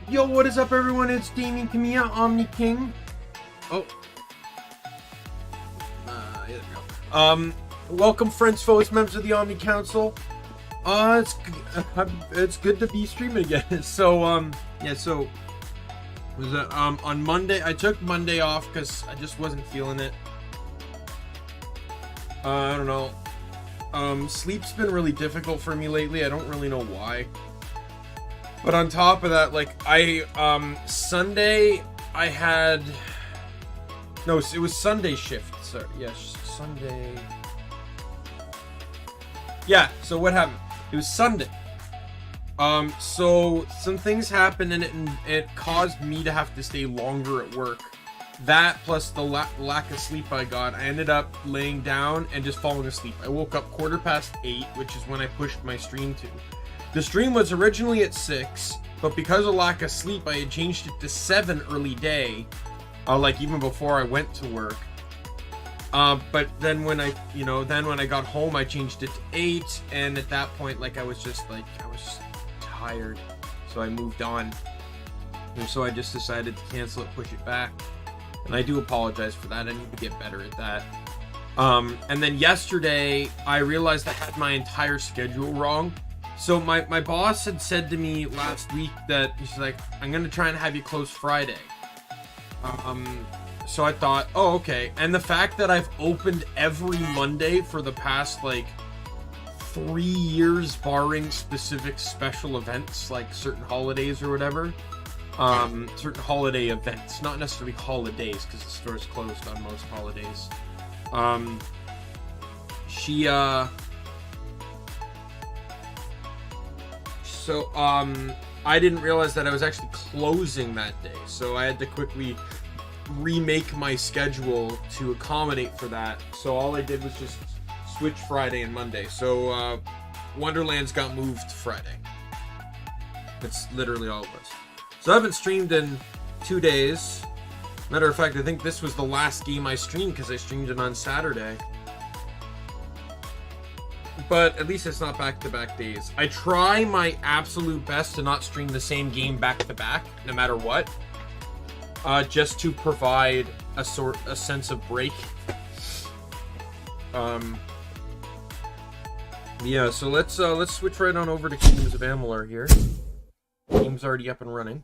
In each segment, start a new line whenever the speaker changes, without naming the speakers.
Yo, what is up, everyone? It's Daimien Kamiya, Omni King. Oh. Here we go. Welcome, friends, foes, members of the Omni Council. It's good to be streaming again. So, yeah, so, was it, on Monday, I took Monday off because I just wasn't feeling it. I don't know. Sleep's been really difficult for me lately. I don't really know why. But on top of that, like, Sunday, I had... No, it was Sunday shift. Sorry, yeah, Sunday... Yeah, so what happened? It was Sunday. So some things happened and it caused me to have to stay longer at work. That plus the lack of sleep I got, I ended up laying down and just falling asleep. I woke up 8:15, which is when I pushed my stream to. The stream was originally at 6, but because of lack of sleep, I had changed it to 7 early day, like even before I went to work. But then when I got home, I changed it to 8, and at that point, like, I was just tired, so I moved on. And so I just decided to cancel it, push it back, and I do apologize for that. I need to get better at that. And then yesterday, I realized I had my entire schedule wrong. So my boss had said to me last week that he's like, I'm gonna try and have you close Friday. So I thought, oh, okay. And the fact that I've opened every Monday for the past, like, 3 years, barring specific special events, like certain holidays or whatever. Certain holiday events, not necessarily holidays, because the store's closed on most holidays. So, I didn't realize that I was actually closing that day, so I had to quickly remake my schedule to accommodate for that. So all I did was just switch Friday and Monday. So, Wonderlands got moved Friday. That's literally all it was. So I haven't streamed in 2 days. Matter of fact, I think this was the last game I streamed because I streamed it on Saturday. But at least it's not back-to-back days. I try my absolute best to not stream the same game back-to-back, no matter what. Just to provide a sense of break. Yeah, so let's switch right on over to Kingdoms of Amalur here. Game's already up and running.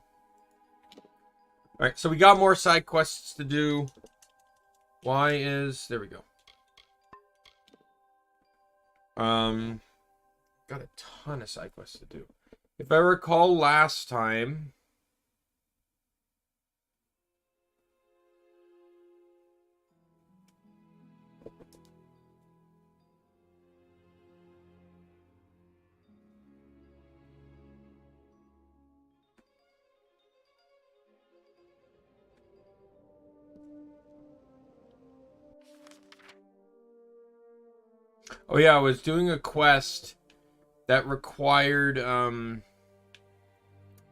Alright, so we got more side quests to do. There we go. Got a ton of side quests to do. If I recall last time... Oh yeah, I was doing a quest that required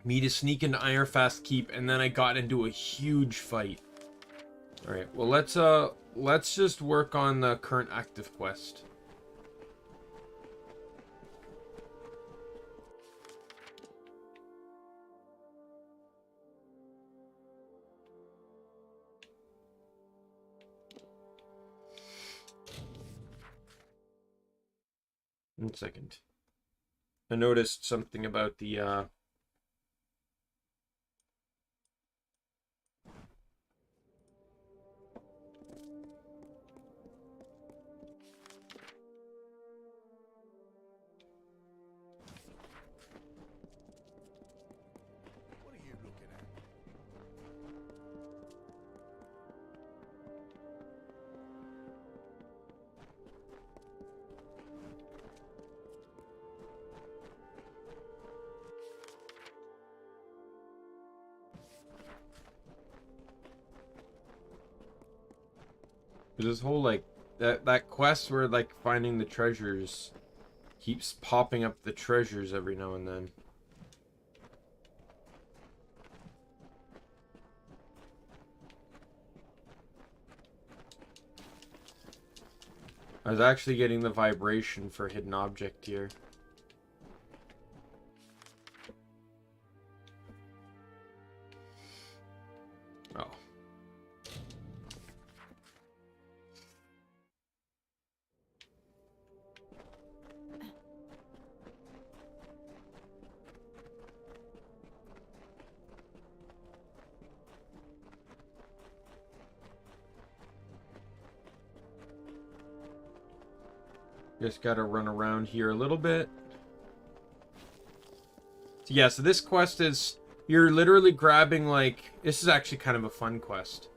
me to sneak into Ironfast Keep, and then I got into a huge fight. Alright, well let's just work on the current active quest. One second. I noticed something about the
What are you looking at?
there's this whole, like, that quest where, like, finding the treasures keeps popping up the treasures every now and then. I was actually getting the vibration for hidden object here. Oh. Just gotta run around here a little bit. So yeah, so this quest is, you're literally grabbing, like, this is actually kind of a fun quest.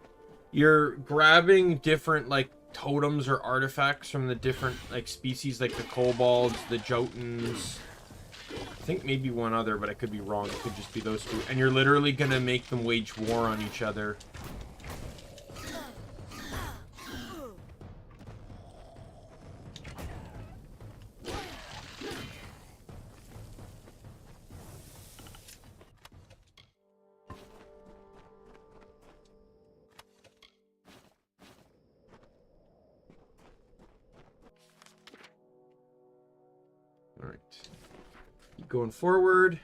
You're grabbing different, like, totems or artifacts from the different, like, species, like the kobolds, the Jotuns. I think maybe one other, but I could be wrong. It could just be those two. And you're literally gonna make them wage war on each other. All right. Keep going forward.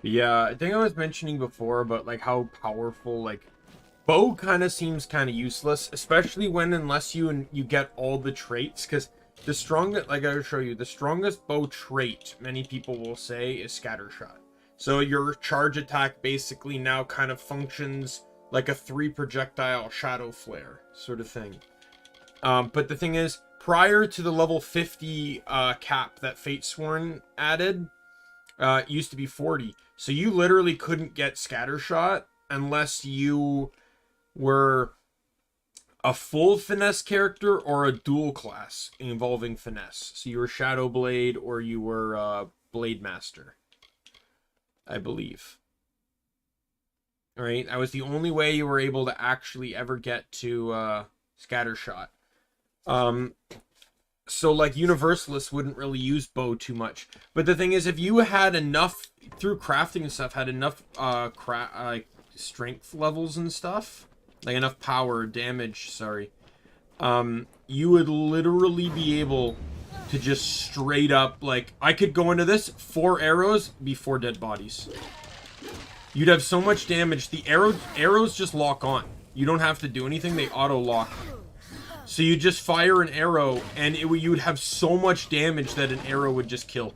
Yeah, I think I was mentioning before about like how powerful, like, bow kind of seems kind of useless, especially when, unless you get all the traits, because the strongest, like I will show you, the strongest bow trait many people will say is scattershot. So your charge attack basically now kind of functions like a 3 projectile shadow flare sort of thing. But the thing is, prior to the level 50 cap that Fatesworn added, it used to be 40. So you literally couldn't get scattershot unless you were a full finesse character or a dual class involving finesse. So you were Shadow Blade or you were Blade Master, I believe. All right, that was the only way you were able to actually ever get to scattershot. So like Universalists wouldn't really use bow too much, but the thing is, if you had enough through crafting and stuff, had enough like strength levels and stuff, like enough power damage, sorry, you would literally be able to just straight up, like, I could go into this 4 arrows, be 4 dead bodies. You'd have so much damage. The arrows just lock on. You don't have to do anything, they auto lock. So you just fire an arrow, and you would have so much damage that an arrow would just kill.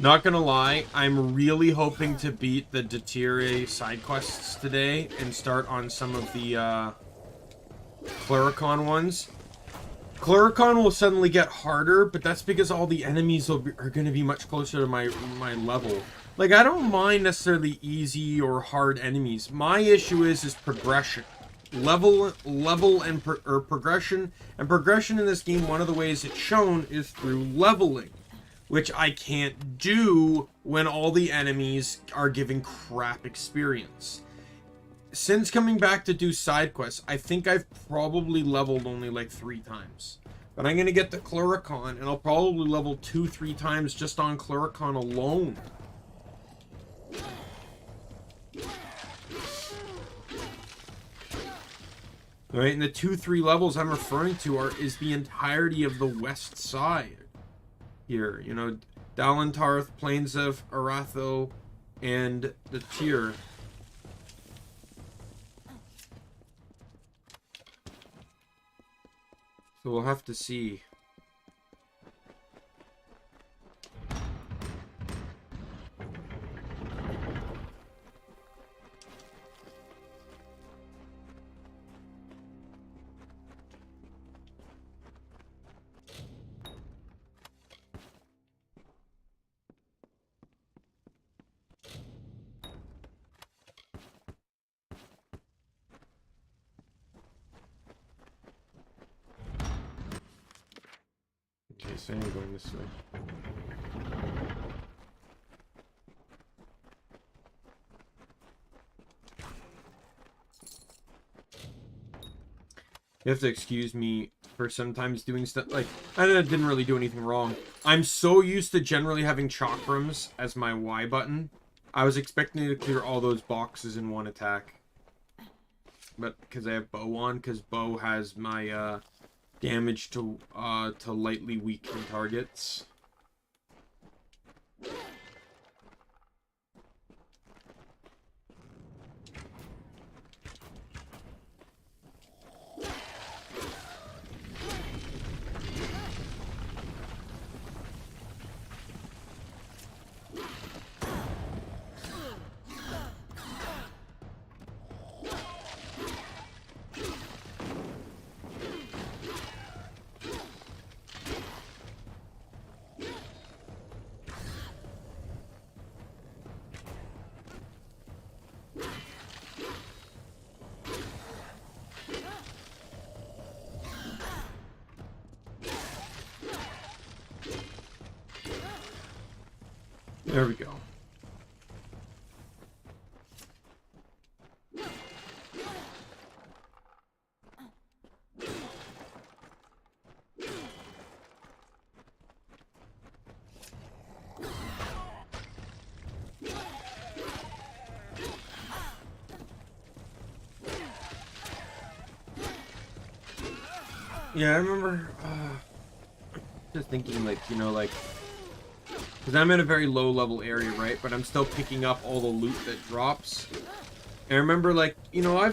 Not gonna lie, I'm really hoping to beat the Detyre side quests today and start on some of the Clericon ones. Clericon will suddenly get harder, but that's because all the enemies are going to be much closer to my level. Like, I don't mind necessarily easy or hard enemies. My issue is progression. Level and progression. And progression in this game, one of the ways it's shown is through leveling, which I can't do when all the enemies are giving crap experience. Since coming back to do side quests, I think I've probably leveled only like 3 times. But I'm going to get the Clericon, and I'll probably level 2-3 times just on Clericon alone. Right, and the 2-3 levels I'm referring to is the entirety of the west side. Here, you know, Dalentarth, Plains of Aratho, and the Tyr. So we'll have to see. Okay, so I'm going this way. You have to excuse me for sometimes doing stuff like I didn't really do anything wrong. I'm so used to generally having chakrams as my Y button. I was expecting to clear all those boxes in one attack. But because I have bow on, because bow has my damage to lightly weakened targets. There we go. Yeah, I remember just thinking, like, you know, like, because I'm in a very low level area, right? But I'm still picking up all the loot that drops. And I remember, like, you know,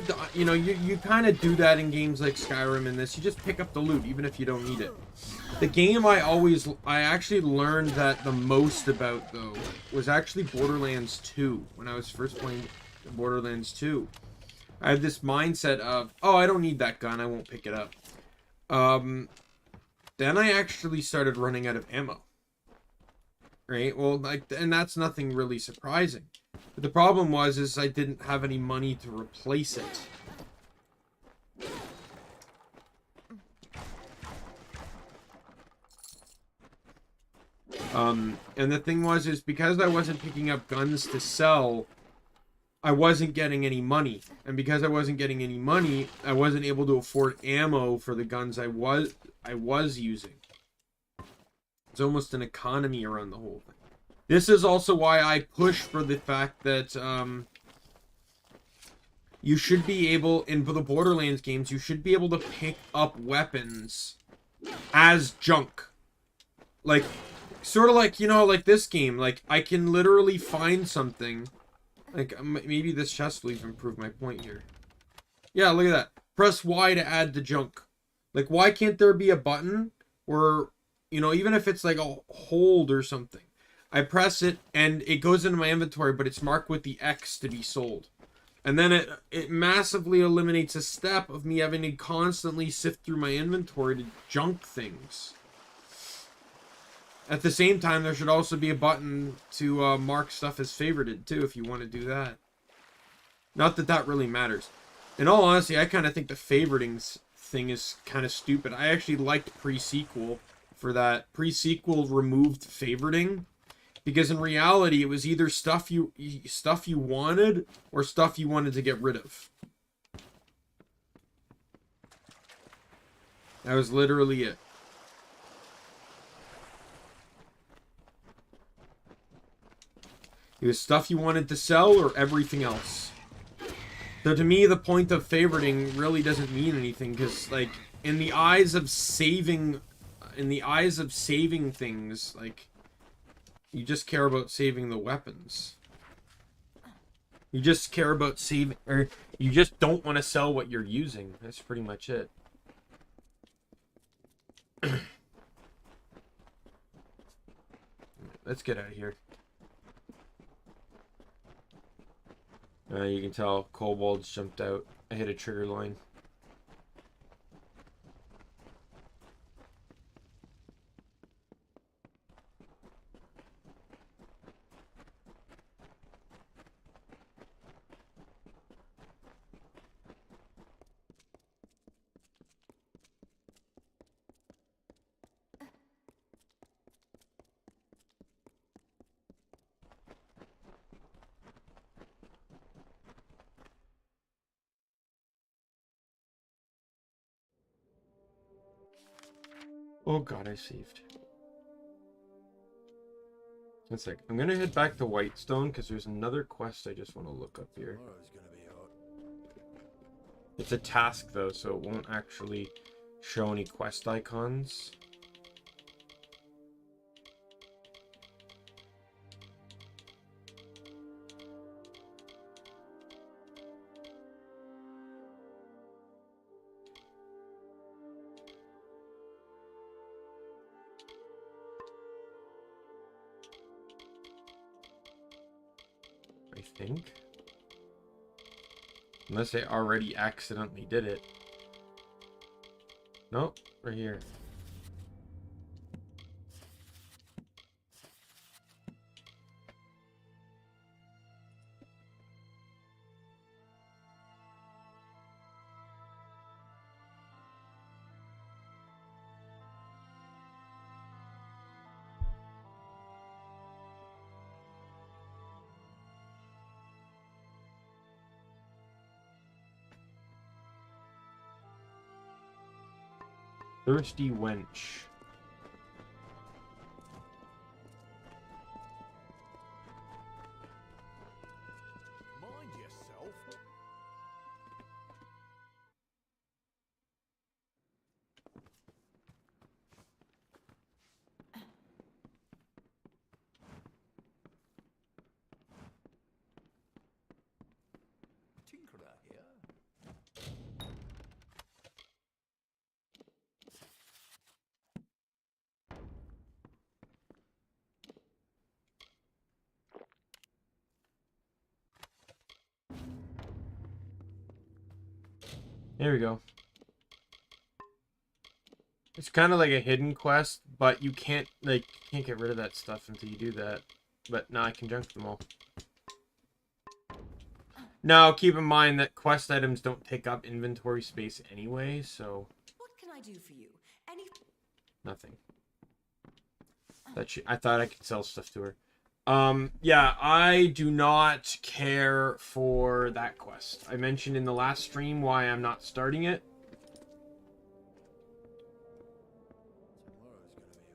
you kind of do that in games like Skyrim and this. You just pick up the loot, even if you don't need it. The game I actually learned that the most about, though, was actually Borderlands 2. When I was first playing Borderlands 2. I had this mindset of, oh, I don't need that gun, I won't pick it up. Then I actually started running out of ammo. Right? Well, like, and that's nothing really surprising. But the problem is I didn't have any money to replace it. And the thing is because I wasn't picking up guns to sell, I wasn't getting any money. And because I wasn't getting any money, I wasn't able to afford ammo for the guns I was using. It's almost an economy around the whole thing. This is also why I push for the fact that you should be able, in the Borderlands games, you should be able to pick up weapons as junk. Like, sort of like, you know, like this game. Like, I can literally find something. Like, maybe this chest will even prove my point here. Yeah, look at that. Press Y to add the junk. Like, why can't there be a button where, you know, even if it's like a hold or something, I press it and it goes into my inventory, but it's marked with the X to be sold. And then it massively eliminates a step of me having to constantly sift through my inventory to junk things. At the same time, there should also be a button to mark stuff as favorited, too, if you want to do that. Not that that really matters. In all honesty, I kind of think the favoriting thing is kind of stupid. I actually liked pre-sequel for that. Pre-sequel removed favoriting. Because in reality, it was either stuff you wanted or stuff you wanted to get rid of. That was literally it. It was stuff you wanted to sell or everything else. So to me, the point of favoriting really doesn't mean anything, because, like, in the eyes of saving things, like, you just care about saving the weapons. You just care about saving, or you just don't want to sell what you're using. That's pretty much it. Let's get out of here. You can tell kobolds jumped out. I hit a trigger line. Oh god, I saved. One sec. I'm gonna head back to Whitestone because there's another quest I just want to look up here.
Tomorrow's gonna be hot.
It's a task though, so it won't actually show any quest icons. I think. Unless I already accidentally did it. Nope, right here. Thirsty wench.
Mind yourself. Tinkerer here.
There we go. It's kind of like a hidden quest, but you can't get rid of that stuff until you do that. But now I can junk them all. Now keep in mind that quest items don't take up inventory space anyway, so
What can I do for you?
nothing. I thought I could sell stuff to her. Yeah, I do not care for that quest. I mentioned in the last stream why I'm not starting it.
Tomorrow's gonna be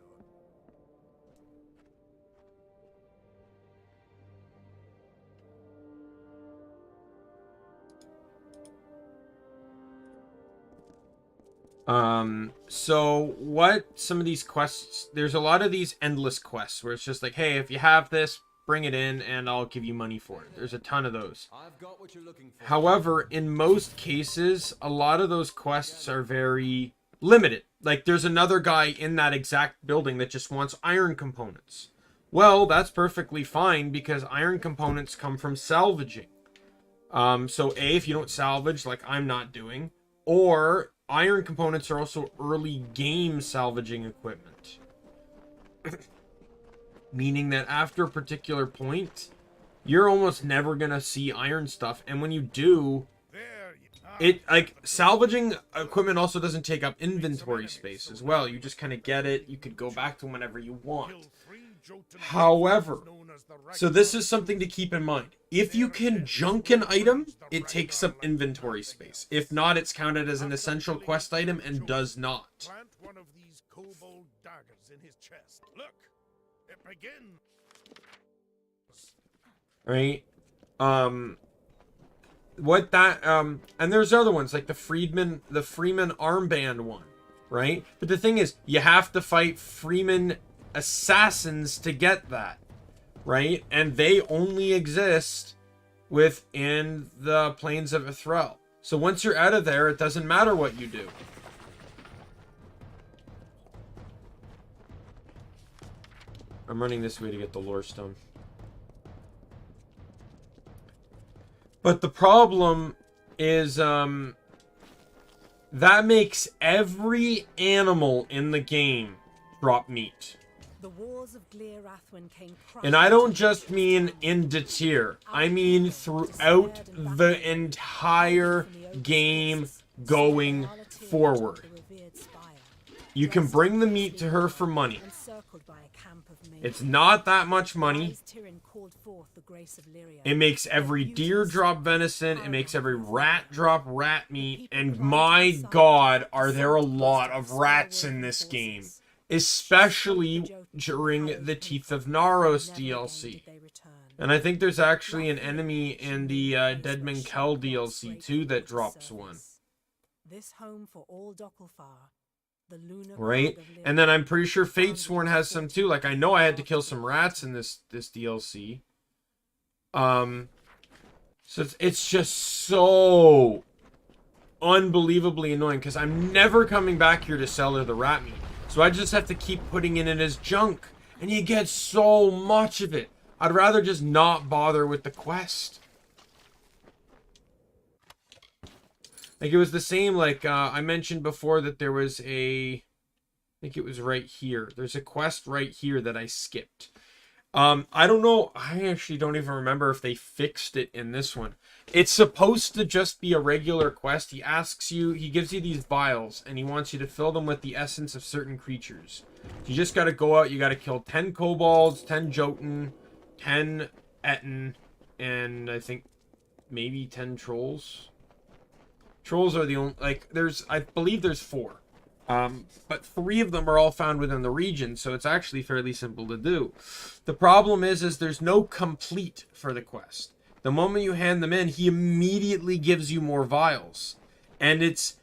hot.
So what some of these quests, there's a lot of these endless quests where it's just like, hey, if you have this, bring it in and I'll give you money for it. There's a ton of those.
I've got what you're looking for.
However, in most cases, a lot of those quests are very limited. Like there's another guy in that exact building that just wants iron components. Well, that's perfectly fine because iron components come from salvaging. So A, if you don't salvage like I'm not doing, or iron components are also early game salvaging equipment. Meaning that after a particular point, you're almost never gonna see iron stuff. And when you do,
There you are.
it like salvaging equipment also doesn't take up inventory space as well. You just kind of get it. You could go back to whenever you want.
Kill 3 Jotun
However,
known as the
so this is something to keep in mind. If you can junk an item, it takes up inventory space. If not, it's counted as an essential quest item and does not.
Plant one of these kobold daggers in his chest. Look, it begins.
Right? What that and there's other ones like the Freeman armband one, right? But the thing is, you have to fight Freeman assassins to get that, right? And they only exist within the plains of Ithrel. So once you're out of there, it doesn't matter what you do. I'm running this way to get the lore stone. But the problem is, that makes every animal in the game drop meat.
The wars of Glerathwin came
And I don't just mean in Datir. I mean throughout the entire game going forward. You can bring the meat to her for money. It's not that much money. It makes every deer drop venison. It makes every rat drop rat meat. And my god, are there a lot of rats in this game. especially during the Teeth of Naros DLC. And I think there's actually an enemy in the Daimien Kamiya DLC too that drops one.
This home for all Doppelfar, the lunar
right? And then I'm pretty sure Fatesworn has some too. Like, I know I had to kill some rats in this DLC. So it's just so unbelievably annoying because I'm never coming back here to sell her the rat meat. So I just have to keep putting it in as junk. And you get so much of it. I'd rather just not bother with the quest. Like, it was the same, like, I mentioned before that there was I think it was right here. There's a quest right here that I skipped. I don't know. I actually don't even remember if they fixed it in this one. It's supposed to just be a regular quest. He asks you, he gives you these vials, and he wants you to fill them with the essence of certain creatures. You just got to go out, you got to kill 10 kobolds, 10 Jotun, 10 Etten, and I think maybe 10 trolls. Trolls are the only, like, I believe there's 4. But 3 of them are all found within the region, so it's actually fairly simple to do. The problem is there's no complete for the quest. The moment you hand them in, he immediately gives you more vials. And it's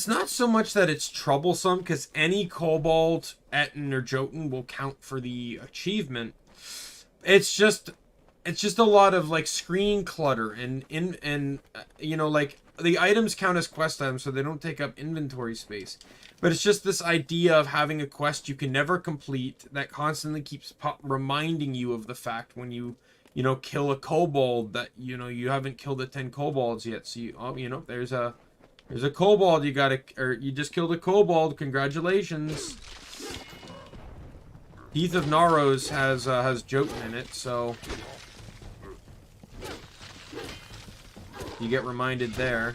not so much that it's troublesome, because any kobold, Etten, or Jotun will count for the achievement. It's just a lot of, like, screen clutter, and you know, like, the items count as quest items, so they don't take up inventory space. But it's just this idea of having a quest you can never complete that constantly keeps reminding you of the fact when you know, kill a kobold that, you know, you haven't killed the 10 kobolds yet. So you know, there's a kobold you just killed a kobold. Congratulations. Teeth of Naros has Jotun in it, so you get reminded there.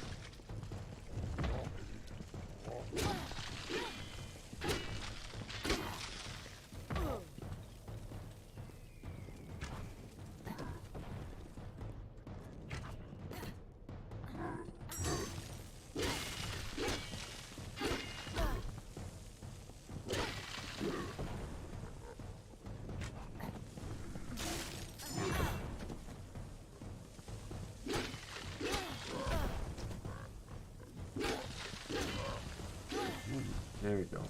There we go.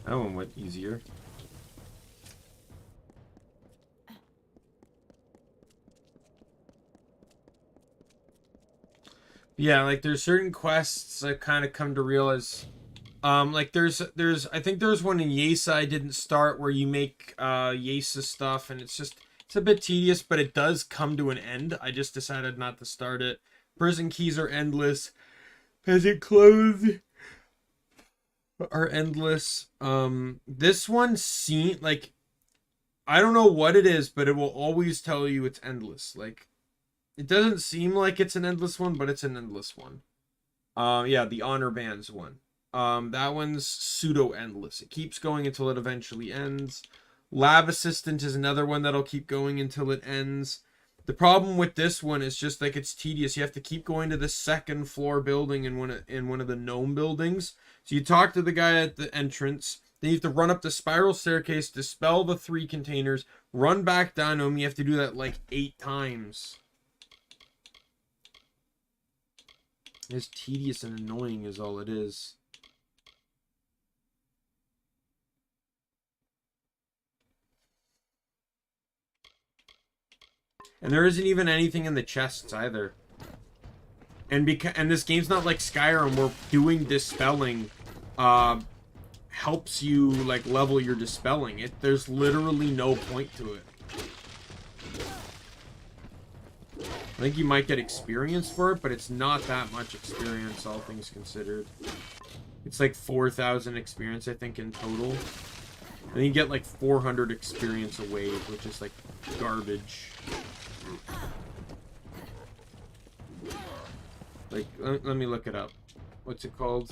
That one went easier. Yeah, like, there's certain quests I kind of come to realize, like, I think there's one in Yesa I didn't start where you make Yesa stuff, and it's a bit tedious, but it does come to an end. I just decided not to start it. Prison keys are endless. Peasant clothes are endless. This one like, I don't know what it is, but it will always tell you it's endless. Like, it doesn't seem like it's an endless one, but it's an endless one. Yeah, the honor bands one. That one's pseudo-endless. It keeps going until it eventually ends. Lab Assistant is another one that'll keep going until it ends. The problem with this one is just, like, it's tedious. You have to keep going to the 2nd floor building in one of the gnome buildings. So you talk to the guy at the entrance. Then you have to run up the spiral staircase, dispel the 3 containers, run back down to him. You have to do that, like, 8 times. It's tedious and annoying is all it is. And there isn't even anything in the chests either. And this game's not like Skyrim where doing dispelling helps you, like, level your dispelling. There's literally no point to it. I think you might get experience for it, but it's not that much experience, all things considered. It's like 4,000 experience, I think, in total. And you get like 400 experience a wave, which is like garbage. Like, let me look it up. What's it called?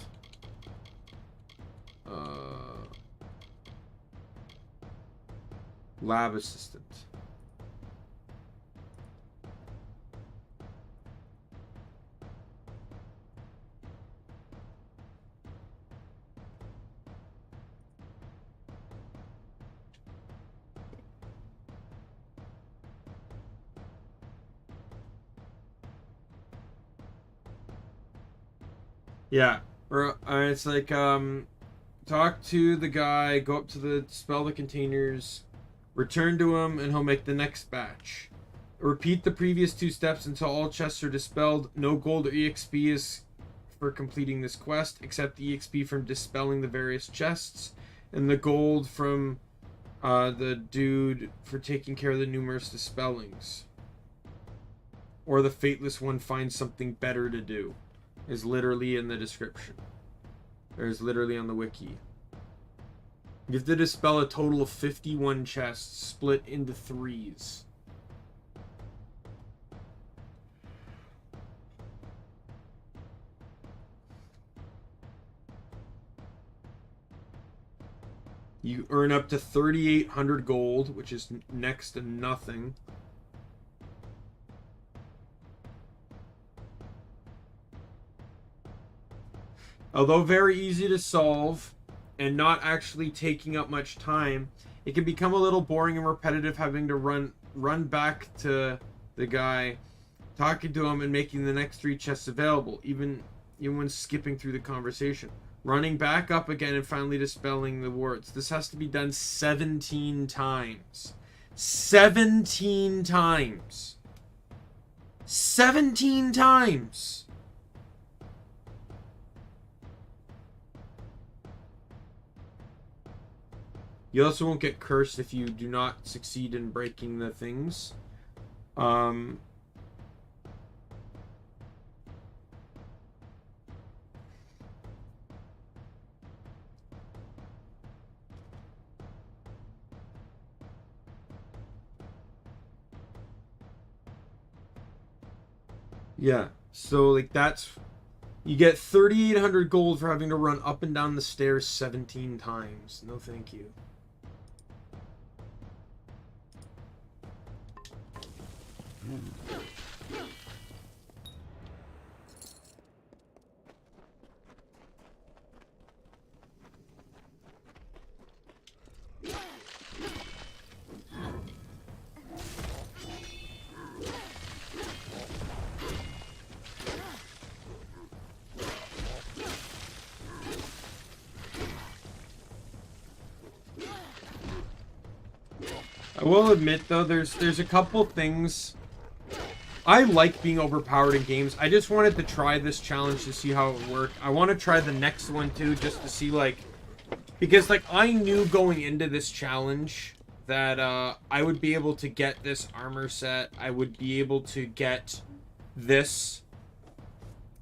Lab assistant. Yeah, or it's like talk to the guy, go up to the dispel the containers, return to him, and he'll make the next batch. Repeat the previous 2 steps until all chests are dispelled. No gold or EXP is for completing this quest, except the EXP from dispelling the various chests, and the gold from the dude for taking care of the numerous dispellings. Or the Fateless One finds something better to do. Is literally in the description. There's literally on the wiki. You have to dispel a total of 51 chests split into 3s. You earn up to 3,800 gold, which is next to nothing. Although very easy to solve and not actually taking up much time, it can become a little boring and repetitive having to run back to the guy, talking to him and making the next 3 chests available, even when skipping through the conversation. Running back up again and finally dispelling the wards. This has to be done 17 times. 17 times. 17 times! You also won't get cursed if you do not succeed in breaking the things. Yeah, so like that's... You get 3,800 gold for having to run up and down the stairs 17 times. No thank you. I will admit though, there's a couple things. I like being overpowered in games. I just wanted to try this challenge to see how it worked. I want to try the next one too, just to see like, because like I knew going into this challenge that I would be able to get this armor set. I would be able to get this.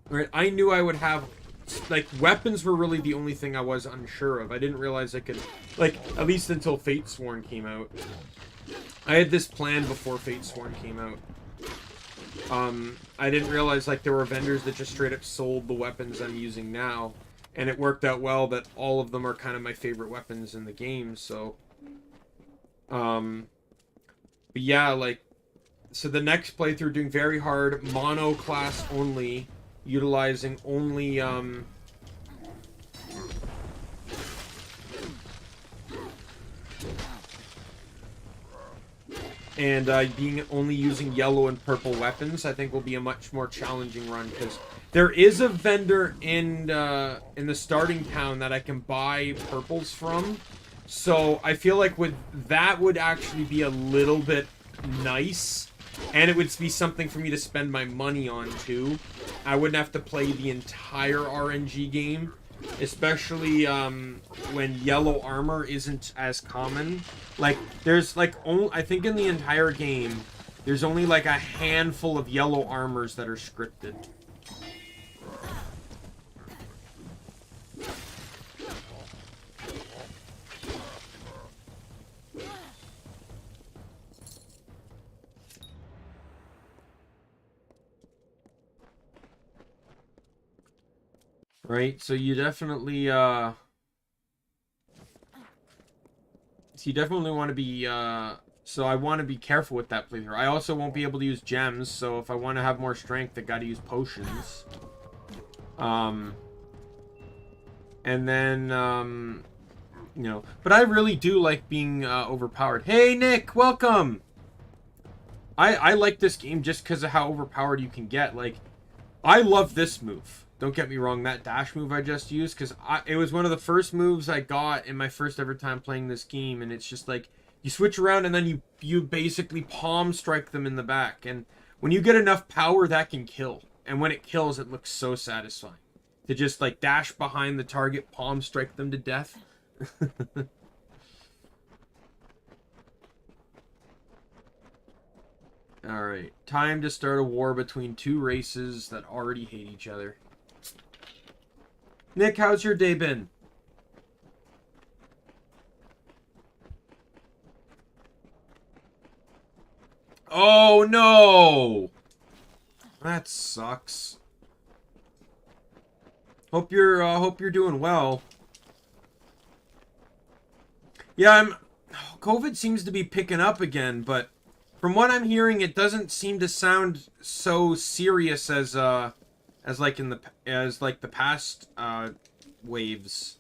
Right? I knew I would have, like, weapons were really the only thing I was unsure of. I didn't realize I could, like, at least until Fatesworn came out. I had this plan before Fatesworn came out. I didn't realize, like, there were vendors that just straight up sold the weapons I'm using now. And it worked out well that all of them are kind of my favorite weapons in the game, so... But yeah, like... So the next playthrough, doing very hard, mono class only, utilizing only, and being only using yellow and purple weapons, I think will be a much more challenging run, because there is a vendor in the starting town that I can buy purples from, so I feel like that would actually be a little bit nice, and it would be something for me to spend my money on too. I wouldn't have to play the entire RNG game, especially when yellow armor isn't as common. Like, there's like I think in the entire game there's only like a handful of yellow armors that are scripted. Right, so you definitely want to be so I want to be careful with that playthrough. I also won't be able to use gems, so if I want to have more strength, I got to use potions. And then you know, but I really do like being overpowered. Hey Nick, welcome. I like this game just because of how overpowered you can get. Like, I love this move. Don't get me wrong, that dash move I just used, because it was one of the first moves I got in my first ever time playing this game, and it's just like, you switch around and then you basically palm strike them in the back, and when you get enough power, that can kill. And when it kills, it looks so satisfying. To just, like, dash behind the target, palm strike them to death. Alright, time to start a war between two races that already hate each other. Nick, how's your day been? Oh no! That sucks. Hope you're doing well. Yeah, COVID seems to be picking up again, but from what I'm hearing, it doesn't seem to sound so serious as like the past waves.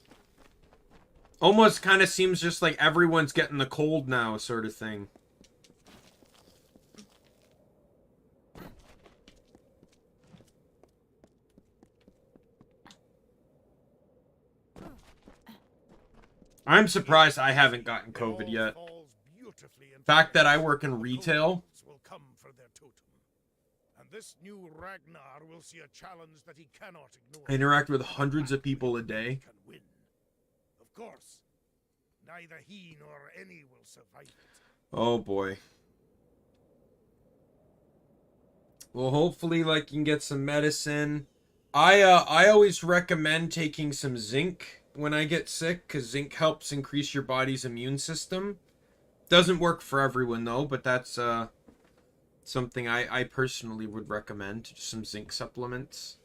Almost kind of seems just like everyone's getting the cold now, sort of thing. I'm surprised I haven't gotten COVID yet. Fact that I work in retail.
Will come for their totem. And this new Ragnar will see a challenge that he cannot ignore.
I interact with hundreds of people a day.
Can win. Of course, neither he nor any will survive it.
Oh boy. Well, hopefully, like, you can get some medicine. I always recommend taking some zinc when I get sick, because zinc helps increase your body's immune system. Doesn't work for everyone, though, but that's something I personally would recommend. Some zinc supplements.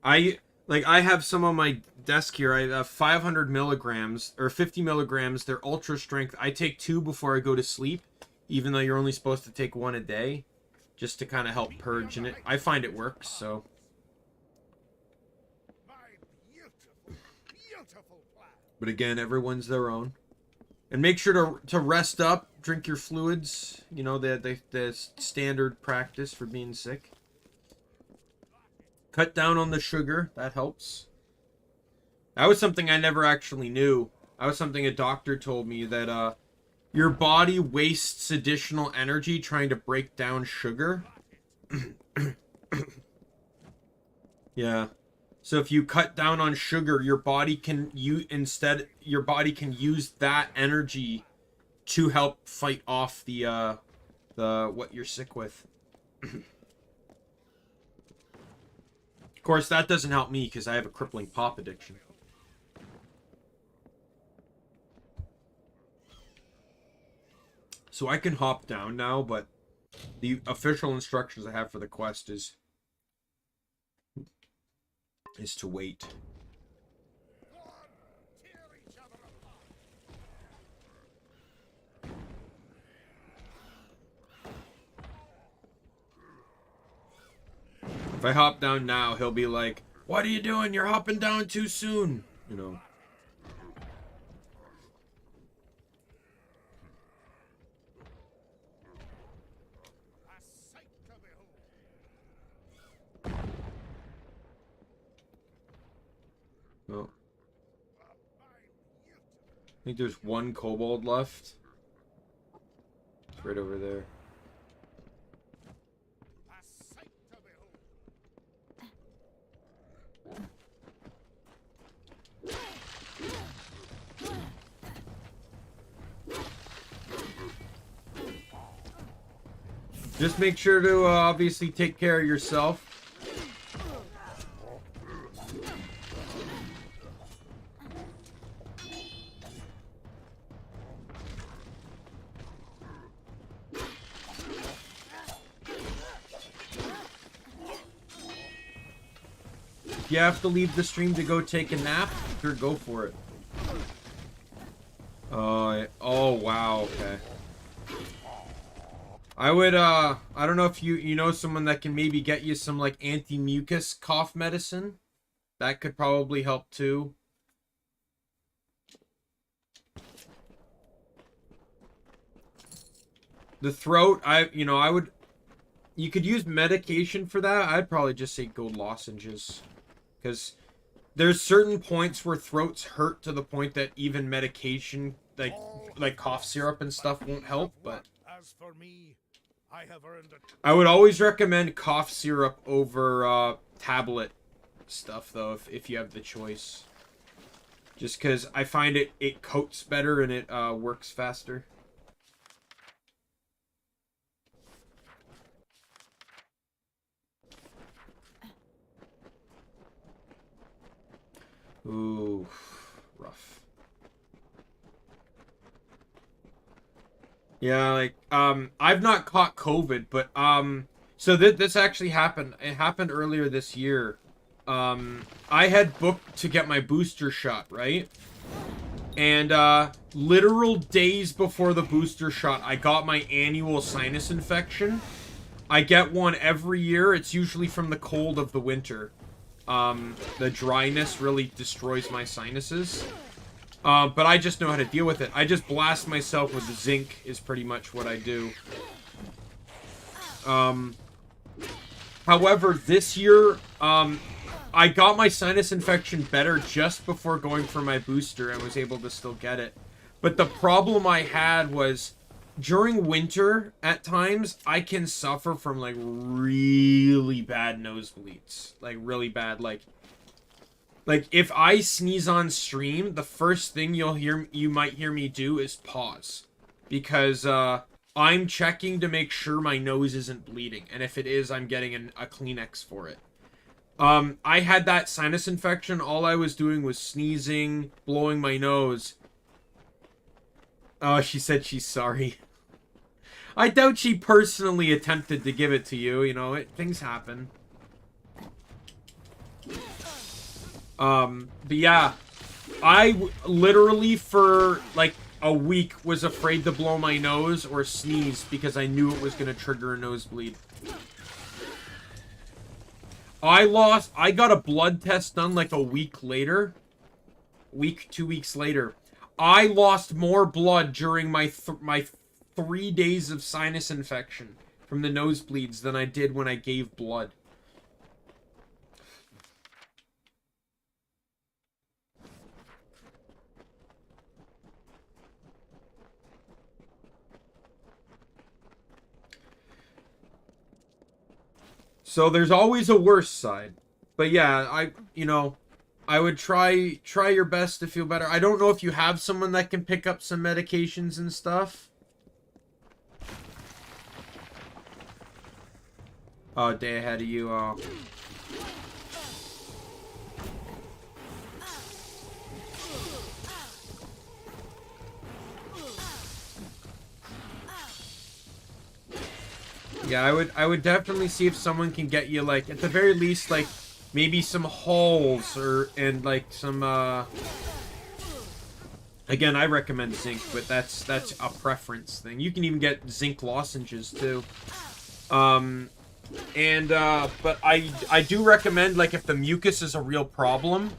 I have some on my desk here. I have 500 milligrams, or 50 milligrams. They're ultra strength. I take 2 before I go to sleep, even though you're only supposed to take 1 a day, just to kind of help purge, and I find it works, so. But again, everyone's their own. And make sure to rest up, drink your fluids. You know, the standard practice for being sick. Cut down on the sugar. That helps. That was something I never actually knew. That was something a doctor told me, that your body wastes additional energy trying to break down sugar. Yeah. So if you cut down on sugar, your body can use that energy to help fight off the what you're sick with. Of course, that doesn't help me because I have a crippling pop addiction. So I can hop down now, but the official instructions I have for the quest is to wait. If I hop down now, he'll be like, "What are you doing? You're hopping down too soon." You know. Oh. I think there's 1 kobold left. It's right over there. Just make sure to obviously take care of yourself. If you have to leave the stream to go take a nap, sure, go for it. Oh wow, okay. I would, I don't know if you know someone that can maybe get you some, like, anti-mucus cough medicine. That could probably help, too. The throat, I would... You could use medication for that. I'd probably just say go lozenges. Because there's certain points where throats hurt to the point that even medication, like cough syrup and stuff, won't help, but...
As for me, I have earned it.
I would always recommend cough syrup over tablet stuff, though, if you have the choice. Just because I find it coats better and it works faster. Ooh, rough. Yeah, like, I've not caught COVID, but, so this actually happened. It happened earlier this year. I had booked to get my booster shot, right? And, literal days before the booster shot, I got my annual sinus infection. I get one every year. It's usually from the cold of the winter. The dryness really destroys my sinuses. But I just know how to deal with it. I just blast myself with zinc is pretty much what I do. However, this year, I got my sinus infection better just before going for my booster and was able to still get it. But the problem I had was, during winter, at times, I can suffer from, like, really bad nosebleeds. Like, really bad, like, if I sneeze on stream, the first thing you might hear me do is pause. Because, I'm checking to make sure my nose isn't bleeding. And if it is, I'm getting a Kleenex for it. I had that sinus infection. All I was doing was sneezing, blowing my nose. Oh, she said she's sorry. I doubt she personally attempted to give it to you. You know, things happen. But yeah, I literally for like a week was afraid to blow my nose or sneeze because I knew it was going to trigger a nosebleed. I got a blood test done like a week later. 2 weeks later. I lost more blood during my 3 days of sinus infection from the nosebleeds than I did when I gave blood. So there's always a worse side. But yeah, I would try your best to feel better. I don't know if you have someone that can pick up some medications and stuff. Oh, day ahead of you. Oh. Yeah, I would definitely see if someone can get you, like, at the very least, like, maybe some hulls and like some again, I recommend zinc, but that's a preference thing. You can even get zinc lozenges too. But I do recommend, like, if the mucus is a real problem,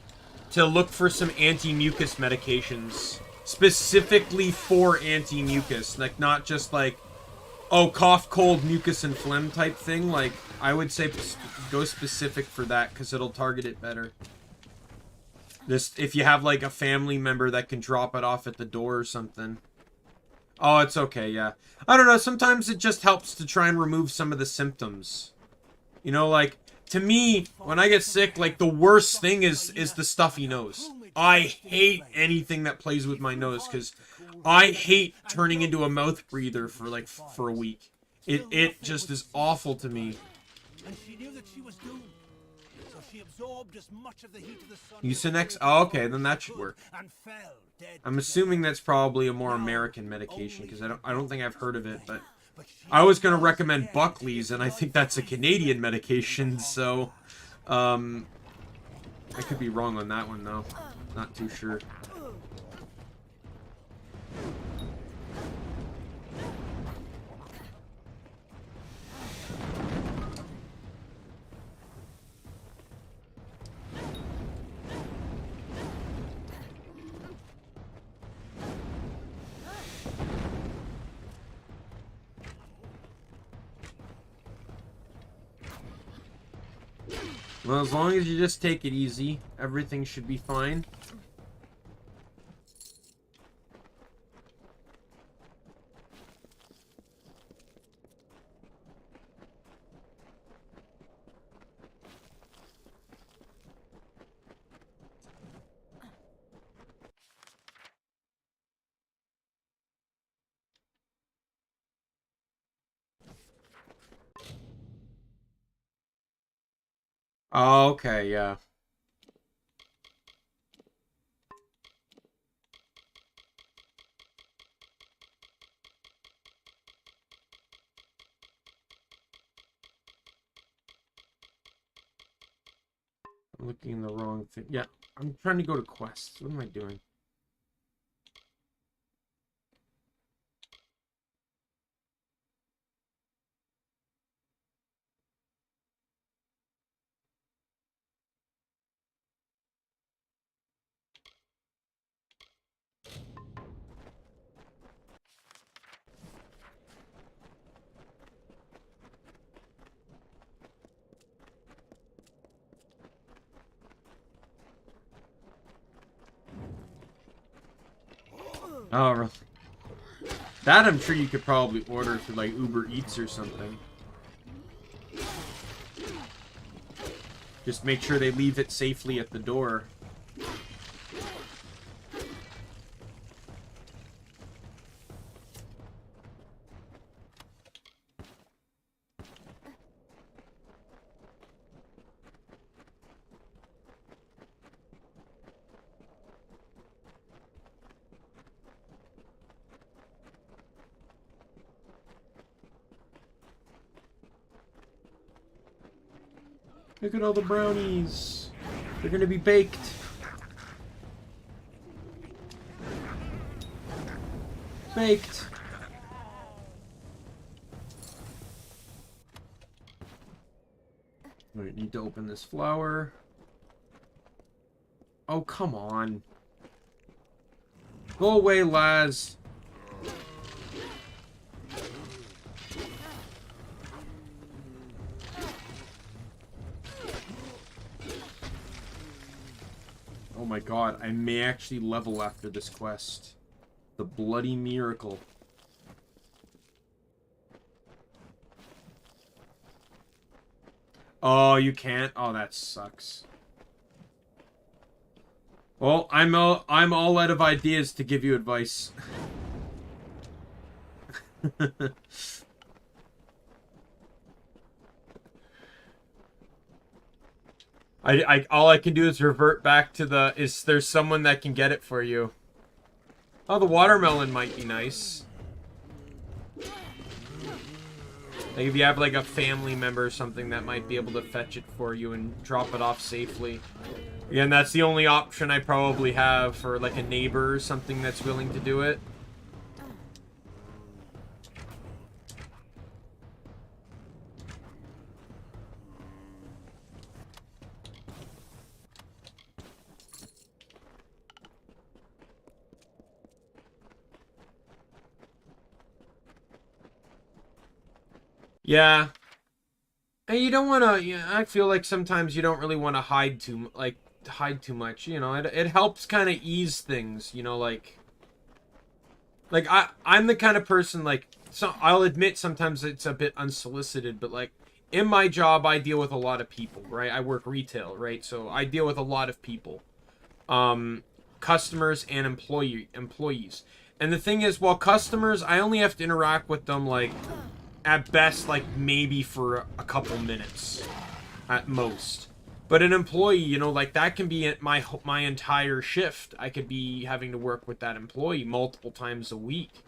to look for some anti-mucus medications specifically for anti-mucus, like not just like, oh, cough, cold, mucus, and phlegm type thing. Like, I would say go specific for that, because it'll target it better. Just if you have, like, a family member that can drop it off at the door or something. Oh, it's okay, yeah. I don't know, sometimes it just helps to try and remove some of the symptoms. You know, like, to me, when I get sick, like, the worst thing is the stuffy nose. I hate anything that plays with my nose, because I hate turning into a mouth breather for a week. It just is awful to me.
And she knew that she was doomed. So she absorbed as much of the heat of the sun.
Mucinex? Oh, okay, then that should work. I'm assuming that's probably a more American medication, because I don't think I've heard of it, but I was going to recommend Buckley's, and I think that's a Canadian medication, so I could be wrong on that one, though. Not too sure. Well, as long as you just take it easy, everything should be fine. Oh, okay, yeah. I'm looking at the wrong thing. Yeah, I'm trying to go to quests. What am I doing? Oh, really? That I'm sure you could probably order through like Uber Eats or something. Just make sure they leave it safely at the door. Look at all the brownies. They're gonna be baked. Baked. We need to open this flower. Oh, come on. Go away, Laz. Oh my god, I may actually level after this quest. The bloody miracle. Oh, you can't? Oh, that sucks. Well, I'm all out of ideas to give you advice. All I can do is revert back to there's someone that can get it for you. Oh, the watermelon might be nice. Like if you have like a family member or something that might be able to fetch it for you and drop it off safely. Again, that's the only option I probably have for like a neighbor or something that's willing to do it. Yeah. And you don't want to, yeah, I feel like sometimes you don't really want to hide too much, you know. It helps kind of ease things, you know, like I'm the kind of person like, so I'll admit sometimes it's a bit unsolicited, but like in my job I deal with a lot of people, right? I work retail, right? So I deal with a lot of people. Customers and employees. And the thing is, while customers, I only have to interact with them like at best, like, maybe for a couple minutes. At most. But an employee, you know, like, that can be my entire shift. I could be having to work with that employee multiple times a week.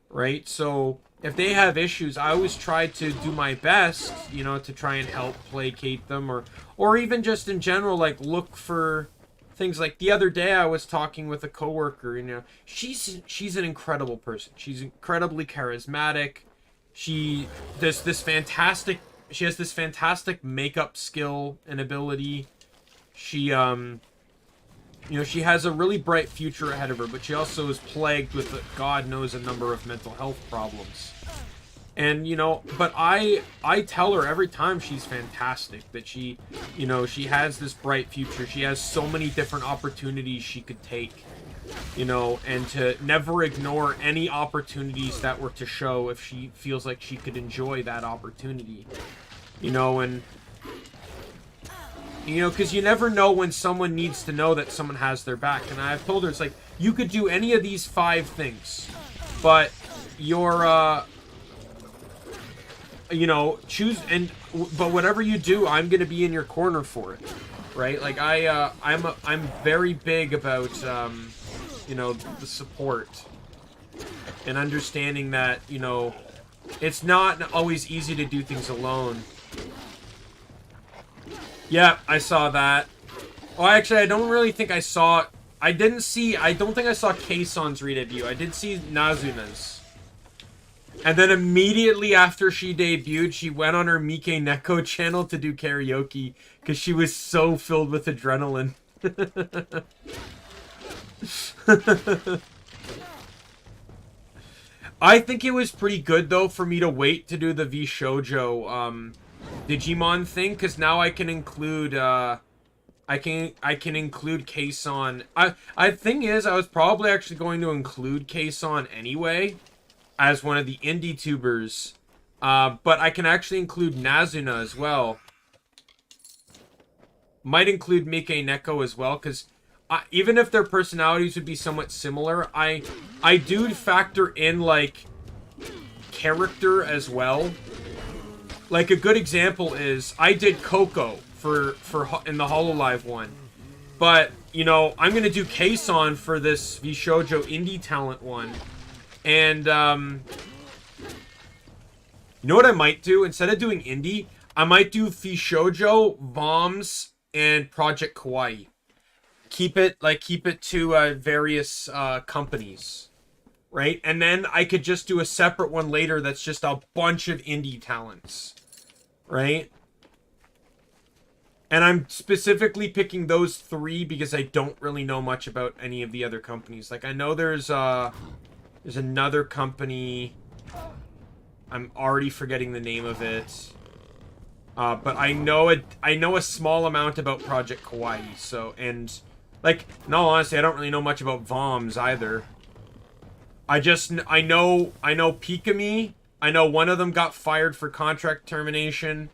Right? So, if they have issues, I always try to do my best, you know, to try and help placate them, or even just in general, like, look for things. Like the other day I was talking with a coworker, you know, she's an incredible person. She's incredibly charismatic. She has this fantastic makeup skill and ability. She you know, she has a really bright future ahead of her, but she also is plagued with, God knows, a number of mental health problems. And, you know, but I tell her every time she's fantastic, that she, you know, she has this bright future. She has so many different opportunities she could take, you know, and to never ignore any opportunities that were to show if she feels like she could enjoy that opportunity, you know. And you know, because you never know when someone needs to know that someone has their back. And I've told her, it's like, you could do any of these 5 things, but you're, you know, but whatever you do, I'm going to be in your corner for it, right? Like, I'm very big about, you know, the support and understanding that, you know, it's not always easy to do things alone. Yeah, I saw that. Well, actually, I don't really think I saw... I don't think I saw Kaison's re-debut. I did see Nazuna's. And then immediately after she debuted, she went on her Mike Neko channel to do karaoke, because she was so filled with adrenaline. I think it was pretty good, though, for me to wait to do the VShojo, Digimon thing, because now I can include I can include Kason. Thing is, I was probably actually going to include Kason anyway as one of the indie tubers, but I can actually include Nazuna as well. Might include Mike Neko as well, because even if their personalities would be somewhat similar, I do factor in, like, character as well. Like, a good example is, I did Coco in the HoloLive one. But, you know, I'm going to do Kason for this VShojo indie talent one. And, you know what I might do? Instead of doing indie, I might do VShojo, VOMs, and Project Kawaii. Keep it to various companies. Right? And then I could just do a separate one later that's just a bunch of indie talents. Right? And I'm specifically picking those 3 because I don't really know much about any of the other companies. Like, I know there's another company. I'm already forgetting the name of it. But I know a small amount about Project Kawaii. So, and, like, in all honesty, I don't really know much about VOMs either. I know Pikami. I know one of them got fired for contract termination.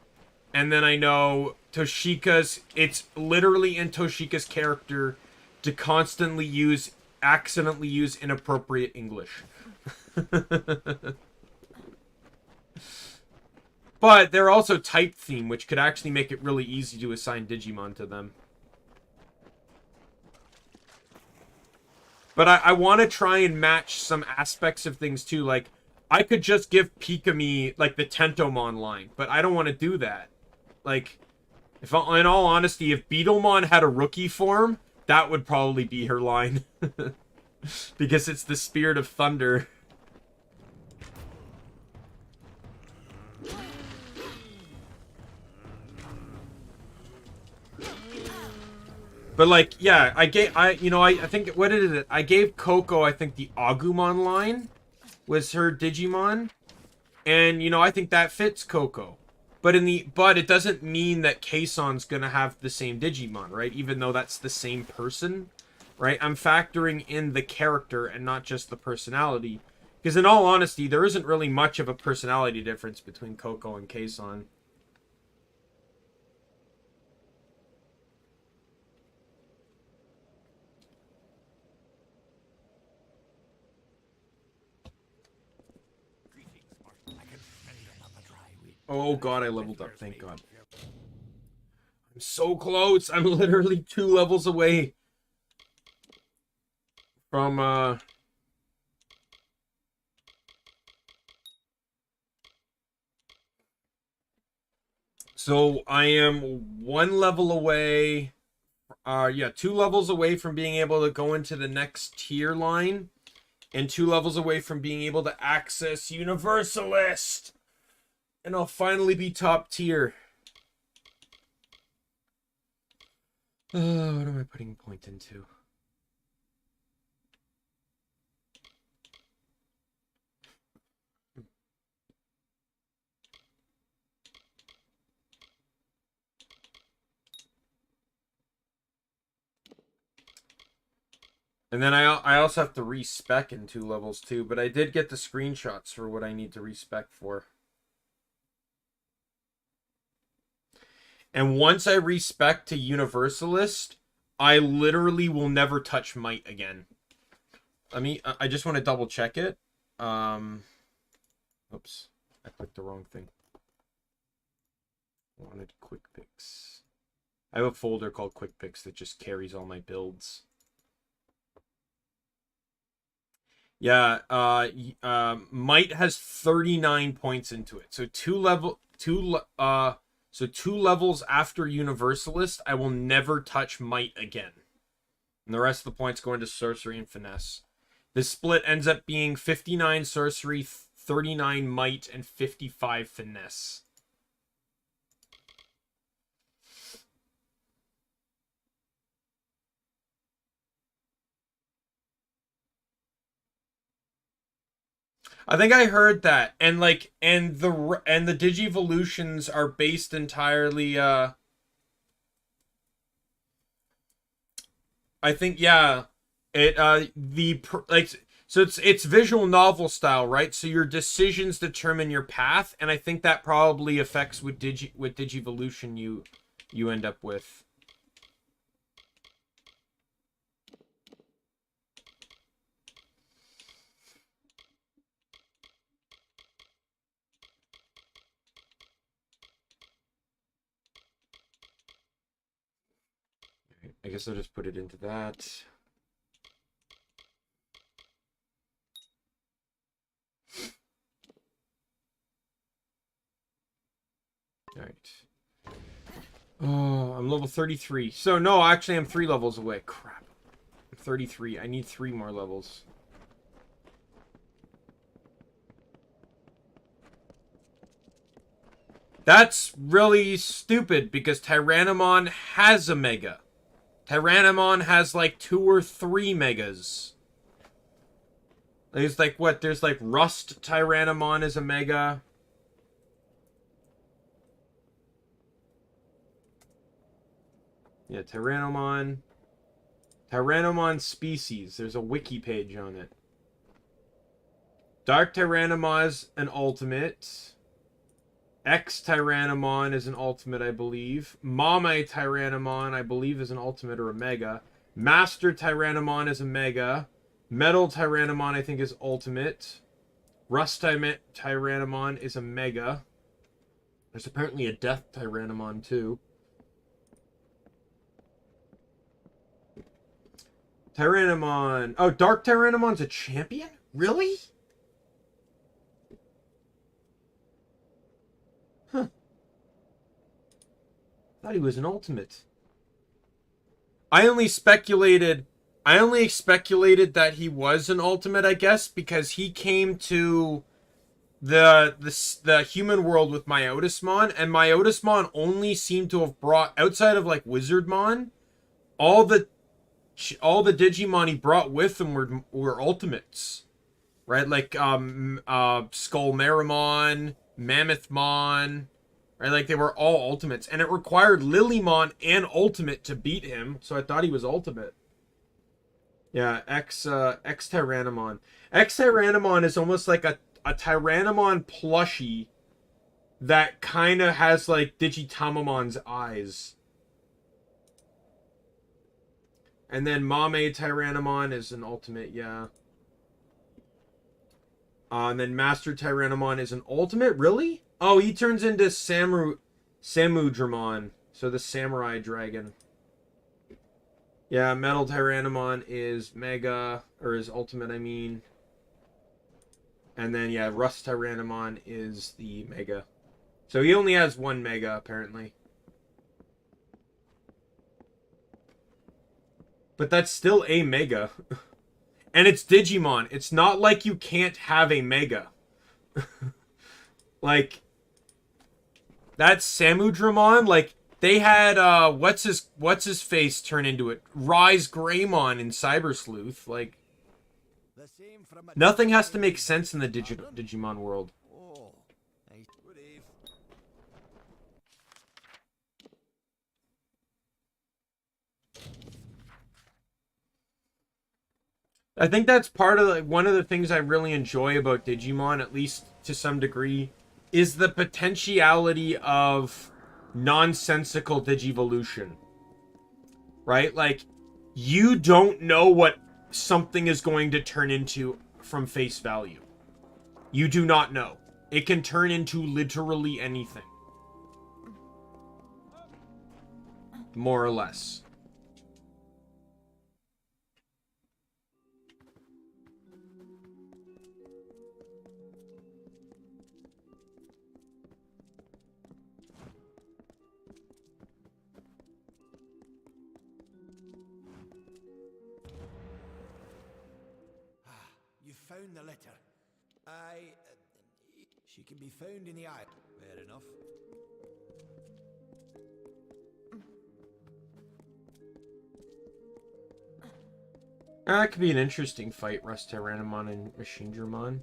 And then I know Toshika's... It's literally in Toshika's character to constantly accidentally use inappropriate English. But they're also type theme, which could actually make it really easy to assign Digimon to them. But I want to try and match some aspects of things too. Like, I could just give Pikami, like, the Tentomon line, but I don't want to do that. Like, in all honesty, if Beetlemon had a rookie form, that would probably be her line. Because it's the Spirit of Thunder. But, like, yeah, I think, what is it? I gave Coco, I think, the Agumon line was her Digimon. And, you know, I think that fits Coco. But it doesn't mean that Kaison's gonna have the same Digimon, right? Even though that's the same person, right? I'm factoring in the character and not just the personality. Because in all honesty, there isn't really much of a personality difference between Coco and Kaison. Oh god, I leveled up, thank god. I'm so close! I'm literally 2 levels away from, So I am 1 level away. Yeah, 2 levels away from being able to go into the next tier line, and 2 levels away from being able to access Universalist. And I'll finally be top tier. What am I putting point into? And then I also have to respec in 2 levels too, but I did get the screenshots for what I need to respec for. And once I respec to Universalist, I literally will never touch Might again. I just want to double check it. Oops, I clicked the wrong thing. I wanted quick picks. I have a folder called quick picks that just carries all my builds. Yeah, Might has 39 points into it. So 2 levels after Universalist, I will never touch Might again. And the rest of the points go into Sorcery and Finesse. This split ends up being 59 Sorcery, 39 Might, and 55 Finesse. I think I heard that, and the Digivolutions are based entirely. I think so it's visual novel style, right? So your decisions determine your path, and I think that probably affects what Digivolution you end up with. I guess I'll just put it into that. All right. Oh, I'm level 33. So no, actually I'm 3 levels away. Crap. I'm 33. I need 3 more levels. That's really stupid because Tyrannomon has a mega. Tyrannomon has like 2 or 3 megas. There's like what? There's like Rust Tyrannomon is a mega. Yeah, Tyrannomon. Tyrannomon species. There's a wiki page on it. Dark Tyrannomon is an ultimate. X Tyrannomon is an ultimate, I believe. Mame Tyrannomon, I believe, is an ultimate or a mega. Master Tyrannomon is a mega. Metal Tyrannomon, I think, is ultimate. Rust Tyrannomon is a mega. There's apparently a Death Tyrannomon, too. Tyrannomon. Oh, Dark Tyrannomon's a champion? Really? Huh. Thought he was an ultimate. I only speculated that he was an ultimate, I guess, because he came to the human world with Myotismon, and Myotismon only seemed to have brought, outside of like Wizardmon, all the Digimon he brought with him were ultimates, right? Like Skullmeramon, Mammothmon, right? Like they were all ultimates, and it required Lilymon and ultimate to beat him. So I thought he was ultimate. Yeah, X Tyrannomon. X Tyrannomon is almost like a Tyrannomon plushie that kind of has like Digitamamon's eyes. And then Mame Tyrannomon is an ultimate, yeah. And then Master Tyrannomon is an ultimate? Really? Oh, he turns into Samudramon. So the Samurai Dragon. Yeah, Metal Tyrannomon is Mega, or is ultimate, I mean. And then, yeah, Rust Tyrannomon is the Mega. So he only has 1 mega, apparently. But that's still a mega. And it's Digimon. It's not like you can't have a mega. Like, that's Samudramon. Like, they had, what's his face turn into it? Rise Greymon in Cyber Sleuth. Like, nothing has to make sense in the Digimon world. I think that's part of like one of the things I really enjoy about Digimon, at least to some degree, is the potentiality of nonsensical Digivolution. Right? Like, you don't know what something is going to turn into from face value. You do not know. It can turn into literally anything. More or less.
You found the letter. She can be found in the eye. Fair enough.
That could be an interesting fight, Rust Tyrannomon and Machine Dramon.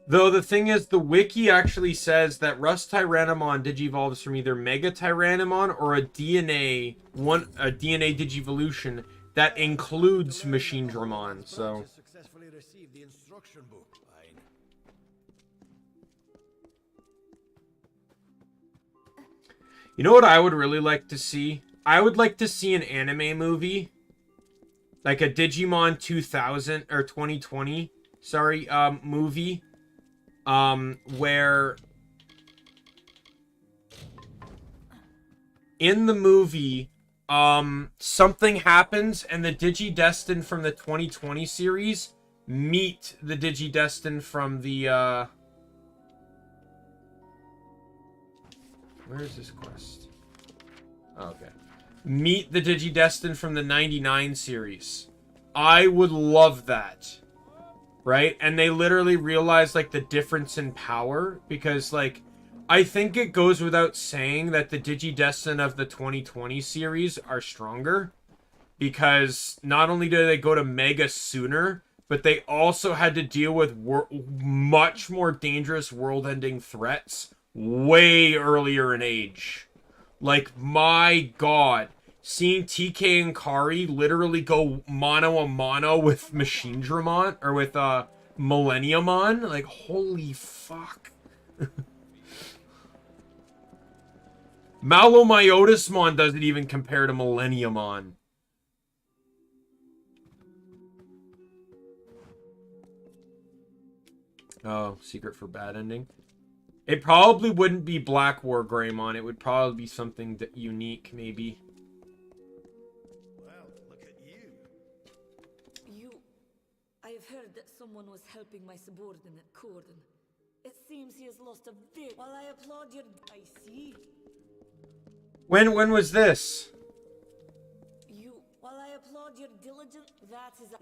Though the thing is, the wiki actually says that Rust Tyrannomon digivolves from either Mega Tyrannomon or a DNA digivolution that includes Machine Dramon. So
Successfully received the instruction book. Fine.
you know what I would really like to see? I would like to see an anime movie, like a Digimon 2000 or 2020, sorry, movie, where in the movie, something happens and the Digidestined from the 2020 series meet the Digidestined from the, where is this quest? Oh, okay. Meet the Digidestined from the 99 series. I would love that. Right? And they literally realize, like, the difference in power. Because, like, I think it goes without saying that the Digidestined of the 2020 series are stronger. Because not only do they go to Mega sooner, but they also had to deal with much more dangerous world-ending threats way earlier in age. Like, my god. Seeing TK and Kari literally go mano-a-mano with Machine Dramon, or with, Millenniumon, like, holy fuck. Malomyotismon doesn't even compare to Millenniumon. Oh, secret for bad ending. It probably wouldn't be Black War Greymon. It would probably be something unique, maybe.
Well, look at you.
I have heard that someone was helping my subordinate, Corden. It seems he has lost a bit. While I applaud your... I see.
When was this?
While I applaud your diligence, that is a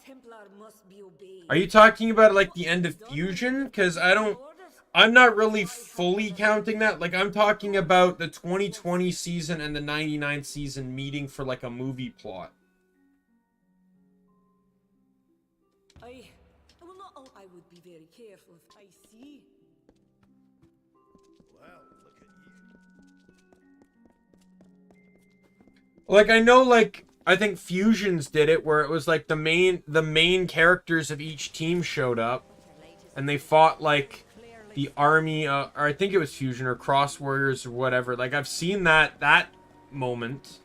Templar must be obeyed.
Are you talking about, like, the end of Fusion? Because I'm not really fully counting that. Like, I'm talking about the 2020 season and the 99 season meeting for, like, a movie plot.
I will not... Oh, I would be very careful. I see.
Well, look at you.
Like, I know, like, I think Fusions did it, where it was, like, the main characters of each team showed up, and they fought, like, the army, or I think it was Fusion, or Cross Warriors, or whatever. Like, I've seen that moment.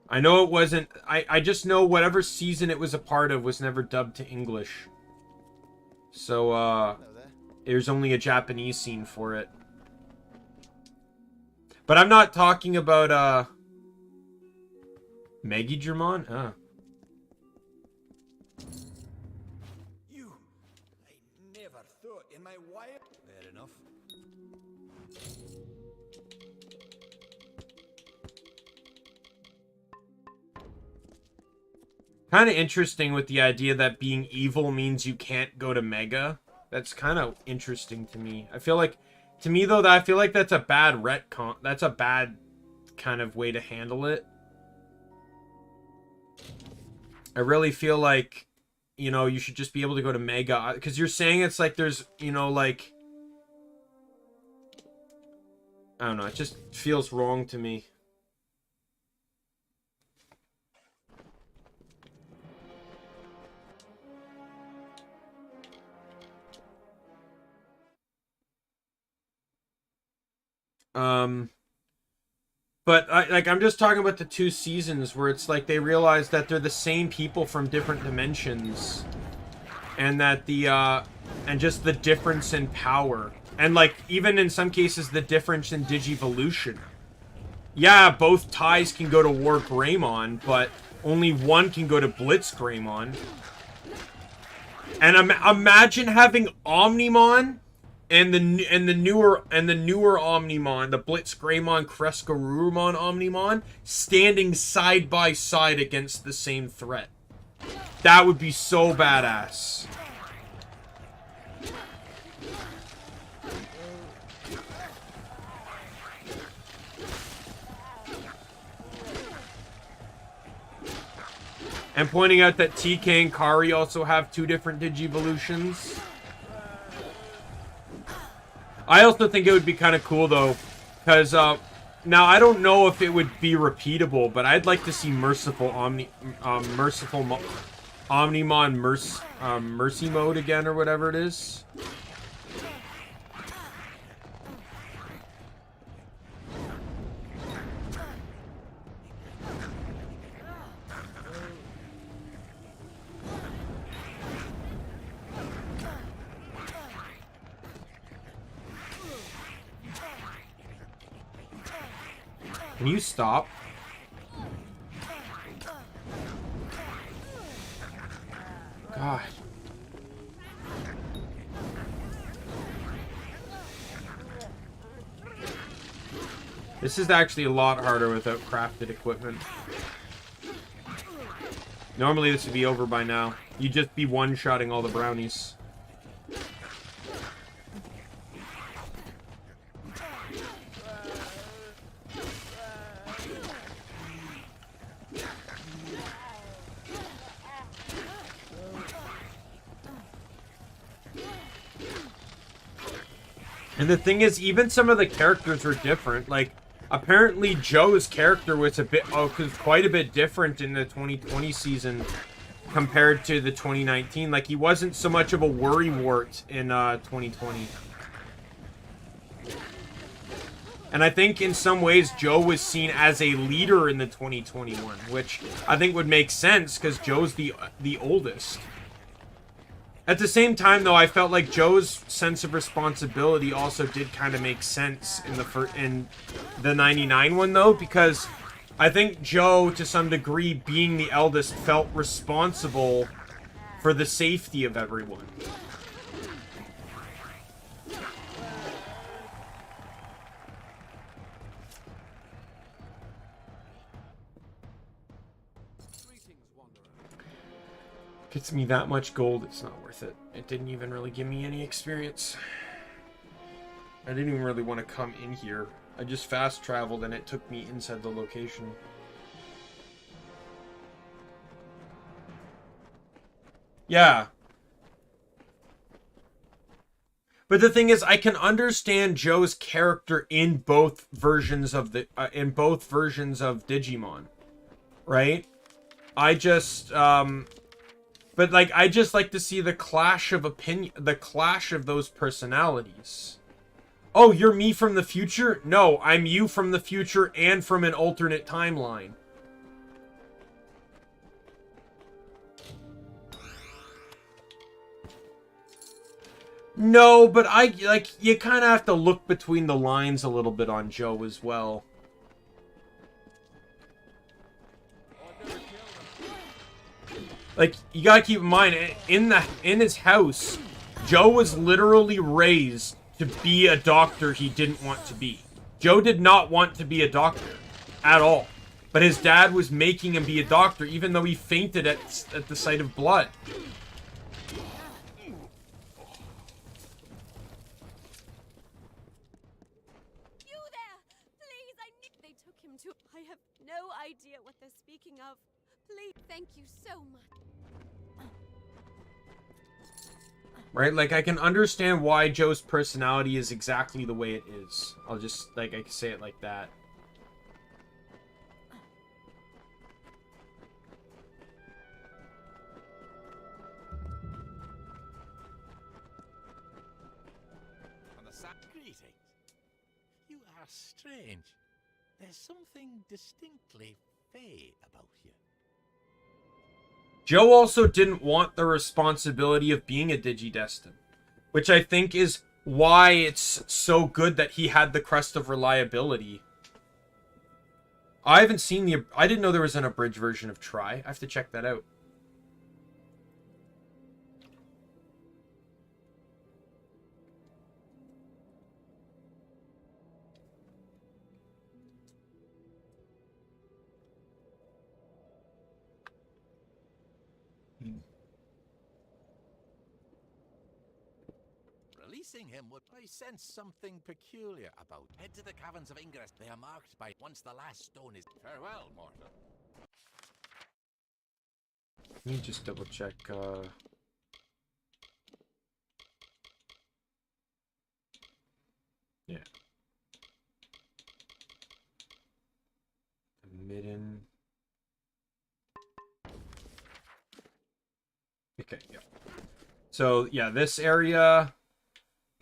I know it wasn't... I just know whatever season it was a part of was never dubbed to English. So, there's only a Japanese scene for it. But I'm not talking about, Maggie German? Ah.
You. I never thought in my wild. Fair enough.
Kind of interesting with the idea that being evil means you can't go to Mega. That's kind of interesting to me. I feel like, to me though, that I feel like that's a bad retcon. That's a bad kind of way to handle it. I really feel like, you know, you should just be able to go to Mega. Because you're saying it's like there's, you know, like... I don't know, it just feels wrong to me. But I'm just talking about the 2 seasons where it's like they realize that they're the same people from different dimensions, and that the and just the difference in power, and like even in some cases the difference in digivolution. Yeah, both ties can go to War Greymon, but only one can go to Blitz Greymon. And imagine having Omnimon and the newer Omnimon, the Blitz Greymon, Crescarurumon Omnimon, standing side by side against the same threat. That would be so badass. And pointing out that TK and Kari also have 2 different Digivolutions. I also think it would be kind of cool, though, because, now, I don't know if it would be repeatable, but I'd like to see Merciful Omnimon Mercy Mode again, or whatever it is. Can you stop? God. This is actually a lot harder without crafted equipment. Normally this would be over by now. You'd just be one-shotting all the brownies. And the thing is, even some of the characters are different. Like, apparently Joe's character was quite a bit different in the 2020 season compared to the 2019. Like, he wasn't so much of a worrywart in 2020. And I think in some ways Joe was seen as a leader in the 2021, which I think would make sense because Joe's the oldest. At the same time, though, I felt like Joe's sense of responsibility also did kind of make sense in the 99 one, though, because I think Joe, to some degree, being the eldest, felt responsible for the safety of everyone. Gets me that much gold, it's not worth it. It didn't even really give me any experience. I didn't even really want to come in here. I just fast traveled and it took me inside the location. Yeah. But the thing is, I can understand Joe's character in both versions of Digimon, right? I just but like I just like to see the clash of opinion, the clash of those personalities. Oh, you're me from the future? No, I'm you from the future and from an alternate timeline. No, but you kind of have to look between the lines a little bit on Joe as well. like, you gotta keep in mind, in his house, Joe was literally raised to be a doctor he didn't want to be. Joe did not want to be a doctor at all. But his dad was making him be a doctor, even though he fainted at the sight of blood.
You there! Please, they took him to... I have no idea what they're speaking of. Please, thank you so much.
Right? Like, I can understand why Joe's personality is exactly the way it is. I'll just, like, I can say it like that.
Greetings. You are strange. There's something distinctly fey about you.
Joe also didn't want the responsibility of being a Digidestin, which I think is why it's so good that he had the crest of reliability. I haven't seen the... I didn't know there was an abridged version of Try. I have to check that out.
Releasing him would I sense something peculiar about. Head to the caverns of Ingress. They are marked by once the last stone is... Farewell, mortal.
Let me just double check, yeah. The midden. Okay, yeah. So, yeah, this area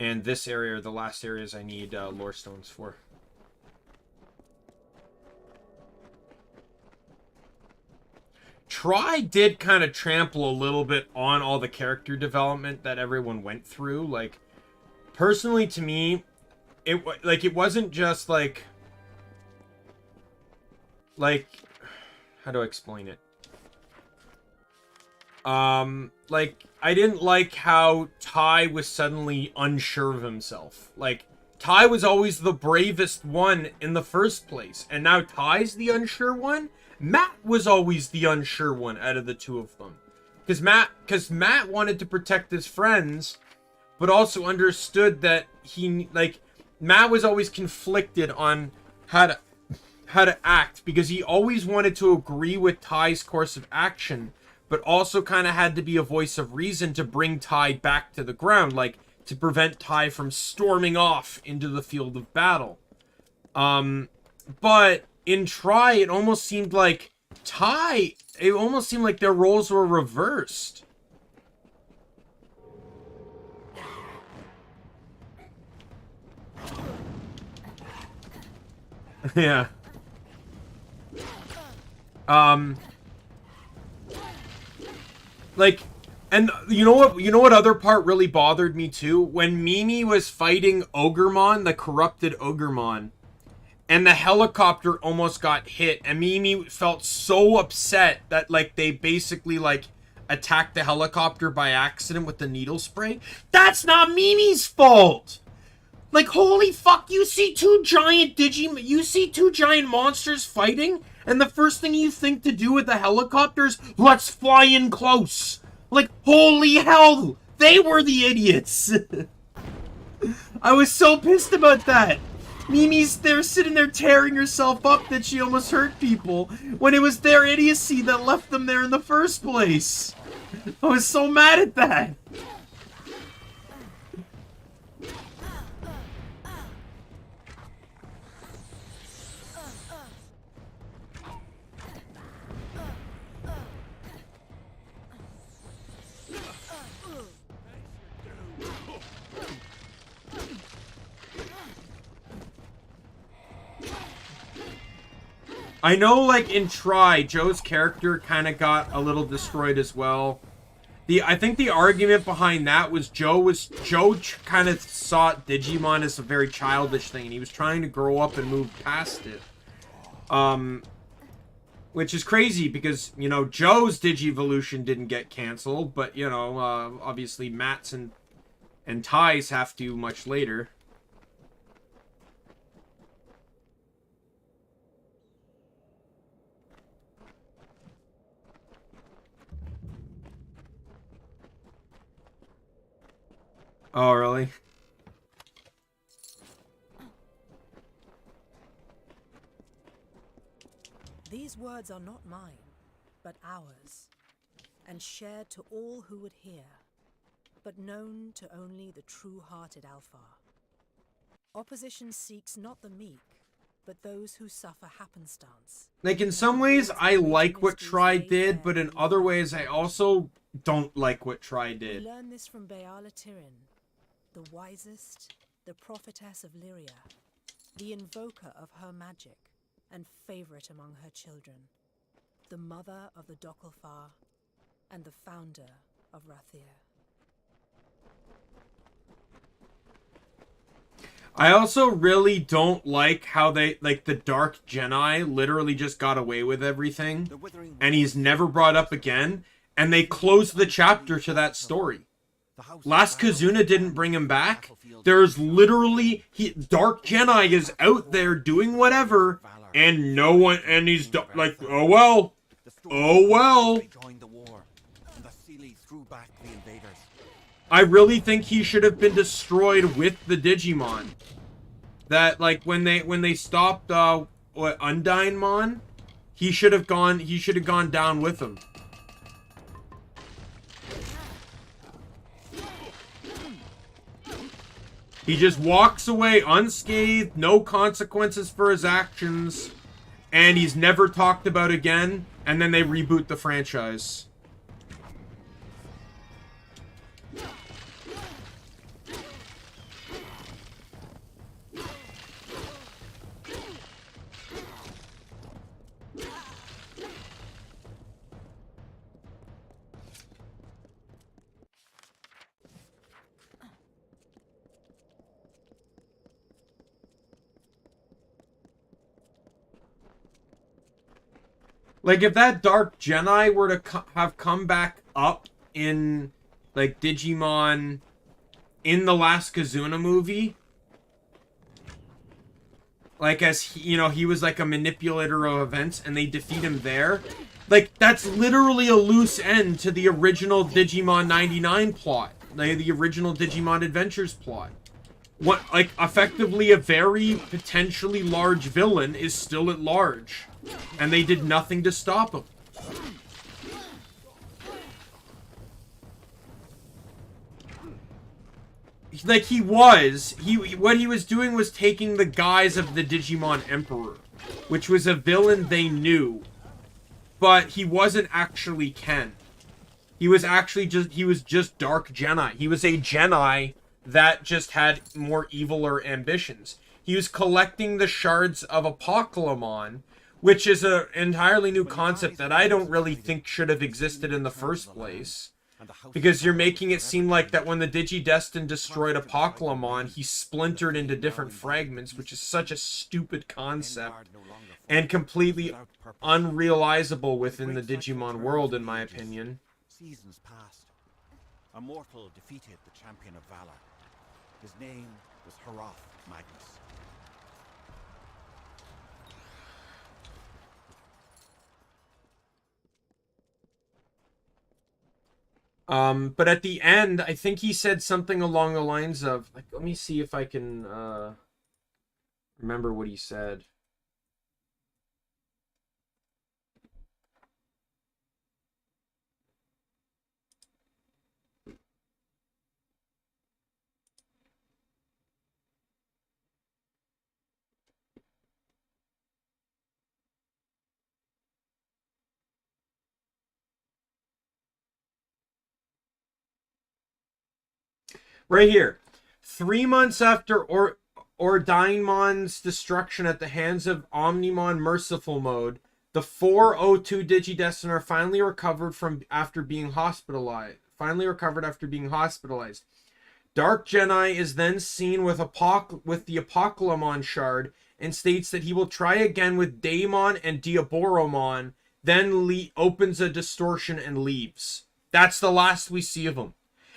and this area are the last areas I need lore stones for. Try did kind of trample a little bit on all the character development that everyone went through. Like, personally to me, it wasn't just like, how do I explain it? Like, I didn't like how Ty was suddenly unsure of himself. Like, Ty was always the bravest one in the first place, and now Ty's the unsure one? Matt was always the unsure one out of the two of them. Because Matt wanted to protect his friends, but also understood that Matt was always conflicted on how to act, because he always wanted to agree with Ty's course of action, but also kind of had to be a voice of reason to bring Ty back to the ground, like, to prevent Ty from storming off into the field of battle. But in Try, it almost seemed like their roles were reversed. Yeah. Like, and you know what other part really bothered me too? When Mimi was fighting Ogremon, the corrupted Ogremon, and the helicopter almost got hit, and Mimi felt so upset that, like, they basically, like, attacked the helicopter by accident with the needle spray. That's not Mimi's fault! Like, holy fuck, you see two giant monsters fighting, and the first thing you think to do with the helicopters, let's fly in close. Like, holy hell, they were the idiots. I was so pissed about that. Mimi's there sitting there tearing herself up that she almost hurt people, when it was their idiocy that left them there in the first place. I was so mad at that. I know, like, in Try, Joe's character kind of got a little destroyed as well. I think the argument behind that was Joe kind of saw Digimon as a very childish thing, and he was trying to grow up and move past it. Which is crazy because, you know, Joe's Digivolution didn't get canceled, but, you know, obviously Matt's and Ty's have to much later. Oh, really?
These words are not mine, but ours, and shared to all who would hear, but known to only the true-hearted Alfar. Opposition seeks not the meek, but those who suffer happenstance.
Like, in some ways, I like what Try did, but in other ways, I also don't like what Try
We
did.
learn this from Beala Tirin, the wisest, the prophetess of Lyria, the invoker of her magic, and favorite among her children, the mother of the Dokalfar, and the founder of Rathir.
I also really don't like how they, like, the Dark Jedi literally just got away with everything, and he's never brought up again, and they closed the chapter to that story. Last Kazuna didn't bring him back. There's literally, Dark Jedi is out there doing whatever, and no one, and he's like, oh well, oh well. I really think he should have been destroyed with the Digimon. That, like, when they stopped Undynemon, he should have gone down with them. He just walks away unscathed, no consequences for his actions, and he's never talked about again, and then they reboot the franchise. Like, if that Dark Jedi were to have come back up in, like, Digimon in the last Kazuna movie, like, as, he, you know, he was, like, a manipulator of events, and they defeat him there, like, that's literally a loose end to the original Digimon 99 plot. Like, the original Digimon Adventures plot. What, like, effectively a very potentially large villain is still at large. And they did nothing to stop him. Like, what he was doing was taking the guise of the Digimon Emperor, which was a villain they knew, but he wasn't actually Ken. He was just Dark Jedi. He was a Jedi that just had more eviler ambitions. He was collecting the shards of Apocalypse, which is an entirely new concept that I don't really think should have existed in the first place. Because you're making it seem like that when the Digidestin destroyed Apocalypse, he splintered into different fragments, which is such a stupid concept. And completely unrealizable within the Digimon world, in my opinion.
Seasons passed. A mortal defeated the champion of valor. His name was Haroth Magnus.
But at the end, I think he said something along the lines of, like, let me see if I can remember what he said. Right here. 3 months after Ordainemon's destruction at the hands of Omnimon Merciful Mode, the 402 Digidestin are finally recovered after being hospitalized. Dark Jedi is then seen with the Apocalypse shard and states that he will try again with Daimon and Diaboromon, then opens a distortion and leaves. That's the last we see of him.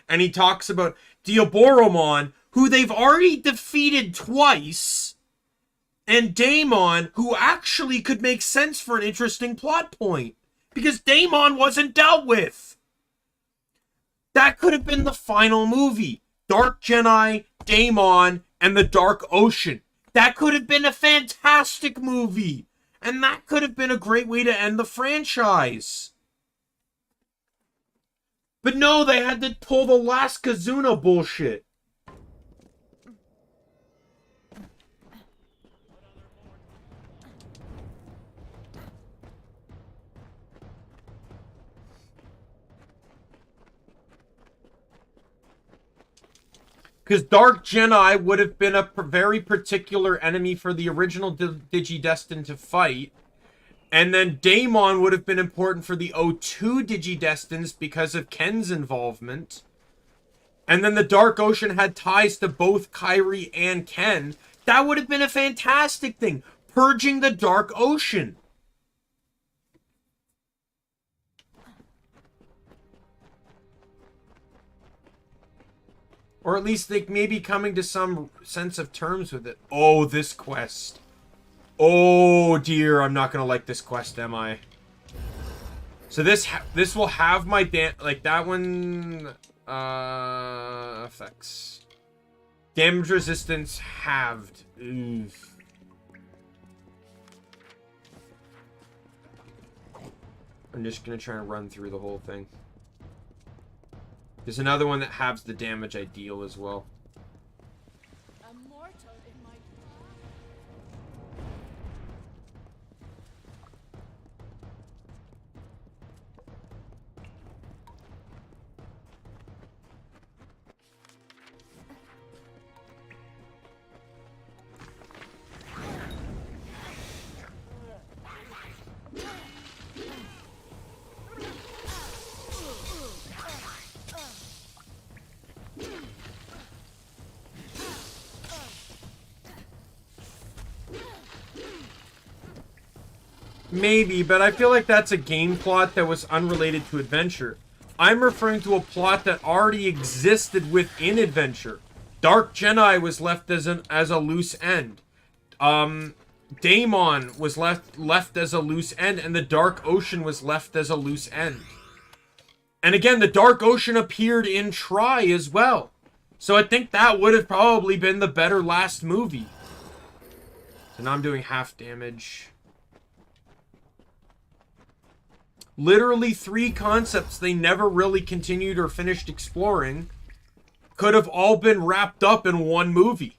And he talks about Diaboromon, who they've already defeated twice, and Daimon, who actually could make sense for an interesting plot point, because Daimon wasn't dealt with. That could have been the final movie. Dark Jedi, Daimon, and the Dark Ocean. That could have been a fantastic movie. And that could have been a great way to end the franchise. But no, they had to pull the last Kazuna bullshit. Because Dark Jedi would have been a very particular enemy for the original Digidestin to fight. And then Daimon would have been important for the O2 Digidestins because of Ken's involvement. And then the Dark Ocean had ties to both Kairi and Ken. That would have been a fantastic thing. Purging the Dark Ocean. Or at least they maybe coming to some sense of terms with it. Oh, this quest. Oh dear, I'm not gonna like this quest, am I? So this will have my like that one effects. Damage resistance halved. Oof. I'm just gonna try and run through the whole thing. There's another one that halves the damage I deal as well. Maybe, but I feel like that's a game plot that was unrelated to Adventure. I'm referring to a plot that already existed within Adventure. Dark Jedi was left as a loose end. Daimon was left as a loose end, and the Dark Ocean was left as a loose end. And again, the Dark Ocean appeared in Tri as well. So I think that would have probably been the better last movie. So now I'm doing half damage. Literally 3 concepts they never really continued or finished exploring could have all been wrapped up in one movie.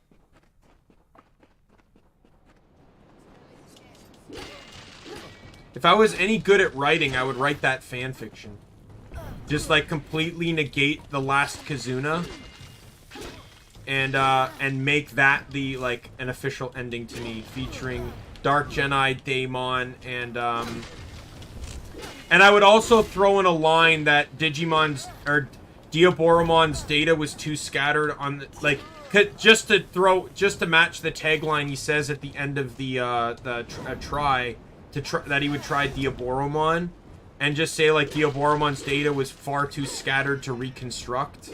If I was any good at writing, I would write that fan fiction. Just like completely negate the last Kazuna and make that the like an official ending to me, featuring Dark Jedi, Daimon, and I would also throw in a line that Digimon's or Diaboromon's data was too scattered on the, like, just to match the tagline he says at the end of the that he would try Diaboromon, and just say like Diaboromon's data was far too scattered to reconstruct.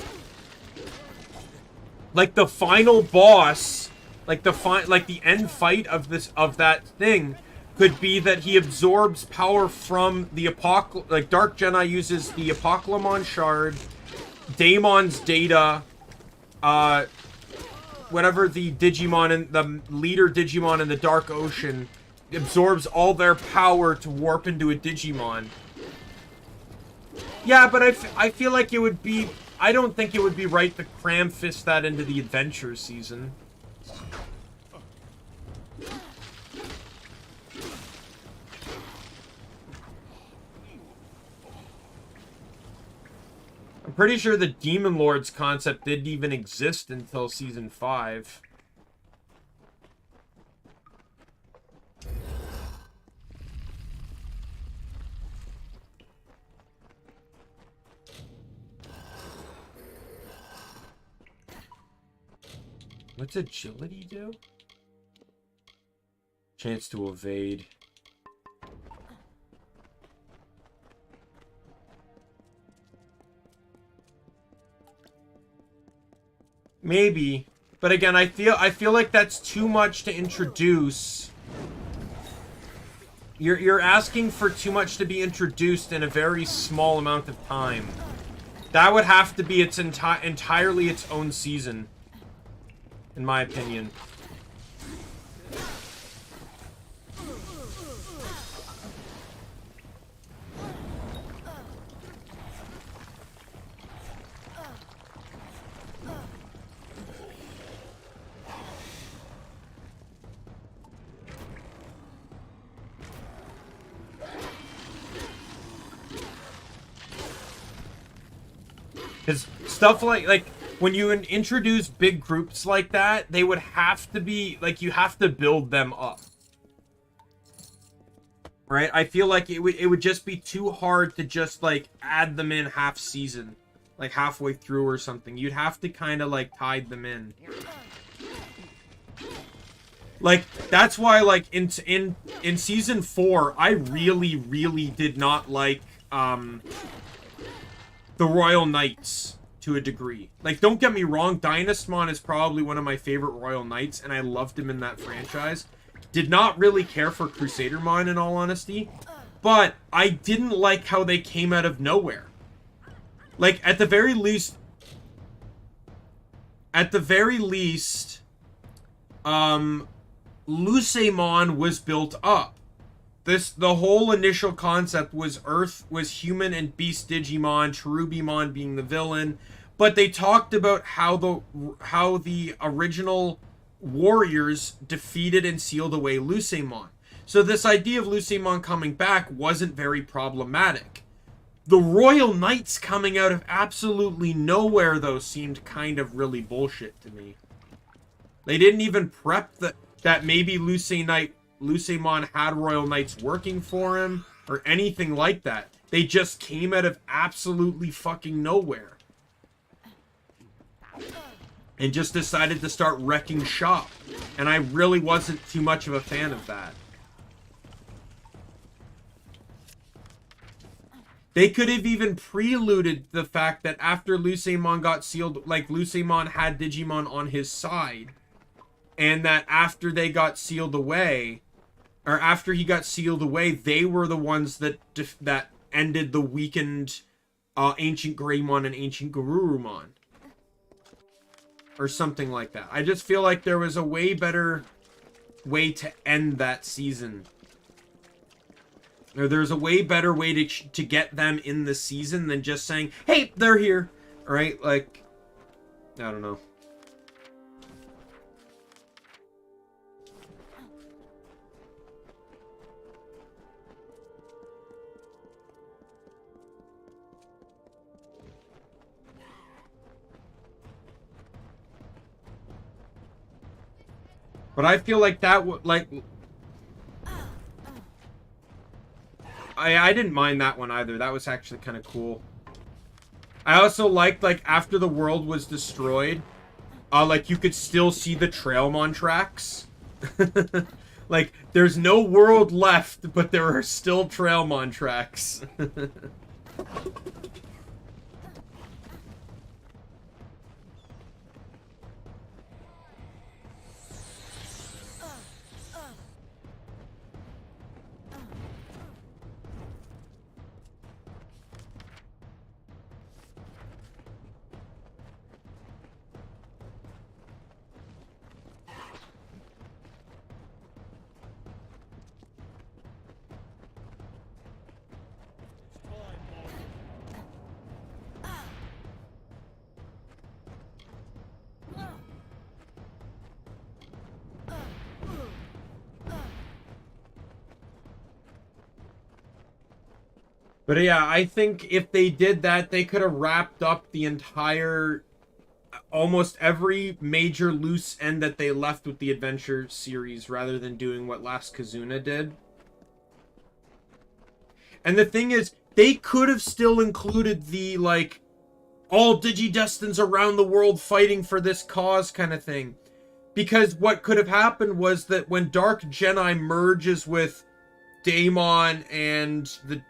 Like the final boss, like the end fight of that thing could be that he absorbs power from the like Dark Jedi uses the Apoclymon shard, Daimon's data, whatever the Digimon and the leader Digimon in the Dark Ocean absorbs all their power to warp into a Digimon. Yeah, but I feel like it would be, I don't think it would be right to cram fist that into the Adventure season. I'm pretty sure the Demon Lords concept didn't even exist until Season 5. What's agility do? Chance to evade. Maybe. But again, I feel like that's too much to introduce. You're asking for too much to be introduced in a very small amount of time. That would have to be its entirely its own season, in my opinion. Because stuff like when you introduce big groups like that, they would have to be, like, you have to build them up. Right? I feel like it would just be too hard to just, like, add them in half season. Like, halfway through or something. You'd have to kind of, like, tide them in. Like, that's why, like, in Season 4, I really did not like, the Royal Knights to a degree. Like, don't get me wrong, Dynasmon is probably one of my favorite Royal Knights, and I loved him in that franchise. Did not really care for Crusadermon, in all honesty, but I didn't like how they came out of nowhere. Like, at the very least, Lucemon was built up. The whole initial concept was Earth was human and beast Digimon, Cherubimon being the villain, but they talked about how the original warriors defeated and sealed away Lucemon. So this idea of Lucemon coming back wasn't very problematic. The Royal Knights coming out of absolutely nowhere, though, seemed kind of really bullshit to me. They didn't even prep that maybe Lucemon had Royal Knights working for him, or anything like that. They just came out of absolutely fucking nowhere. And just decided to start wrecking shop. And I really wasn't too much of a fan of that. They could have even preluded the fact that after Lucemon got sealed, like, Lucemon had Digimon on his side. And that after they got sealed away, or after he got sealed away, they were the ones that ended the weakened Ancient Greymon and Ancient Garurumon. Or something like that. I just feel like there was a way better way to end that season. Or there's a way better way to get them in the season than just saying, hey, they're here. Right? Like, I don't know. But I feel like that would, like... I didn't mind that one either. That was actually kind of cool. I also liked, like, after the world was destroyed, like, you could still see the Trailmon tracks. Like, there's no world left, but there are still Trailmon tracks. But yeah, I think if they did that, they could have wrapped up the entire, almost every major loose end that they left with the adventure series, rather than doing what Last Kazuna did. And the thing is, they could have still included the, like, all Digidestins around the world fighting for this cause kind of thing. because what could have happened was that when Dark Jedi merges with Daimon and the,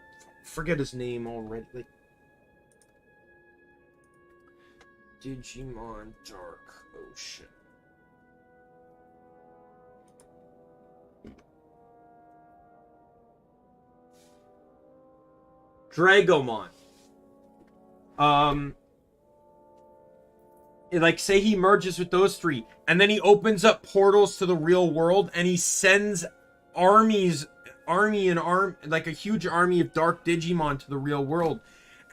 forget his name already, like Digimon Dark Ocean. Dragomon. Like, say he merges with those three, and then he opens up portals to the real world, and he sends like a huge army of Dark Digimon to the real world.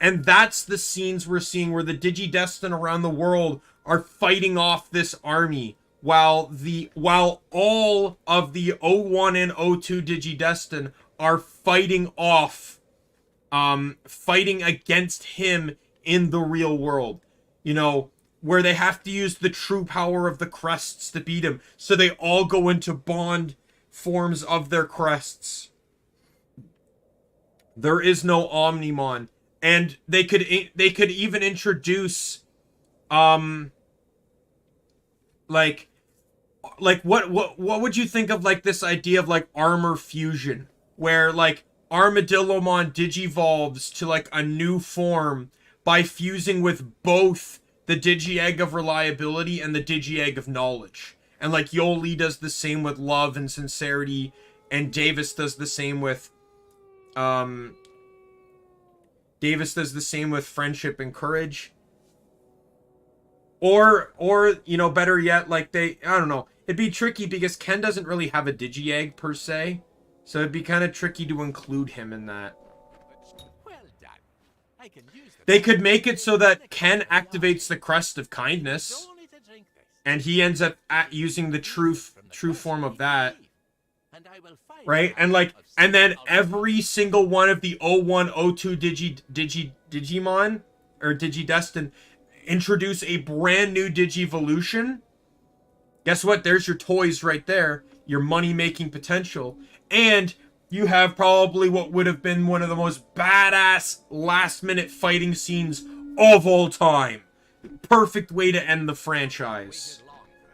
And that's the scenes we're seeing where the Digidestin around the world are fighting off this army, while all of the O1 and O2 Digidestin are fighting off, fighting against him in the real world. You know, where they have to use the true power of the crests to beat him. So they all go into bond forms of their crests. There is no Omnimon. And they could even introduce like what would you think of like this idea of like armor fusion, where like Armadillomon digivolves to like a new form by fusing with both the Digi-Egg of Reliability and the Digi-Egg of Knowledge. And like Yoli does the same with Love and Sincerity, and Davis does the same with Friendship and Courage. Or you know, better yet, like I don't know. It'd be tricky because Ken doesn't really have a Digi-Egg per se. So it'd be kind of tricky to include him in that.
Well done. I can use the
They could make it so that Ken activates the Crest of Kindness,
only to drink this.
and he ends up using the true form of that,
And I will find
right? And like, and then every single one of the O1, O2 Digimon or Digidestin introduce a brand new Digivolution. Guess what? There's your toys right there. Your money-making potential. And you have probably what would have been one of the most badass last-minute fighting scenes of all time. Perfect way to end the franchise.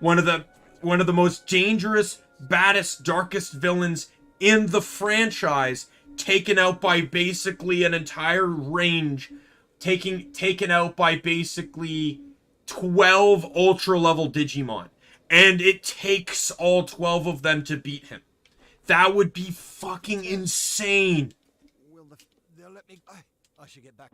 One of the most dangerous, baddest, darkest villains in the franchise, taken out by basically an entire range, taken out by basically 12 ultra-level Digimon. And it takes all 12 of them to beat him. That would be fucking insane.
Will they'll let me... I should get back.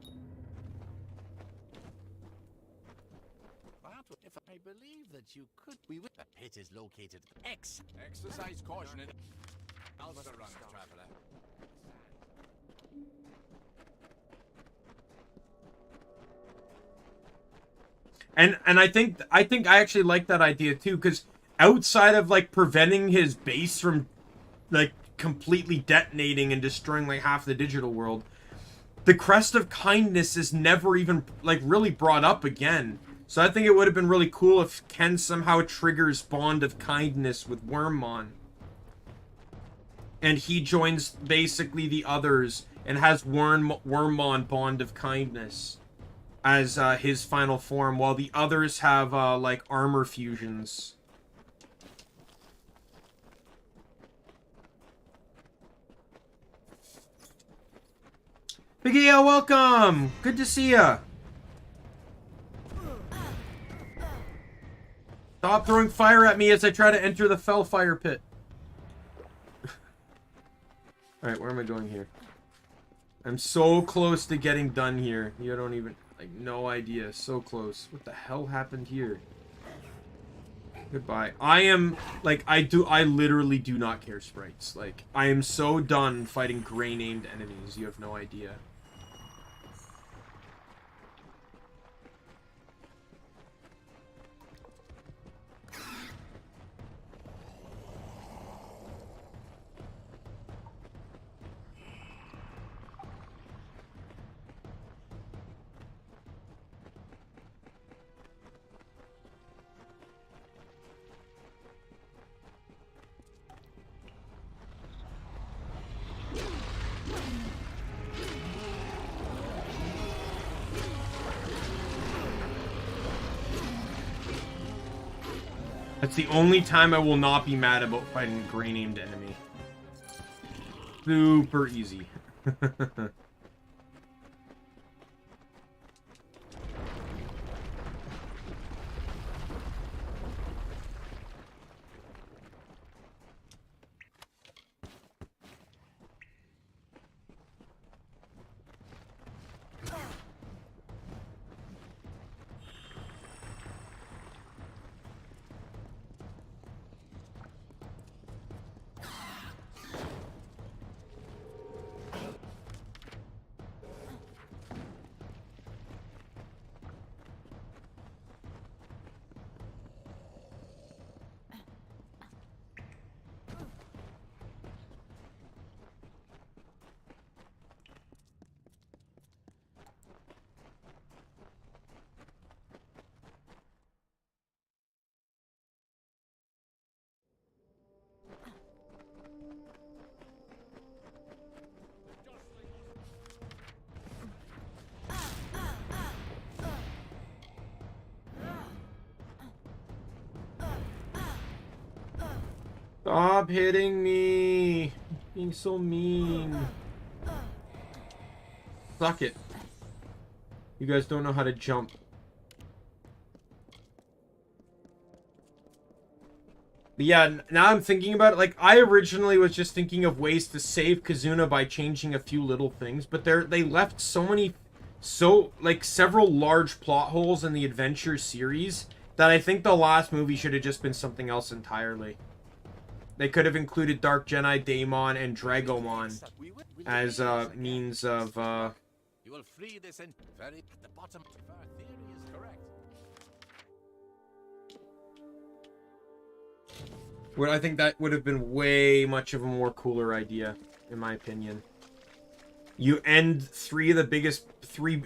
If I believe that you could... The pit is located... Exercise caution. I'll run, traveler.
And I think I actually like that idea too, because outside of like preventing his base from like completely detonating and destroying like half the digital world, the Crest of Kindness is never even like really brought up again. So I think it would have been really cool if Ken somehow triggers Bond of Kindness with Wormmon, and he joins basically the others and has Wormmon Bond of Kindness as his final form, while the others have like armor fusions. Biggie, welcome! Good to see ya! Stop throwing fire at me as I try to enter the fell fire pit. Alright, where am I going here? I'm so close to getting done here. You don't even... like, no idea. So close. What the hell happened here? Goodbye. I am... like, I literally do not care, sprites. Like, I am so done fighting gray-named enemies. You have no idea. That's the only time I will not be mad about fighting a gray-named enemy. Super easy. Stop hitting me! Being so mean. Suck it. You guys don't know how to jump. But yeah, now I'm thinking about it. Like, I originally was just thinking of ways to save Kazuna by changing a few little things, but they left several large plot holes in the Adventure series that I think the last movie should have just been something else entirely. They could have included Dark Jedi, Daimon, and Dragomon as means of
You will free this in very at the bottom. If our theory is correct.
I think that would have been way much of a more cooler idea, in my opinion. You end three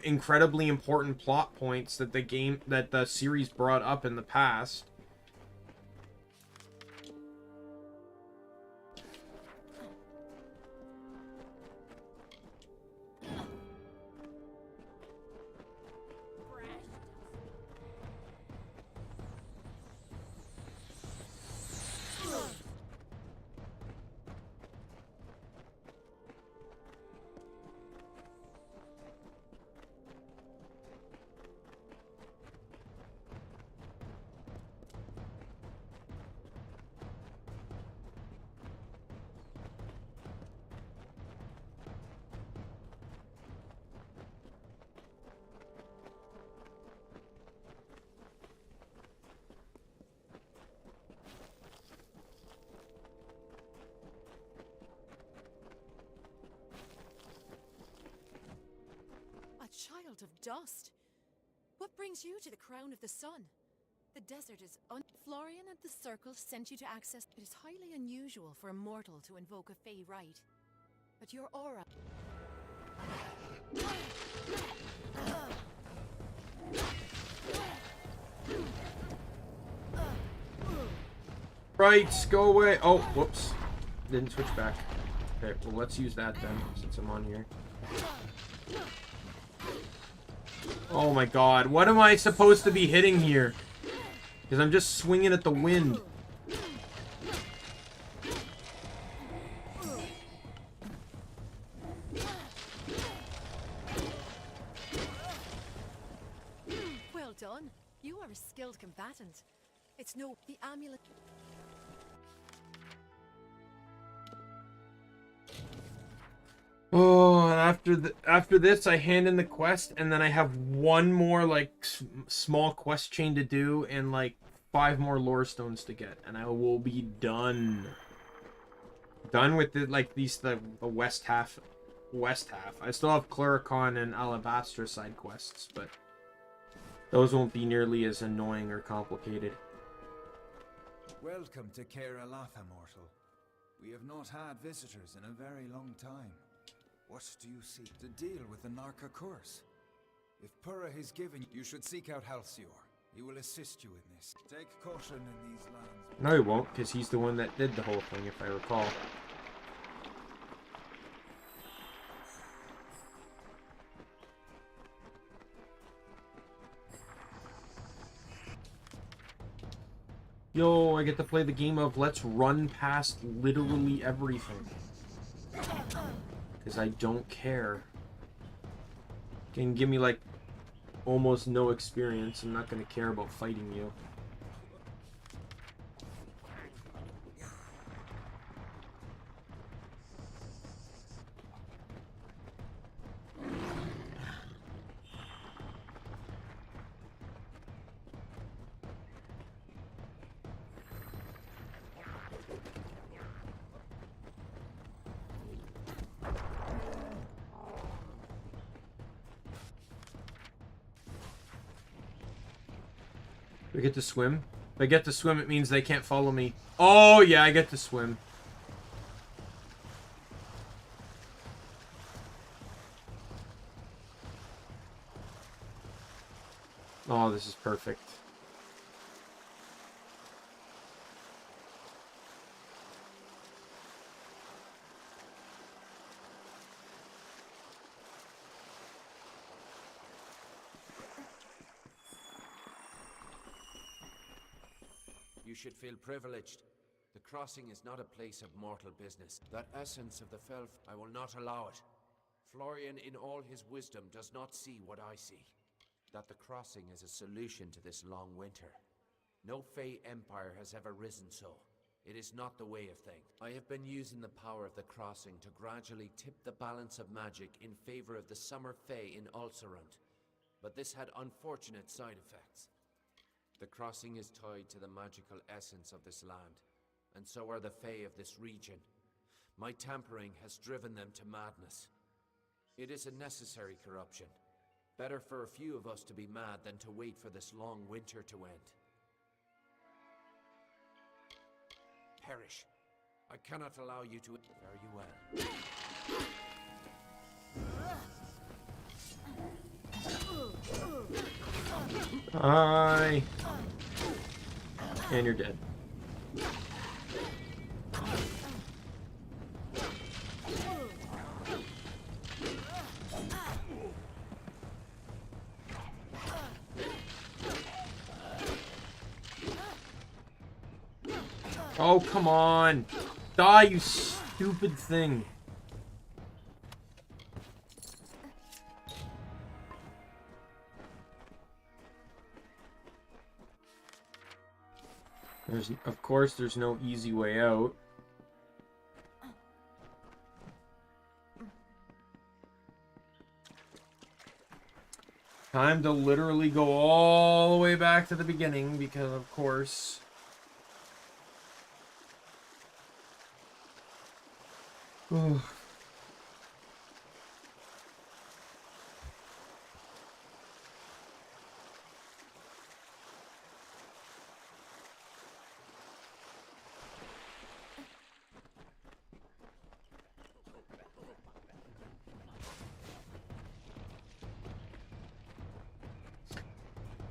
incredibly important plot points that the series brought up in the past.
Child of dust. What brings you to the crown of the sun? The desert is Florian and the Circle sent you to access. It is highly unusual for a mortal to invoke a Fey rite, but your aura.
Rights, go away. Oh, whoops. Didn't switch back. Okay, well, let's use that then, since I'm on here. Oh my god, what am I supposed to be hitting here? Because I'm just swinging at the wind.
Well done. You are a skilled combatant. It's no the amulet.
Oh, and after this, I hand in the quest, and then I have one more like small quest chain to do, and like 5 more lore stones to get, and I will be done. Done with the the west half. I still have Clericon and Alabastra side quests, but those won't be nearly as annoying or complicated.
Welcome to Caer-Alatha, mortal. We have not had visitors in a very long time. What do you seek? To deal with the Narca curse. If Purra is given, you should seek out Halcyon. He will assist you in this. Take caution in these lands.
No, he won't, because he's the one that did the whole thing, if I recall. Yo, I get to play the game of let's run past literally everything. Because I don't care. Can give me like almost no experience. I'm not going to care about fighting you. Do I get to swim? If I get to swim, it means they can't follow me. Oh, yeah, I get to swim. Oh, this is perfect.
You should feel privileged. The crossing is not a place of mortal business. That essence of the Felf, I will not allow it. Florian, in all his wisdom, does not see what I see. That the crossing is a solution to this long winter. No Fey empire has ever risen so. It is not the way of things. I have been using the power of the crossing to gradually tip the balance of magic in favor of the summer Fey in Ulcerund. But this had unfortunate side effects. The crossing is tied to the magical essence of this land, and so are the Fae of this region. My tampering has driven them to madness. It is a necessary corruption. Better for a few of us to be mad than to wait for this long winter to end. Perish. I cannot allow you to... Fare you well.
Hi. And you're dead. Oh, come on. Die, you stupid thing. Of course, there's no easy way out. Time to literally go all the way back to the beginning because, of course...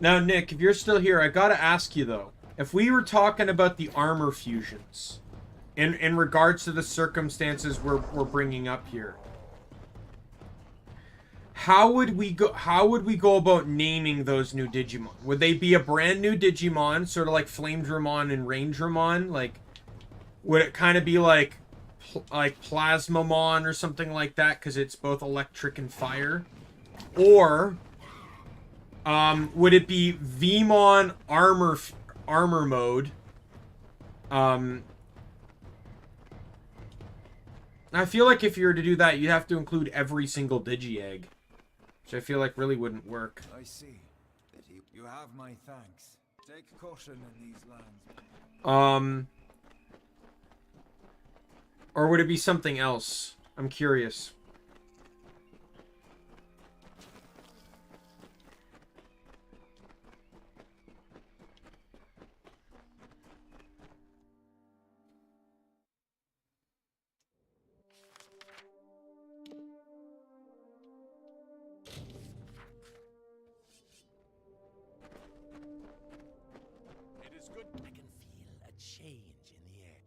Now, Nick, if you're still here, I gotta ask you, though. If we were talking about the armor fusions, in regards to the circumstances we're bringing up here, how would we go about naming those new Digimon? Would they be a brand new Digimon, sort of like Flamedramon and Raindramon? Like, would it kind of be like Plasmamon or something like that, because it's both electric and fire? Or... would it be Vmon armor mode? I feel like if you were to do that, you'd have to include every single Digi-Egg, which I feel like really wouldn't work.
I see. You have my thanks. Take caution in these lands.
Or would it be something else? I'm curious.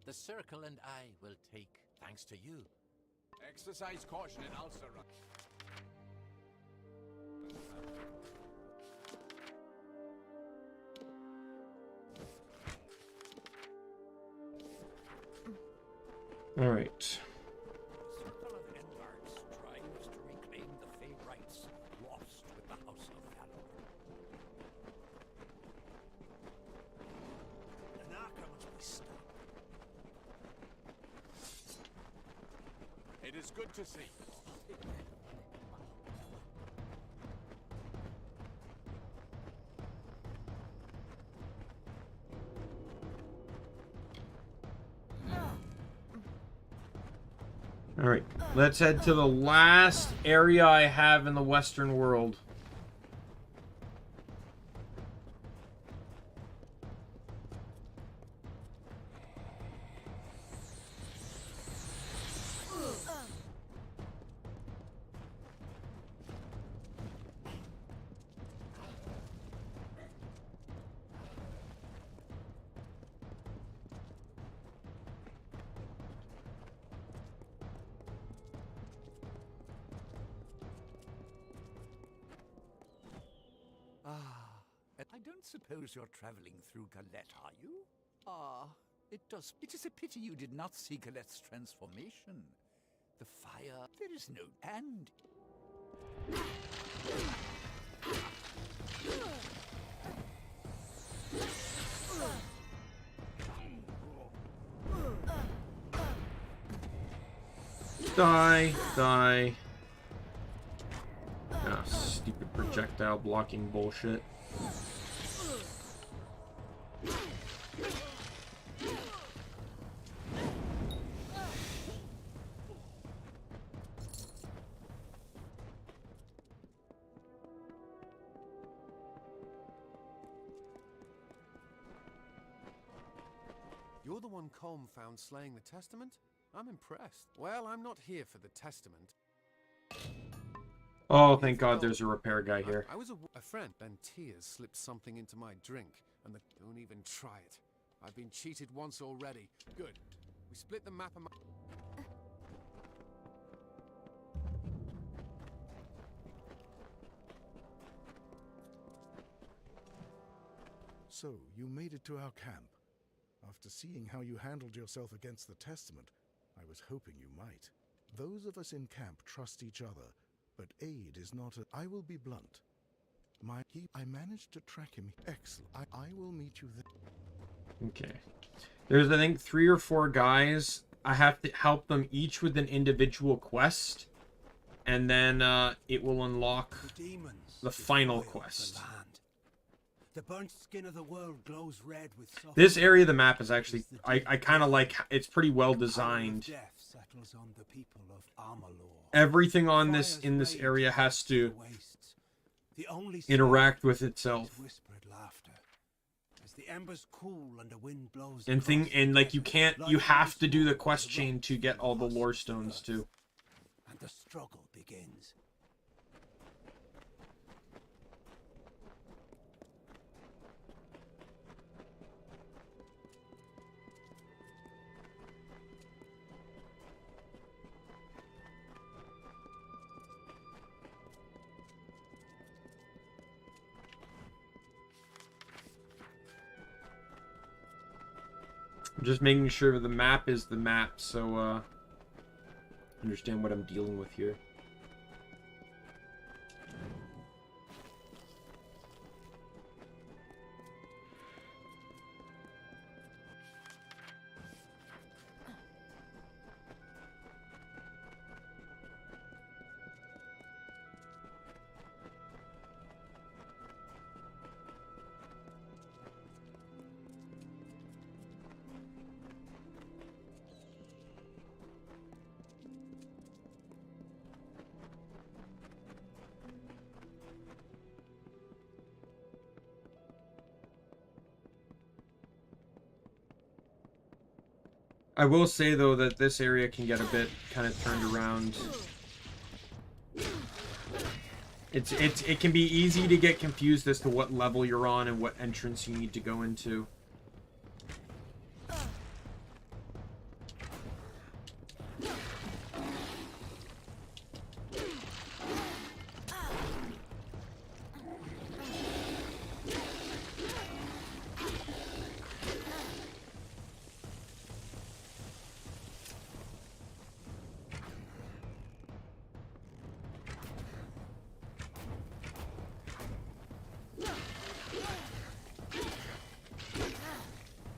The circle and I will take, thanks to you. Exercise caution in Ulcerund.
All right.
Circle of Enlarge strives to reclaim the Fey rights lost with the House of Amalur.
The Narca must be stopped.
It is good to see.
All right, let's head to the last area I have in the Western world.
I don't suppose you're traveling through Galette, are you? It does. It is a pity you did not see Galette's transformation. The fire, there is no hand.
Die, die. Ah, stupid projectile blocking bullshit.
You're the one Colm found slaying the Testament? I'm impressed. Well, I'm not here for the Testament.
Oh, thank God there's a repair guy here.
I was a friend. Ben Tears slipped something into my drink, and don't even try it. I've been cheated once already. Good. We split the map of my...
So, you made it to our camp. After seeing how you handled yourself against the Testament, I was hoping you might. Those of us in camp trust each other, but aid is not a... I will be blunt. I managed to track him. Excellent. I will meet you there.
Okay. There's, I think, 3 or 4 guys. I have to help them each with an individual quest. And then it will unlock the final quest.
The burnt skin of the world glows red with soft...
This area of the map is actually... I kind of like... It's pretty well designed.
Death settles on the people of Amalur.
Everything on this in this area has to interact with itself.
Whispered laughter. As the embers cool and the wind blows...
And like you can't... You have to do the quest chain to get all the lore stones too.
And the struggle begins.
I'm just making sure the map is the map, so understand what I'm dealing with here. I will say though that this area can get a bit kind of turned around. It can be easy to get confused as to what level you're on and what entrance you need to go into.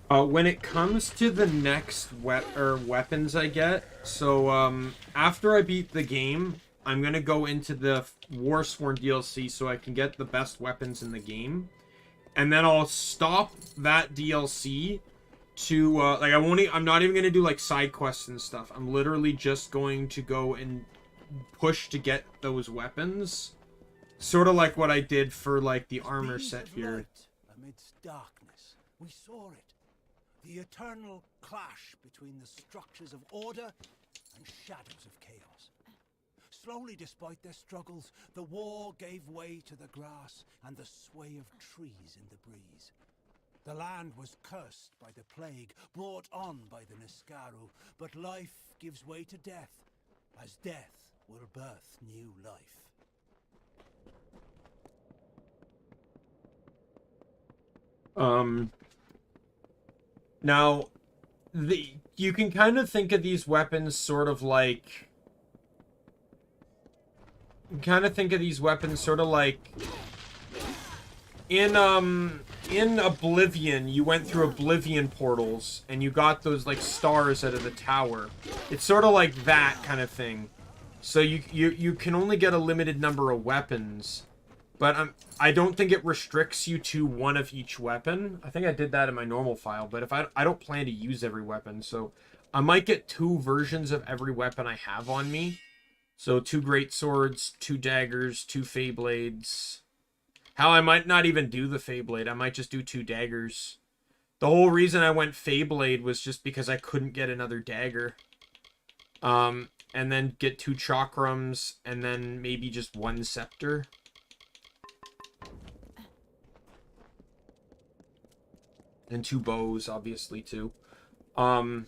When it comes to the next weapons I get, so after I beat the game, I'm gonna go into the Warsworn DLC so I can get the best weapons in the game, and then I'll stop that DLC to like I'm not even gonna do like side quests and stuff. I'm literally just going to go and push to get those weapons, sort of like what I did for like the armor set here.
Amidst darkness, we saw it. The eternal clash between the structures of order and shadows of chaos. Slowly, despite their struggles, the war gave way to the grass and the sway of trees in the breeze. The land was cursed by the plague brought on by the Niskaru, but life gives way to death, as death will birth new life.
Now, you can kind of think of these weapons sort of like... In Oblivion, you went through Oblivion portals, and you got those, like, stars out of the tower. It's sort of like that kind of thing. So you can only get a limited number of weapons. But I don't think it restricts you to one of each weapon. I think I did that in my normal file, but if I don't plan to use every weapon, so I might get 2 versions of every weapon I have on me. So 2 great swords, 2 daggers, 2 Fey blades. Hell, I might not even do the Fey blade. I might just do 2 daggers. The whole reason I went Fey blade was just because I couldn't get another dagger. And then get 2 chakrams, and then maybe just 1 scepter. And 2 bows, obviously, too. And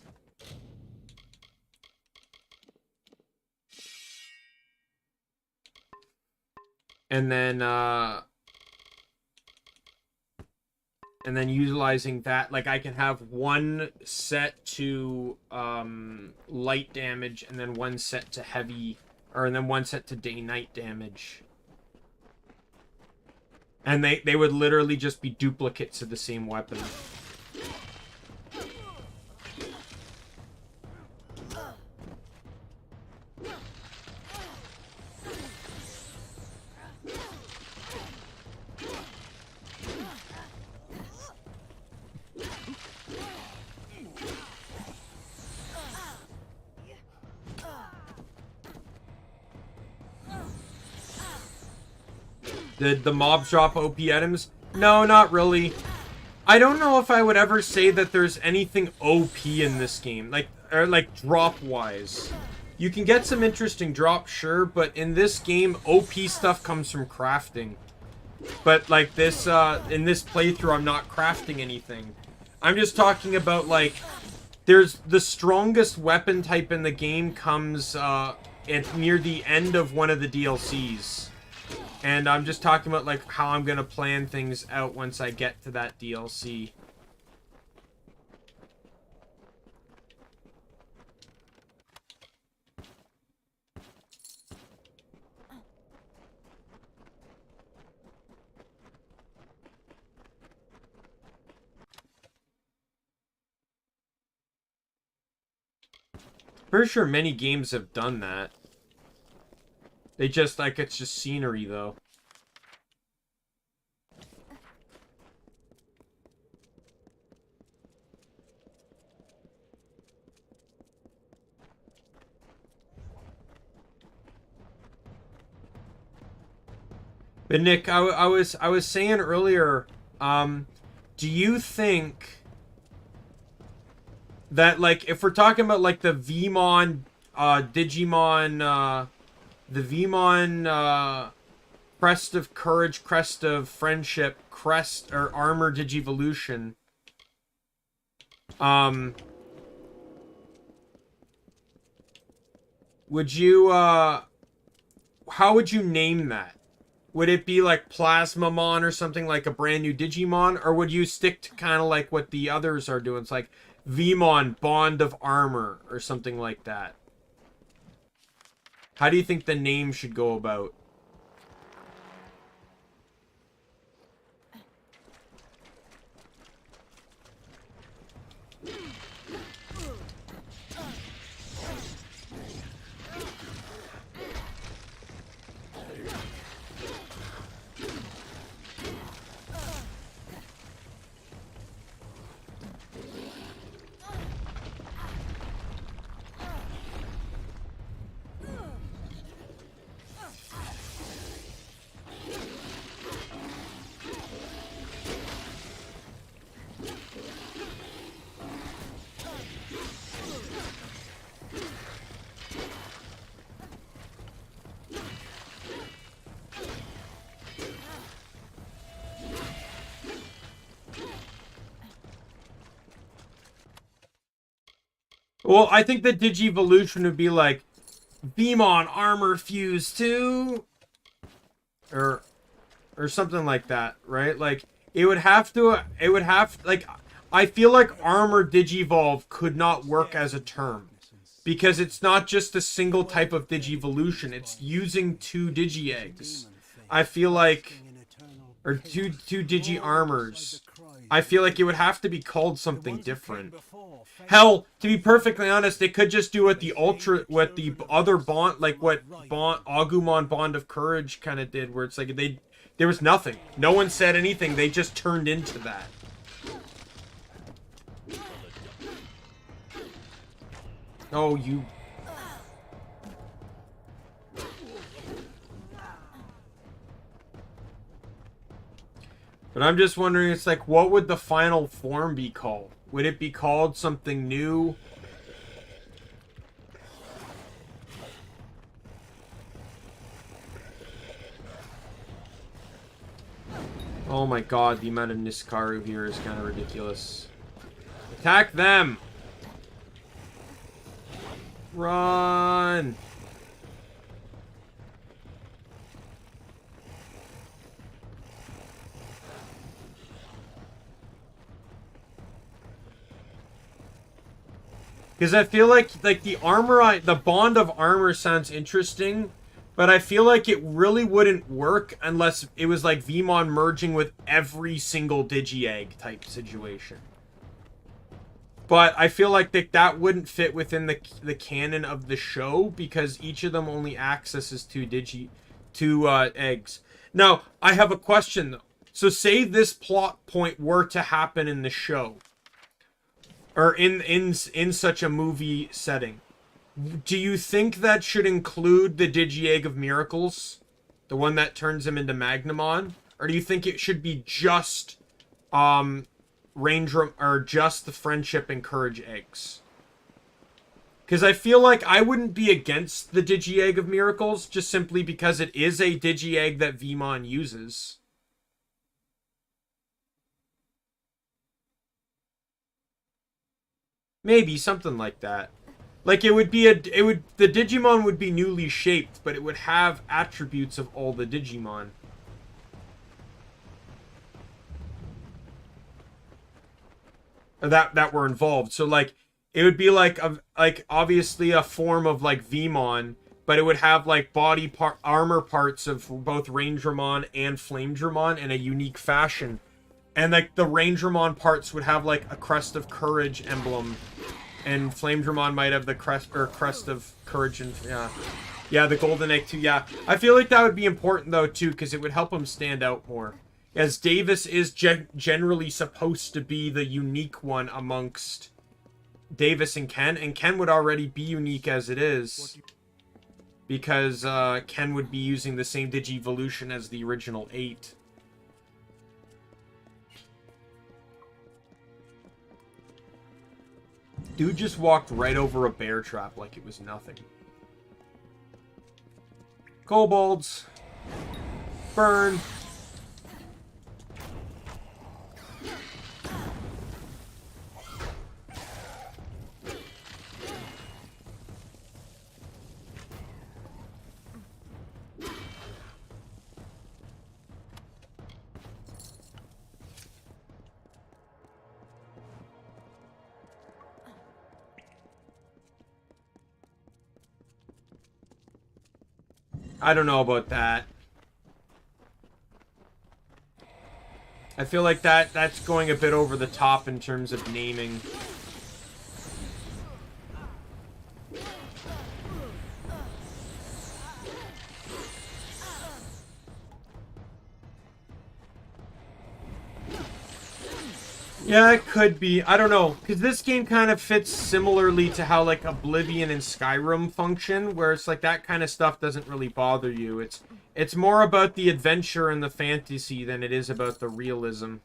then utilizing that, like, I can have 1 set to light damage, and then 1 set to heavy, and then 1 set to day-night damage. And they would literally just be duplicates of the same weapon. Did the mobs drop OP items? No, not really. I don't know if I would ever say that there's anything OP in this game, like drop-wise. You can get some interesting drops, sure, but in this game, OP stuff comes from crafting. But like this, in this playthrough, I'm not crafting anything. I'm just talking about, like, there's the strongest weapon type in the game comes near the end of one of the DLCs. And I'm just talking about, like, how I'm going to plan things out once I get to that DLC. Pretty sure many games have done that. They just, like, it's just scenery, though. But Nick, I was saying earlier, do you think that, like, if we're talking about, like, the Vmon, Digimon, the Vmon, Crest of Courage, Crest of Friendship, Crest, or Armor Digivolution. Would you, how would you name that? Would it be like Plasmamon or something, like a brand new Digimon? Or would you stick to kind of like what the others are doing? It's like Vmon, Bond of Armor, or something like that. How do you think the name should go about? Well, I think the Digivolution would be like Beamon Armor Fuse 2 or something like that, right? Like it would have like I feel like Armor Digivolve could not work as a term because it's not just a single type of Digivolution, it's using 2 Digi-Eggs. I feel like or two Digi Armors. I feel like it would have to be called something different. Hell, to be perfectly honest, they could just do what the other Bond, like what Agumon Bond of Courage kind of did, where it's like there was nothing. No one said anything. They just turned into that. Oh, you. But I'm just wondering, it's like, what would the final form be called? Would it be called something new? Oh my god, the amount of Niskaru here is kind of ridiculous. Attack them! Run! Because I feel like the armor, the bond of armor sounds interesting, but I feel like it really wouldn't work unless it was like Vmon merging with every single Digi-Egg type situation. But I feel like that wouldn't fit within the canon of the show because each of them only accesses 2 eggs. Now, I have a question though. So say this plot point were to happen in the show. Or in such a movie setting. Do you think that should include the Digi-Egg of Miracles? The one that turns him into Magnamon? Or do you think it should be just Ranger or just the Friendship and Courage eggs? Because I feel like I wouldn't be against the Digi-Egg of Miracles just simply because it is a Digi-Egg that Vmon uses. Maybe something like that. Like the Digimon would be newly shaped, but it would have attributes of all the Digimon. That were involved. So like it would be like obviously a form of like Vmon, but it would have like armor parts of both Rangermon and Flamedramon in a unique fashion. And like the Rangermon parts would have like a Crest of Courage emblem. And Flamedramon might have the crest of Courage and yeah, the Golden Egg too. Yeah, I feel like that would be important though too, because it would help him stand out more. As Davis is generally supposed to be the unique one amongst Davis and Ken would already be unique as it is, because Ken would be using the same Digivolution as the original 8. Dude just walked right over a bear trap like it was nothing. Kobolds. Burn. I don't know about that. I feel like that's going a bit over the top in terms of naming. Yeah, it could be. I don't know. Because this game kind of fits similarly to how, like, Oblivion and Skyrim function, where it's like that kind of stuff doesn't really bother you. It's more about the adventure and the fantasy than it is about the realism.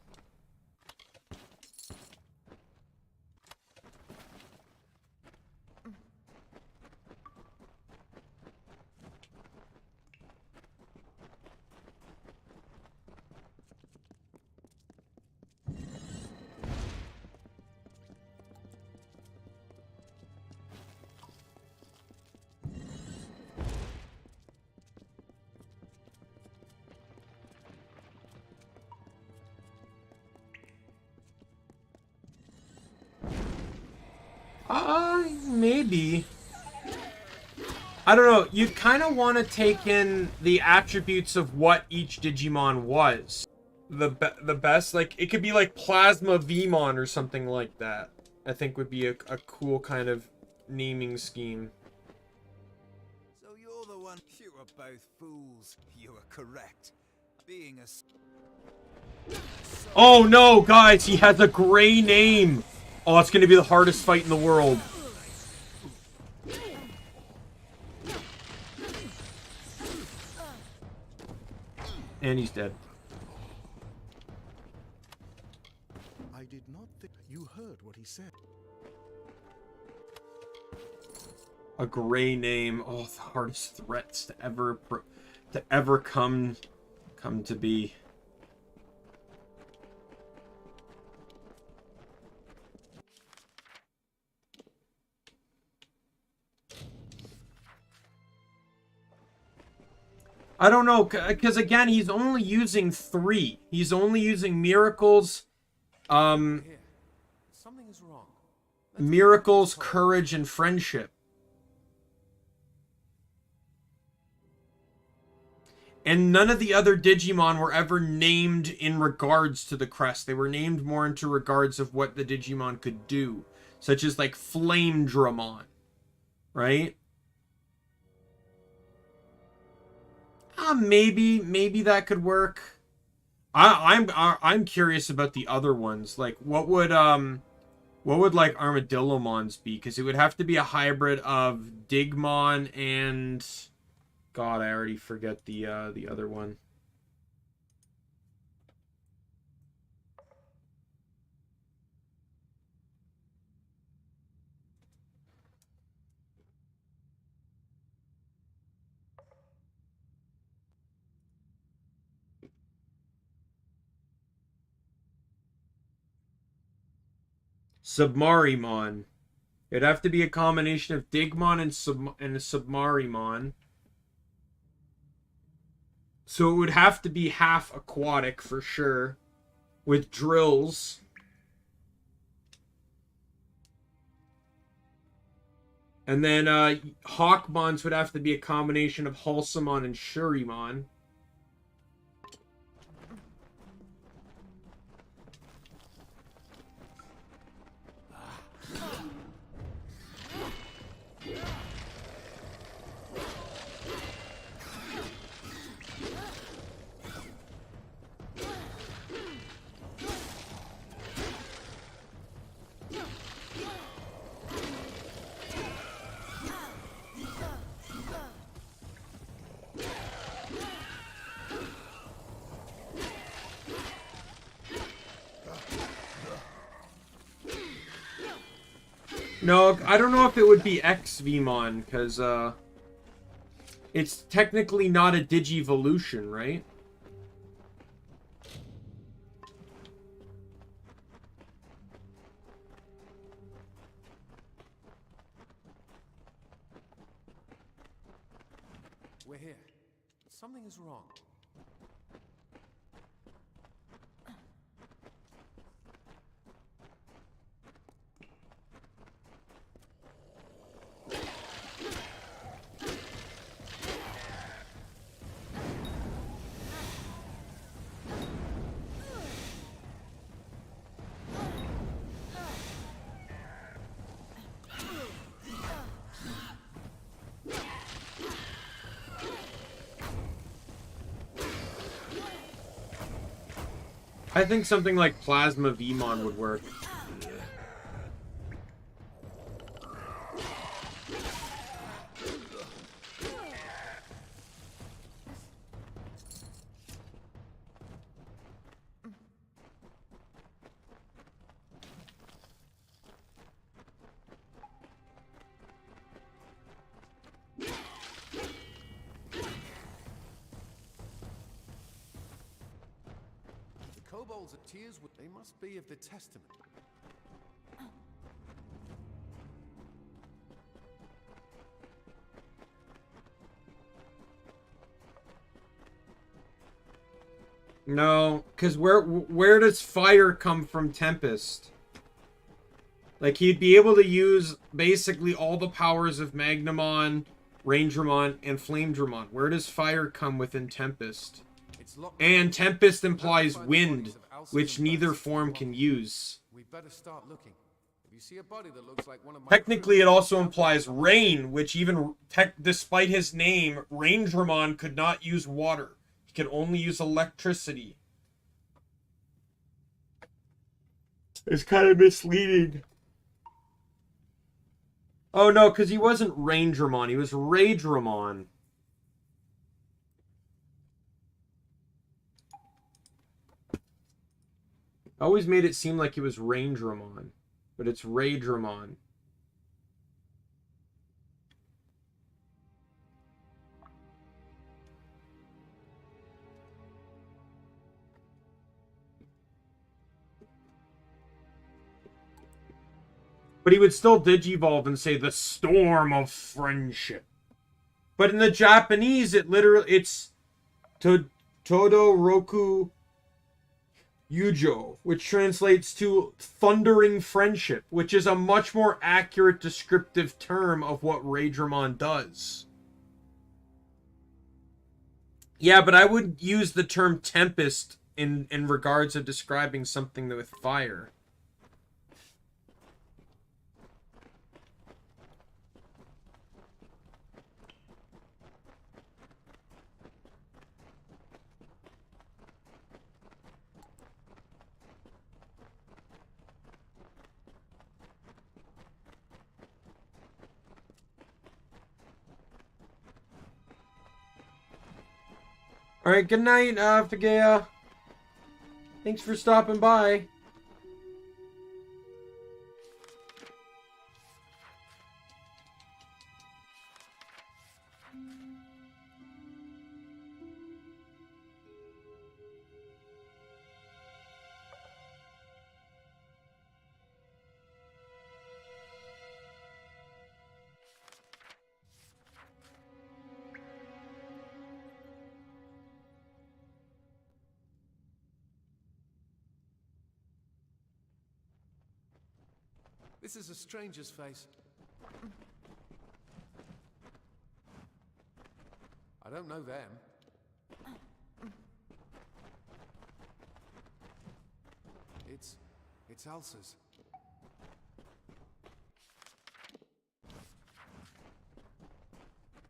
Maybe. I don't know. You kind of want to take in the attributes of what each Digimon was. The best, like, it could be like Plasma Vmon or something like that. I think would be a cool kind of naming scheme.
So you're the one. You are both fools. You are correct. Being a...
Oh no, guys, he has a gray name. Oh, it's gonna be the hardest fight in the world. And he's dead.
I did not think you heard what he said.
A gray name. Oh, the hardest threats to ever come to be. I don't know, because again, he's only using 3. He's only using miracles,
Something is wrong.
miracles, courage, and friendship. And none of the other Digimon were ever named in regards to the crest. They were named more into regards of what the Digimon could do, such as like Flame Dramon, right? Maybe that could work. I'm curious about the other ones. Like, what would like Armadillomons be? Because it would have to be a hybrid of Digmon and, God, I already forget the other one. Submarimon. It'd have to be a combination of Digmon and a Submarimon. So it would have to be half aquatic for sure, with drills. And then Hawkmons would have to be a combination of Halsamon and Shurimon. No, I don't know if it would be X-Vmon, because, it's technically not a Digivolution, right?
We're here. Something is wrong.
I think something like Plasma Vmon would work.
Kobolds at tears, they must be of the Testament.
No, because where does fire come from Tempest? Like, he'd be able to use basically all the powers of Magnamon, Rangedramon, and Flamedramon. Where does fire come within Tempest? And Tempest implies wind, which neither form can use.
We better start looking. If you see a body that looks like one of my
Technically, it also implies rain, which even despite his name, Rangedramon could not use water. He could only use electricity. It's kind of misleading. Oh no, because he wasn't Rangedramon, he was Raydramon. Always made it seem like he was Rangedramon, but it's Raydramon. But he would still digivolve and say the storm of friendship. But in the Japanese, it's Todoroku Yujo, which translates to thundering friendship, which is a much more accurate descriptive term of what Raydramon does. Yeah, but I would use the term tempest in regards of describing something with fire. Alright, good night, Fagea. Thanks for stopping by.
This is a stranger's face. I don't know them. It's Elsa's.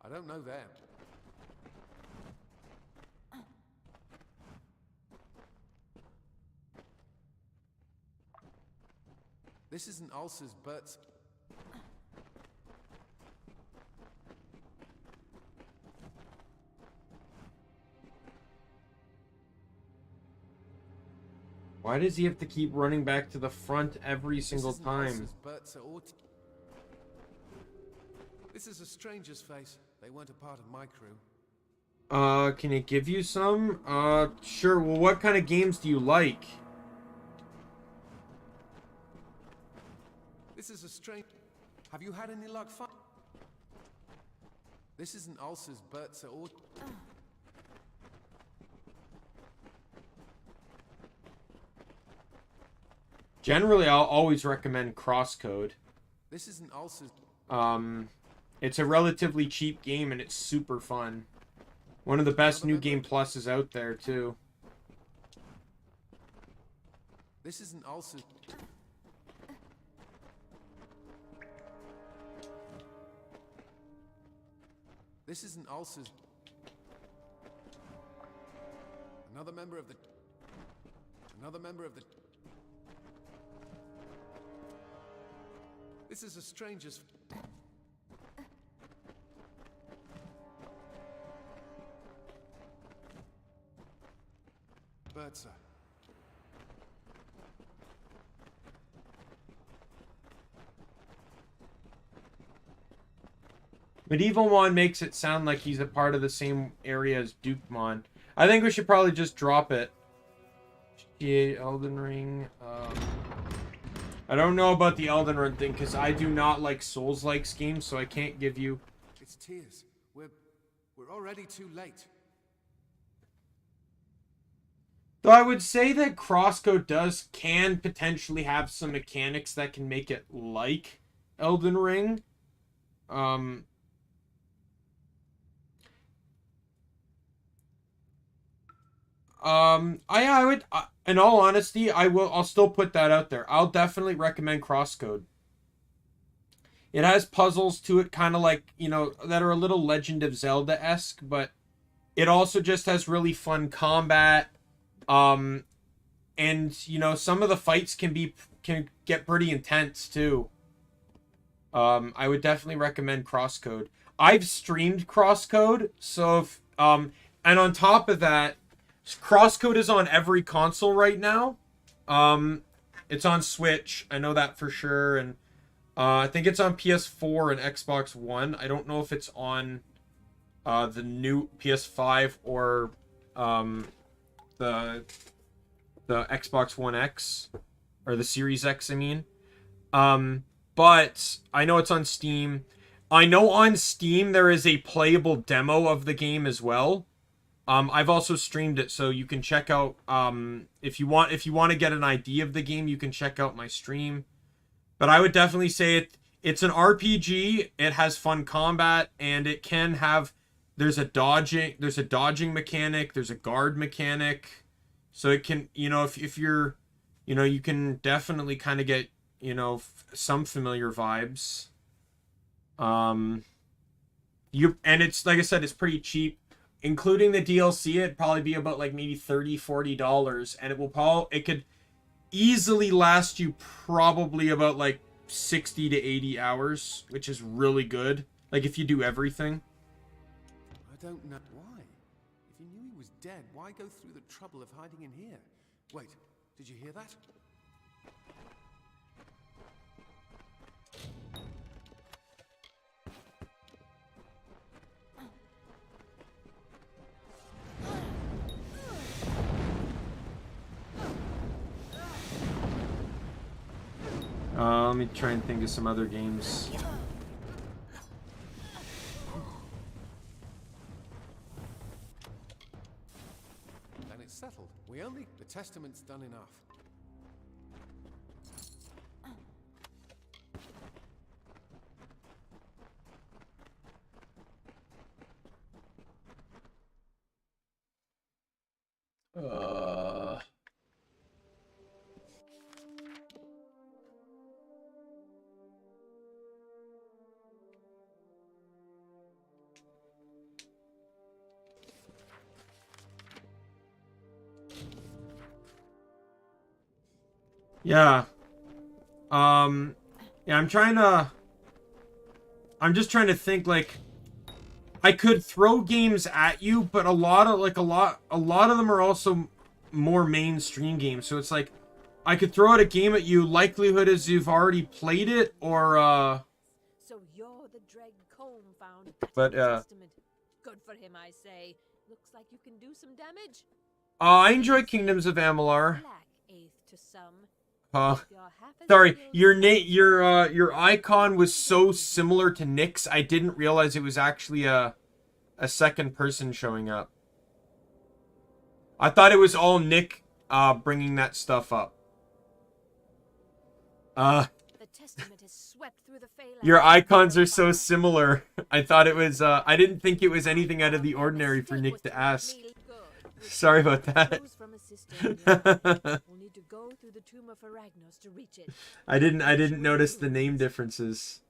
I don't know them. This isn't Ulcer's, but...
Why does he have to keep running back to the front every single time?
This is a stranger's face. They weren't a part of my crew.
Can it give you some? Sure. Well, what kind of games do you like?
This is a strange... Have you had any luck This isn't Ulcer's, but...
Generally, I'll always recommend Crosscode.
This isn't Ulcer's...
It's a relatively cheap game, and it's super fun. One of the best New Game Pluses out there, too.
This isn't Ulcer's... This isn't Ulcer's... Another member of the... This is a stranger's... Birdser.
Medievalmon makes it sound like he's a part of the same area as Dukemon. I think we should probably just drop it. GTA, Elden Ring. I don't know about the Elden Ring thing because I do not like Souls-like games, so I can't give you.
It's tears. We're already too late.
So I would say that Crosscode can potentially have some mechanics that can make it like Elden Ring. I would, in all honesty, I'll still put that out there. I'll definitely recommend Crosscode. It has puzzles to it, kind of like, you know, that are a little Legend of Zelda-esque, but it also just has really fun combat. And, you know, some of the fights can get pretty intense, too. I would definitely recommend Crosscode. I've streamed Crosscode, so if, and on top of that, Crosscode is on every console right now. It's on Switch. I know that for sure. And I think it's on PS4 and Xbox One. I don't know if it's on the new PS5 or the Xbox One X. Or the Series X, I mean. But I know it's on Steam. I know on Steam there is a playable demo of the game as well. I've also streamed it, so you can check out, if you want to get an idea of the game, you can check out my stream. But I would definitely say it's an RPG, it has fun combat, and it can have, there's a dodging mechanic, there's a guard mechanic. So it can, you know, if you're, you know, you can definitely kind of get, you know, some familiar vibes. And it's, like I said, it's pretty cheap. Including the DLC, it'd probably be about like maybe $30-$40, and it could easily last you probably about like 60 to 80 hours, which is really good. Like if you do everything.
I don't know why. If you knew he was dead, why go through the trouble of hiding in here? Wait, did you hear that?
Let me try and think of some other games.
Then it's settled. The testament's done enough.
Yeah. Yeah, I'm just trying to think, like, I could throw games at you, but a lot of them are also more mainstream games. So it's like, I could throw out a game at you, likelihood is you've already played it, or,
So you're the Dread Comb found.
But,
Testament. Good for him, I say. Looks like you can do some damage.
I enjoy Kingdoms of Amalur.
Black eighth to some.
Sorry, your icon was so similar to Nick's, I didn't realize it was actually a second person showing up. I thought it was all Nick bringing that stuff up.
The testament has swept through the Phalanx.
Your icons are so similar. I thought it was I didn't think it was anything out of the ordinary for Nick to ask. Sorry about that.
We'll need to go through the tomb of Aragnos to reach it.
I didn't notice the name differences.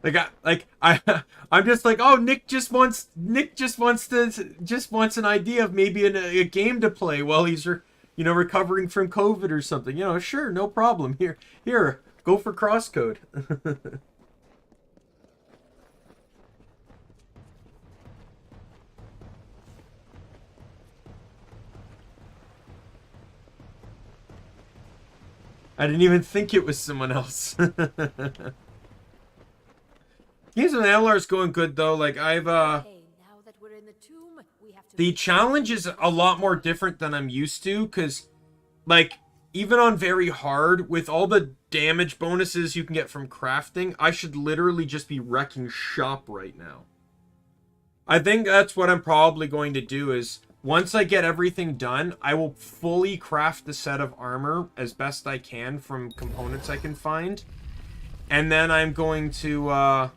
I'm just like, oh, Nick just wants an idea of maybe a game to play while he's recovering from COVID or something. You know, sure, no problem. Here, go for Crosscode. I didn't even think it was someone else. Games of Amalur is going good though. Like the challenge is a lot more different than I'm used to, because like even on very hard, with all the damage bonuses you can get from crafting, I should literally just be wrecking shop right now. I think that's what I'm probably going to do is, once I get everything done, I will fully craft the set of armor as best I can from components I can find. And then I'm going to,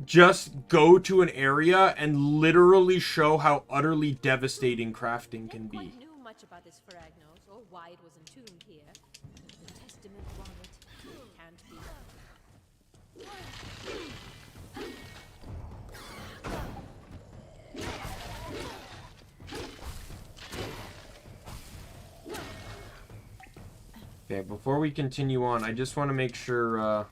just go to an area and literally show how utterly devastating crafting can be.
Knew much about this Faragnos or why it was entombed here. The testament wrong it can't be.
Okay, before we continue on, I just want to make sure,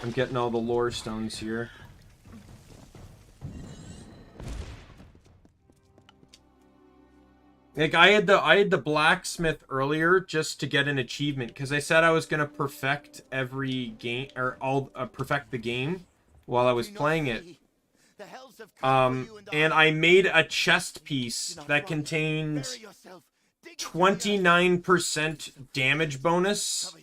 I'm getting all the lore stones here. Like, I had the blacksmith earlier just to get an achievement, because I said I was gonna perfect every game, or perfect the game while I was playing it. And I made a chest piece that contained 29% damage bonus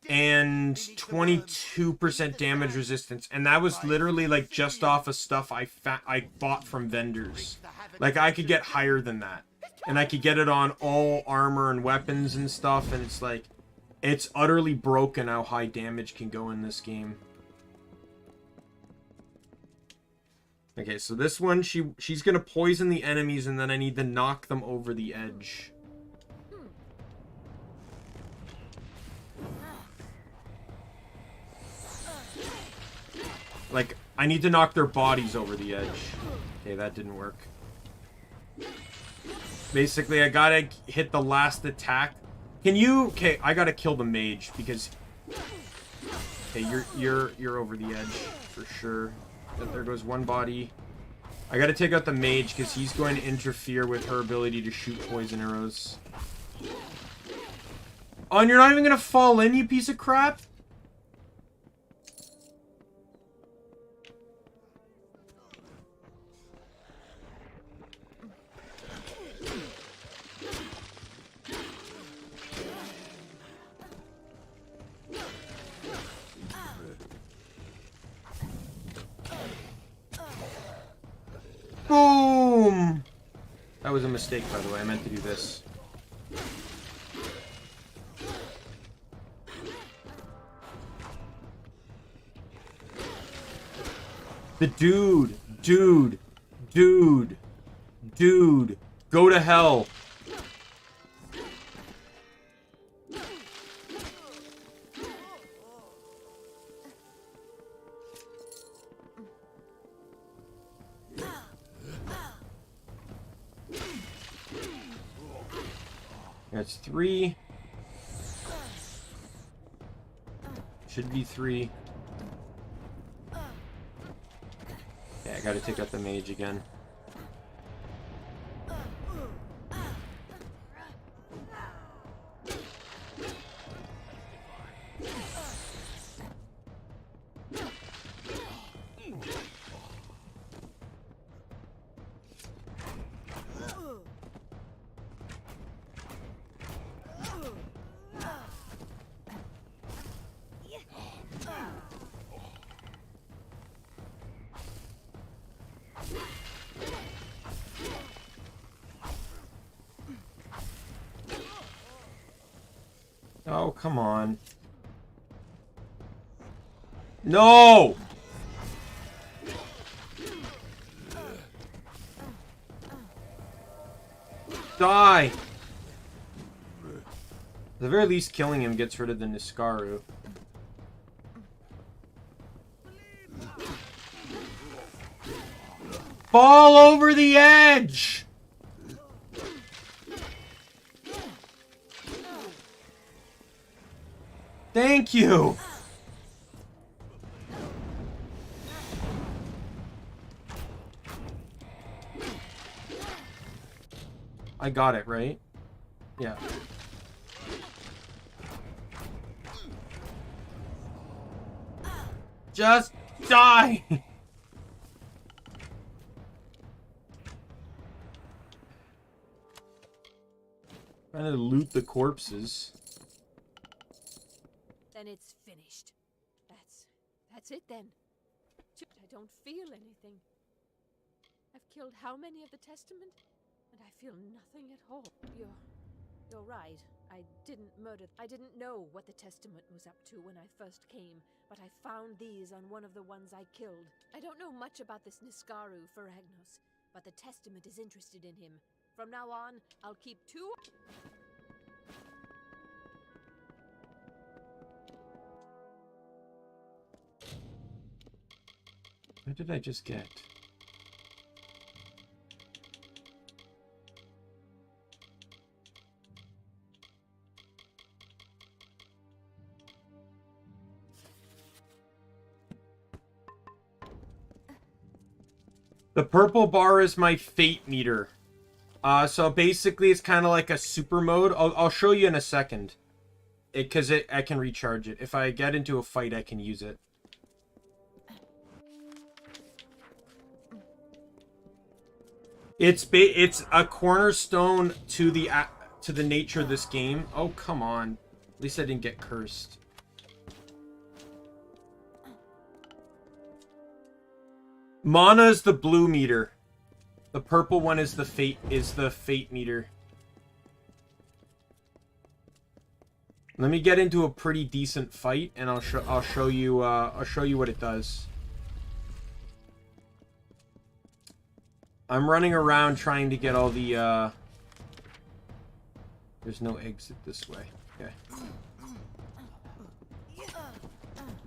and 22% damage resistance, and that was literally like just off of stuff I bought from vendors. Like, I could get higher than that, and I could get it on all armor and weapons and stuff, and it's like, it's utterly broken how high damage can go in this game. Okay, so this one, she's gonna poison the enemies, and then I need to knock them over the edge. Like, I need to knock their bodies over the edge. Okay, that didn't work. Basically, I gotta hit the last attack. Can you... Okay, I gotta kill the mage, because... Okay, you're over the edge, for sure. There goes one body. I gotta take out the mage, because he's going to interfere with her ability to shoot poison arrows. Oh, and you're not even gonna fall in, you piece of crap? Boom! That was a mistake, by the way. I meant to do this. The dude, go to hell. That's 3. Should be 3. Yeah, I gotta take out the mage again. Oh, come on. No! Die! At the very least, killing him gets rid of the Niskaru. Fall over the edge! Thank you! I got it, right? Yeah. Just die! Trying to loot the corpses.
Then it's finished. That's it then. I don't feel anything. I've killed how many of the Testament? And I feel nothing at all. You're right. I didn't murder. I didn't know what the Testament was up to when I first came, but I found these on one of the ones I killed. I don't know much about this Niskaru Feragnos, but the Testament is interested in him. From now on, I'll keep 2.
What did I just get? The purple bar is my fate meter. So basically it's kind of like a super mode. I'll show you in a second. Because I can recharge it. If I get into a fight, I can use it. It's a cornerstone to the nature of this game. Oh, come on. At least I didn't get cursed. Mana is the blue meter. The purple one is the fate meter. Let me get into a pretty decent fight, and I'll show you what it does. I'm running around trying to get all the There's no exit this way. Okay.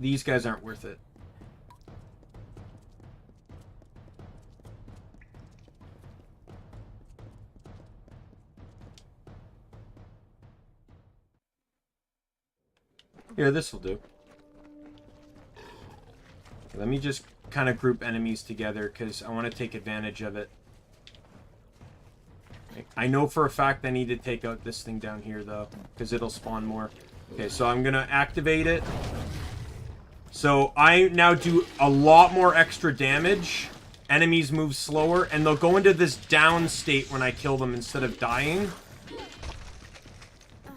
These guys aren't worth it. Here, this will do. Let me just kind of group enemies together because I want to take advantage of it. I know for a fact I need to take out this thing down here, though, because it'll spawn more. Okay, so I'm going to activate it. So I now do a lot more extra damage. Enemies move slower, and they'll go into this down state when I kill them instead of dying.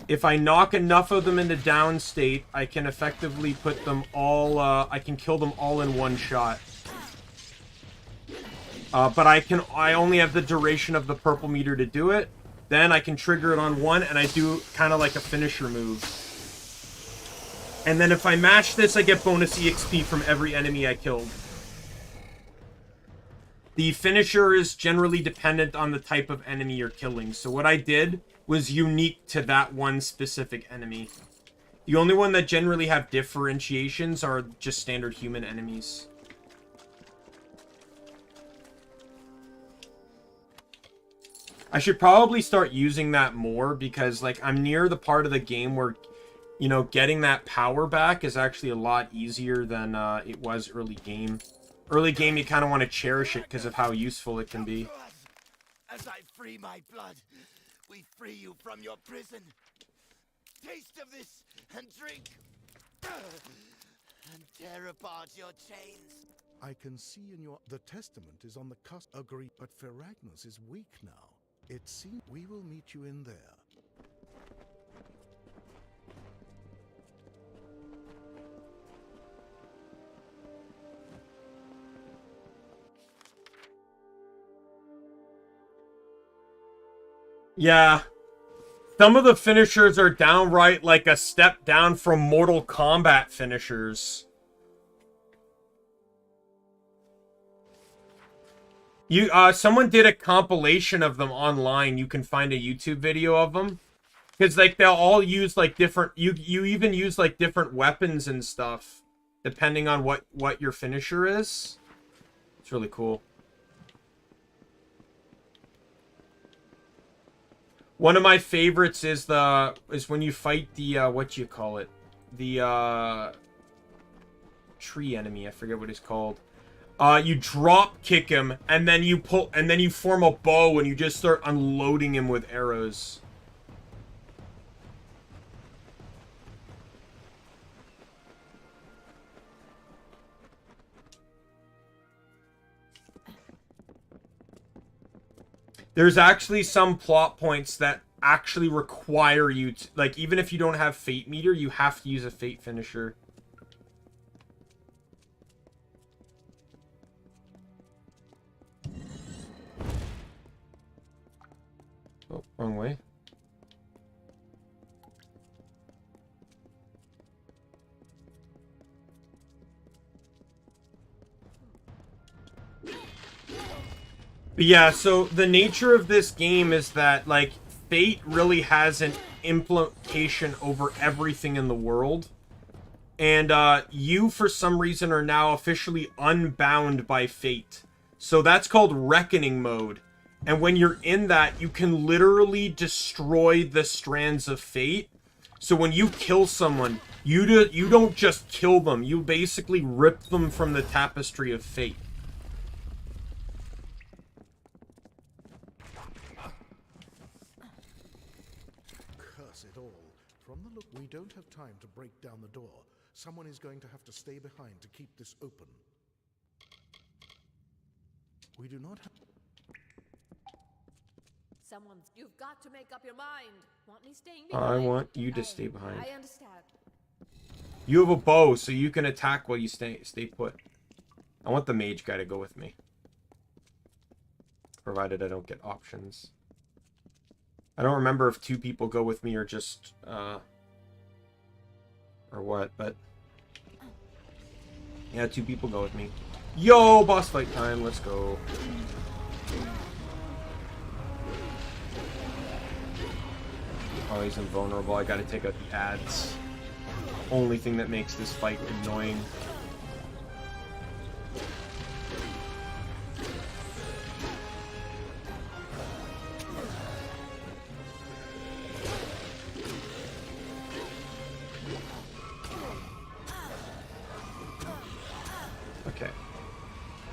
If I knock enough of them into down state, I can effectively put them all, I can kill them all in one shot. But I only have the duration of the purple meter to do it. Then I can trigger it on one, and I do kind of like a finisher move. And then if I match this, I get bonus EXP from every enemy I killed. The finisher is generally dependent on the type of enemy you're killing. So what I did was unique to that one specific enemy. The only one that generally have differentiations are just standard human enemies. I should probably start using that more because, like, I'm near the part of the game where, you know, getting that power back is actually a lot easier than it was early game. Early game, you kind of want to cherish it because of how useful it can be.
As I free my blood, we free you from your prison. Taste of this and drink. And tear apart your chains.
I can see in your... The testament is on the cusp. Agree, but Feragnos is weak now. It seems we will meet you in there.
Yeah. Some of the finishers are downright like a step down from Mortal Kombat finishers. Someone did a compilation of them online. You can find a YouTube video of them. Because, like, they'll all use, like, different... You even use, like, different weapons and stuff. Depending on what your finisher is. It's really cool. One of my favorites is when you fight the, what you call it? The, tree enemy. I forget what it's called. You drop kick him, and then you form a bow, and you just start unloading him with arrows. There's actually some plot points that actually require you to, like, even if you don't have fate meter, you have to use a fate finisher. Oh, wrong way. But yeah, so the nature of this game is that, like, fate really has an implication over everything in the world. And you, for some reason, are now officially unbound by fate. So that's called Reckoning mode. And when you're in that, you can literally destroy the strands of fate. So when you kill someone, you don't just kill them. You basically rip them from the tapestry of fate.
Curse it all. From the look, we don't have time to break down the door. Someone is going to have to stay behind to keep this open. We do not have...
You've got to make up your mind. Want me staying
I
behind?
want you to stay behind.
I understand.
You have a bow, so you can attack while you stay put. I want the mage guy to go with me. Provided I don't get options. I don't remember if 2 people go with me or just, or what, but... yeah, 2 people go with me. Yo, boss fight time, let's go. Oh, he's invulnerable. I gotta take out the ads. Only thing that makes this fight annoying. Okay.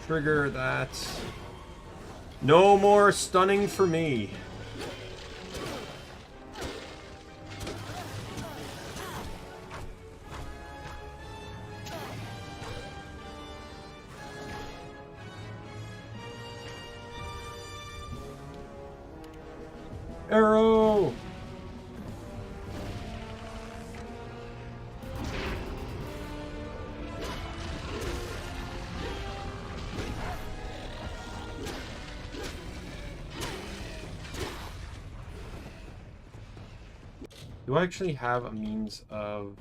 Trigger that. No more stunning for me. Arrow! Do I actually have a means of...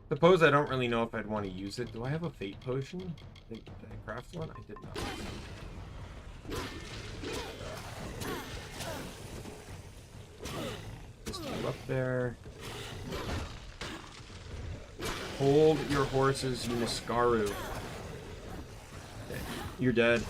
Suppose I don't really know if I'd want to use it. Do I have a fate potion? Did I craft one? I did not. Just go up there. Hold your horses, Uniskaru. Okay. You're dead.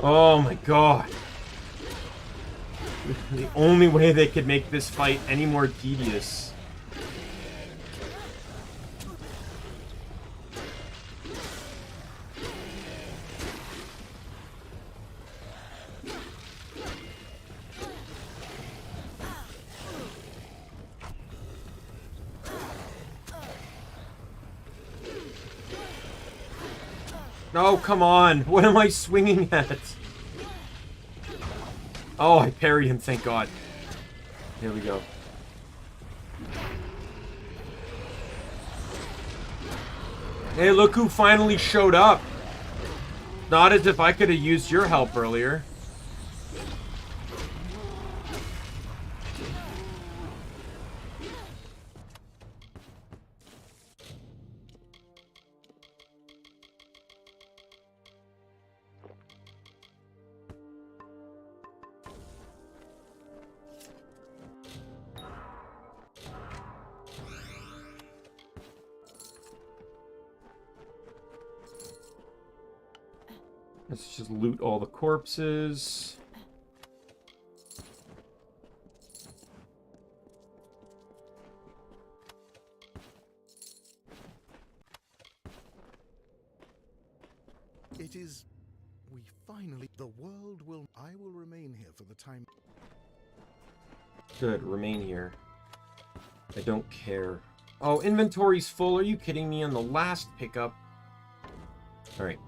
Oh my god. The only way they could make this fight any more tedious. Oh, come on. What am I swinging at? Oh, I parried him, thank God. Here we go. Hey, look who finally showed up. Not as if I could have used your help earlier. Let's just loot all the corpses.
It is... we finally... the world will... I will remain here for the time...
Good, remain here. I don't care. Oh, inventory's full. Are you kidding me? On the last pickup. Alright.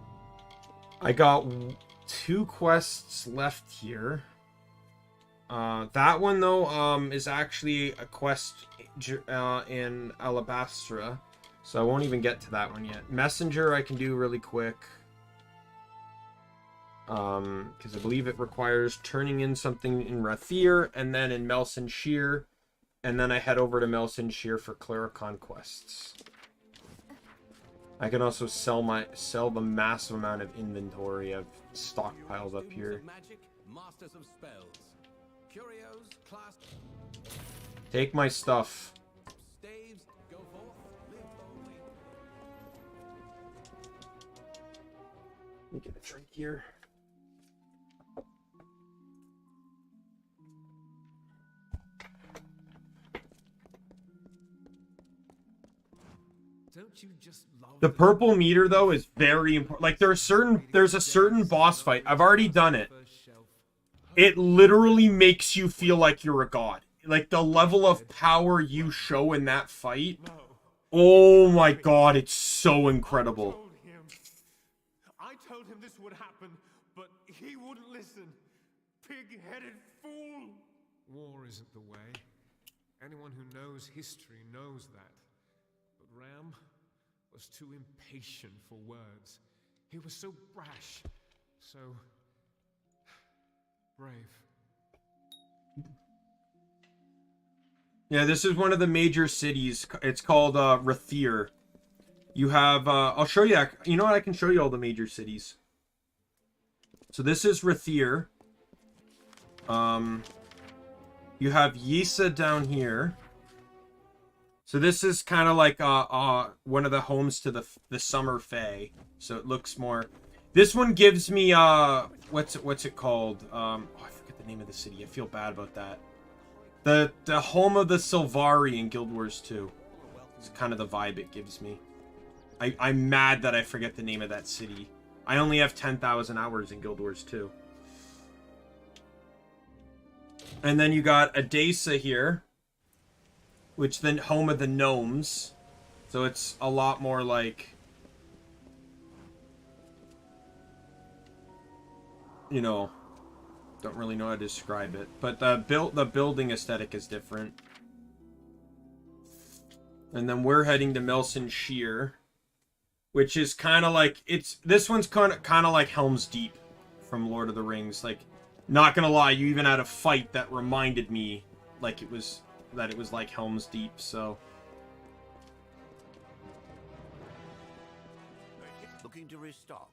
I got 2 quests left here. That one, though, is actually a quest in Alabastra. So I won't even get to that one yet. Messenger I can do really quick. Because I believe it requires turning in something in Rathir, and then in Melson Shear, and then I head over to Melson Shear for Clericon quests. I can also sell the massive amount of inventory I've stockpiled up here.
Magic, masters of spells. Curios, class.
Take my stuff.
Staves, go forth, live boldly.
Let me get a drink here.
Don't you just love
The purple meter, though, is very important. Like, there's a certain boss fight. I've already done it. It literally makes you feel like you're a god. Like, the level of power you show in that fight. Oh my god, it's so incredible.
I told him this would happen, but he wouldn't listen. Pig-headed fool!
War isn't the way. Anyone who knows history knows that. But Ram was too impatient for words. He was so brash, so brave.
Yeah, this is one of the major cities. It's called Rathir. You have, I'll show you, you know what, I can show you all the major cities. So this is Rathir. You have Yisa down here. So this is kind of like one of the homes to the Summer Fae. So it looks more. This one gives me what's it called? Oh, I forget the name of the city. I feel bad about that. The home of the Sylvari in Guild Wars 2. It's kind of the vibe it gives me. I'm mad that I forget the name of that city. I only have 10,000 hours in Guild Wars 2. And then you got Adesa here, which then home of the gnomes. So it's a lot more like, you know, don't really know how to describe it, but the building aesthetic is different. And then we're heading to Melson Shear, which is kind of like, this one's kind of like Helm's Deep from Lord of the Rings. Like, not gonna lie, you even had a fight that reminded me like it was like Helm's Deep. So
Looking to restock.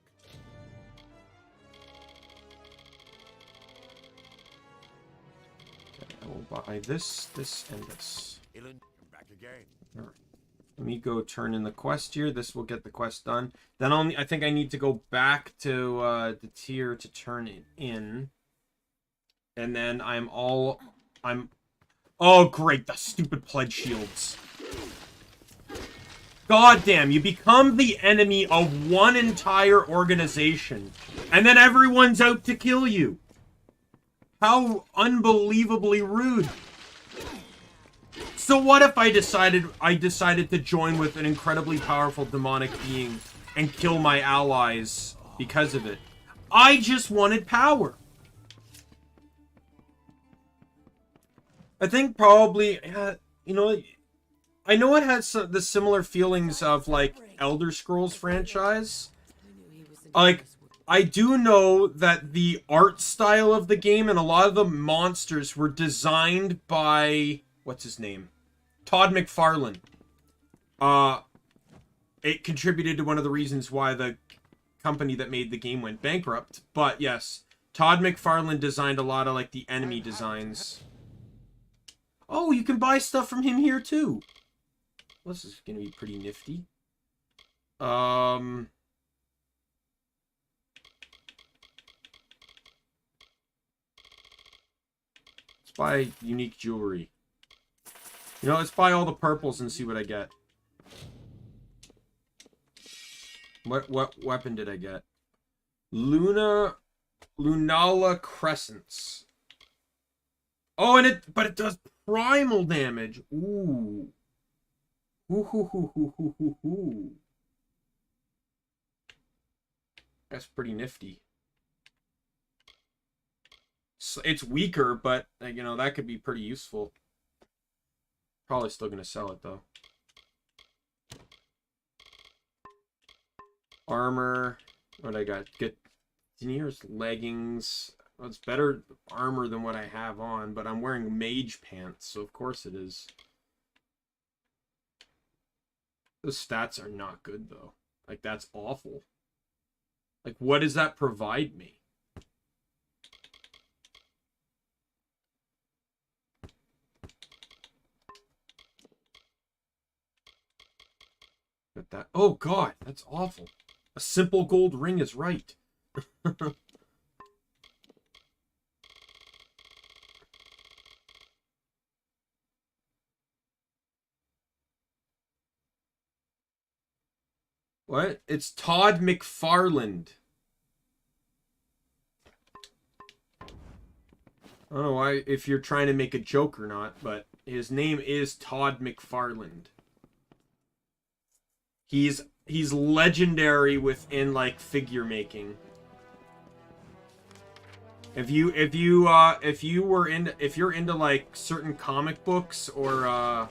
I will buy this, and this.
Come back again.
All right. Let me go turn in the quest here. This will get the quest done. Then I think I need to go back to the tier to turn it in. And then oh great, the stupid pledge shields. God damn, you become the enemy of one entire organization, and then everyone's out to kill you. How unbelievably rude. So what if I decided to join with an incredibly powerful demonic being and kill my allies because of it? I just wanted power. I think probably, you know, I know it has the similar feelings of, like, Elder Scrolls franchise. Like, I do know that the art style of the game and a lot of the monsters were designed by, what's his name? Todd McFarlane. It contributed to one of the reasons why the company that made the game went bankrupt. But yes, Todd McFarlane designed a lot of, like, the enemy designs. Oh, you can buy stuff from him here too. Well, this is gonna be pretty nifty. buy unique jewelry. You know, let's buy all the purples and see what I get. What weapon did I get? Lunala Crescents. Oh, but it does primal damage. Ooh. Ooh. That's pretty nifty. So it's weaker, but you know, that could be pretty useful. Probably still gonna sell it though. Armor. What I got? Get deniers, leggings. Well, it's better armor than what I have on, but I'm wearing mage pants, so of course it is. Those stats are not good though. Like, that's awful. Like, what does that provide me? But that, oh god, that's awful. A simple gold ring is right. What? It's Todd McFarland. I don't know why, if you're trying to make a joke or not, but his name is Todd McFarland. He's legendary within like figure making. If you're into like certain comic books, or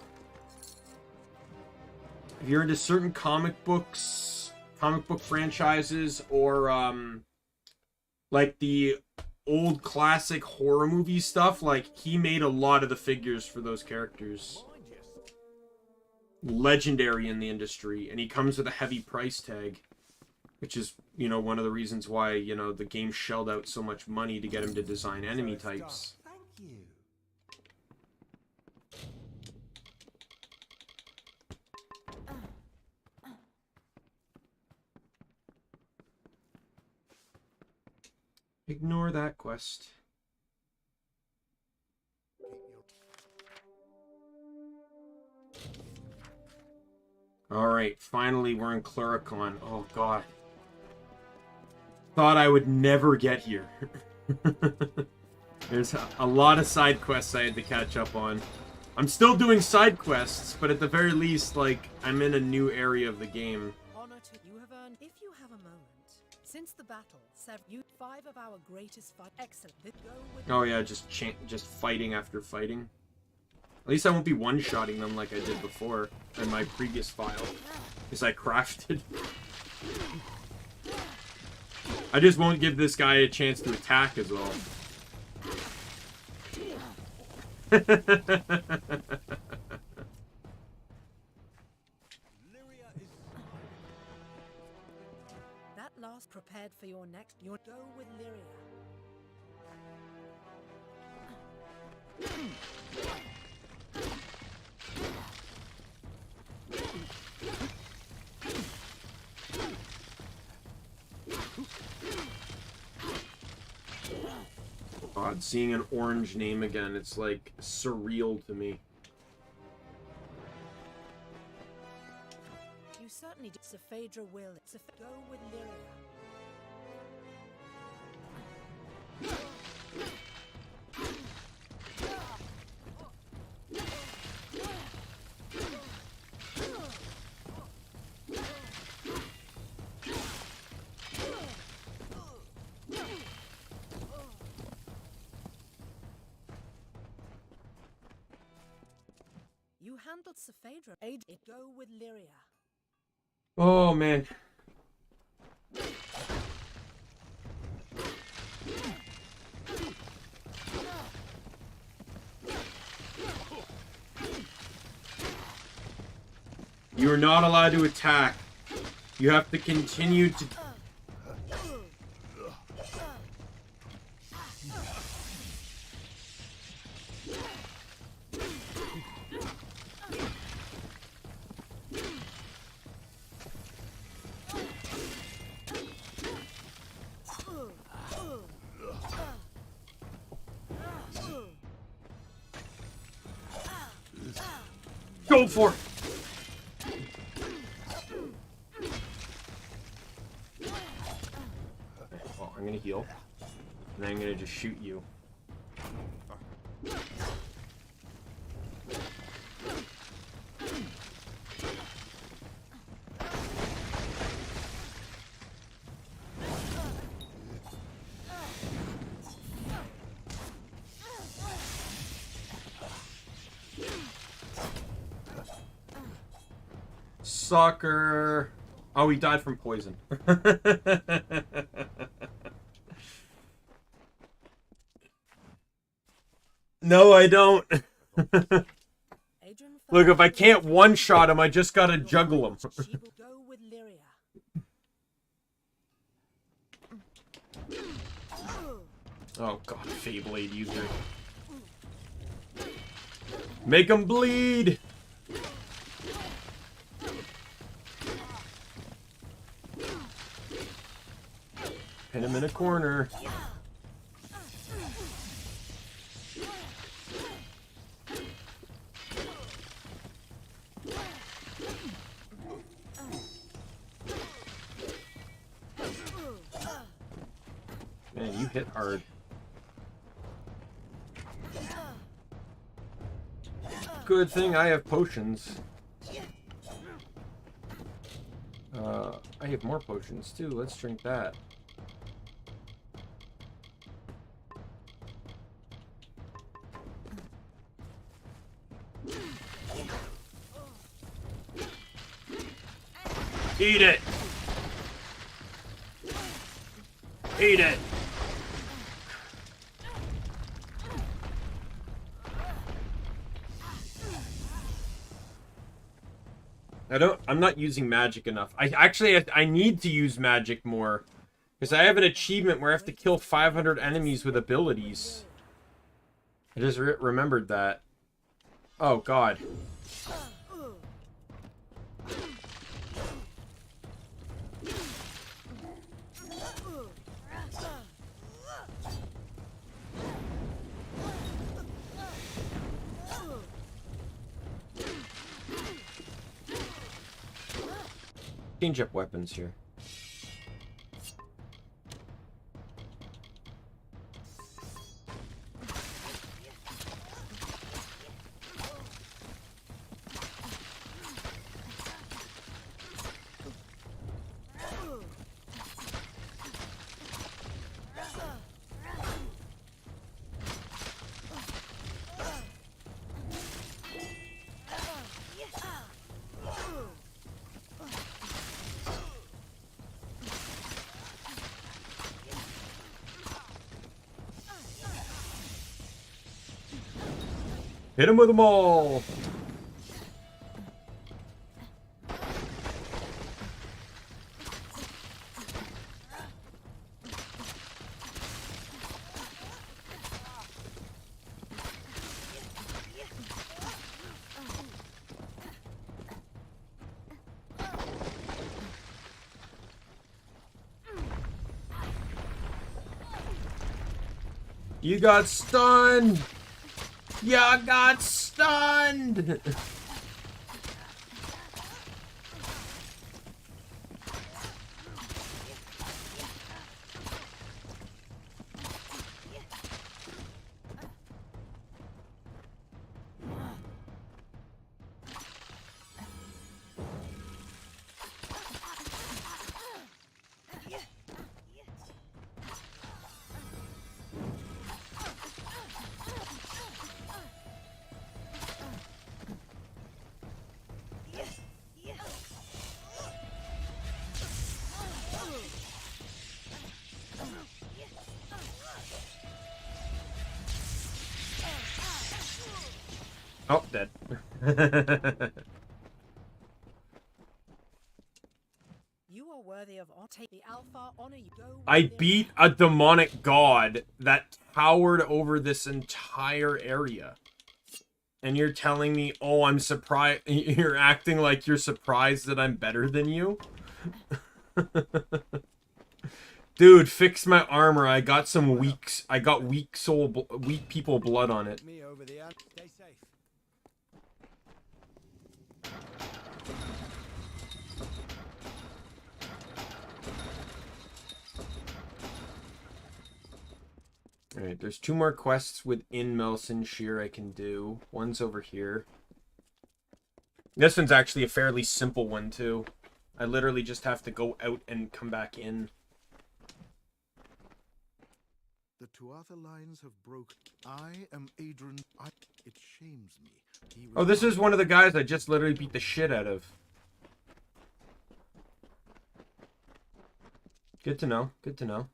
if you're into certain comic book franchises, or like the old classic horror movie stuff, like, he made a lot of the figures for those characters. Legendary in the industry, and he comes with a heavy price tag, which is, you know, one of the reasons why, you know, the game shelled out so much money to get him to design enemy types.
Thank you.
Ignore that quest. Alright, finally we're in Cluricon. Oh god. Thought I would never get here. There's a lot of side quests I had to catch up on. I'm still doing side quests, but at the very least, like, I'm in a new area of the game.
Honor to you have earned. If you have a moment, since the battle, 5 of our greatest fight. Excellent. Go with
Oh yeah, just fighting after fighting. At least I won't be one-shotting them like I did before in my previous file, because I crafted. I just won't give this guy a chance to attack as well.
that last prepared for your next. You'll go with Lyria.
God, seeing an orange name again, it's like surreal to me.
You certainly did. Saphedra will. Go with Lyria. You handled Saphedra. Go with Lyria.
Oh man. You are not allowed to attack. You have to continue to... Go for it. Oh, I'm gonna heal. And then I'm gonna just shoot you. Sucker. Oh, he died from poison. No, I don't. Look, if I can't one-shot him, I just gotta juggle him.
Go with Lyria.
Oh god, Feyblade user. Make him bleed! Pin him in a corner. Man, you hit hard. Good thing I have potions. I have more potions too. Let's drink that. Eat it! Eat it! I'm not using magic enough. I need to use magic more. Because I have an achievement where I have to kill 500 enemies with abilities. I just remembered that. Oh, God. Change up weapons here. Hit him with them all! You got stunned! Ya got stunned! Oh, dead.
You are worthy of take the alpha honor you. Go
I beat a demonic god that towered over this entire area. And you're telling me, oh, I'm surprised. You're acting like you're surprised that I'm better than you? Dude, fix my armor. I got some I got weak people blood on it.
Stay safe.
Alright, there's 2 more quests within Melson Shear I can do. One's over here. This one's actually a fairly simple one, too. I literally just have to go out and come back in.
The Tuatha lines have broken. I am Adrian. It shames me.
Oh, this is one of the guys I just literally beat the shit out of. Good to know. Good to know.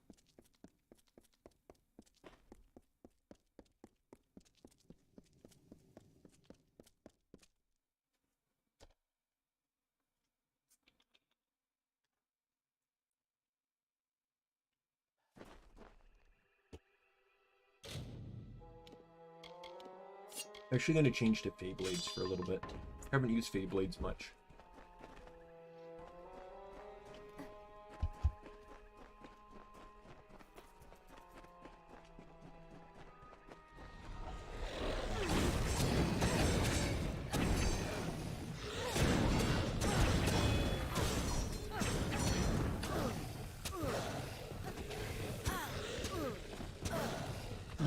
Actually going to change to Fey Blades for a little bit. Haven't used Fey Blades much.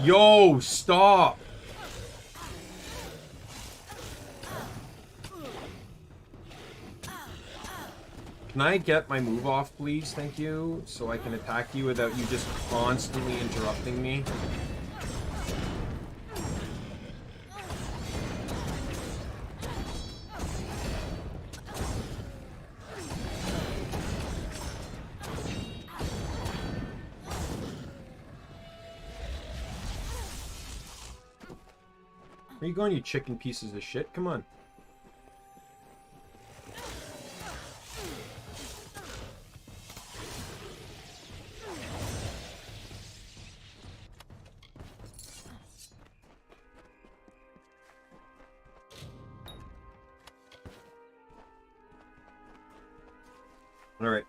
Yo, stop! Can I get my move off, please? Thank you. So I can attack you without you just constantly interrupting me. Where you going, you chicken pieces of shit? Come on. Alright.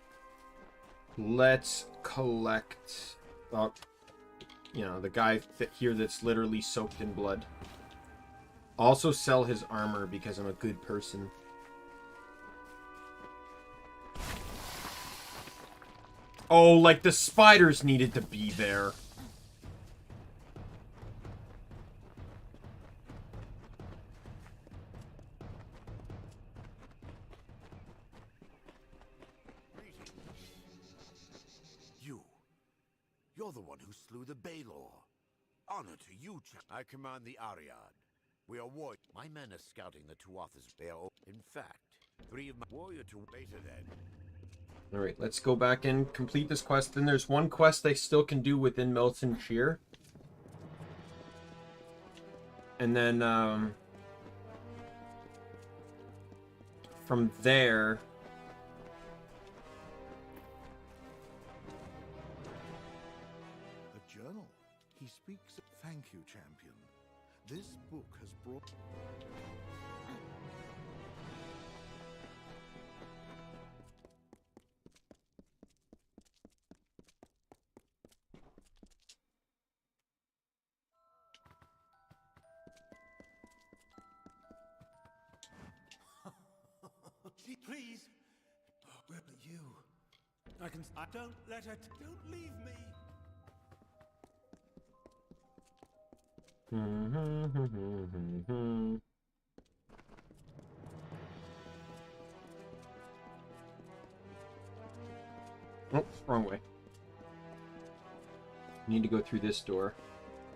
Let's collect... Oh, you know, the guy here that's literally soaked in blood. Also sell his armor because I'm a good person. Oh, like the spiders needed to be there.
You're the one who slew the Baelor. Honor to you, I command the Ariad. We are war. My men are scouting the Tuatha's Bael. In fact, 3 of my warrior to later then.
Alright, let's go back and complete this quest. Then there's one quest I still can do within Melton Shear. And then, from there...
A journal. He speaks. Thank you, champion. This book has brought...
Please, where are you? I don't let her. Don't leave me.
Oh, wrong way. Need to go through this door.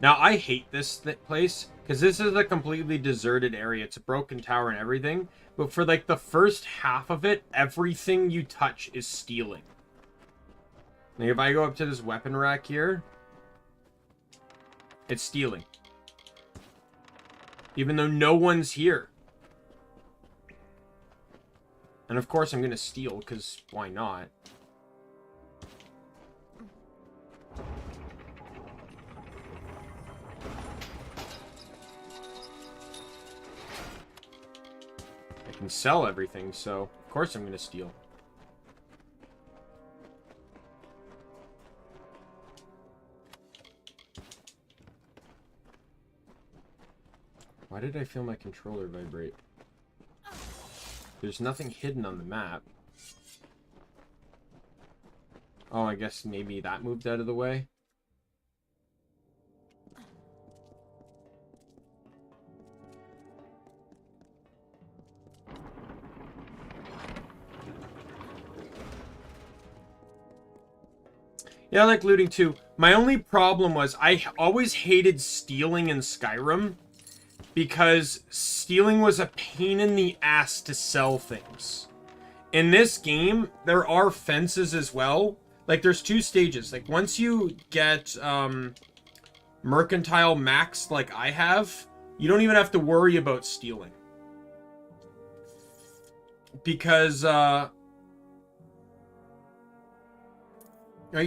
Now, I hate this place, because this is a completely deserted area. It's a broken tower and everything. But for, like, the first half of it, everything you touch is stealing. Like, if I go up to this weapon rack here, it's stealing. Even though no one's here. And of course I'm going to steal, because why not? I can sell everything, so of course I'm going to steal. Why did I feel my controller vibrate? There's nothing hidden on the map. Oh, I guess maybe that moved out of the way. Yeah, I like looting too. My only problem was I always hated stealing in Skyrim because stealing was a pain in the ass to sell things. In this game, there are fences as well. Like, there's 2 stages. Like, once you get mercantile maxed like I have, you don't even have to worry about stealing. Because, you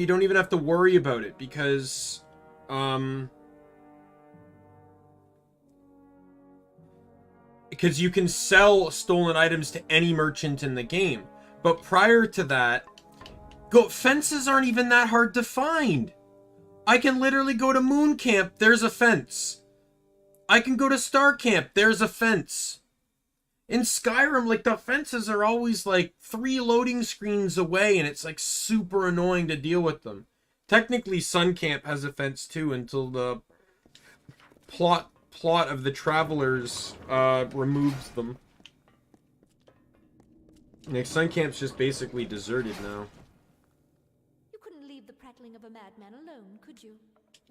don't even have to worry about it because, you can sell stolen items to any merchant in the game. But prior to that, fences aren't even that hard to find. I can literally go to Moon Camp, there's a fence. I can go to Star Camp, there's a fence. In Skyrim, like, the fences are always, like, 3 loading screens away, and it's, like, super annoying to deal with them. Technically, Sun Camp has a fence, too, until the plot of the Travelers removes them. Like, Sun Camp's just basically deserted now.
You couldn't leave the prattling of a madman alone, could you?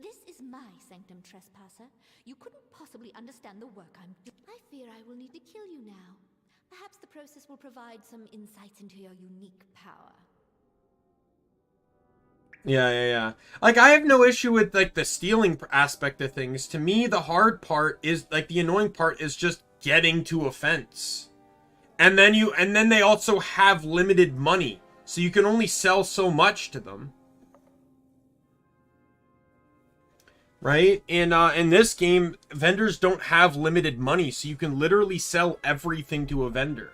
This is my sanctum, trespasser. You couldn't possibly understand the work I'm doing. I fear I will need to kill you now. Perhaps the process will provide some insights into your unique power.
Yeah. Like, I have no issue with, like, the stealing aspect of things. To me, the hard part is, like, the annoying part is just getting to a fence. And then they also have limited money. So you can only sell so much to them. Right? And in this game, vendors don't have limited money, so you can literally sell everything to a vendor.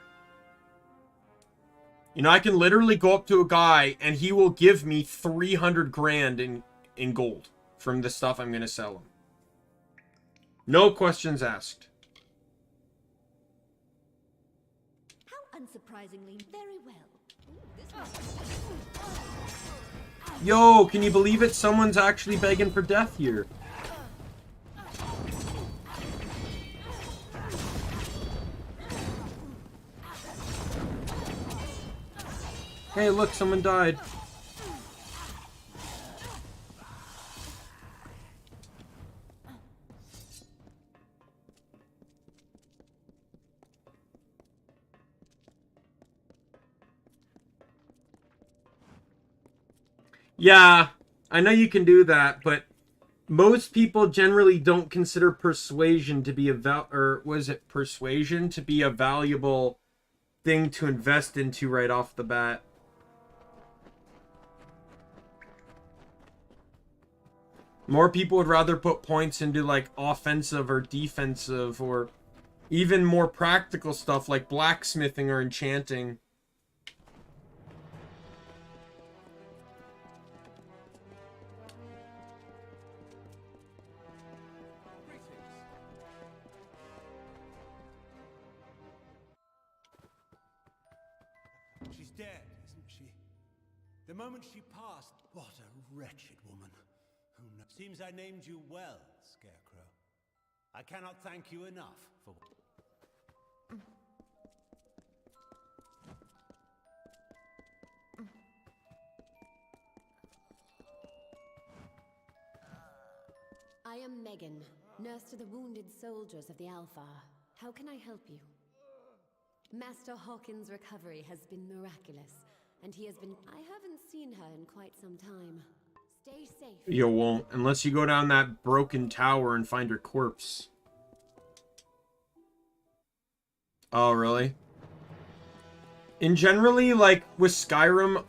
You know, I can literally go up to a guy and he will give me 300 grand in gold from the stuff I'm going to sell him. No questions asked.
How unsurprisingly, very well.
Yo, can you believe it? Someone's actually begging for death here. Hey, look, someone died. Yeah, I know you can do that, but most people generally don't consider persuasion to be persuasion to be a valuable thing to invest into right off the bat. More people would rather put points into, like, offensive or defensive or even more practical stuff like blacksmithing or enchanting.
She's dead, isn't she? The moment she passed, what a wretched woman. Who knows? Seems I named you well, Scarecrow. I cannot thank you enough for...
I am Megan, nurse to the wounded soldiers of the Alpha. How can I help you? Master Hawkins' recovery has been miraculous, and he has been... I haven't seen her in quite some time. Stay safe.
You won't, unless you go down that broken tower and find her corpse. Oh, really? In generally, like, with Skyrim,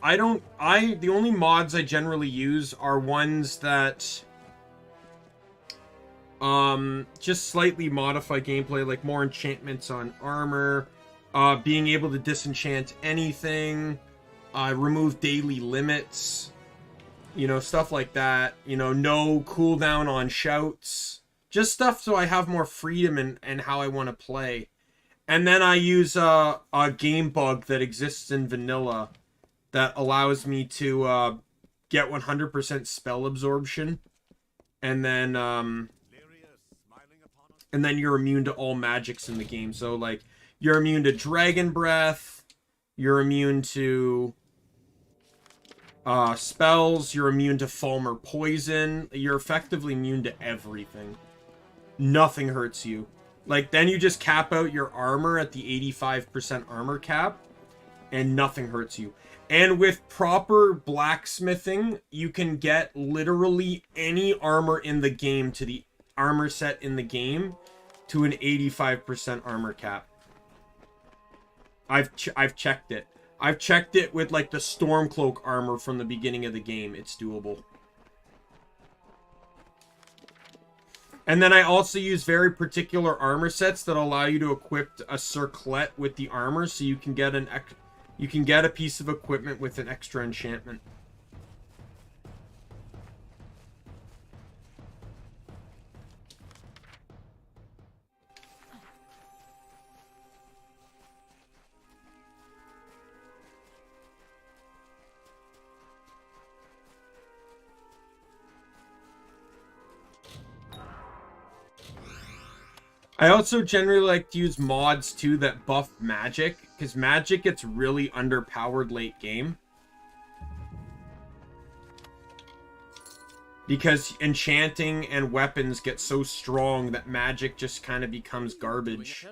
the only mods I generally use are ones that... just slightly modify gameplay, like more enchantments on armor, being able to disenchant anything, remove daily limits, you know, stuff like that, you know, no cooldown on shouts, just stuff so I have more freedom in how I want to play. And then I use a game bug that exists in vanilla that allows me to get 100% spell absorption, and then you're immune to all magics in the game. So, like, you're immune to Dragon Breath. You're immune to... spells, you're immune to foam or poison. You're effectively immune to everything. Nothing hurts you. Like, then you just cap out your armor at the 85% armor cap, and nothing hurts you. And with proper blacksmithing, you can get literally any armor in the game to the armor set in the game to an 85% armor cap. I've checked it. I've checked it with, like, the Stormcloak armor from the beginning of the game. It's doable. And then I also use very particular armor sets that allow you to equip a circlet with the armor, so you can get a piece of equipment with an extra enchantment. I also generally like to use mods, too, that buff magic, because magic gets really underpowered late game. Because enchanting and weapons get so strong that magic just kind of becomes garbage.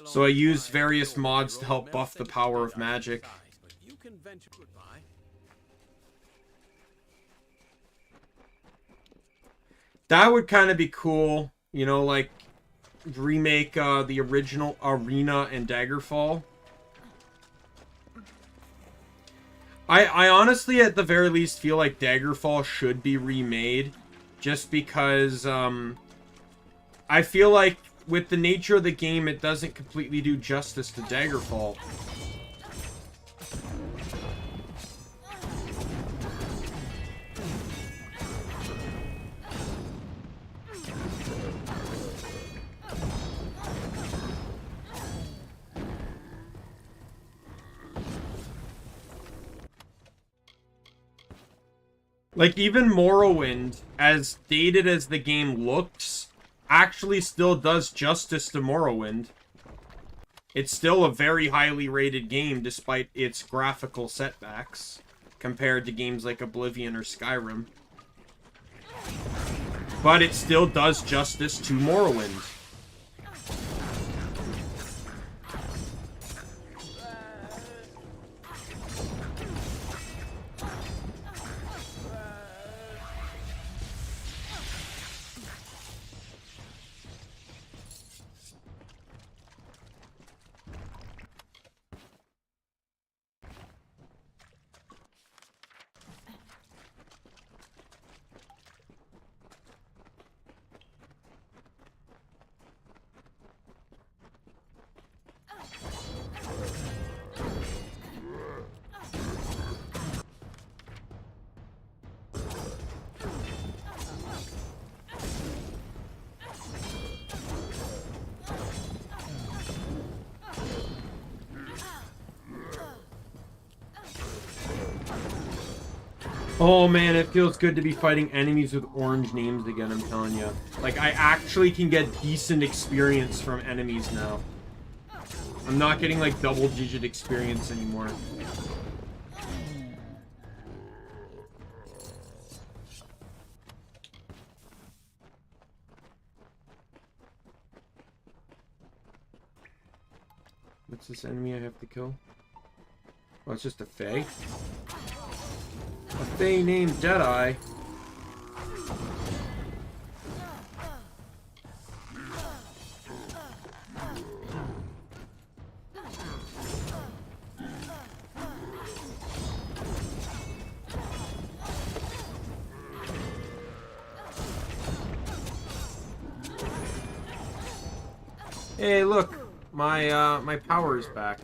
So I use various mods to help buff the power of magic. That would kind of be cool, you know, like remake the original Arena and Daggerfall. I honestly, at the very least, feel like Daggerfall should be remade, just because I feel like with the nature of the game, it doesn't completely do justice to Daggerfall. Like, even Morrowind, as dated as the game looks, actually still does justice to Morrowind. It's still a very highly rated game, despite its graphical setbacks, compared to games like Oblivion or Skyrim. But it still does justice to Morrowind. Oh man, it feels good to be fighting enemies with orange names again, I'm telling you. Like, I actually can get decent experience from enemies now. I'm not getting, like, double-digit experience anymore. What's this enemy I have to kill? Oh, it's just a Fae? A Fae named Deadeye. Hey, look, my power is back.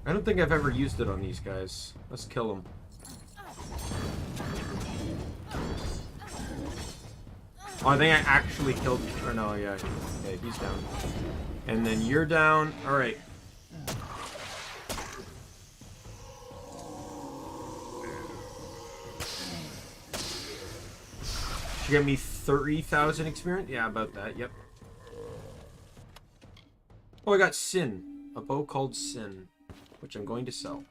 I don't think I've ever used it on these guys. Let's kill them. Oh, I think I actually killed... Or no, yeah. Okay, he's down. And then you're down. Alright. Should get me 30,000 experience? Yeah, about that, yep. Oh, I got Sin. A bow called Sin, which I'm going to sell.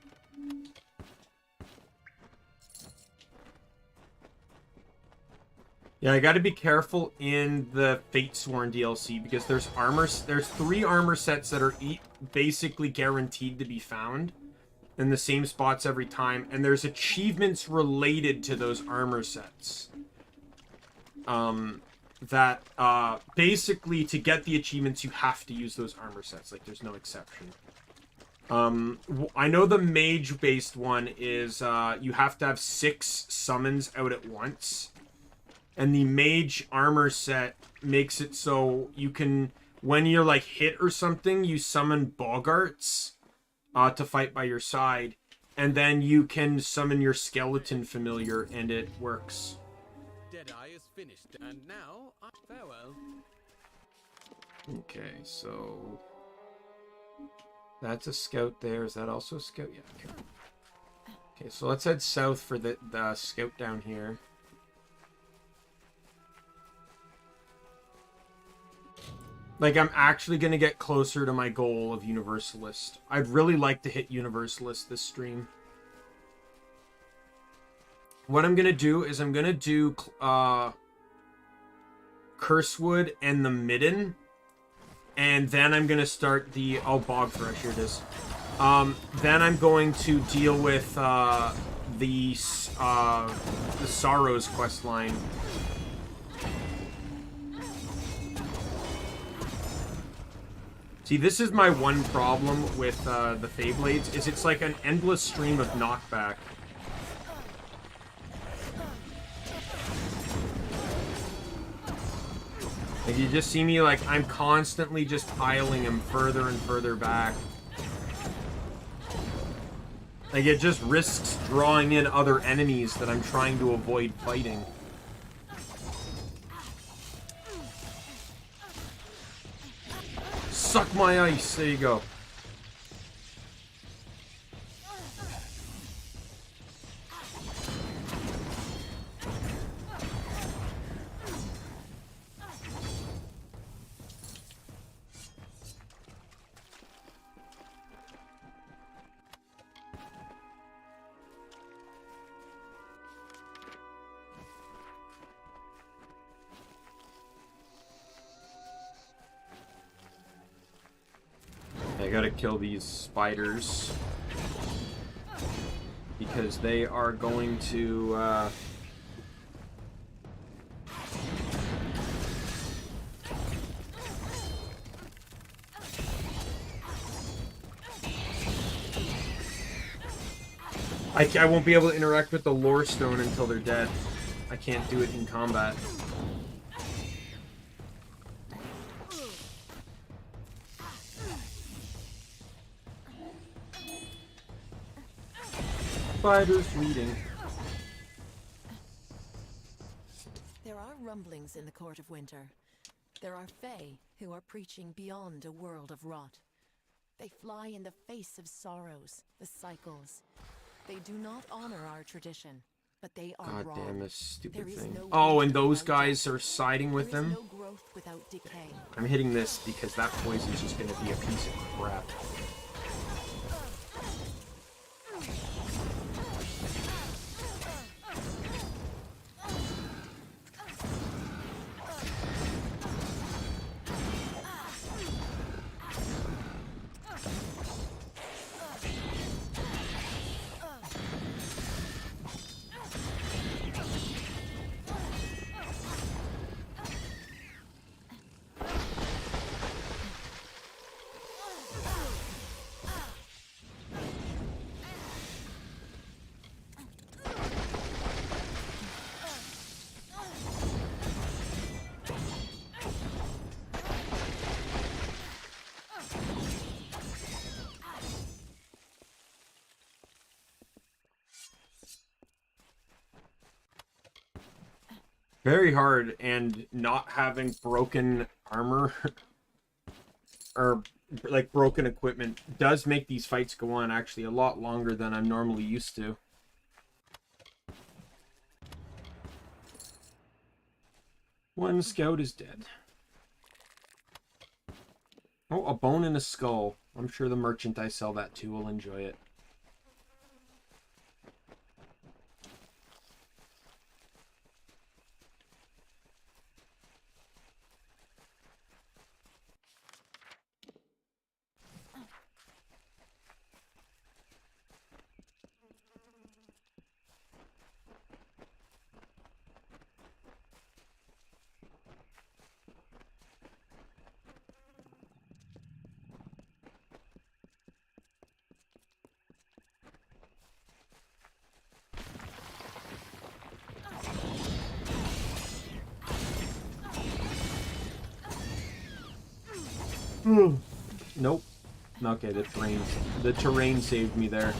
Yeah, I got to be careful in the Fatesworn DLC because there's 3 armor sets that are basically guaranteed to be found in the same spots every time, and there's achievements related to those armor sets. Basically to get the achievements you have to use those armor sets. Like, there's no exception. I know the mage-based one is you have to have 6 summons out at once. And the mage armor set makes it so you can, when you're like hit or something, you summon Boggarts to fight by your side. And then you can summon your skeleton familiar and it works.
Deadeye is finished, and now farewell.
Okay, so that's a scout there. Is that also a scout? Yeah, okay. Okay, so let's head south for the scout down here. Like, I'm actually going to get closer to my goal of Universalist. I'd really like to hit Universalist this stream. What I'm going to do is I'm going to do Cursewood and the Midden. And then I'm going to start the... Oh, Bog Thrush, here it is. Then I'm going to deal with the Sorrows questline. See, this is my one problem with the Feyblades, is it's like an endless stream of knockback. Like, you just see me, like, I'm constantly just piling him further and further back. Like, it just risks drawing in other enemies that I'm trying to avoid fighting. Suck my ice. There you go. I gotta kill these spiders because they are going to I won't be able to interact with the lore stone until they're dead. I can't do it in combat. Spiders bleeding.
There are rumblings in the Court of Winter. There are Fae who are preaching beyond a world of rot. They fly in the face of sorrows, the cycles. They do not honor our tradition, but they are wrong.
God damn this stupid
There is
thing.
no
Oh, and
growth
those
without
guys
death.
are siding with
There is
them?
no growth without decay.
I'm hitting this because that poison's just gonna be a piece of crap. Very hard, and not having broken armor or like broken equipment does make these fights go on actually a lot longer than I'm normally used to. One scout is dead. Oh, a bone and a skull. I'm sure the merchant I sell that to will enjoy it. Nope. Okay, the terrain saved me there.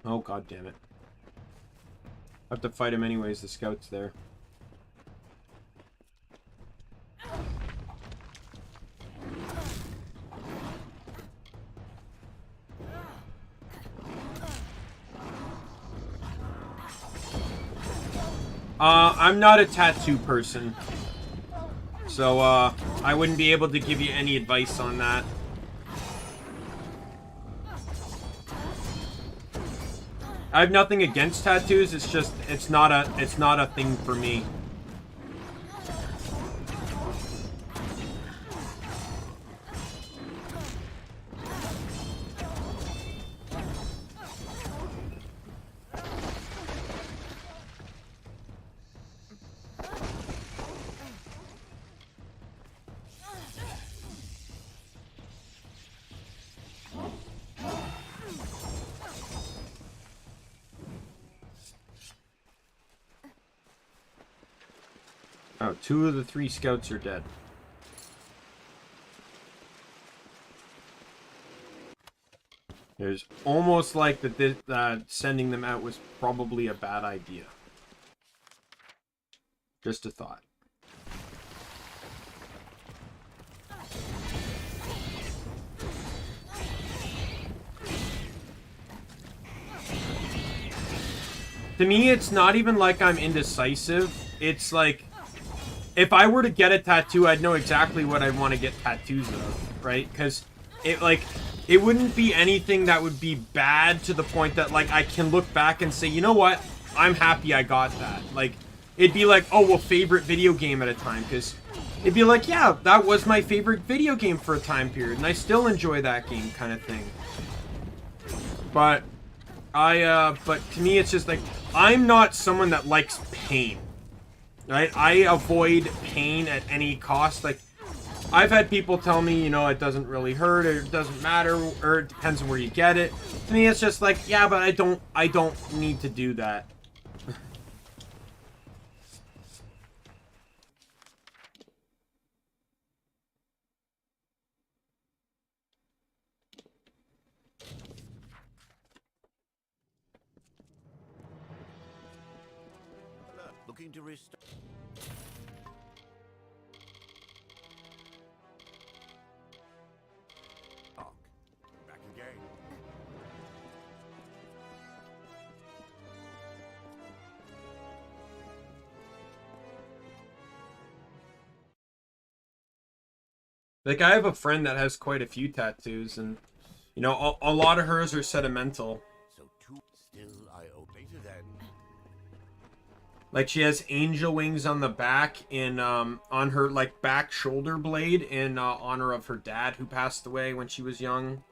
Oh, god damn it. I have to fight him anyways, the scout's there. I'm not a tattoo person. So, I wouldn't be able to give you any advice on that. I have nothing against tattoos, it's just, it's not a thing for me. Oh, 2 of the 3 scouts are dead. There's almost like that sending them out was probably a bad idea. Just a thought. To me, it's not even like I'm indecisive. It's like, if I were to get a tattoo, I'd know exactly what I'd want to get tattoos of, right? Because it wouldn't be anything that would be bad to the point that, like, I can look back and say, you know what? I'm happy I got that. Like, it'd be like, oh, well, favorite video game at a time. Because it'd be like, yeah, that was my favorite video game for a time period. And I still enjoy that game kind of thing. But, but to me, it's just like, I'm not someone that likes pain. Right? I avoid pain at any cost. Like, I've had people tell me, you know, it doesn't really hurt, or it doesn't matter, or it depends on where you get it. To me, it's just like, yeah, but I don't need to do that.
Looking to restore. Back again.
Like, I have a friend that has quite a few tattoos, and, you know, a lot of hers are sentimental.
So still I owe later then.
Like, she has angel wings on the back on her, like, back shoulder blade in honor of her dad who passed away when she was young.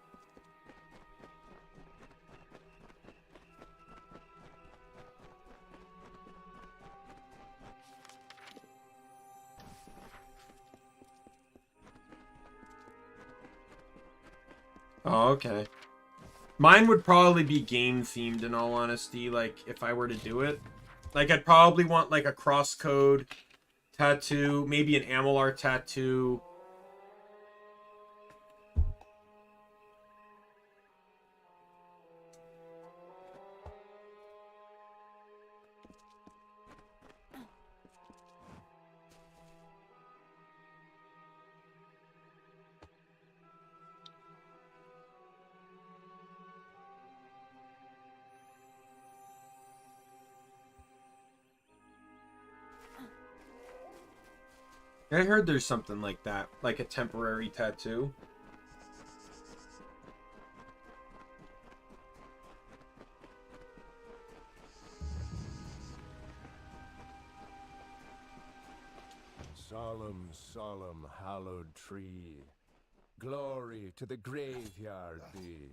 Oh, okay. Mine would probably be game themed, in all honesty, like, if I were to do it. Like, I'd probably want, like, a crosscode tattoo, maybe an Amalur tattoo. I heard there's something like that, like a temporary tattoo.
Solemn, solemn, hallowed tree, glory to the graveyard be.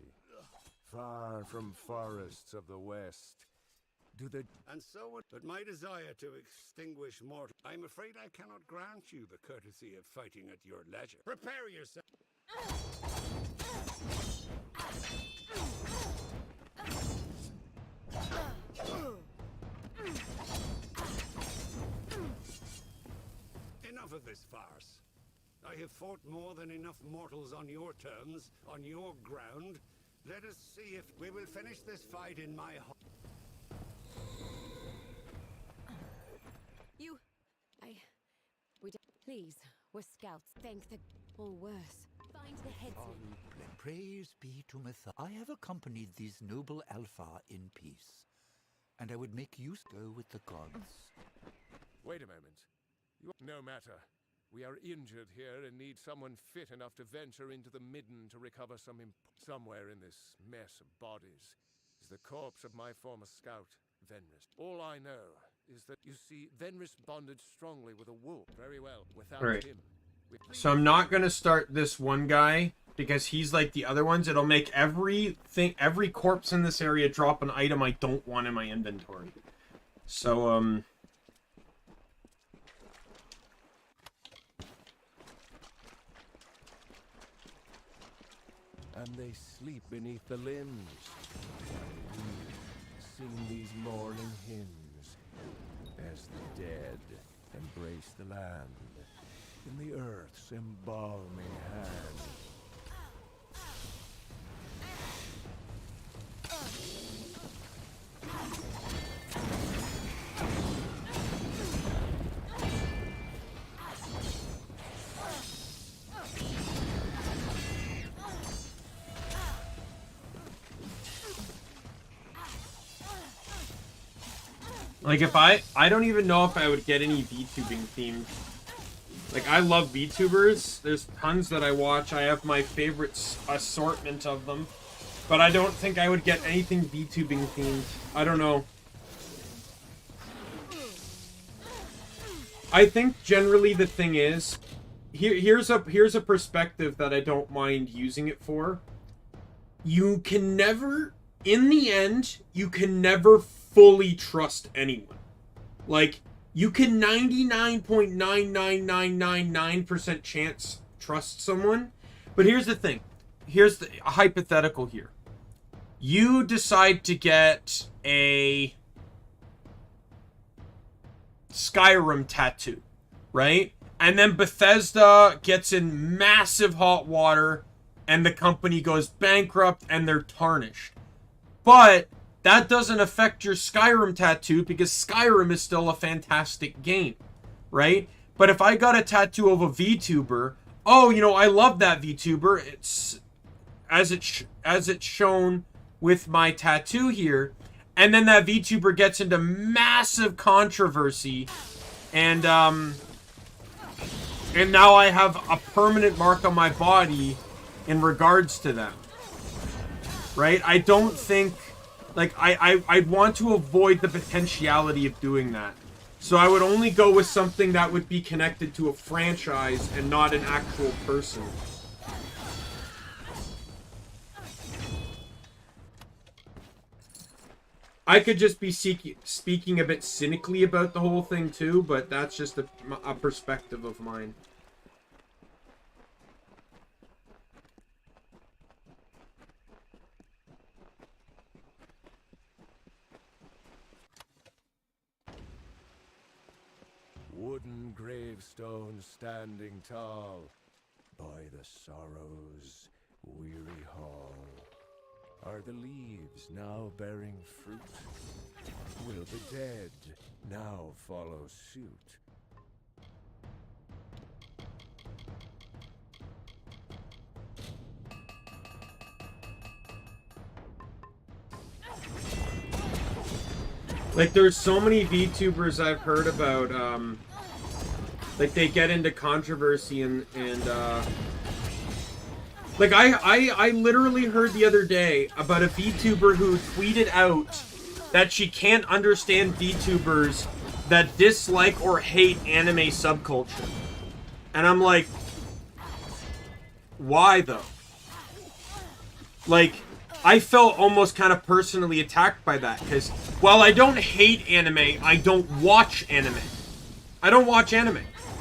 Far from forests of the west, do the...
And so would, but my desire to extinguish mortal, I'm afraid I cannot grant you the courtesy of fighting at your leisure. Prepare yourself. Enough of this farce. I have fought more than enough mortals on your terms, on your ground. Let us see if we will finish this fight in my home.
Please, we're scouts. Thank the... or worse. Find the headsman.
Praise be to Myth. I have accompanied these noble Alpha in peace, and I would make use go with the gods.
Wait a moment. No matter. We are injured here and need someone fit enough to venture into the midden to recover somewhere in this mess of bodies is the corpse of my former scout, Venris. All I know is that, you see, Venris bonded strongly with a wolf. Very well. Without him...
So I'm not going to start this one guy because he's like the other ones. It'll make every corpse in this area drop an item I don't want in my inventory. So,
And they sleep beneath the limbs. Sing these mourning hymns as the dead embrace the land in the earth's embalming hand.
like, if I don't even know if I would get any VTubing themed. Like, I love VTubers. There's tons that I watch. I have my favorite assortment of them. But I don't think I would get anything VTubing themed. I don't know. I think generally the thing is, here's a perspective that I don't mind using it for. You can never, in the end, you can never fully trust anyone. Like, you can 99.99999% chance trust someone. But here's the thing. Here's the hypothetical here. You decide to get a Skyrim tattoo, right? And then Bethesda gets in massive hot water and the company goes bankrupt and they're tarnished. But that doesn't affect your Skyrim tattoo because Skyrim is still a fantastic game, right? But if I got a tattoo of a VTuber, oh, you know, I love that VTuber. It's as it's shown with my tattoo here, and then that VTuber gets into massive controversy, and now I have a permanent mark on my body in regards to them, right? I don't think, like, I'd want to avoid the potentiality of doing that. So I would only go with something that would be connected to a franchise and not an actual person. I could just be speaking a bit cynically about the whole thing too, but that's just a perspective of mine.
wooden gravestone standing tall by the sorrow's weary hall. Are the leaves now bearing fruit? Will the dead now follow suit?
Like, there's so many VTubers I've heard about, like, they get into controversy and like, I literally heard the other day about a VTuber who tweeted out that she can't understand VTubers that dislike or hate anime subculture. And I'm like, why, though? Like, I felt almost kind of personally attacked by that, because while I don't hate anime, I don't watch anime. I don't watch anime.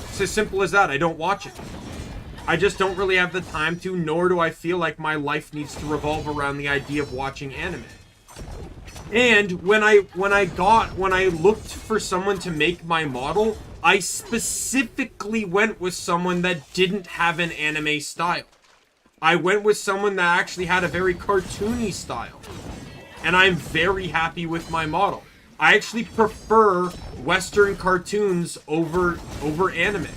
It's as simple as that. I don't watch it. I just don't really have the time to, nor do I feel like my life needs to revolve around the idea of watching anime. And when I looked for someone to make my model, I specifically went with someone that didn't have an anime style. I went with someone that actually had a very cartoony style. And I'm very happy with my model. I actually prefer Western cartoons over anime.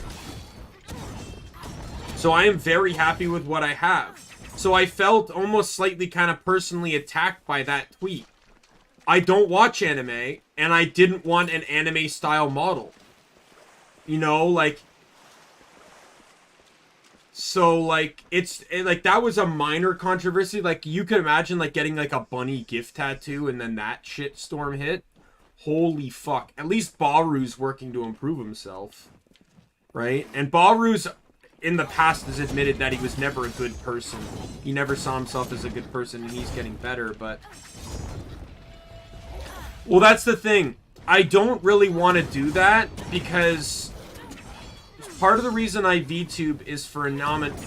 So I am very happy with what I have. So I felt almost slightly kind of personally attacked by that tweet. I don't watch anime, and I didn't want an anime style model. You know, like... So, like, like, that was a minor controversy. Like, you could imagine, like, getting, like, a bunny gift tattoo and then that shitstorm hit. Holy fuck. At least Baru's working to improve himself. Right? And Baru's, in the past, has admitted that he was never a good person. He never saw himself as a good person, and he's getting better, but... Well, that's the thing. I don't really want to do that, because... part of the reason I VTube is for anonymous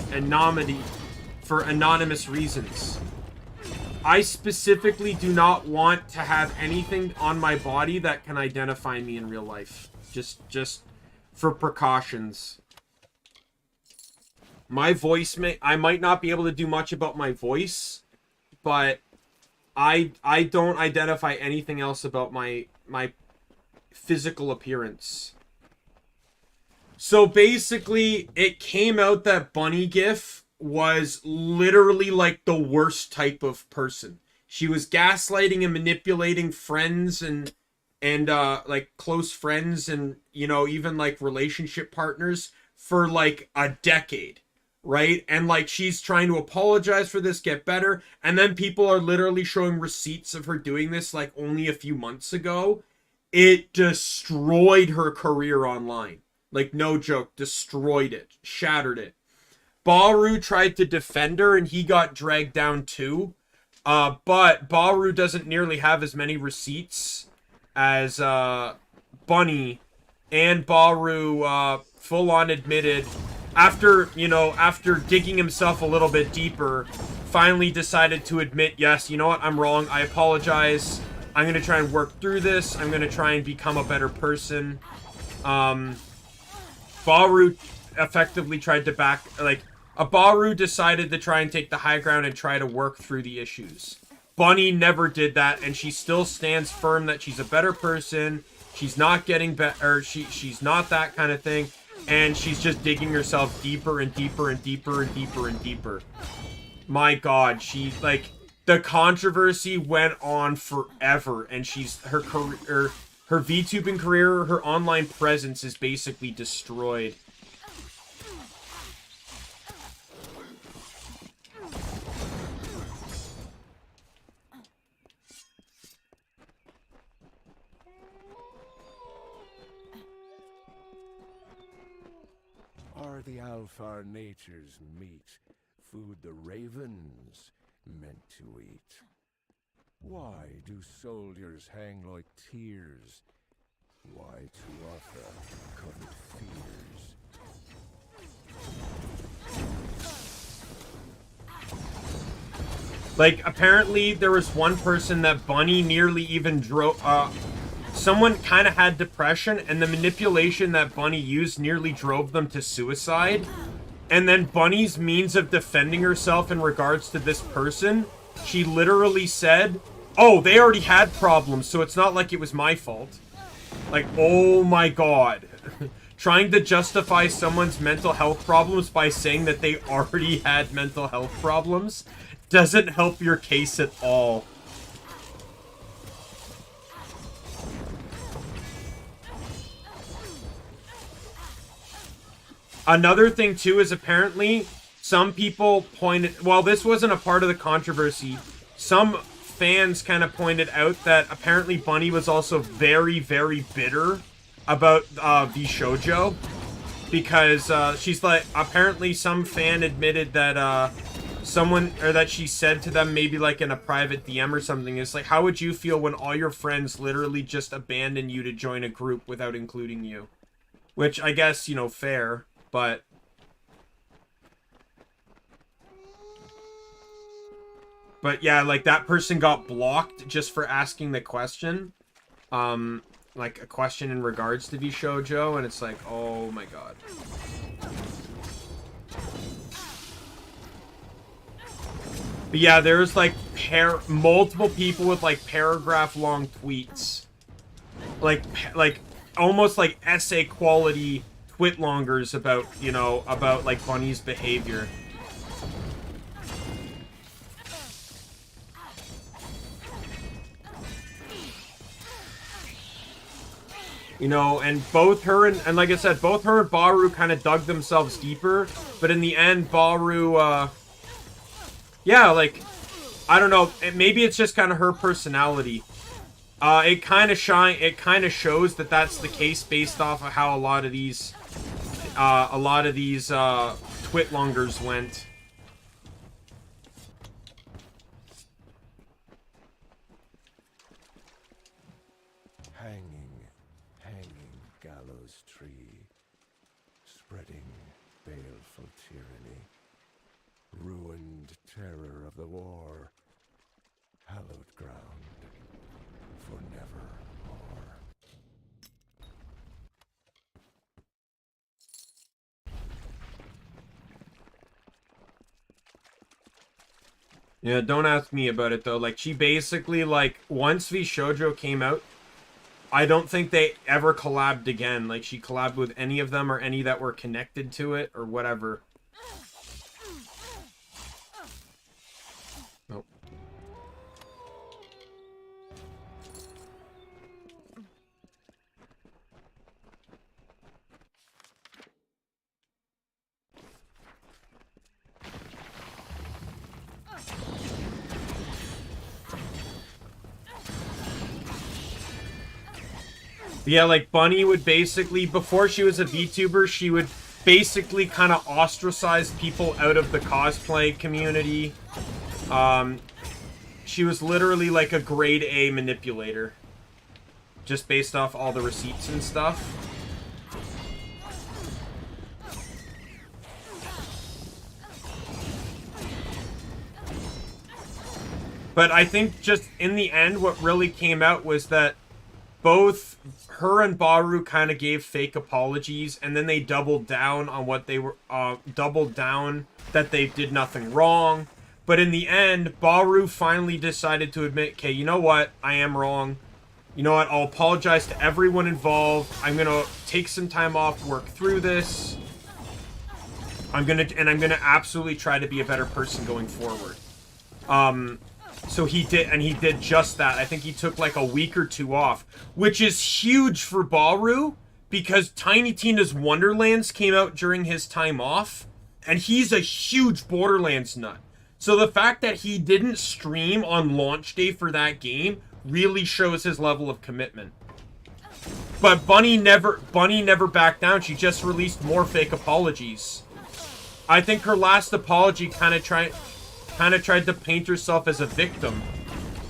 reasons. I specifically do not want to have anything on my body that can identify me in real life. Just for precautions. My voice I might not be able to do much about my voice, but I don't identify anything else about my physical appearance. So basically, it came out that Bunny GIF was literally like the worst type of person. She was gaslighting and manipulating friends and like close friends and, you know, even like relationship partners for like a decade, right? And like she's trying to apologize for this, get better, and then people are literally showing receipts of her doing this like only a few months ago. It destroyed her career online. Like, no joke, destroyed it, shattered it. Baru tried to defend her, and he got dragged down too. But Baru doesn't nearly have as many receipts as Bunny. And Baru full-on admitted, after digging himself a little bit deeper, finally decided to admit, yes, you know what, I'm wrong, I apologize. I'm going to try and work through this. I'm going to try and become a better person. Baru effectively tried to Baru decided to try and take the high ground and try to work through the issues. Bunny never did that, and she still stands firm that she's a better person. She's not getting better. She's not that kind of thing, and she's just digging herself deeper and deeper and deeper and deeper and deeper. My God, the controversy went on forever, and her career. Her VTubing career, her online presence is basically destroyed.
Are the Alfar natures meet, food the ravens meant to eat? Why do soldiers hang like tears? Why to offer covered fears?
Like, apparently there was one person that Bunny nearly even someone kind of had depression, and the manipulation that Bunny used nearly drove them to suicide. And then Bunny's means of defending herself in regards to this person, she literally said, oh, they already had problems, so it's not like it was my fault. Like, oh my god. Trying to justify someone's mental health problems by saying that they already had mental health problems doesn't help your case at all. Another thing, too, is apparently some people pointed... Well, this wasn't a part of the controversy. Some fans kind of pointed out that apparently Bunny was also very, very bitter about Vshoujo. Because she's like... Apparently some fan admitted that someone... Or that she said to them, maybe like in a private DM or something, it's like, how would you feel when all your friends literally just abandon you to join a group without including you? Which, I guess, you know, fair. But yeah, like that person got blocked just for asking the question. Like a question in regards to Vshoujo, and it's like, oh my god. But yeah, there's like multiple people with like paragraph long tweets. Like almost like essay quality twitlongers about, you know, about like Bunny's behavior. You know, and both her and like I said, both her and Baru kind of dug themselves deeper, but in the end, Baru, yeah, like, I don't know, maybe it's just kind of her personality. It kind of shows that that's the case based off of how a lot of these twitlongers went.
Hanging gallows tree, spreading baleful tyranny, ruined terror of the war, hallowed ground for nevermore.
Yeah, don't ask me about it though. Like, she basically, like, once Vshoujo came out, I don't think they ever collabed again. Like, she collabed with any of them or any that were connected to it or whatever. Nope. Yeah, like, Bunny would basically, before she was a VTuber, she would basically kind of ostracize people out of the cosplay community. She was literally like a grade A manipulator. Just based off all the receipts and stuff. But I think just in the end, what really came out was that both her and Baru kind of gave fake apologies, and then they doubled down on what they were, doubled down that they did nothing wrong. But in the end, Baru finally decided to admit, okay, you know what? I am wrong. You know what? I'll apologize to everyone involved. I'm gonna take some time off, work through this. I'm gonna absolutely try to be a better person going forward. So he did, and he did just that. I think he took like a week or two off, which is huge for Baru, because Tiny Tina's Wonderlands came out during his time off, and he's a huge Borderlands nut. So the fact that he didn't stream on launch day for that game really shows his level of commitment. But Bunny never backed down. She just released more fake apologies. I think her last apology kind of tried to paint herself as a victim,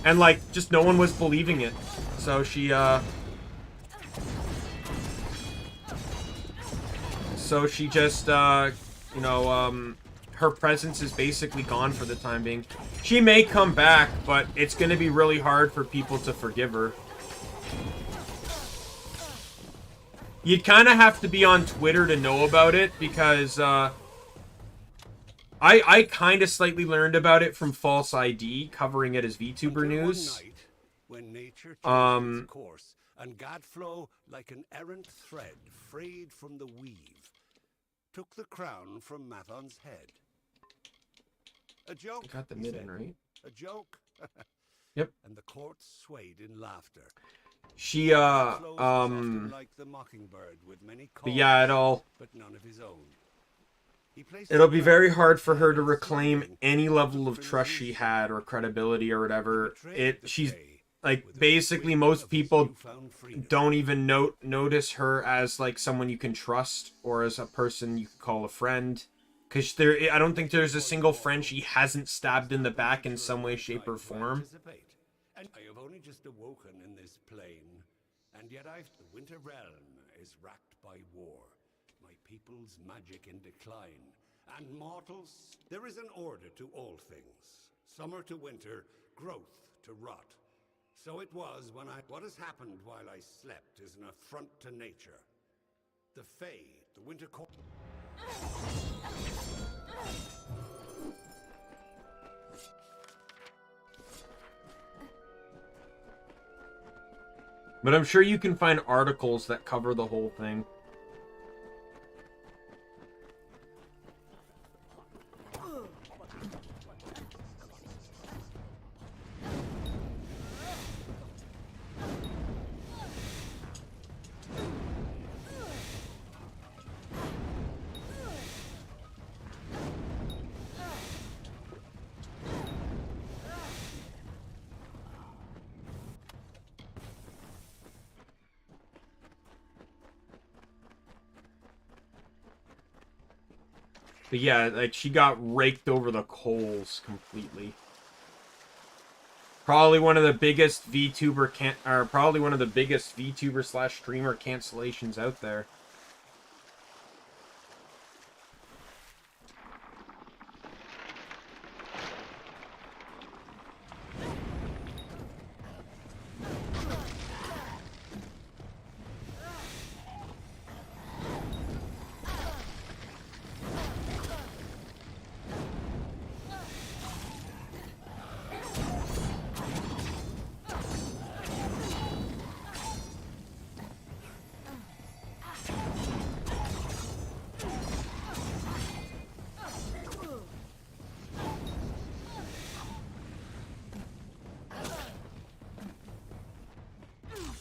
and like just no one was believing it, so she just you know, her presence is basically gone for the time being. She may come back, but it's gonna be really hard for people to forgive her. You'd kind of have to be on Twitter to know about it, because I kind of slightly learned about it from False ID, covering it as VTuber news.
When nature changed its course, and Gadflow, like an errant thread frayed from the weave, took the crown from Mathon's head. A joke.
Got the
he
midden,
said.
right?
A joke.
Yep.
And the court swayed in laughter.
She
Gadflow was often like the mockingbird, with many
but yeah,
calls, but none of his own. He placed
it'll
the
be
crown
very
on
hard
his
for
head
her to
and
reclaim
smiling,
any level of trust she had or credibility or whatever. She's like, basically most people don't even notice her as like someone you can trust or as a person you can call a friend, because I don't think there's a single friend she hasn't stabbed in the back in some way, shape, or form.
And I have only just awoken in this plane, and yet the winter realm is racked by war, my people's magic in decline, and mortals, there is an order to all things, summer to winter, growth to rot. So it was when what has happened while I slept is an affront to nature. The Fae, the winter court.
But I'm sure you can find articles that cover the whole thing. But yeah, like, she got raked over the coals completely. Probably one of the biggest VTuber / streamer cancellations out there.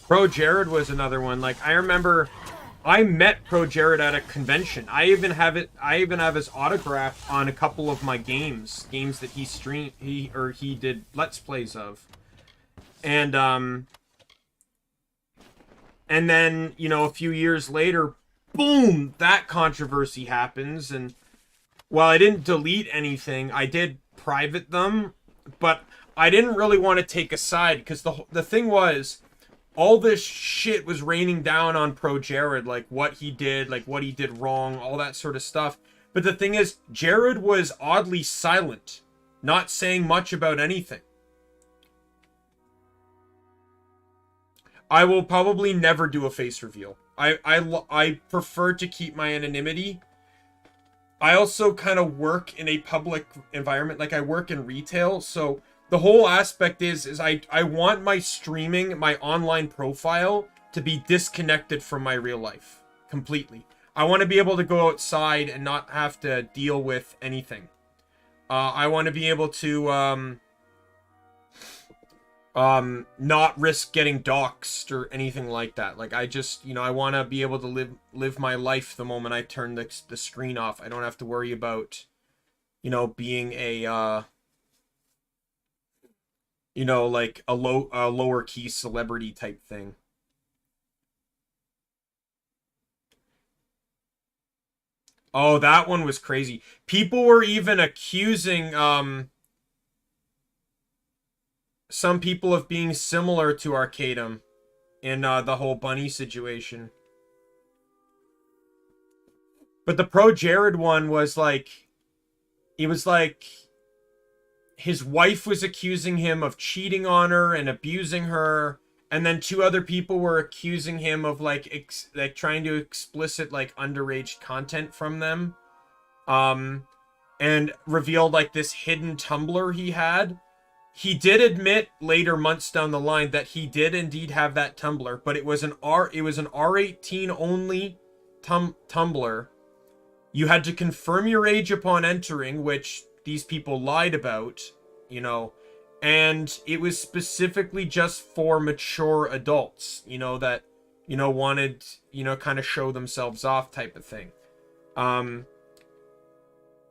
Pro Jared was another one. Like, I remember I met Pro Jared at a convention. I even have his autograph on a couple of my games that he streamed, he did Let's Plays of. And then, you know, a few years later, boom, that controversy happens, and while I didn't delete anything, I did private them, but I didn't really want to take a side, because the thing was, all this shit was raining down on Pro Jared, like what he did wrong, all that sort of stuff. But the thing is, Jared was oddly silent, not saying much about anything. I will probably never do a face reveal. I prefer to keep my anonymity. I also kind of work in a public environment, like I work in retail, so the whole aspect is I want my streaming, my online profile to be disconnected from my real life completely. I want to be able to go outside and not have to deal with anything. I want to be able to not risk getting doxxed or anything like that. Like, I just, you know, I want to be able to live my life the moment I turn the screen off. I don't have to worry about, you know, being a you know, like a lower key celebrity type thing. Oh, that one was crazy. People were even accusing some people of being similar to Arcadum in the whole bunny situation. But the Pro Jared one was like, it was like his wife was accusing him of cheating on her and abusing her, and then 2 other people were accusing him of like trying to explicit like underage content from them, and revealed like this hidden Tumblr he had. He did admit later, months down the line, that he did indeed have that Tumblr, but it was an R18 only Tumblr. You had to confirm your age upon entering, which these people lied about, you know, and it was specifically just for mature adults, you know, that, you know, wanted, you know, kind of show themselves off type of thing.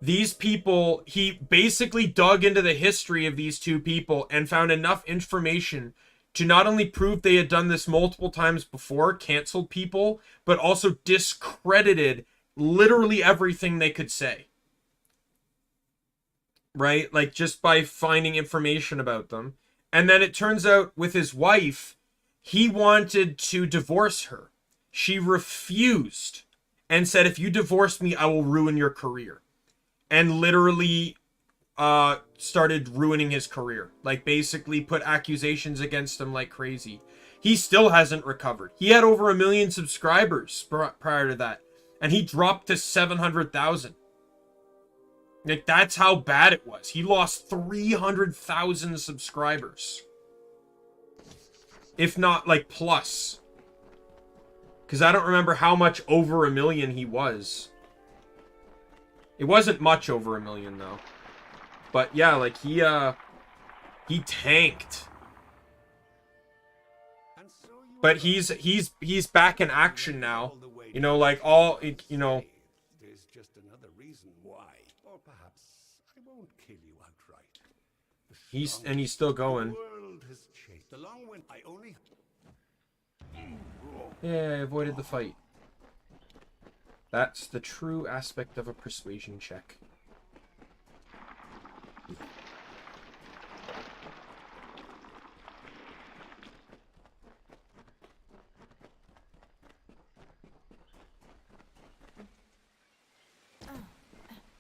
These people, he basically dug into the history of these 2 people and found enough information to not only prove they had done this multiple times before, canceled people, but also discredited literally everything they could say. Right? Like, just by finding information about them. And then it turns out with his wife, he wanted to divorce her. She refused and said, if you divorce me, I will ruin your career. And literally started ruining his career. Like, basically put accusations against him like crazy. He still hasn't recovered. He had over 1 million subscribers prior to that. And he dropped to 700,000. Like, that's how bad it was. He lost 300,000 subscribers. If not, like, plus. Because I don't remember how much over 1 million he was. It wasn't much over 1 million, though. But, yeah, like, he tanked. But he's back in action now. You know, like, all, you know...
There's just another reason why. Or perhaps I won't kill you outright.
He's still going.
The world has changed. The long wind, I only...
Yeah, I avoided the fight. That's the true aspect of a persuasion check.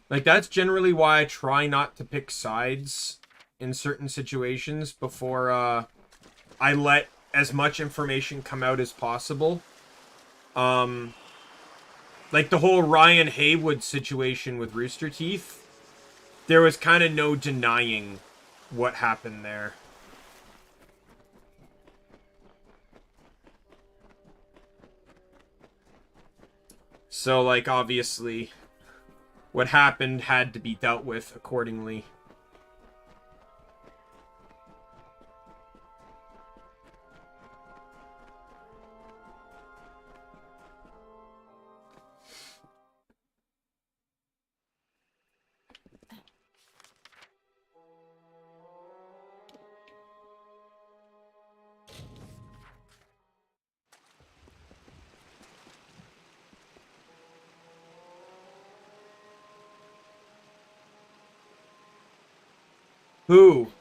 Like, that's generally why I try not to pick sides in certain situations before I let as much information come out as possible. Like the whole Ryan Haywood situation with Rooster Teeth, there was kind of no denying what happened there. So, like, obviously, what happened had to be dealt with accordingly.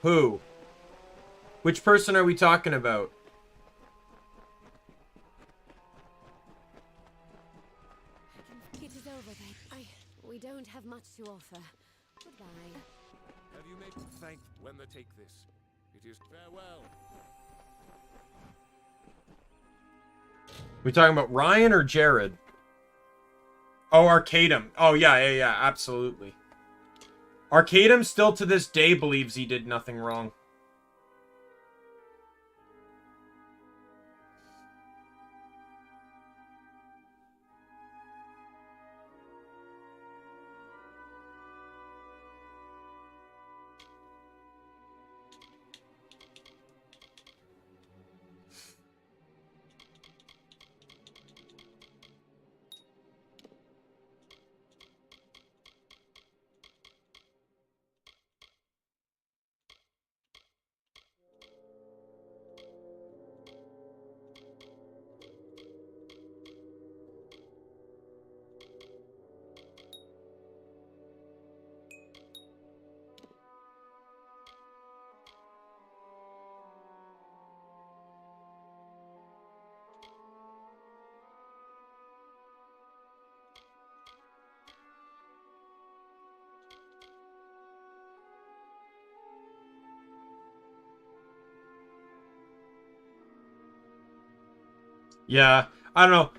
Who? Which person are we talking about?
It is over then. We don't have much to offer. Goodbye.
Have you made thank when they take this? It is farewell.
We talking about Ryan or Jared? Oh, Arcadum. Oh, yeah, absolutely. Arcadum still to this day believes he did nothing wrong. Yeah, I don't know.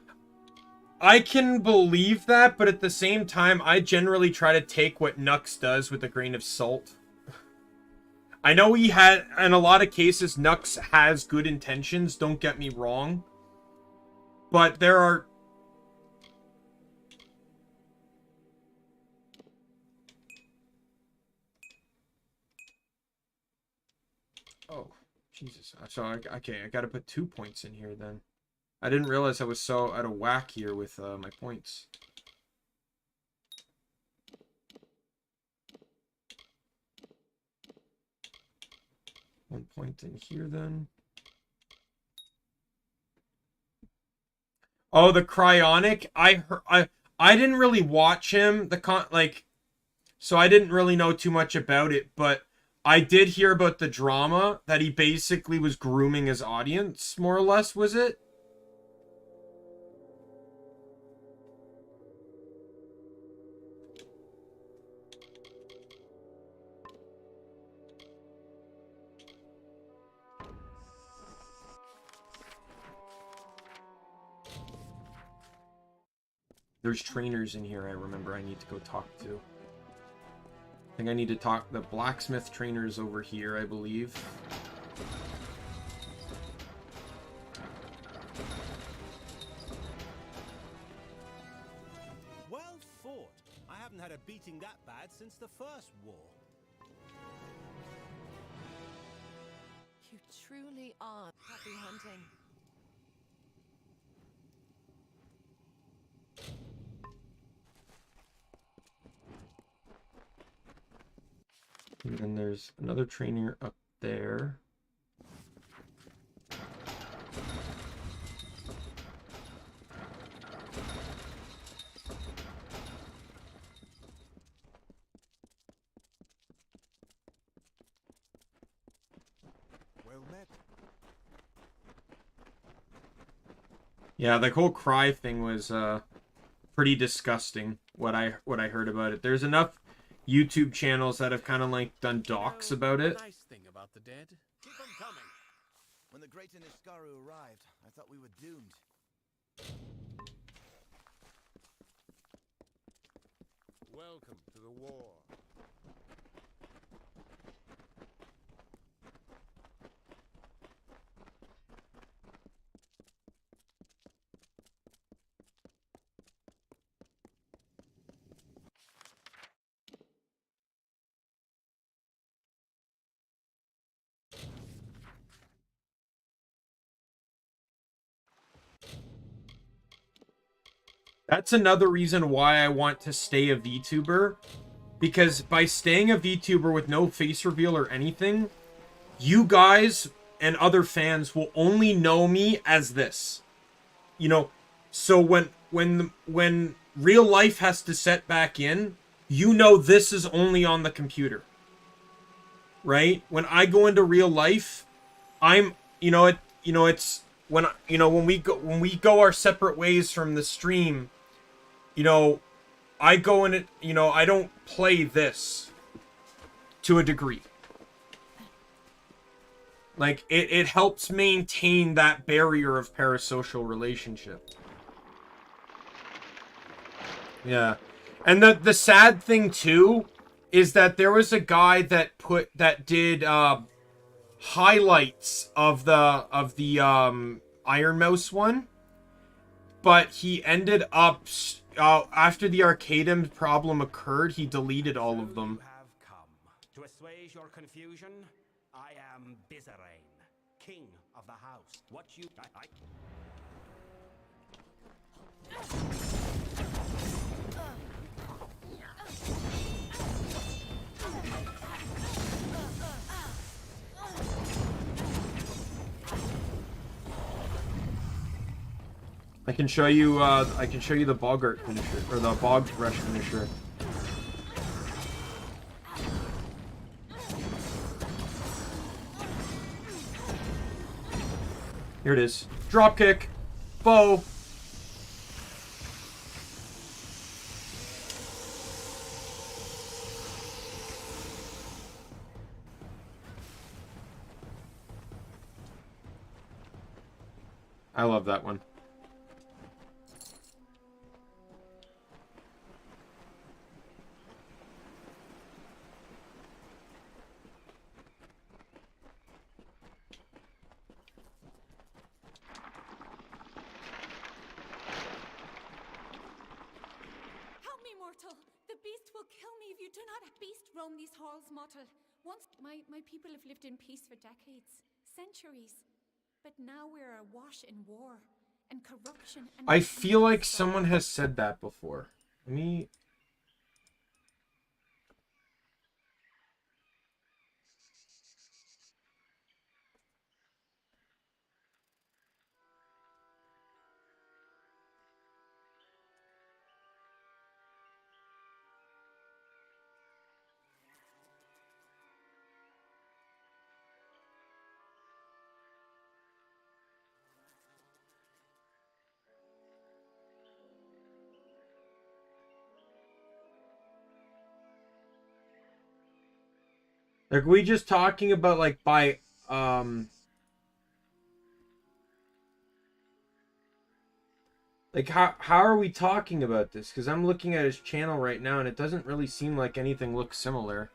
I can believe that, but at the same time, I generally try to take what Nux does with a grain of salt. I know he had, in a lot of cases, Nux has good intentions, don't get me wrong. But there are... Oh, Jesus. So, okay, I gotta put 2 points in here then. I didn't realize I was so out of whack here with my points. One point in here then. Oh, the Cryonic. I didn't really watch him. So I didn't really know too much about it, but I did hear about the drama that he basically was grooming his audience, more or less, was it? There's trainers in here I remember I need to go talk to. I think I need to talk... The Blacksmith trainers over here, I believe.
Well fought. I haven't had a beating that bad since the first war.
You truly are happy hunting.
And then there's another trainer up there.
Well met.
Yeah, the whole cry thing was pretty disgusting. What I heard about it. There's enough YouTube channels that have kind of like done docs about it.
Nice thing about the dead.
Keep them coming. When the great Inishkaru arrived, I thought we were doomed.
Welcome to the war.
That's another reason why I want to stay a VTuber. Because by staying a VTuber with no face reveal or anything, you guys and other fans will only know me as this. You know, so when real life has to set back in, you know this is only on the computer. Right? When I go into real life, I'm, it's when we go our separate ways from the stream, I go in it, I don't play this to a degree. Like, it helps maintain that barrier of parasocial relationship. Yeah. And the sad thing, too, is that there was a guy that did highlights of the Iron Mouse one. But he ended up, after the Arcadem problem occurred, he deleted all of them.
To assuage your confusion, I am Bizarrain, king of the house. What you...
I can show you the Boggart finisher, or the Bog Rush finisher. Here it is. Dropkick. Bow. I love that one.
will kill me if you do not. Beast roam these halls, mortal. Once my people have lived in peace for decades, centuries. But now we're awash in war and corruption and...
I feel like someone has said that before. Let me... Like, we just talking about, like, by, like, how are we talking about this? Because I'm looking at his channel right now, and it doesn't really seem like anything looks similar.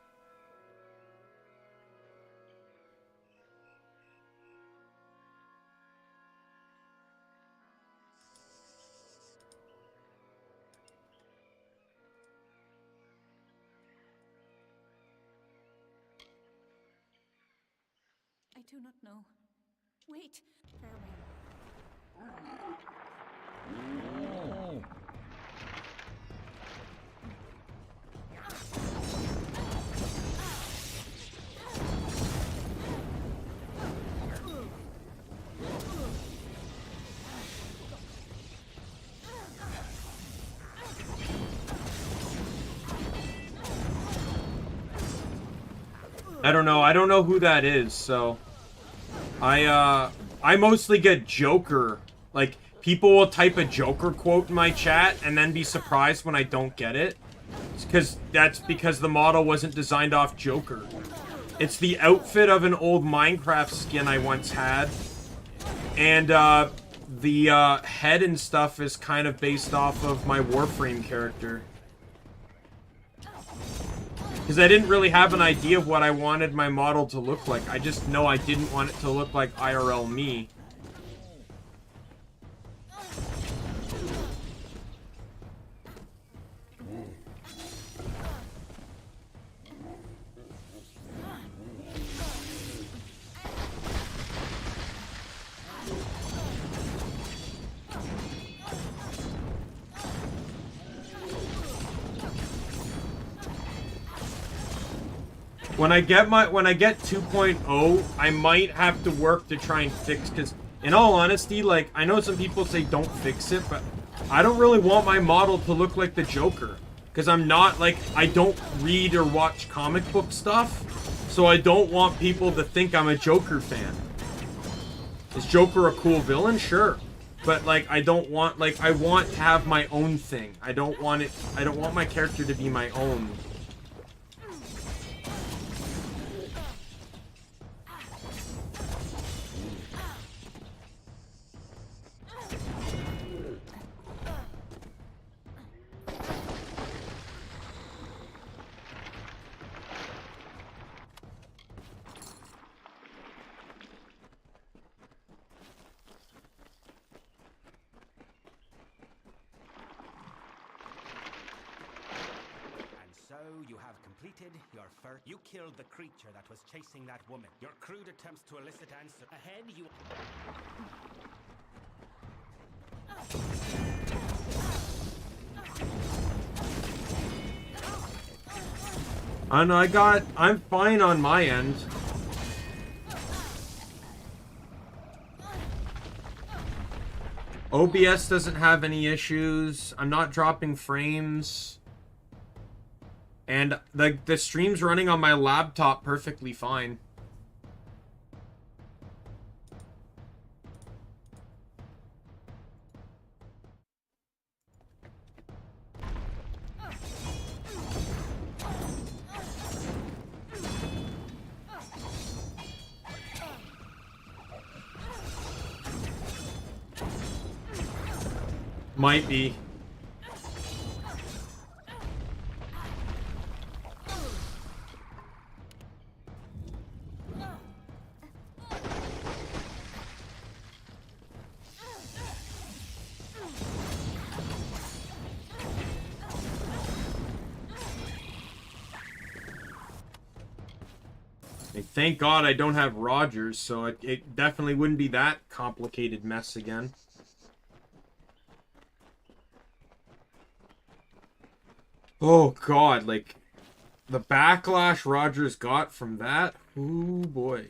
I do not know. Wait. Farewell.
I don't know. I don't know who that is, so... I mostly get Joker. Like, people will type a Joker quote in my chat and then be surprised when I don't get it. That's because the model wasn't designed off Joker. It's the outfit of an old Minecraft skin I once had. And, the, head and stuff is kind of based off of my Warframe character. Because I didn't really have an idea of what I wanted my model to look like. I just know I didn't want it to look like IRL me. When I get 2.0, I might have to work to try and fix, because in all honesty, like, I know some people say don't fix it, but I don't really want my model to look like the Joker. Because I'm not, like, I don't read or watch comic book stuff, so I don't want people to think I'm a Joker fan. Is Joker a cool villain? Sure. But, like, I don't want, like, I want to have my own thing. I don't want my character to be my own.
Your first. You killed the creature that was chasing that woman. Your crude attempts to elicit answer. Ahead, you.
I know, I'm fine on my end. OBS doesn't have any issues. I'm not dropping frames. And the stream's running on my laptop perfectly fine. Might be. And thank God I don't have Rogers, so it definitely wouldn't be that complicated mess again. Oh God, like the backlash Rogers got from that. Oh boy.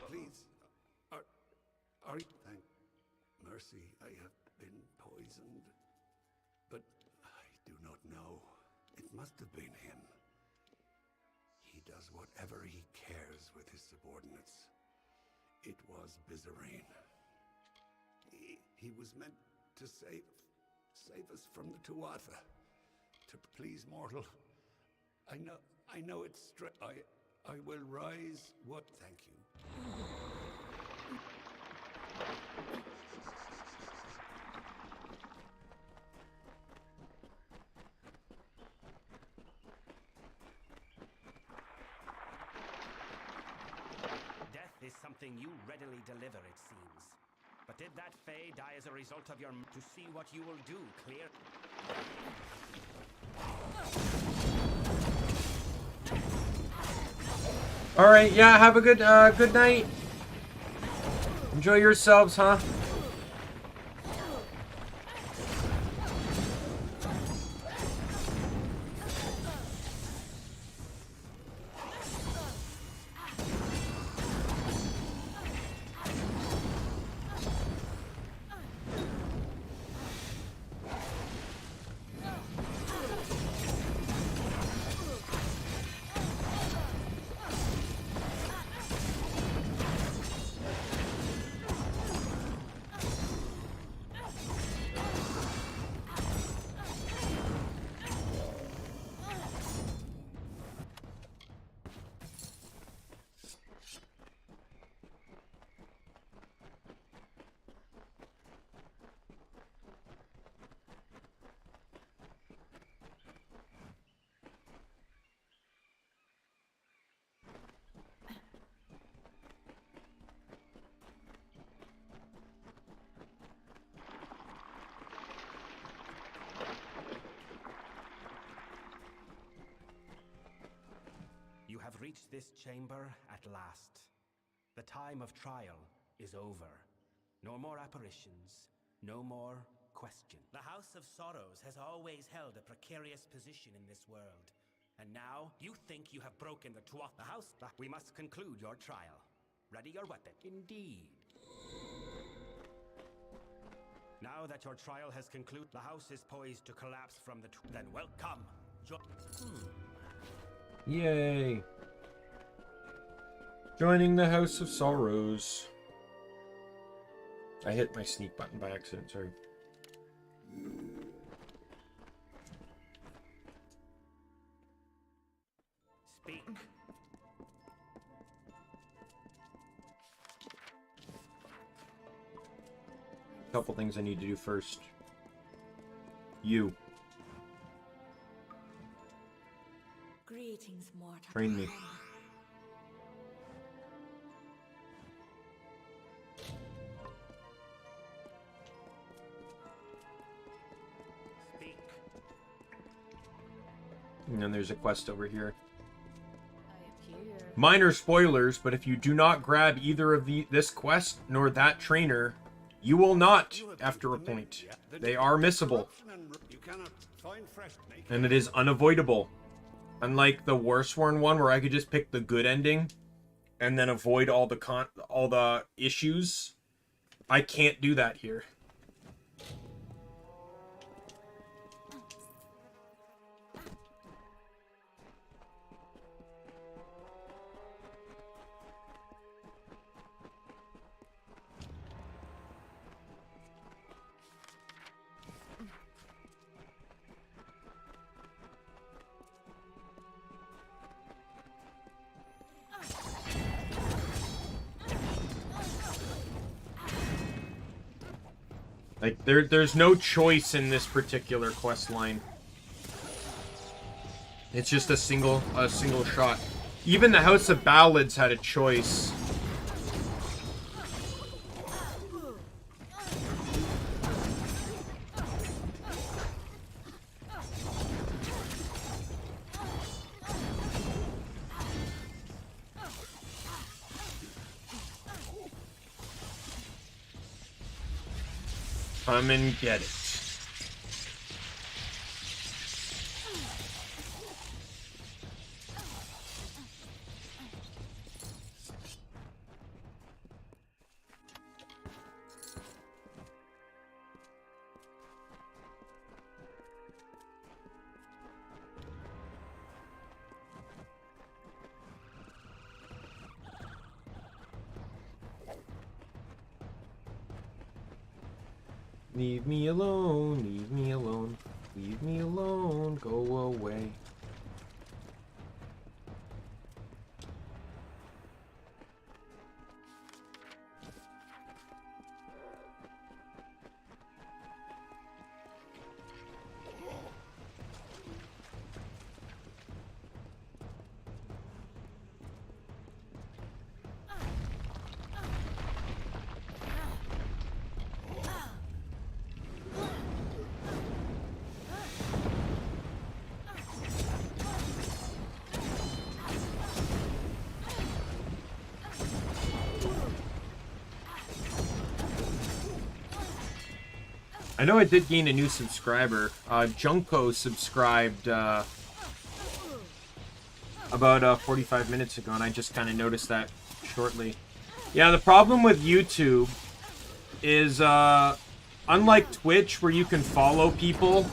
Please, thank mercy, I have been poisoned. But I do not know. It must have been him. He does whatever he cares with his subordinates. It was Bizarine. He was meant to save us from the Tuatha. To please mortal. I know it's I will rise. What? Thank you.
Death is something you readily deliver, it seems. But did that Fae die as a result of your... To see what you will do, clear...
Alright, yeah, have a good good night. Enjoy yourselves, huh?
You have reached this chamber at last. The time of trial is over. No more apparitions, no more question. The House of Sorrows has always held a precarious position in this world. And now, you think you have broken the Tuatha House? We must conclude your trial. Ready your weapon. Indeed. Now that your trial has concluded, the house is poised to collapse from the... Then welcome.
Yay. Joining the House of Sorrows. I hit my sneak button by accident, sorry.
Speak.
Couple things I need to do first. You.
Greetings, mortal.
Train me.
Speak.
And then there's a quest over here. Minor spoilers, but if you do not grab either of this quest nor that trainer, you will not after a point. They are missable. And it is unavoidable. Unlike the Warsworn one where I could just pick the good ending and then avoid all the issues, I can't do that here. Like, there's no choice in this particular quest line. It's just a single shot. Even the House of Ballads had a choice. Come and get it. Leave me alone, leave me alone, leave me alone, go away. I know I did gain a new subscriber. Junko subscribed about 45 minutes ago, and I just kind of noticed that shortly. Yeah, the problem with YouTube is, unlike Twitch, where you can follow people,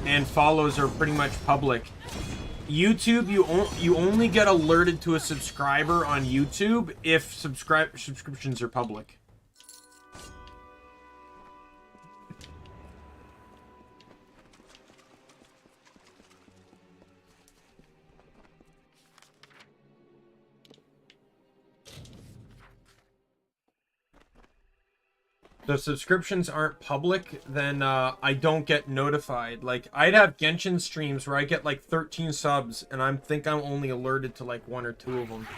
and follows are pretty much public, YouTube, you only get alerted to a subscriber on YouTube if subscriptions are public. The subscriptions aren't public, then I don't get notified. Like, I'd have Genshin streams where I get like 13 subs, and I think I'm only alerted to like 1 or 2 of them.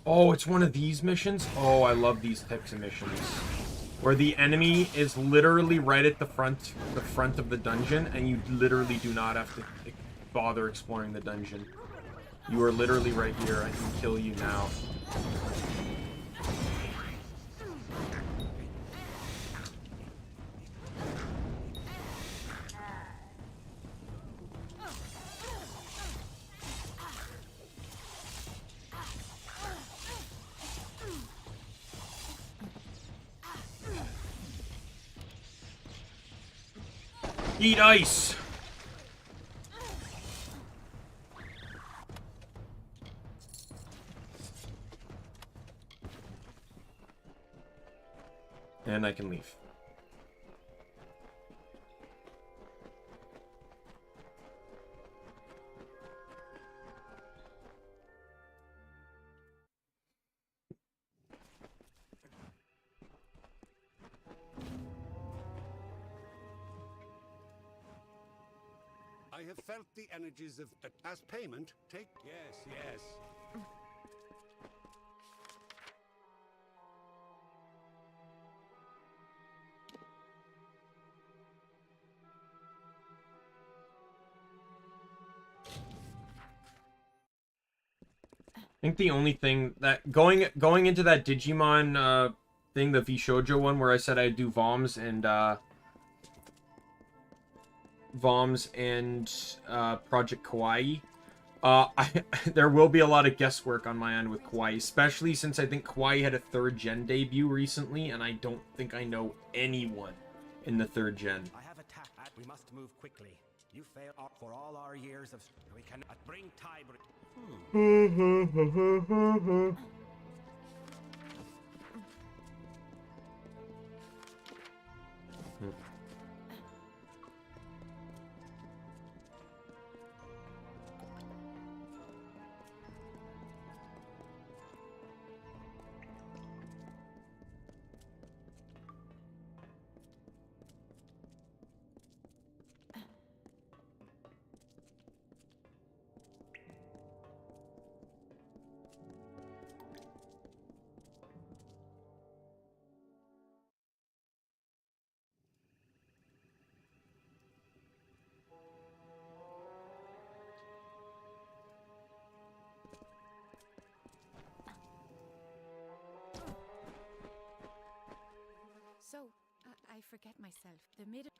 Oh, it's one of these missions? Oh, I love these types of missions. Where the enemy is literally right at the front of the dungeon, and you literally do not have to bother exploring the dungeon. You are literally right here. I can kill you now. Eat ice! And I can leave.
I have felt the energies of... As payment, take... Yes, yes.
I think the only thing that... Going into that Digimon thing, the Vishojo one, where I said I'd do VOMs and Project Kawaii. There will be a lot of guesswork on my end with Kawaii, especially since I think Kawaii had a 3rd gen debut recently, and I don't think I know anyone in the 3rd gen.
I have attacked. We must move quickly. You fail for all our years of... We cannot bring Tybri...
So, I forget myself. The middle...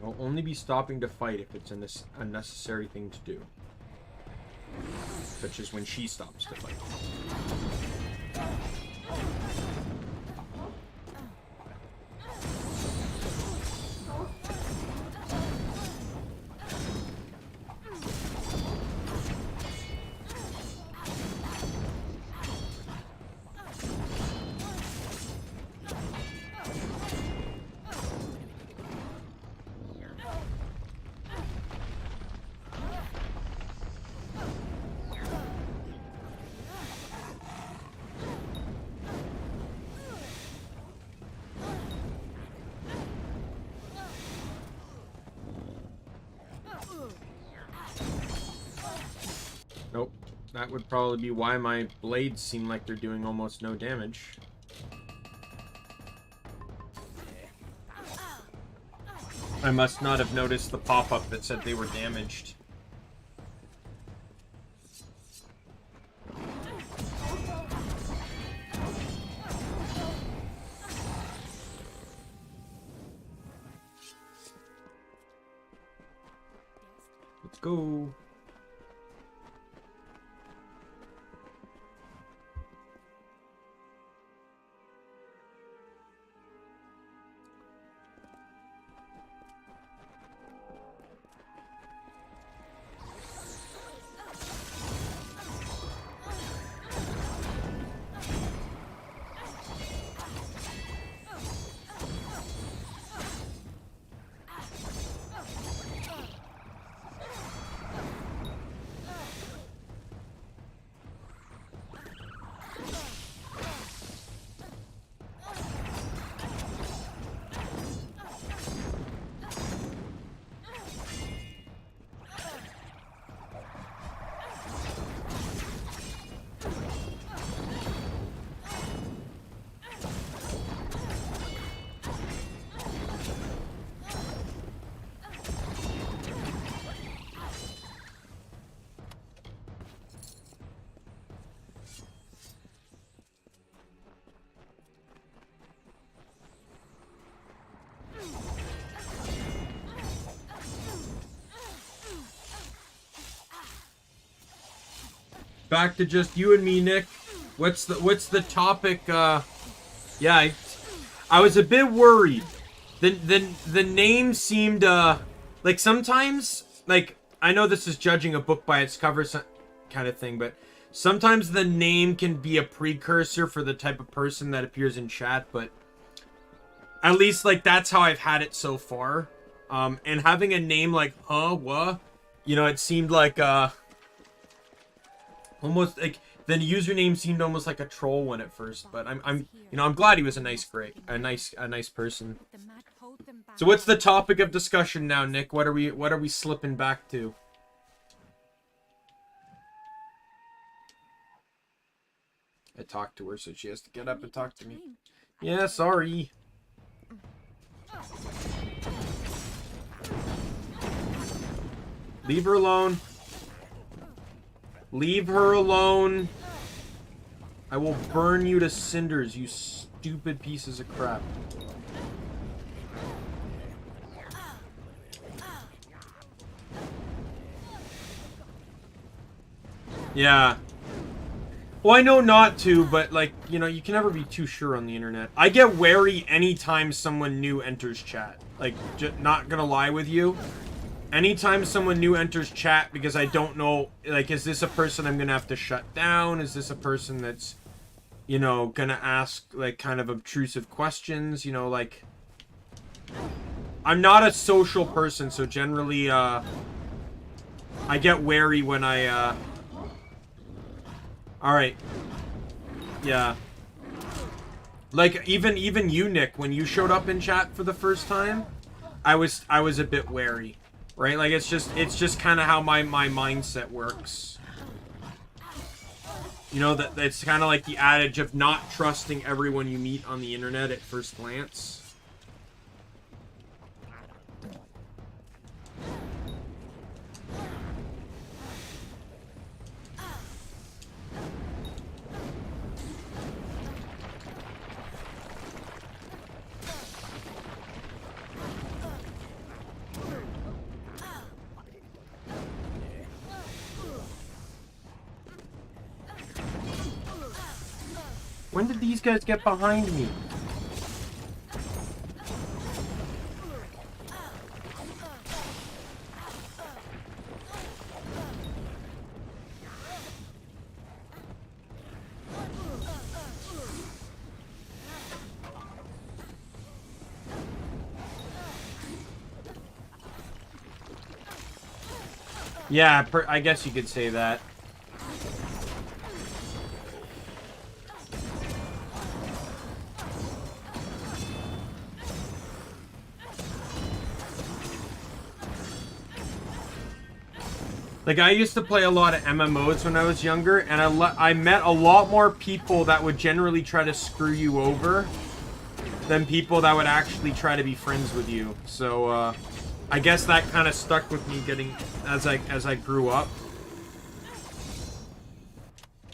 I'll only be stopping to fight if it's a necessary thing to do. Such as when she stops to fight. Nope. That would probably be why my blades seem like they're doing almost no damage. I must not have noticed the pop-up that said they were damaged. Let's go. Back to just you and me, Nick. What's the topic? Yeah, I was a bit worried. The name seemed like sometimes, like, I know this is judging a book by its cover kind of thing, but sometimes the name can be a precursor for the type of person that appears in chat. But at least, like, that's how I've had it so far. And having a name like you know, it seemed like almost like the username seemed almost like a troll one at first, but I'm you know, I'm glad he was a nice person. So what's the topic of discussion now, Nick? What are we slipping back to? I talked to her, so she has to get up and talk to me. Yeah, sorry. Leave her alone. Leave her alone. I will burn you to cinders, you stupid pieces of crap. Yeah. Well, I know not to, but, like, you know, you can never be too sure on the internet. I get wary anytime someone new enters chat. Like, not gonna lie with you. Anytime someone new enters chat, because I don't know, like, is this a person I'm gonna have to shut down? Is this a person that's, you know, gonna ask, like, kind of obtrusive questions? You know, like, I'm not a social person, so generally, I get wary when I, alright. Yeah. Like, even you, Nick, when you showed up in chat for the first time, I was a bit wary. Right? Like, it's just kind of how my mindset works. You know, that it's kind of like the adage of not trusting everyone you meet on the internet at first glance. When did these guys get behind me? Yeah, I guess you could say that. Like, I used to play a lot of MMOs when I was younger, and I met a lot more people that would generally try to screw you over than people that would actually try to be friends with you. So, I guess that kind of stuck with me getting as I grew up.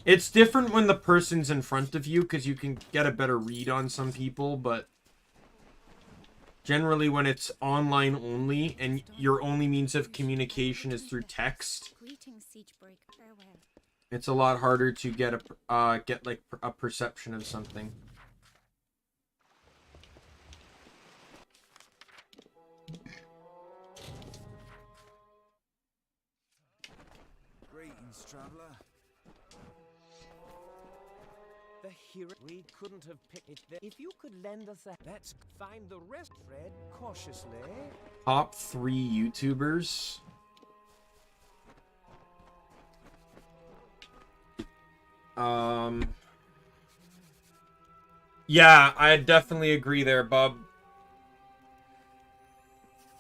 It's different when the person's in front of you, because you can get a better read on some people, but generally when it's online only and your only means of communication is through text, it's a lot harder to get like a perception of something.
Greetings, traveler. The hero we couldn't have picked it there. If you could lend us a let's find the rest. Tread cautiously.
Top 3 YouTubers. Yeah, I definitely agree there, bub.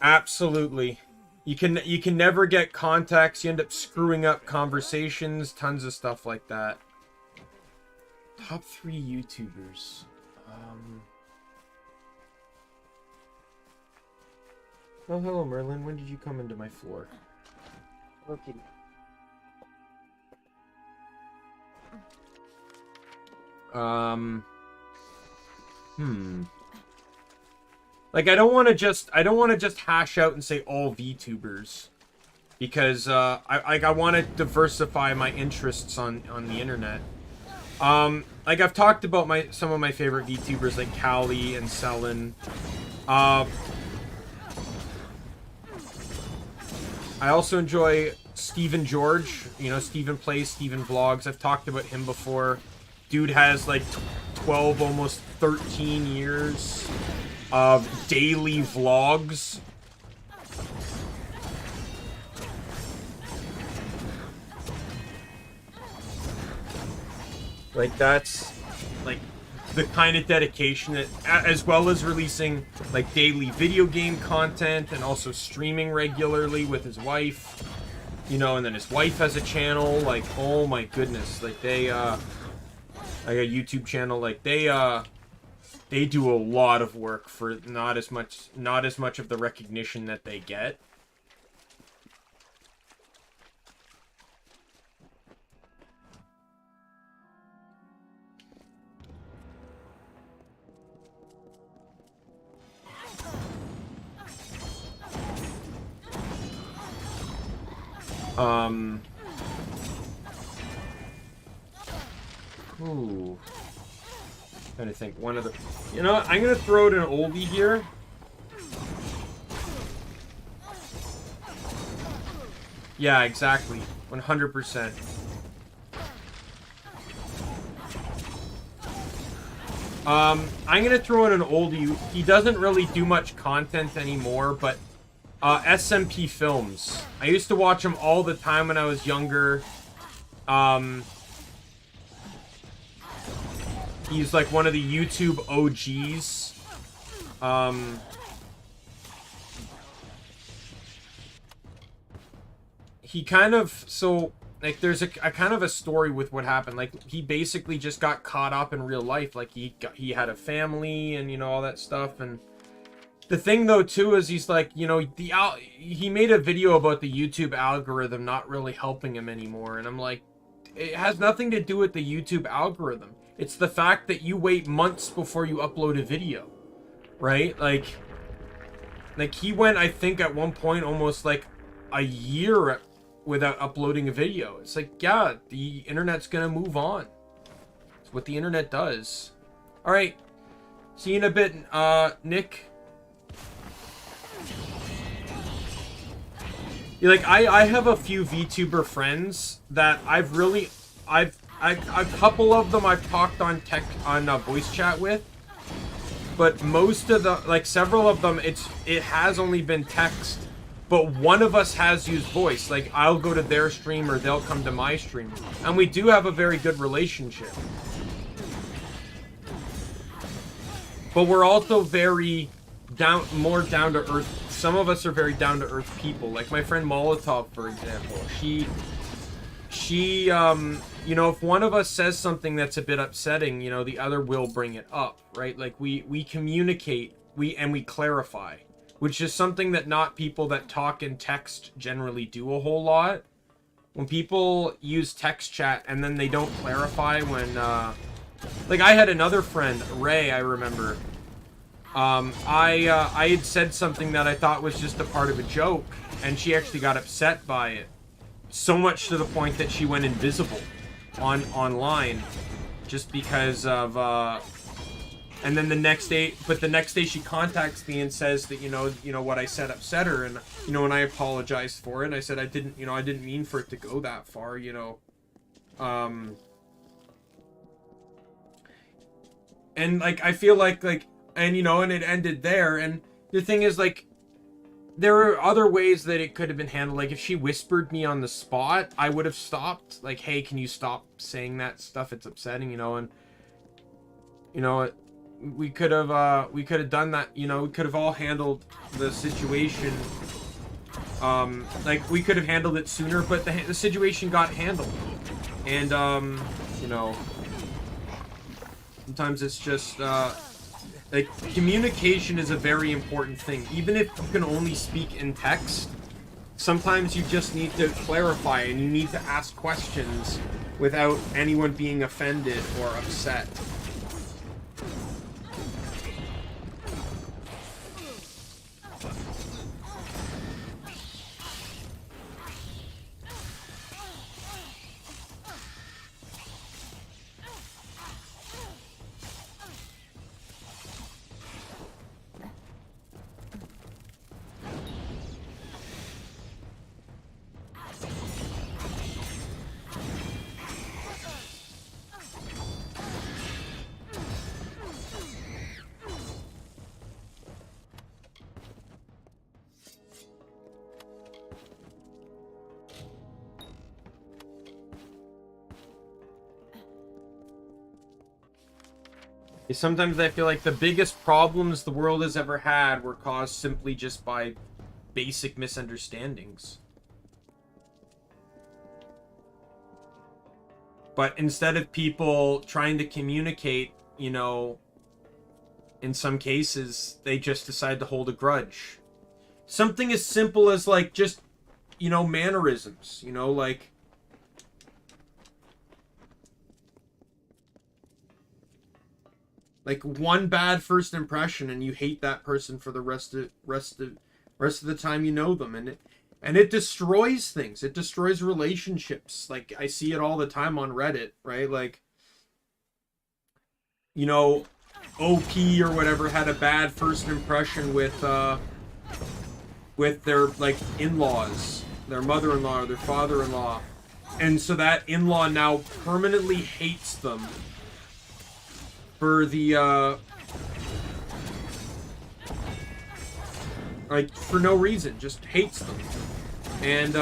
Absolutely. You can never get contacts, you end up screwing up conversations, tons of stuff like that. Top 3 YouTubers. Oh, hello, Merlin. When did you come into my floor? Okay. Like, I don't want to just hash out and say all VTubers, because I want to diversify my interests on the internet. Like, I've talked about some of my favorite VTubers, like Callie and Selen. I also enjoy Steven George. You know, Steven Plays, Steven Vlogs. I've talked about him before. Dude has like 12, almost 13 years of daily vlogs. Like, that's like the kind of dedication that, as well as releasing like daily video game content and also streaming regularly with his wife, you know, and then his wife has a channel. Like, oh my goodness, like they like a YouTube channel. Like they do a lot of work for not as much of the recognition that they get. Ooh. Trying to think. One of the... You know what? I'm gonna throw out an oldie here. Yeah, exactly. 100%. I'm gonna throw in an oldie. He doesn't really do much content anymore, but SMP Films. I used to watch him all the time when I was younger. He's like one of the YouTube OGs. He kind of, so like there's a kind of a story with what happened. Like, he basically just got caught up in real life. Like, he had a family and, you know, all that stuff. And the thing though too is he's like, you know, he made a video about the YouTube algorithm not really helping him anymore. And I'm like, it has nothing to do with the YouTube algorithm. It's the fact that you wait months before you upload a video, right? Like he went, I think at one point, almost like a year without uploading a video. It's like, yeah, the internet's gonna move on. It's what the internet does. All right. See you in a bit, Nick. Like, I have a few VTuber friends that a couple of them I've talked on voice chat with, but most of the, like, several of them, it has only been text, but one of us has used voice. Like, I'll go to their stream or they'll come to my stream, and we do have a very good relationship. But we're also very more down to earth. Some of us are very down to earth people. Like my friend Molotov, for example. She, you know, if one of us says something that's a bit upsetting, you know, the other will bring it up, right? Like we communicate, we clarify, which is something that not people that talk in text generally do a whole lot. When people use text chat and then they don't clarify when, like I had another friend, Ray, I remember. I had said something that I thought was just a part of a joke, and she actually got upset by it. So much to the point that she went invisible online just because of, and then the next day she contacts me and says that, you know what I said upset her, and, you know, and I apologized for it, and I said I didn't mean for it to go that far, you know. And, like, I feel like, and, you know, and it ended there, and the thing is, like, there are other ways that it could have been handled. Like, if she whispered me on the spot, I would have stopped. Like, hey, can you stop saying that stuff? It's upsetting, you know, and, you know, we could have done that, you know, we could have all handled the situation, like, we could have handled it sooner, but the situation got handled, and, you know, sometimes it's just, like, communication is a very important thing. Even if you can only speak in text, sometimes you just need to clarify and you need to ask questions without anyone being offended or upset. Sometimes I feel like the biggest problems the world has ever had were caused simply just by basic misunderstandings. But instead of people trying to communicate, you know, in some cases, they just decide to hold a grudge. Something as simple as, like, just, you know, mannerisms, you know, like, one bad first impression and you hate that person for the rest of the time you know them, and it destroys things. It destroys relationships. Like, I see it all the time on Reddit, right? Like, you know, OP or whatever had a bad first impression with their, like, in-laws, their mother-in-law or their father-in-law, and so that in-law now permanently hates them for the, like, for no reason, just hates them. And,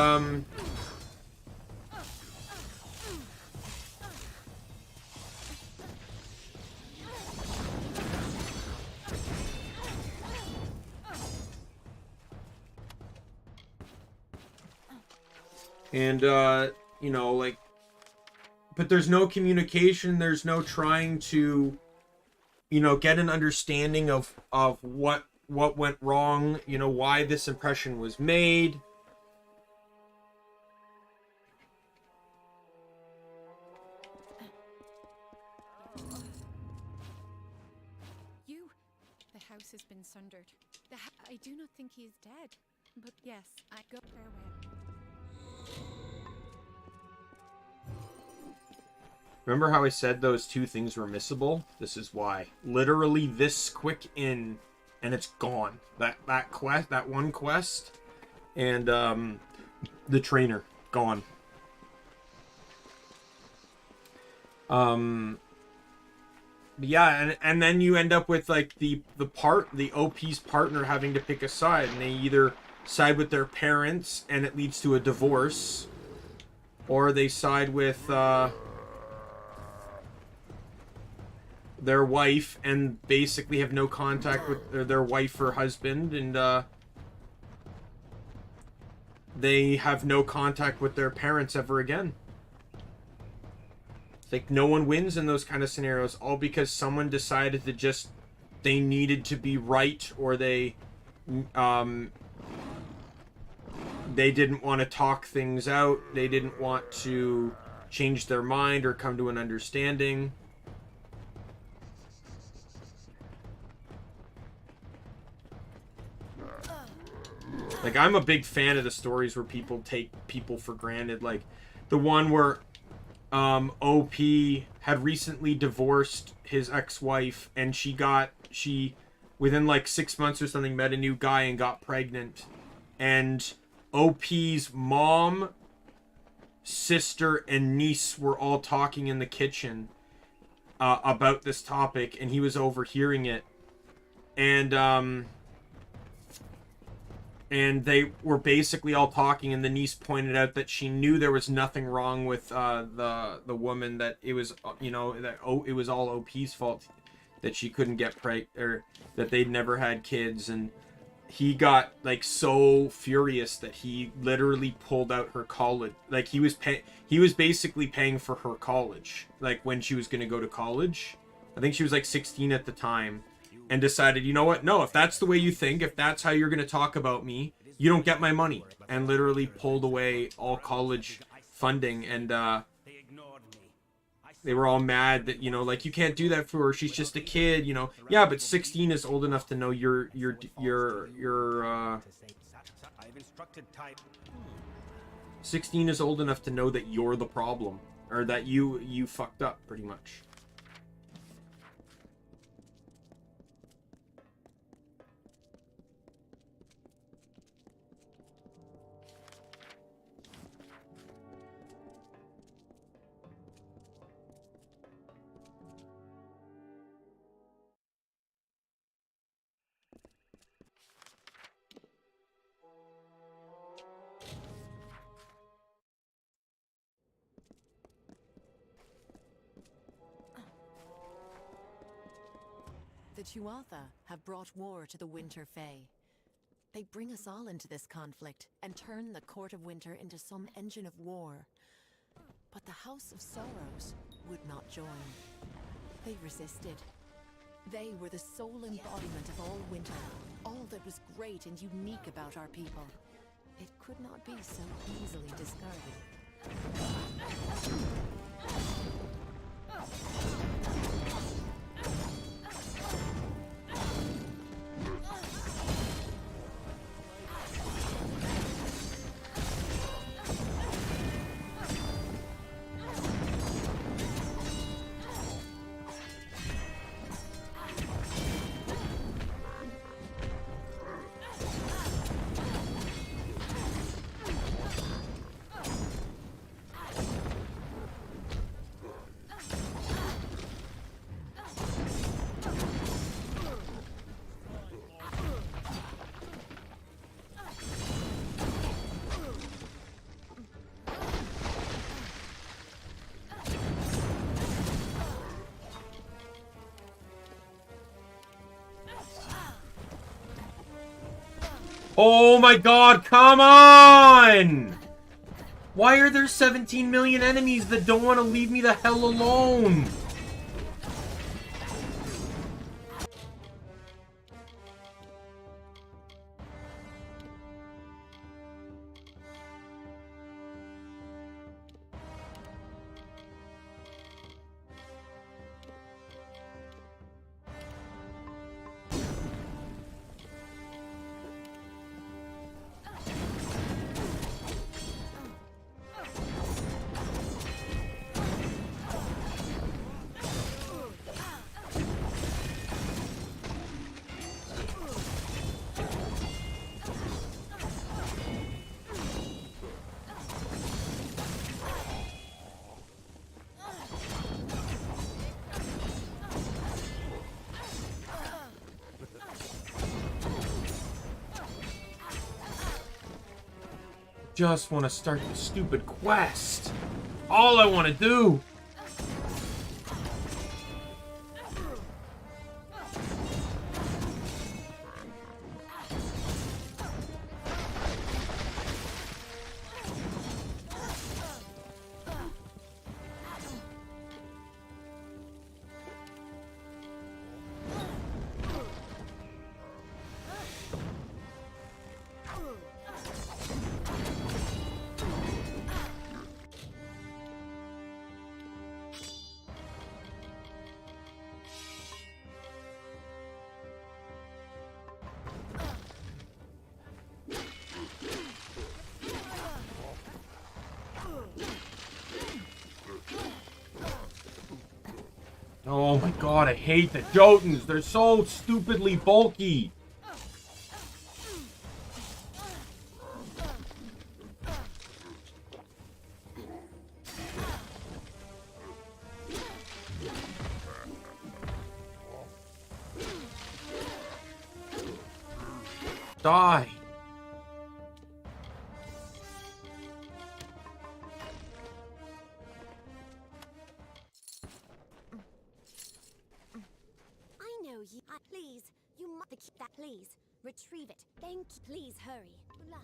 you know, like, but there's no communication, there's no trying to, you know, get an understanding of what went wrong, you know, why this impression was made.
The house has been sundered. I do not think he is dead, but yes, I go farewell.
Remember how I said those two things were missable? This is why. Literally this quick in, and it's gone. That quest, that one quest, and the trainer gone. Yeah, and then you end up with like the OP's partner having to pick a side, and they either side with their parents and it leads to a divorce, or they side with their wife and basically have no contact with their wife or husband, and they have no contact with their parents ever again. Like, no one wins in those kind of scenarios, all because someone decided to just, they needed to be right, or they didn't want to talk things out, they didn't want to change their mind or come to an understanding. Like, I'm a big fan of the stories where people take people for granted, like the one where OP had recently divorced his ex-wife, and she within like 6 months or something met a new guy and got pregnant, and OP's mom, sister, and niece were all talking in the kitchen about this topic, and he was overhearing it, and they were basically all talking, and the niece pointed out that she knew there was nothing wrong with the woman, that it was, you know, that it was all OP's fault that she couldn't get pregnant, or that they'd never had kids, and he got like so furious that he literally pulled out her college. Like, he was basically paying for her college, like when she was going to go to college. I think she was like 16 at the time. And decided, you know what? No, if that's the way you think, if that's how you're going to talk about me, you don't get my money. And literally pulled away all college funding. And they were all mad that, you know, like, you can't do that for her. She's just a kid, you know. Yeah, but 16 is old enough to know you're 16 is old enough to know that you're the problem, or that you fucked up, pretty much.
The Tuatha have brought war to the Winter Fae. They bring us all into this conflict and turn the Court of Winter into some engine of war. But the House of Sorrows would not join. They resisted. They were the sole embodiment of all winter, all that was great and unique about our people. It could not be so easily discarded.
Oh my god, come on! Why are there 17 million enemies that don't want to leave me the hell alone? just want to start the stupid quest. All I want to do. Oh my god, I hate the Jotuns. They're so stupidly bulky. Die.
Please, you must keep that. Please, retrieve it. Thank you. Please hurry. Good luck.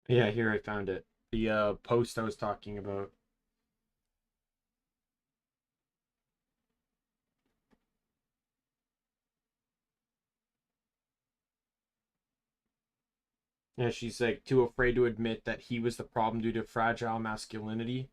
Yeah, here I found it. The post I was talking about. Yeah, she's like too afraid to admit that he was the problem due to fragile masculinity.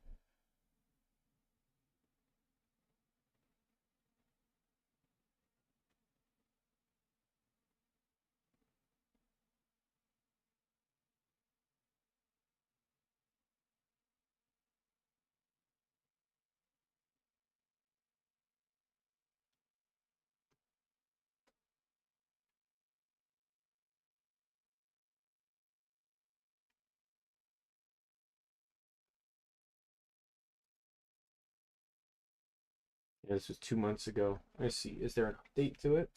Yeah, this was 2 months ago. I see. Is there an update to it?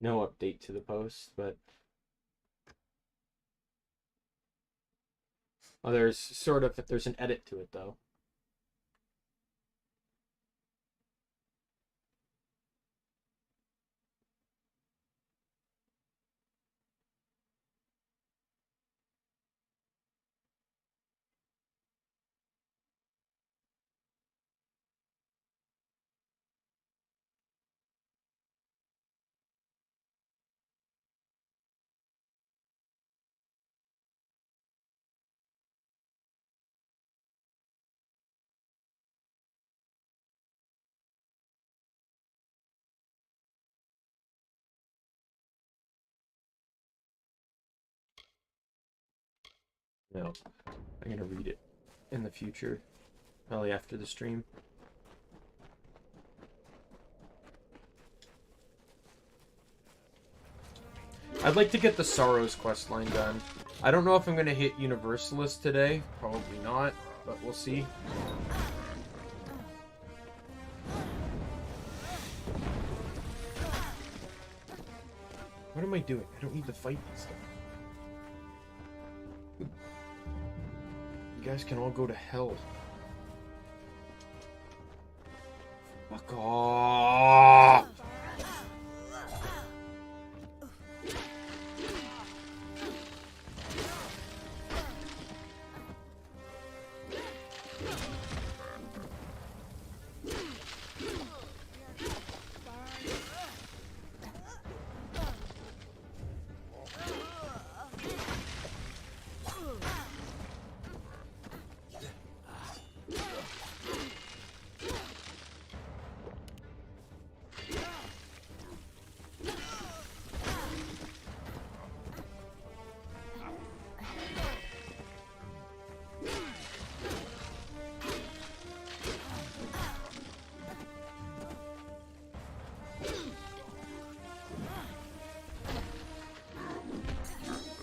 No update to the post, but oh, there's an edit to it though.
No, I'm gonna read it in the future, probably after the stream. I'd like to get the Sorrows questline done. I don't know if I'm gonna hit Universalist today. Probably not, but we'll see. What am I doing? I don't need to fight these stuff. You guys can all go to hell. Fuck off!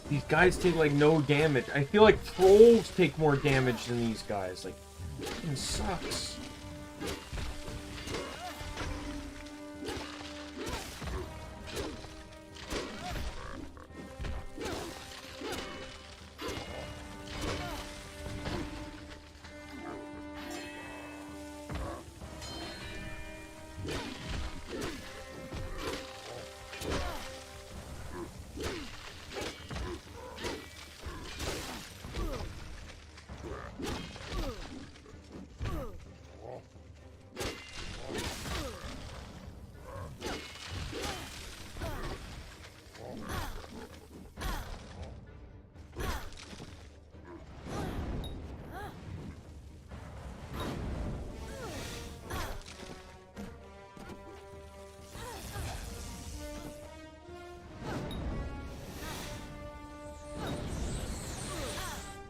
These guys take like no damage. I feel like trolls take more damage than these guys. Like, it fucking sucks.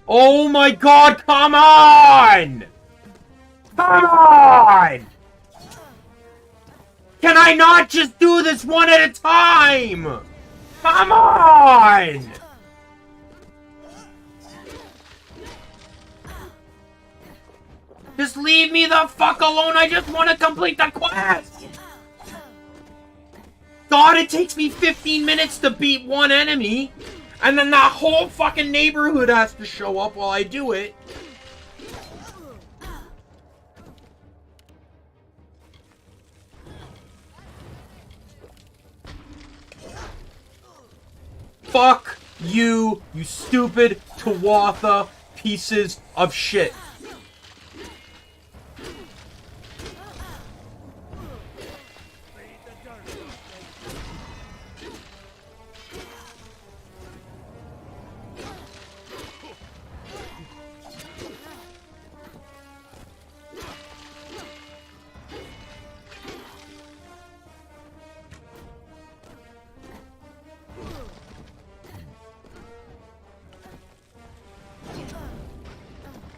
Oh my god, come on! Come on! Can I not just do this one at a time? Come on! Just leave me the fuck alone, I just want to complete the quest! God, it takes me 15 minutes to beat one enemy! And then that whole fucking neighborhood has to show up while I do it. Fuck you, you stupid Tuatha pieces of shit.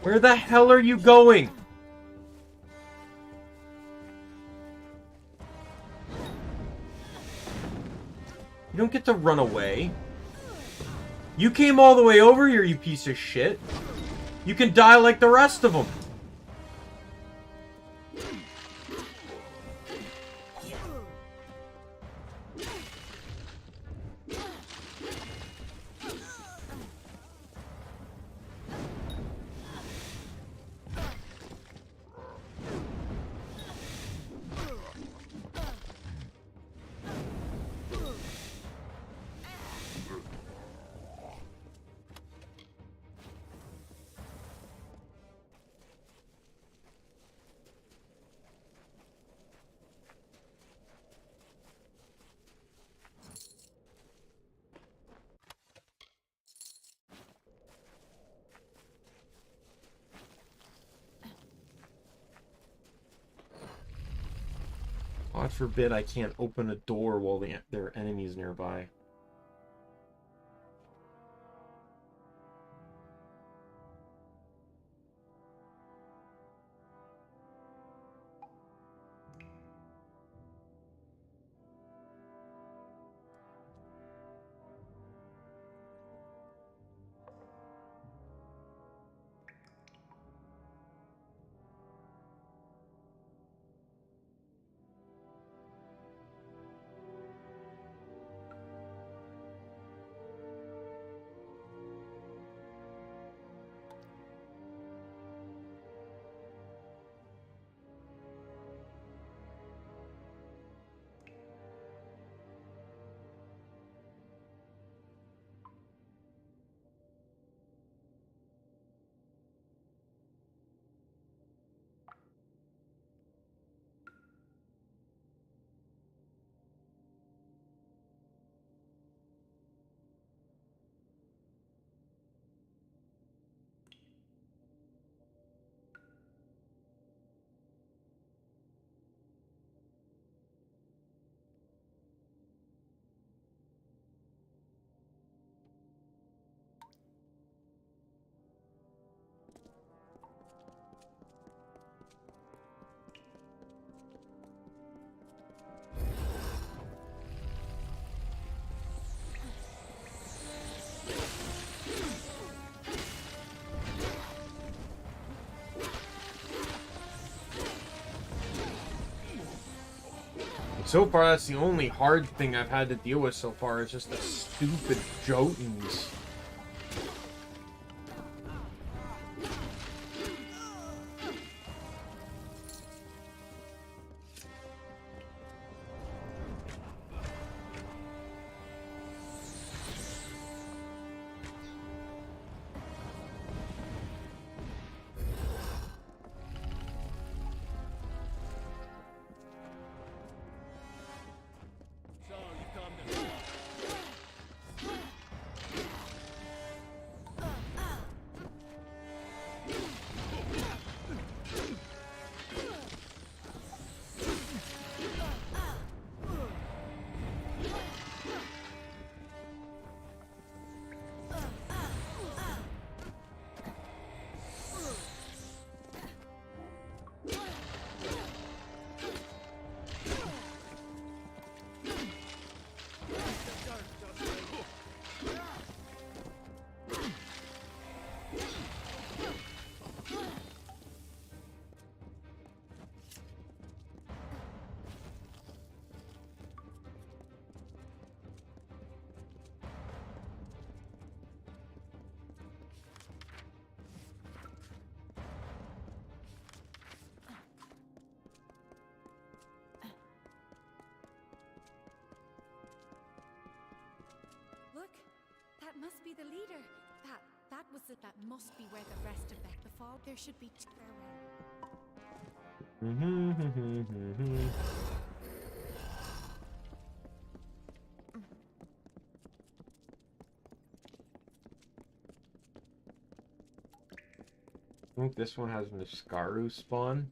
Where the hell are you going? You don't get to run away. You came all the way over here, you piece of shit. You can die like the rest of them. God forbid I can't open a door while there are enemies nearby. So far, that's the only hard thing I've had to deal with so far, is just the stupid Jotuns.
Look, that must be the leader. That was it. That must be where the rest of the fall. There should be farewell.
I think this one has Niskaru spawn.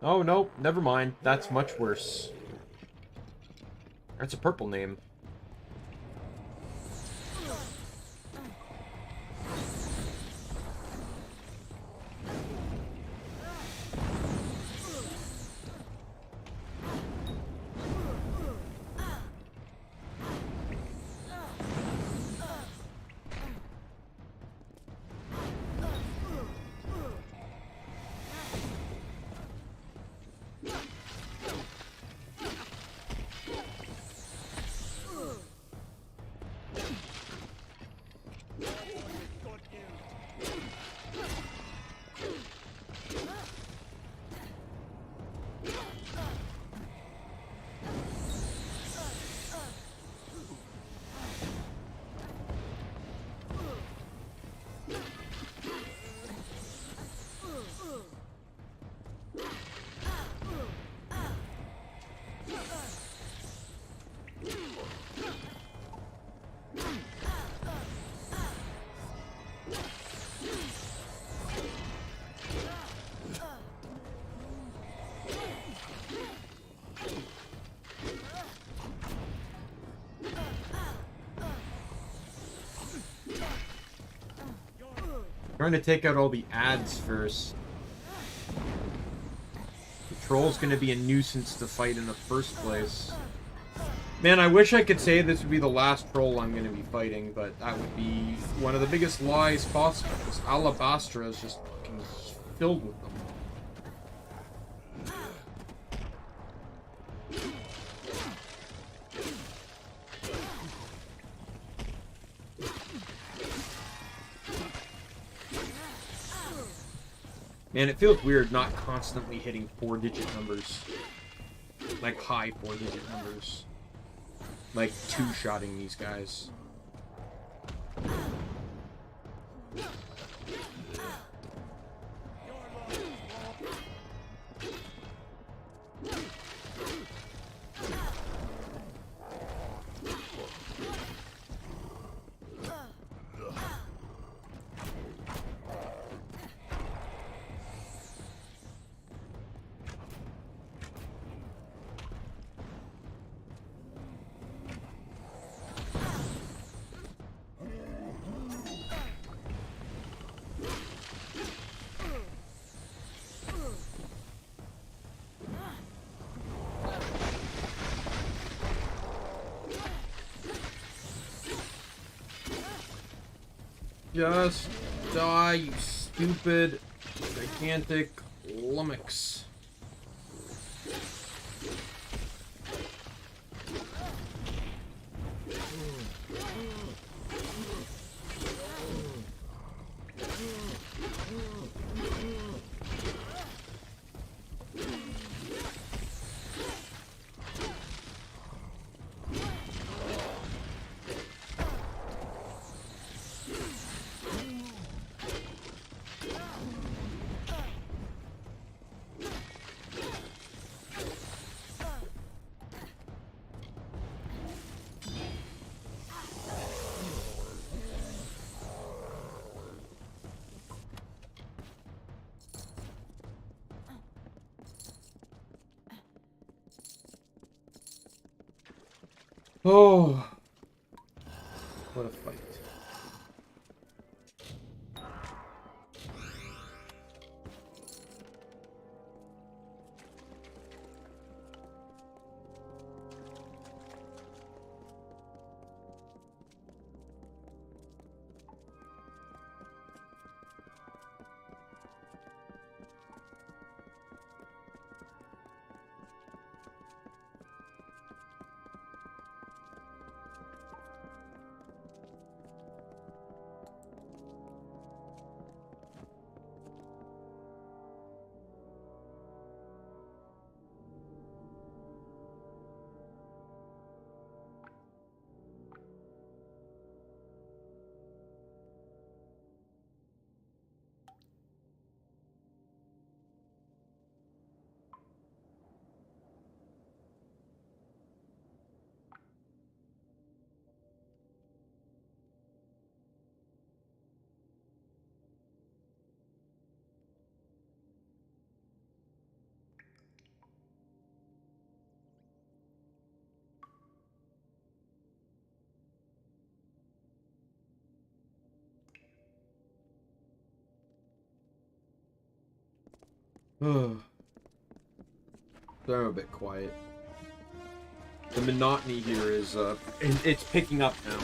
Oh, no, never mind. That's much worse. That's a purple name. Trying to take out all the ads first. The troll's gonna be a nuisance to fight in the first place. Man, I wish I could say this would be the last troll I'm gonna be fighting, but that would be one of the biggest lies possible, because Alabastra is just fucking filled with them. Man, it feels weird not constantly hitting 4-digit numbers. Like high 4-digit numbers. Like two-shotting these guys. Just die, you stupid, gigantic lummox. Oh, what a fight. I'm a bit quiet. The monotony here is, it's picking up now.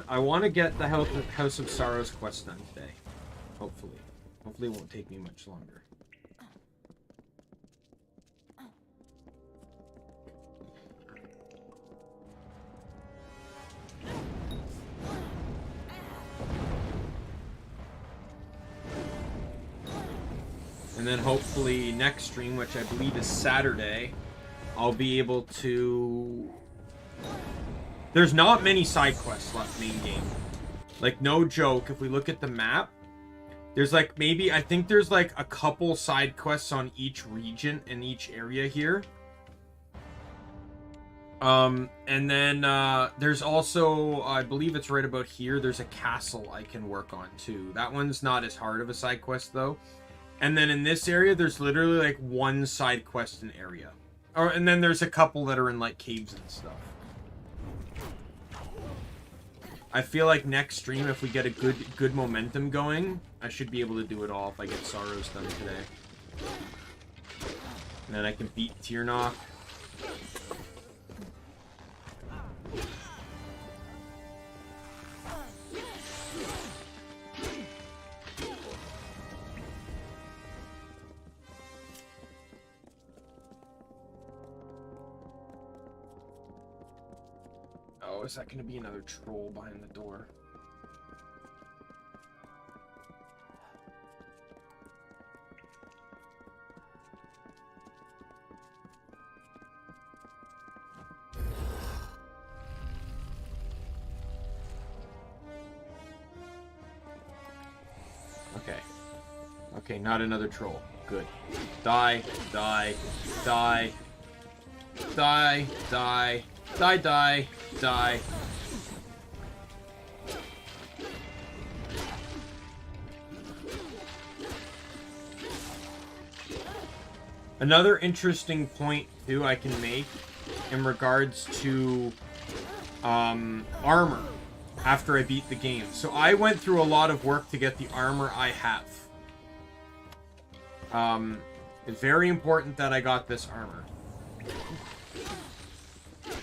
I want to get the House of Sorrows quest done today. Hopefully. Hopefully it won't take me much longer. And then hopefully next stream, which I believe is Saturday, I'll be able to... There's not many side quests left main game. Like, no joke, if we look at the map, there's like maybe, I think there's like a couple side quests on each region in each area here. And then there's also, I believe it's right about here, there's a castle I can work on too. That one's not as hard of a side quest though. And then in this area, there's literally like one side quest in area. And then there's a couple that are in like caves and stuff. I feel like next stream, if we get a good momentum going, I should be able to do it all if I get Sorrows done today. And then I can beat Tiernok. Oh, is that going to be another troll behind the door? Okay. Okay, not another troll. Good. Die, die, die, die, die. Die, die, die. Another interesting point, too, I can make in regards to armor after I beat the game. So I went through a lot of work to get the armor I have. It's very important that I got this armor.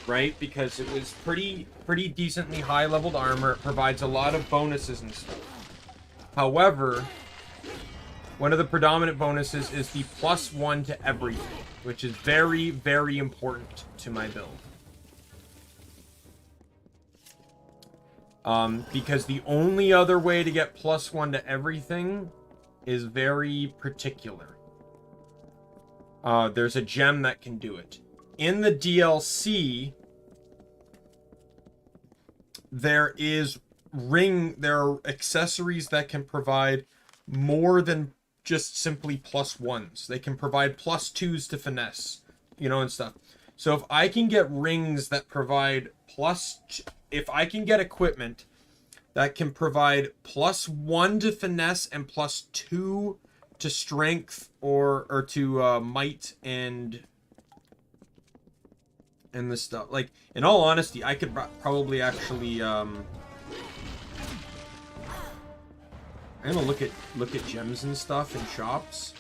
Right? Because it was pretty decently high-leveled armor. It provides a lot of bonuses and stuff. However, one of the predominant bonuses is the +1 to everything, which is very, very important to my build. Because the only other way to get +1 to everything is very particular. There's a gem that can do it. In the DLC, there are accessories that can provide more than just simply +1s. They can provide +2s to finesse, you know, and stuff. So if I can get rings that provide if I can get equipment that can provide +1 to finesse and +2 to strength or to might and this stuff. Like, in all honesty, I could probably actually I'm gonna look at gems and stuff in shops,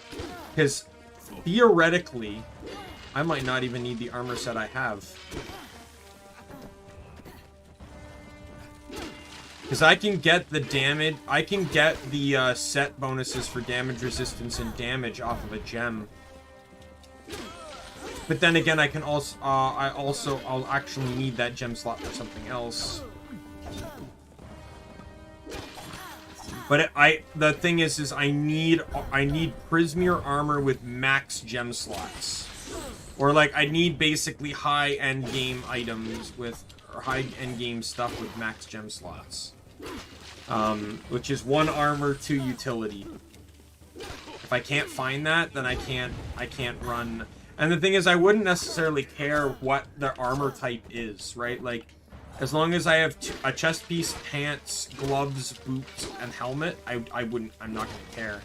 because theoretically I might not even need the armor set I have. Because I can get the damage, I can get the set bonuses for damage resistance and damage off of a gem. But then again, I can also, I'll actually need that gem slot for something else. But the thing is I need Prismeer armor with max gem slots. Or like, I need basically high-end game items or high-end game stuff with max gem slots. Which is 1 armor, 2 utility. If I can't find that, then I can't run. And the thing is, I wouldn't necessarily care what the armor type is, right? Like, as long as I have a chest piece, pants, gloves, boots, and helmet, I'm not gonna care.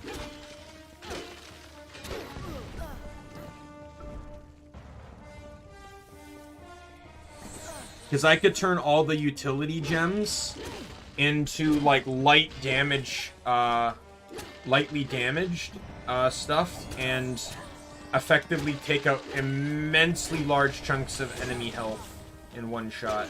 Because I could turn all the utility gems into, like, light damage, lightly damaged stuff, and effectively take out immensely large chunks of enemy health in one shot.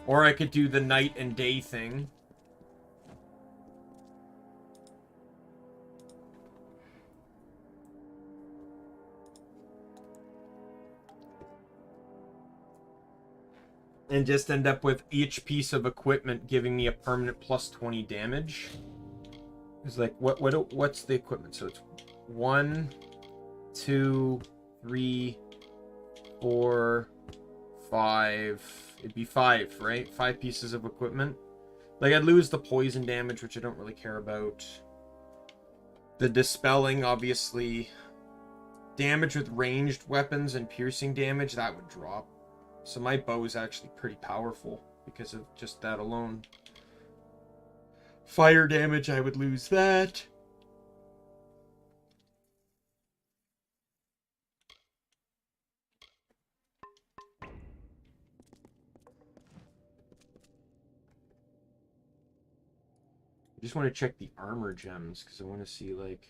Or I could do the night and day thing. And just end up with each piece of equipment giving me a permanent +20 damage. It's like, what's the equipment? So it's 1, 2, 3, 4, 5. It'd be 5, right? 5 pieces of equipment. Like, I'd lose the poison damage, which I don't really care about. The dispelling, obviously. Damage with ranged weapons and piercing damage, that would drop. So my bow is actually pretty powerful because of just that alone. Fire damage, I would lose that. I just want to check the armor gems because I want to see, like...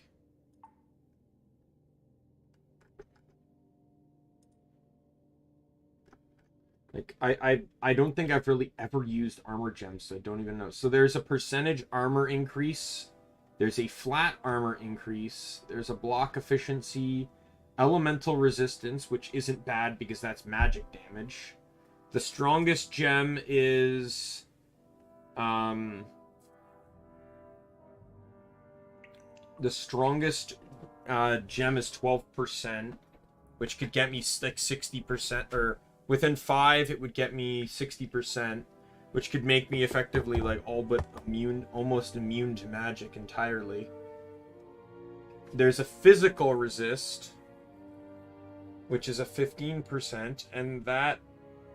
Like, I don't think I've really ever used armor gems, so I don't even know. So there's a percentage armor increase. There's a flat armor increase. There's a block efficiency. Elemental resistance, which isn't bad because that's magic damage. The strongest gem is... the strongest gem is 12%, which could get me like 60%, or... Within 5, it would get me 60%, which could make me effectively, like, all but immune, almost immune to magic entirely. There's a physical resist, which is a 15%, and that,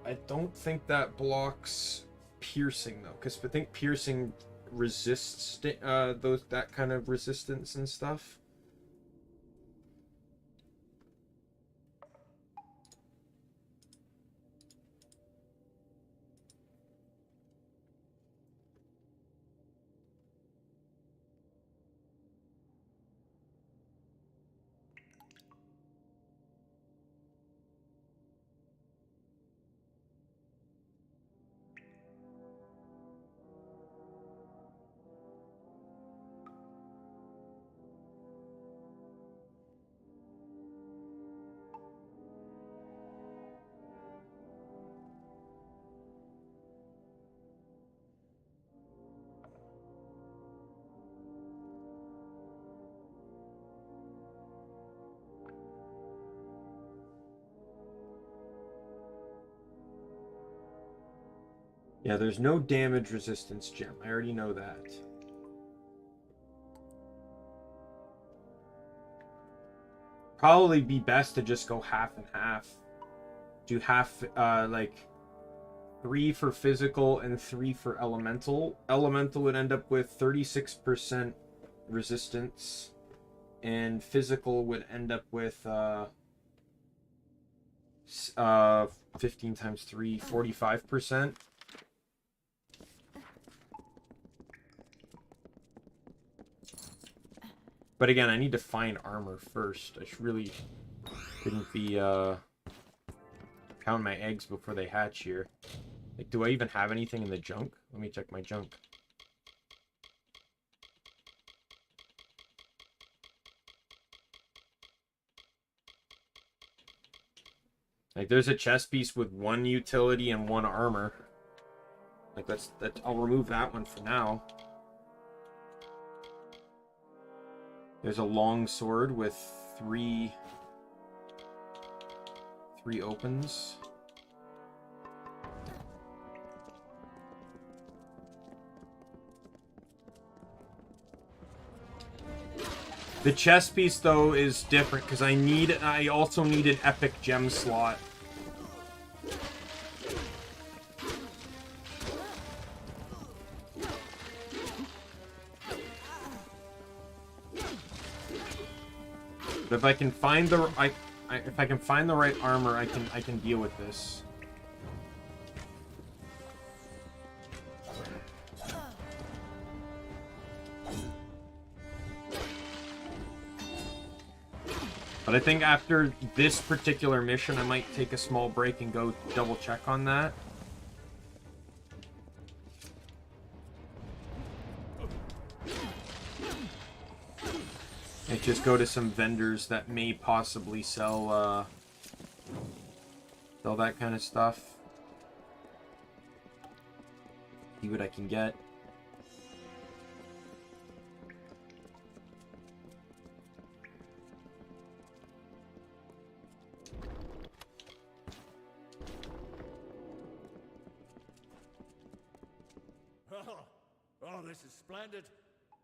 I don't think that blocks piercing, though, because I think piercing resists that kind of resistance and stuff. Yeah, there's no damage resistance gem. I already know that. Probably be best to just go half and half. Do half, like 3 for physical and 3 for elemental. Elemental would end up with 36% resistance, and physical would end up with 15 times 3, 45%. But again, I need to find armor first. I really shouldn't be counting my eggs before they hatch here. Like, do I even have anything in the junk? Let me check my junk. Like, there's a chest piece with 1 utility and 1 armor. Like, that's I'll remove that one for now. There's a long sword with 3 opens. The chest piece though is different because I also need an epic gem slot. But if I can find the if I can find the right armor, I can deal with this. But I think after this particular mission, I might take a small break and go double check on that. And just go to some vendors that may possibly sell that kind of stuff. See what I can get.
Oh, this is splendid.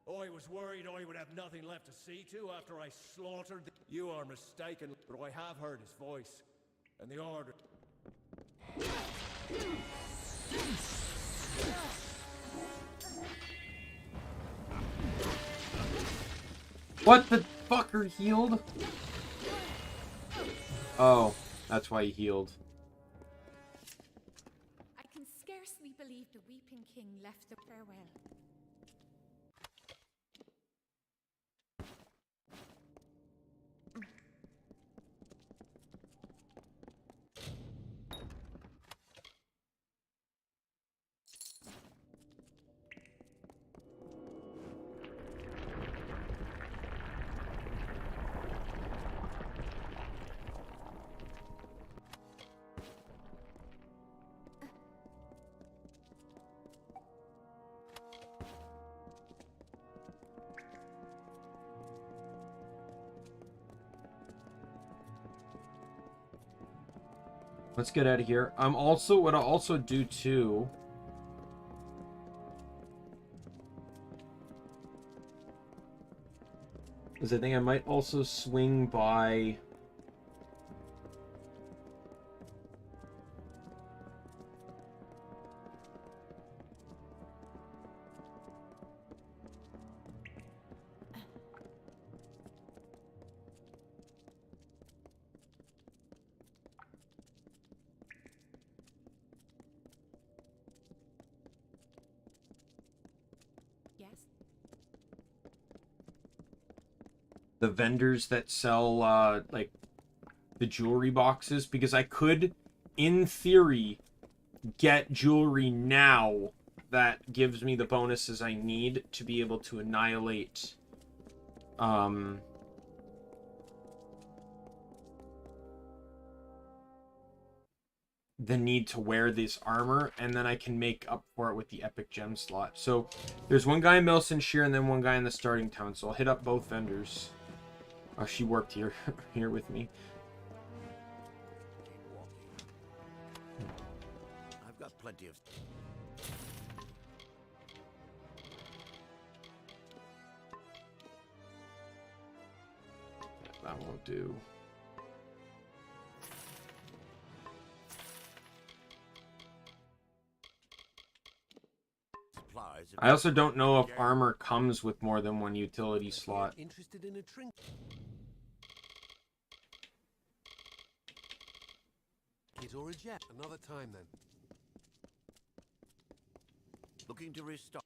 I was worried I would have nothing left to see to after I slaughtered the... You are mistaken, but I have heard his voice, and the order...
What the fucker healed? Oh, that's why he healed.
I can scarcely believe the Weeping King left the farewell.
Let's get out of here. What I'll also do too is I think I might also swing by the vendors that sell like the jewelry boxes, because I could in theory get jewelry now that gives me the bonuses I need to be able to annihilate the need to wear this armor, and then I can make up for it with the epic gem slot. So there's one guy in Milson Shear and then one guy in the starting town, so I'll hit up both vendors. Oh, she worked here here with me.
I've got plenty of...
do. I also don't know if armor comes with more than one utility slot.
Interested in a trinket? Or a jet? Another time then.
Looking to restock.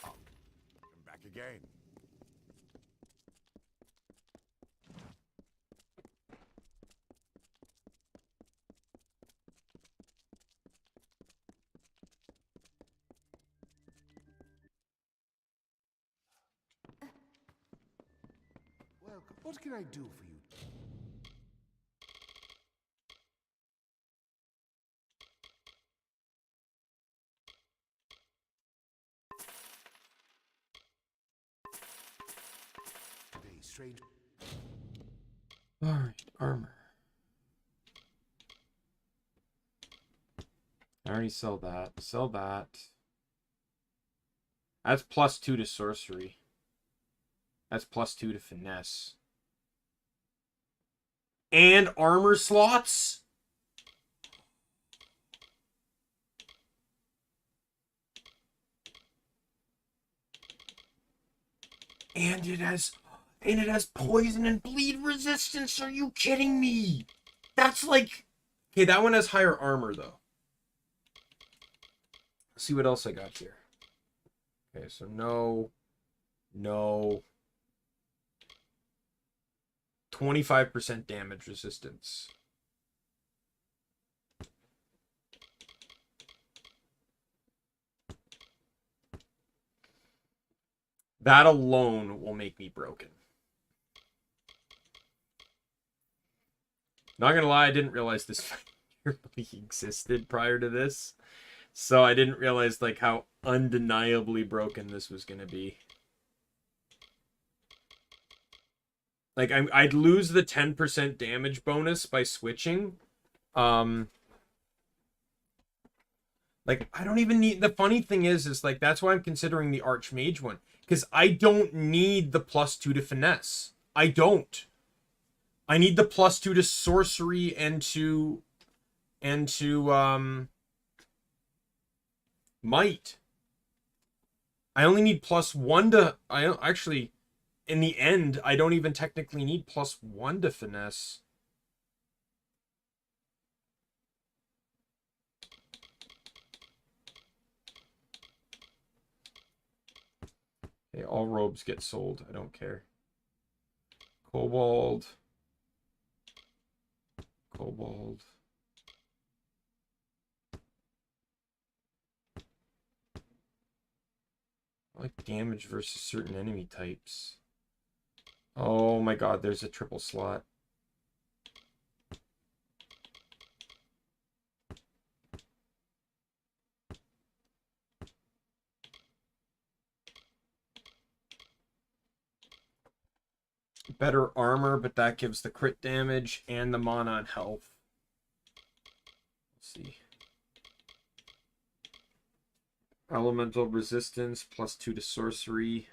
Oh, come back again.
Welcome. What can I do for you? Today, strange.
Alright, armor. I already sell that. Sell that. That's +2 to sorcery. That's +2 to finesse. And armor slots? And it has poison and bleed resistance. Are you kidding me? That's like... Okay, that one has higher armor, though. Let's see what else I got here. Okay, so no. 25% damage resistance. That alone will make me broken. Not gonna lie, I didn't realize this really existed prior to this. So I didn't realize like how undeniably broken this was gonna be. Like I'd lose the 10% damage bonus by switching. Like I don't even need, the funny thing is like that's why I'm considering the Archmage one. Because I don't need the +2 to finesse. I don't. I need the +2 to sorcery and to might. I only need +1 to... actually, in the end, I don't even technically need +1 to finesse. Okay, all robes get sold. I don't care. Kobold. I like damage versus certain enemy types. Oh my god, there's a triple slot. Better armor, but that gives the crit damage and the mana and health. Let's see. Elemental resistance, +2 to sorcery.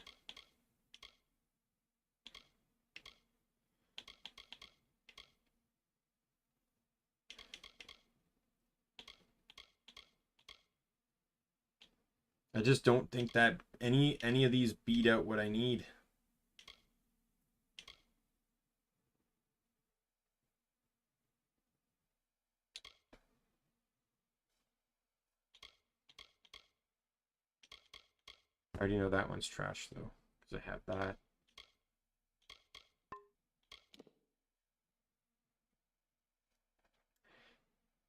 I just don't think that any of these beat out what I need. I already know that one's trash though, because I have that.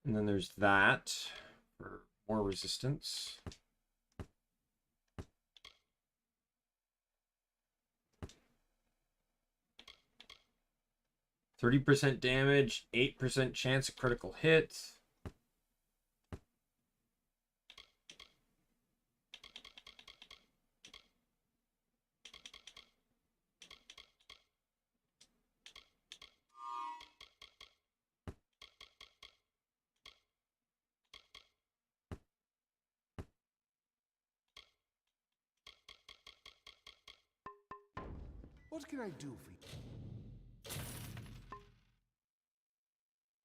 And then there's that for more resistance. %30 damage, 8% chance of critical hit.
What can I do for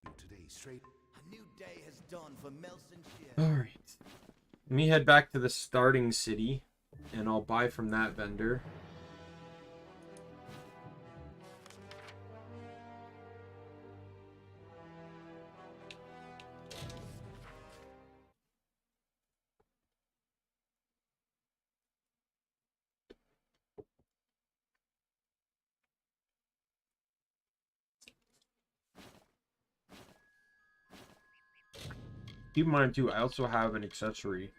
you today, straight?
A new day has dawned for Melson Shear.
Alright. Let me head back to the starting city, and I'll buy from that vendor. Keep in mind too, I also have an accessory.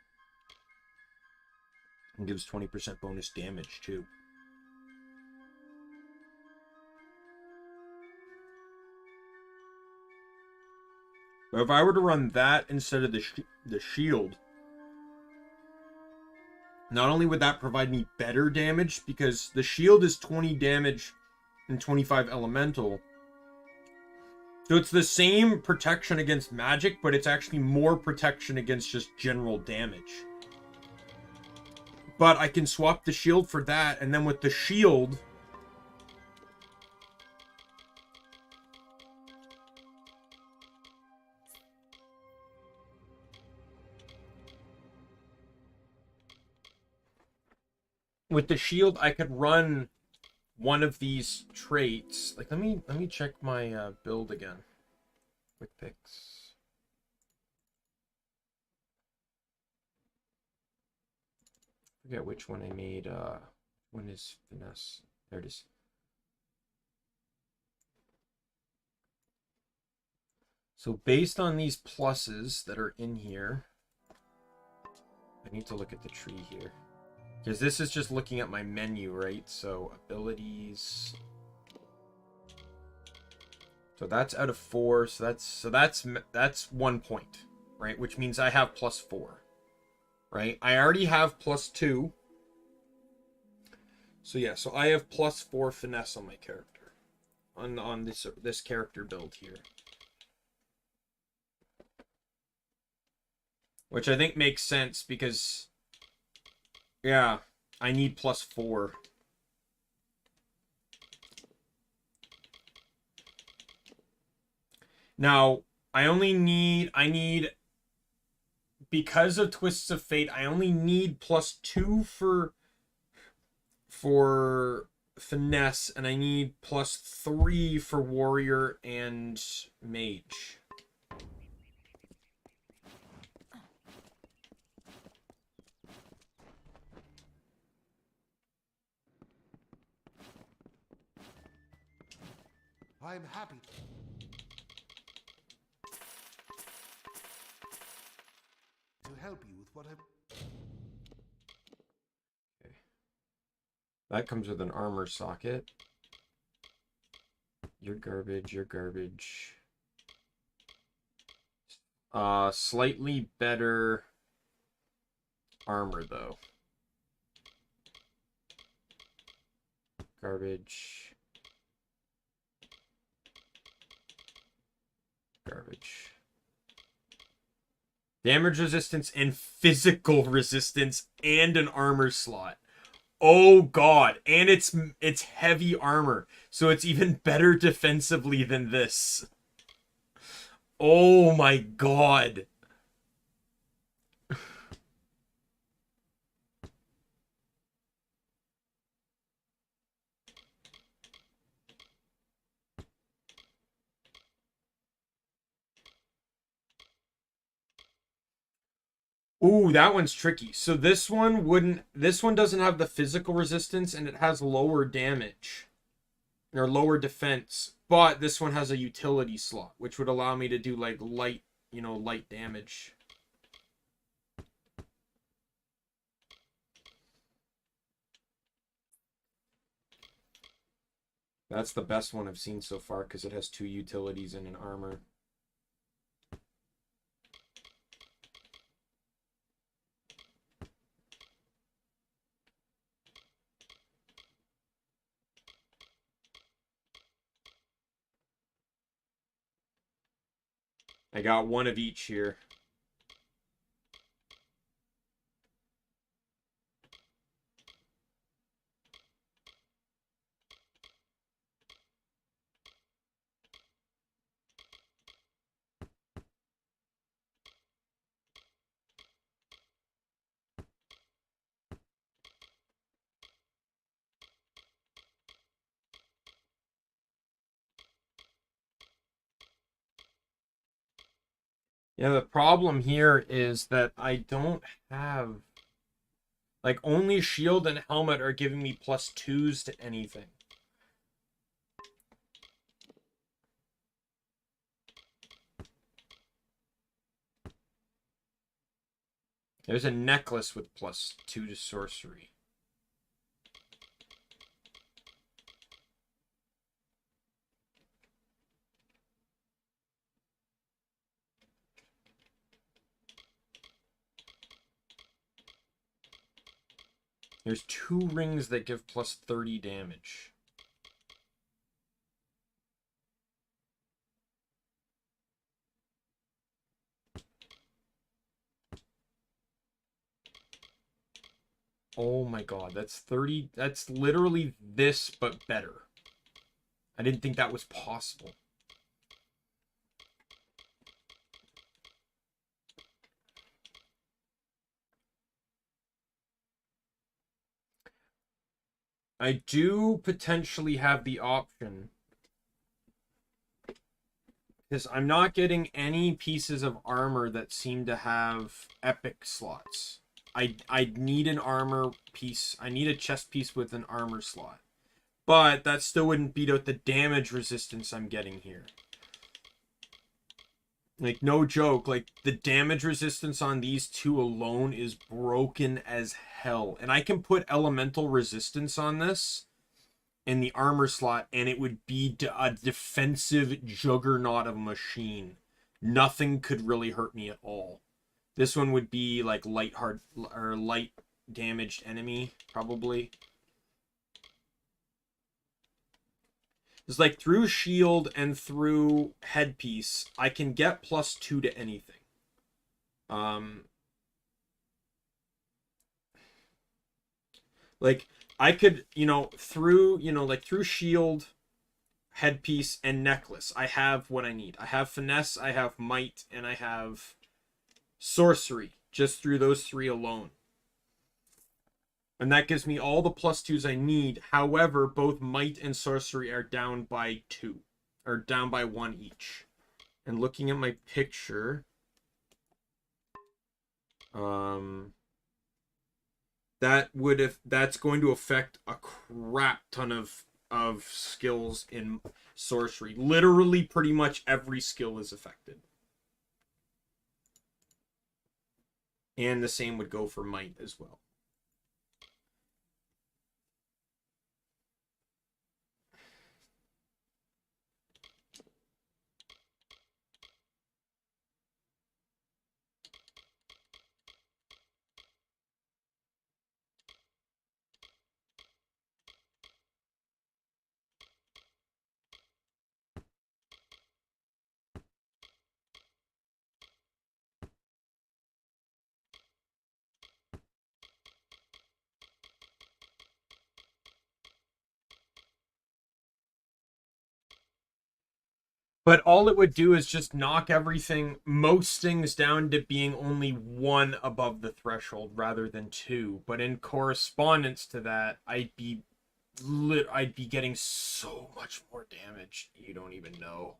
It gives 20% bonus damage too. But if I were to run that instead of the shield, not only would that provide me better damage, because the shield is 20 damage and 25 elemental. So it's the same protection against magic, but it's actually more protection against just general damage. But I can swap the shield for that, and then with the shield... With the shield, I could run one of these traits. Like, let me check my build again. Quick picks. Forget which one I made. One is finesse. There it is. So based on these pluses that are in here, I need to look at the tree here. Because this is just looking at my menu, right? So, abilities. So that's out of 4. So that's 1 point, right? Which means I have +4, right? I already have +2. So yeah, so I have +4 finesse on my character, on this character build here, which I think makes sense because. Yeah, I need +4. Now, I need, because of Twists of Fate, I only need +2 for finesse, and I need +3 for warrior and mage.
I'm happy. To help you with what I've...
Okay. That comes with an armor socket. You're garbage, you're garbage. Slightly better armor, though. Garbage. Garbage. Damage resistance and physical resistance and an armor slot. Oh god, and it's heavy armor, so it's even better defensively than this. Oh my god. Ooh, that one's tricky. So this one doesn't have the physical resistance, and it has lower damage. Or lower defense. But this one has a utility slot, which would allow me to do, like, light damage. That's the best one I've seen so far, because it has 2 utilities and an armor. I got one of each here. Yeah, the problem here is that I don't have... Like, only shield and helmet are giving me +2s to anything. There's a necklace with +2 to sorcery. There's 2 rings that give +30 damage. Oh my god, that's 30... That's literally this, but better. I didn't think that was possible. I do potentially have the option, because I'm not getting any pieces of armor that seem to have epic slots. I need an armor piece. I need a chest piece with an armor slot. But that still wouldn't beat out the damage resistance I'm getting here. Like, no joke. Like, the damage resistance on these 2 alone is broken as hell. And I can put elemental resistance on this in the armor slot, and it would be a defensive juggernaut of a machine. Nothing could really hurt me at all. This one would be like light damaged enemy, probably. It's like through shield and through headpiece, I can get +2 to anything. Like, I could, through shield, headpiece, and necklace, I have what I need. I have finesse, I have might, and I have sorcery, just through those 3 alone. And that gives me all the +2s I need. However, both might and sorcery are down by 2. Or down by 1 each. And looking at my picture... that's going to affect a crap ton of skills in sorcery. Literally, pretty much every skill is affected. And the same would go for might as well. But all it would do is just knock most things down to being only 1 above the threshold rather than 2. But in correspondence to that, I'd be getting so much more damage. You don't even know.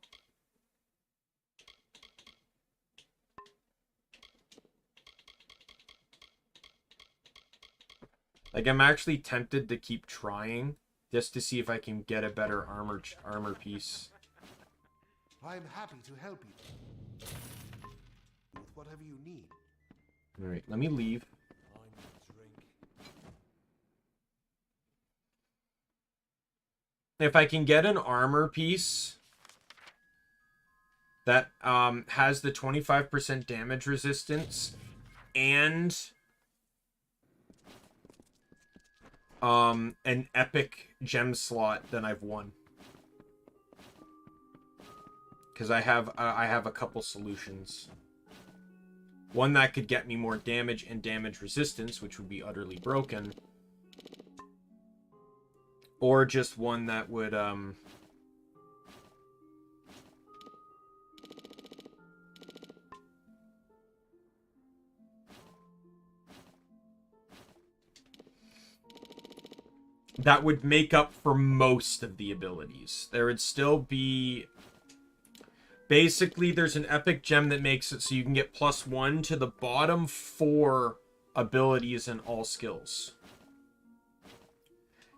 Like, I'm actually tempted to keep trying just to see if I can get a better armor piece.
I'm happy to help you with whatever you need.
Alright, let me leave. If I can get an armor piece that has the 25% damage resistance and an epic gem slot, then I've won. Because I have a couple solutions. One that could get me more damage and damage resistance, which would be utterly broken. Or just one that would that would make up for most of the abilities. There would still be Basically, there's an epic gem that makes it so you can get +1 to the bottom 4 abilities and all skills.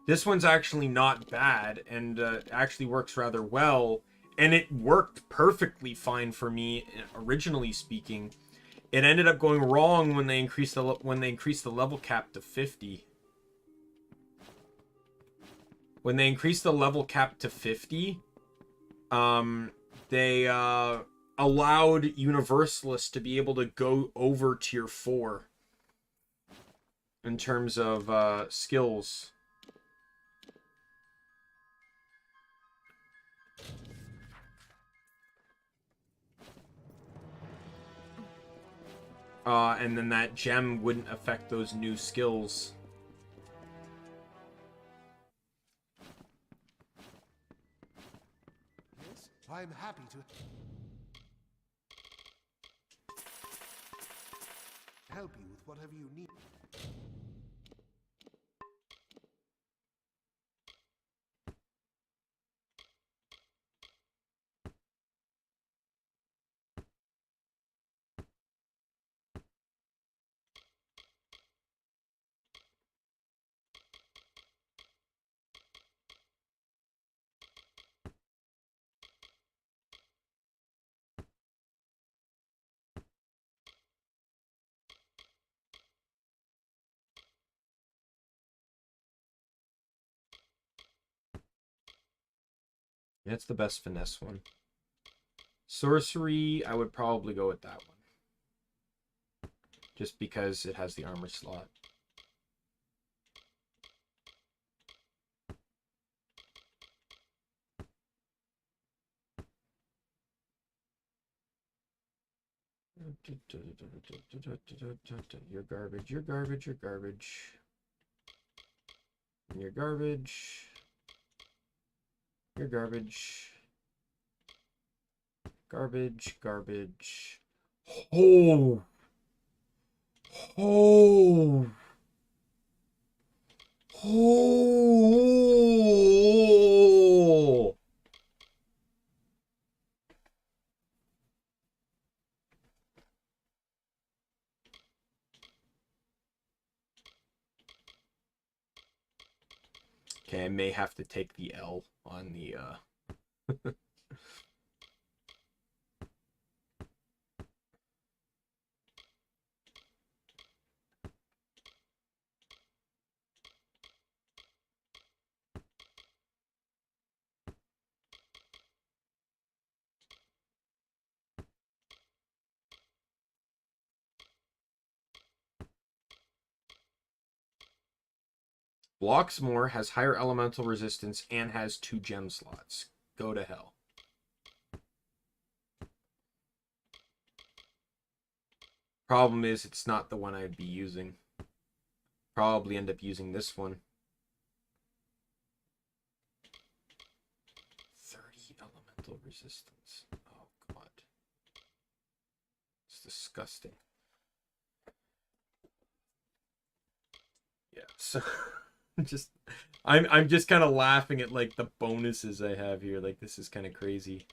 This one's actually not bad, and actually works rather well. And it worked perfectly fine for me, originally speaking. It ended up going wrong when they increased the level cap to 50. When they increased the level cap to 50, they allowed Universalists to be able to go over tier 4 in terms of skills. And then that gem wouldn't affect those new skills.
Yes, I'm happy to help you with whatever you need.
Yeah, it's the best finesse one. Sorcery, I would probably go with that one. Just because it has the armor slot. You're garbage, you're garbage, you're garbage. You're garbage. You're garbage. Garbage, garbage. Oh! Oh! Oh! Okay, I may have to take the L on the blocks more, has higher elemental resistance, and has 2 gem slots. Go to hell. Problem is, it's not the one I'd be using. Probably end up using this one. 30 elemental resistance. Oh, God. It's disgusting. Yeah, so... I'm just kind of laughing at like the bonuses I have here. Like, this is kind of crazy.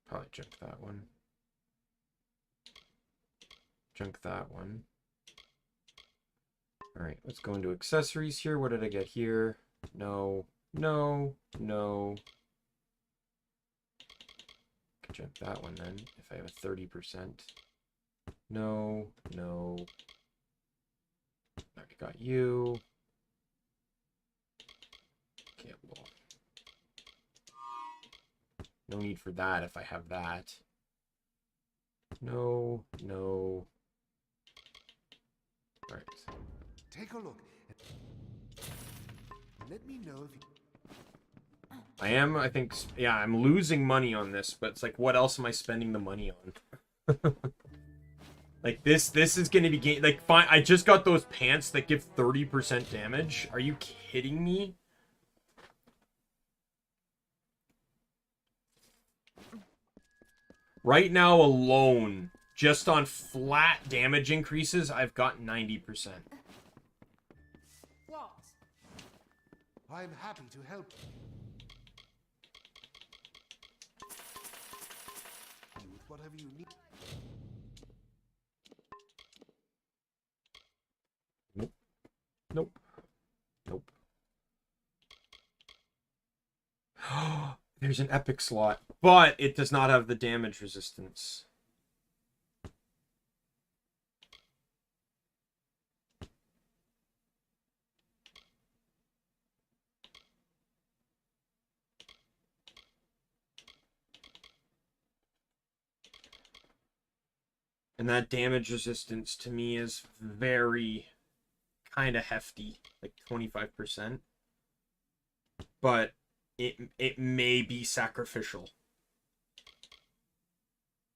Probably junk that one. Junk that one. Alright, let's go into accessories here. What did I get here? No, no, no. Could junk that one then, if I have a 30%. No, no. Already got you. Okay, well. No need for that if I have that. No, no. Alright.
Take a look. Let me know if you...
I think, yeah, I'm losing money on this, but it's like, what else am I spending the money on? Like, this is going to be, like, fine, I just got those pants that give 30% damage. Are you kidding me? Right now alone, just on flat damage increases, I've got 90%.
What? I'm happy to help. With whatever you need.
Nope. Nope. Nope. There's an epic slot, but it does not have the damage resistance. And that damage resistance to me is very kind of hefty, like 25%. But it may be sacrificial.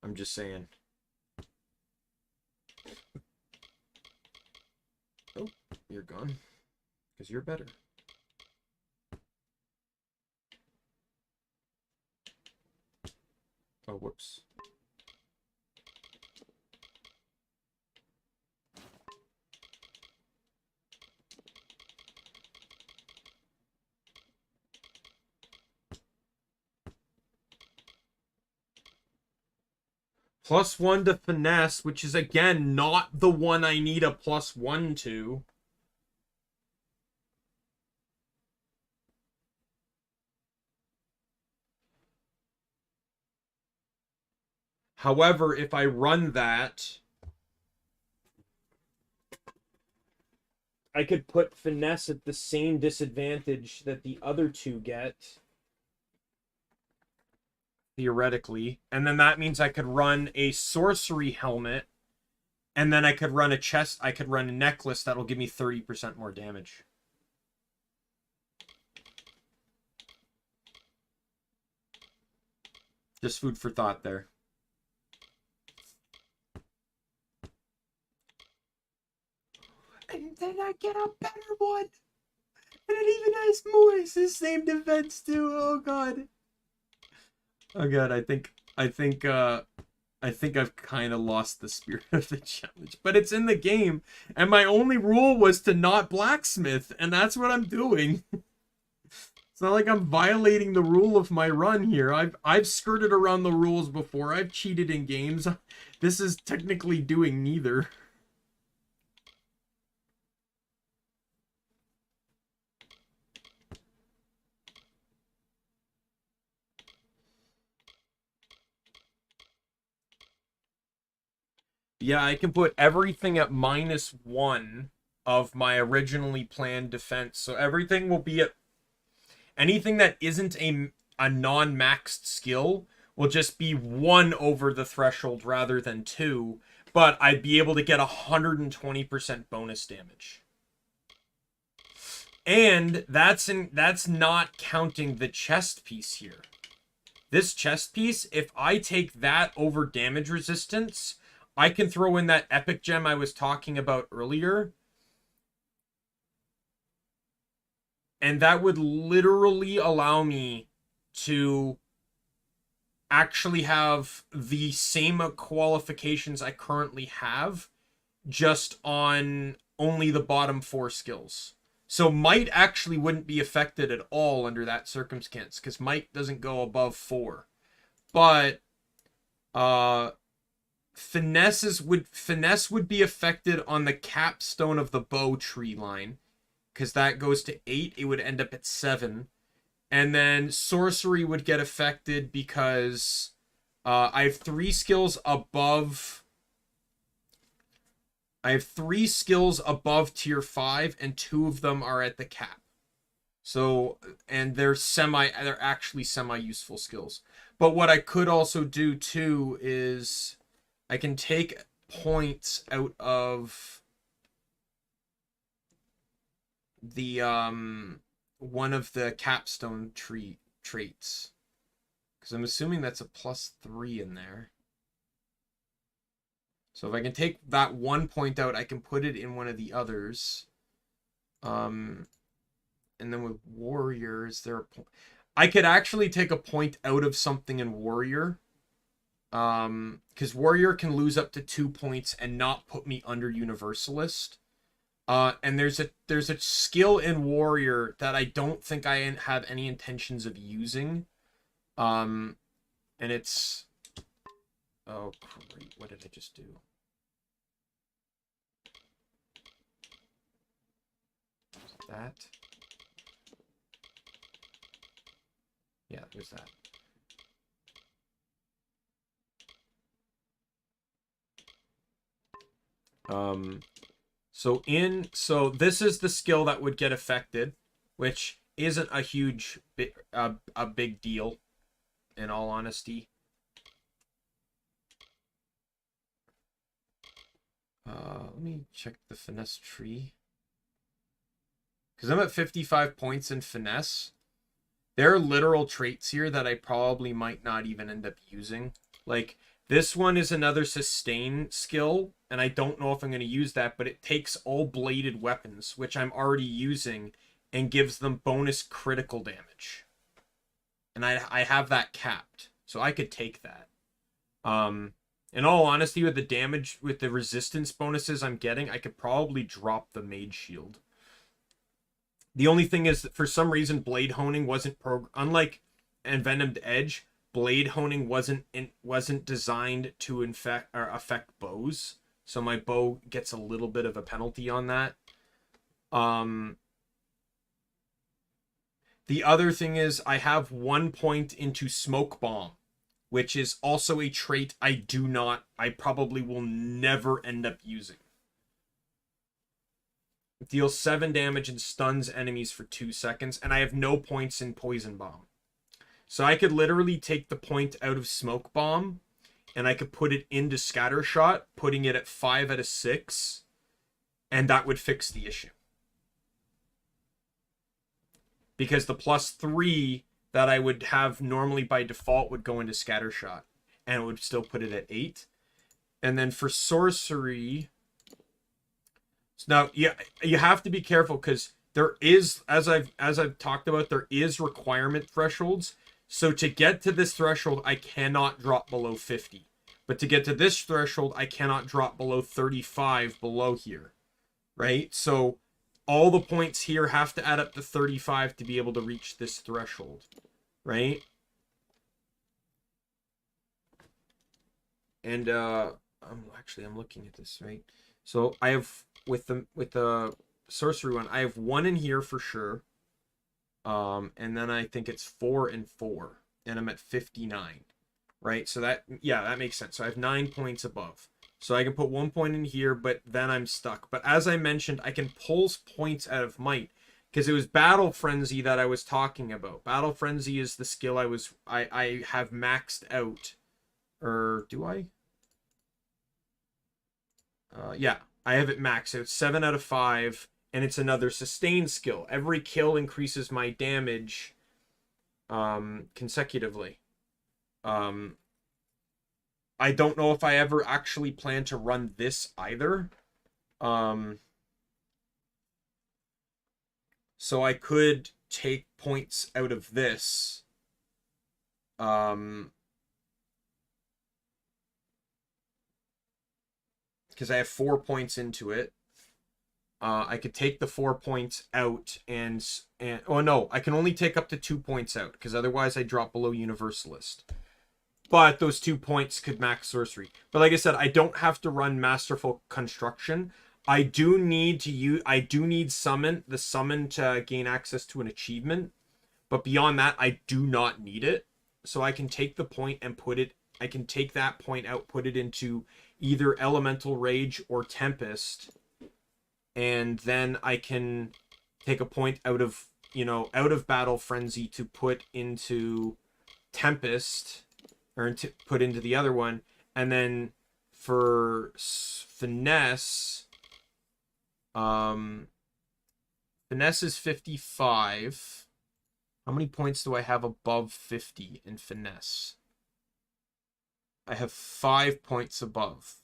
I'm just saying. Oh, you're gone. Because you're better. Oh, whoops. +1 to finesse, which is again not the one I need a +1 to. However, if I run that, I could put finesse at the same disadvantage that the other two get. Theoretically. And then that means I could run a sorcery helmet. And then I could run a chest. I could run a necklace that'll give me 30% more damage. Just food for thought there. And then I get a better one. And it even has more. It's the same defense too. Oh god. Oh god, I think I've kind of lost the spirit of the challenge. But it's in the game, and my only rule was to not blacksmith, and that's what I'm doing. It's not like I'm violating the rule of my run here. I've skirted around the rules before. I've cheated in games. This is technically doing neither. Yeah, I can put everything at -1 of my originally planned defense. So everything will be at... Anything that isn't a non-maxed skill will just be 1 over the threshold rather than 2. But I'd be able to get 120% bonus damage. And that's not counting the chest piece here. This chest piece, if I take that over damage resistance... I can throw in that epic gem I was talking about earlier. And that would literally allow me to actually have the same qualifications I currently have, just on only the bottom 4 skills. So might actually wouldn't be affected at all under that circumstance, because might doesn't go above 4. But finesse would be affected on the capstone of the bow tree line, because that goes to 8. It would end up at 7. And then sorcery would get affected because I have 3 skills above. I have 3 skills above tier 5, and 2 of them are at the cap. So, and they're actually semi-useful skills. But what I could also do too is I can take points out of the one of the capstone traits, because I'm assuming that's a +3 in there. So if I can take that 1 point out, I can put it in one of the others. And then with warrior, is there a point? I could actually take a point out of something in warrior. Because Warrior can lose up to 2 points and not put me under Universalist. And there's a skill in Warrior that I don't think I have any intentions of using. And it's... Oh, great. What did I just do? That. Yeah, there's that. So this is the skill that would get affected, which isn't a huge a big deal, in all honesty. Let me check the finesse tree. Because I'm at 55 points in finesse. There are literal traits here that I probably might not even end up using. Like, this one is another sustain skill, and I don't know if I'm going to use that, but it takes all bladed weapons, which I'm already using, and gives them bonus critical damage. And I have that capped, so I could take that. In all honesty, with the damage, with the resistance bonuses I'm getting, I could probably drop the Mage Shield. The only thing is that for some reason, Blade Honing wasn't unlike Envenomed Edge, Blade Honing wasn't designed to affect bows. So my bow gets a little bit of a penalty on that. The other thing is I have 1 point into Smoke Bomb, which is also a trait I probably will never end up using. It deals 7 damage and stuns enemies for 2 seconds, and I have no points in Poison Bomb. So I could literally take the point out of Smoke Bomb, and I could put it into Scattershot, putting it at 5 out of 6, and that would fix the issue. Because the +3 that I would have normally by default would go into Scattershot, and it would still put it at 8. And then for Sorcery... Now, yeah, you have to be careful because there is, as I've talked about, there is requirement thresholds. So to get to this threshold, I cannot drop below 50. But to get to this threshold, I cannot drop below 35 below here. Right? So all the points here have to add up to 35 to be able to reach this threshold. Right? And I'm looking at this, right? So I have with the sorcery one, I have 1 in here for sure. And then I think it's 4 and 4, and I'm at 59, right? So that makes sense. So I have 9 points above. So I can put 1 point in here, but then I'm stuck. But as I mentioned, I can pull points out of Might because it was Battle Frenzy that I was talking about. Battle Frenzy is the skill I have maxed out. Or do I? Yeah, I have it maxed out. 7 out of 5. And it's another sustain skill. Every kill increases my damage consecutively. I don't know if I ever actually plan to run this either. So I could take points out of this. Because I have 4 points into it. I could take the 4 points out and oh no, I can only take up to 2 points out because otherwise I drop below Universalist. But those 2 points could max sorcery. But like I said, I don't have to run Masterful Construction. I do need summon to gain access to an achievement. But beyond that, I do not need it. So I can take the point and I can take that point out, put it into either Elemental Rage or Tempest. And then I can take a point out of Battle Frenzy to put into Tempest, or to put into the other one. And then for Finesse, Finesse is 55. How many points do I have above 50 in Finesse? I have 5 points above.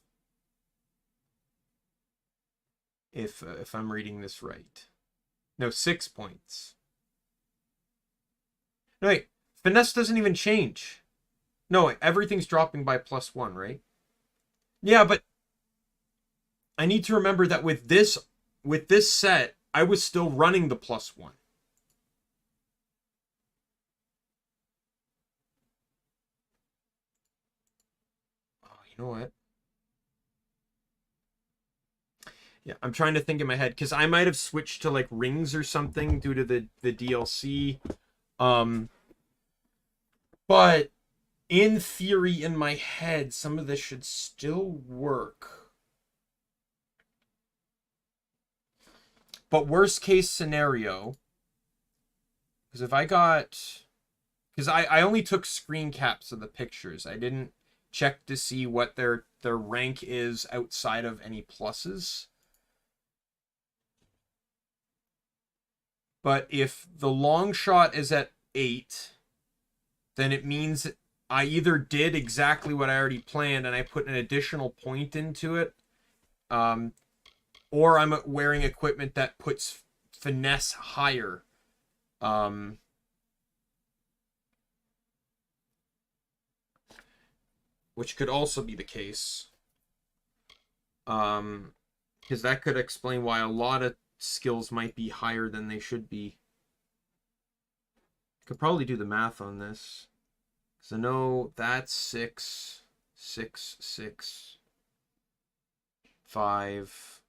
If I'm reading this right. No, 6 points. No, wait. Finesse doesn't even change. No, everything's dropping by +1, right? Yeah, but I need to remember that with this set, I was still running the +1. Oh, you know what? Yeah, I'm trying to think in my head because I might have switched to like rings or something due to the DLC. But in theory, in my head, some of this should still work. But worst case scenario, because if I got, because I only took screen caps of the pictures. I didn't check to see what their rank is outside of any pluses. But if the long shot is at 8, then it means I either did exactly what I already planned and I put an additional point into it, or I'm wearing equipment that puts finesse higher. Which could also be the case. Because that could explain why a lot of skills might be higher than they should be. Could probably do the math on this. Because I know that's 6, 6, 6, 5,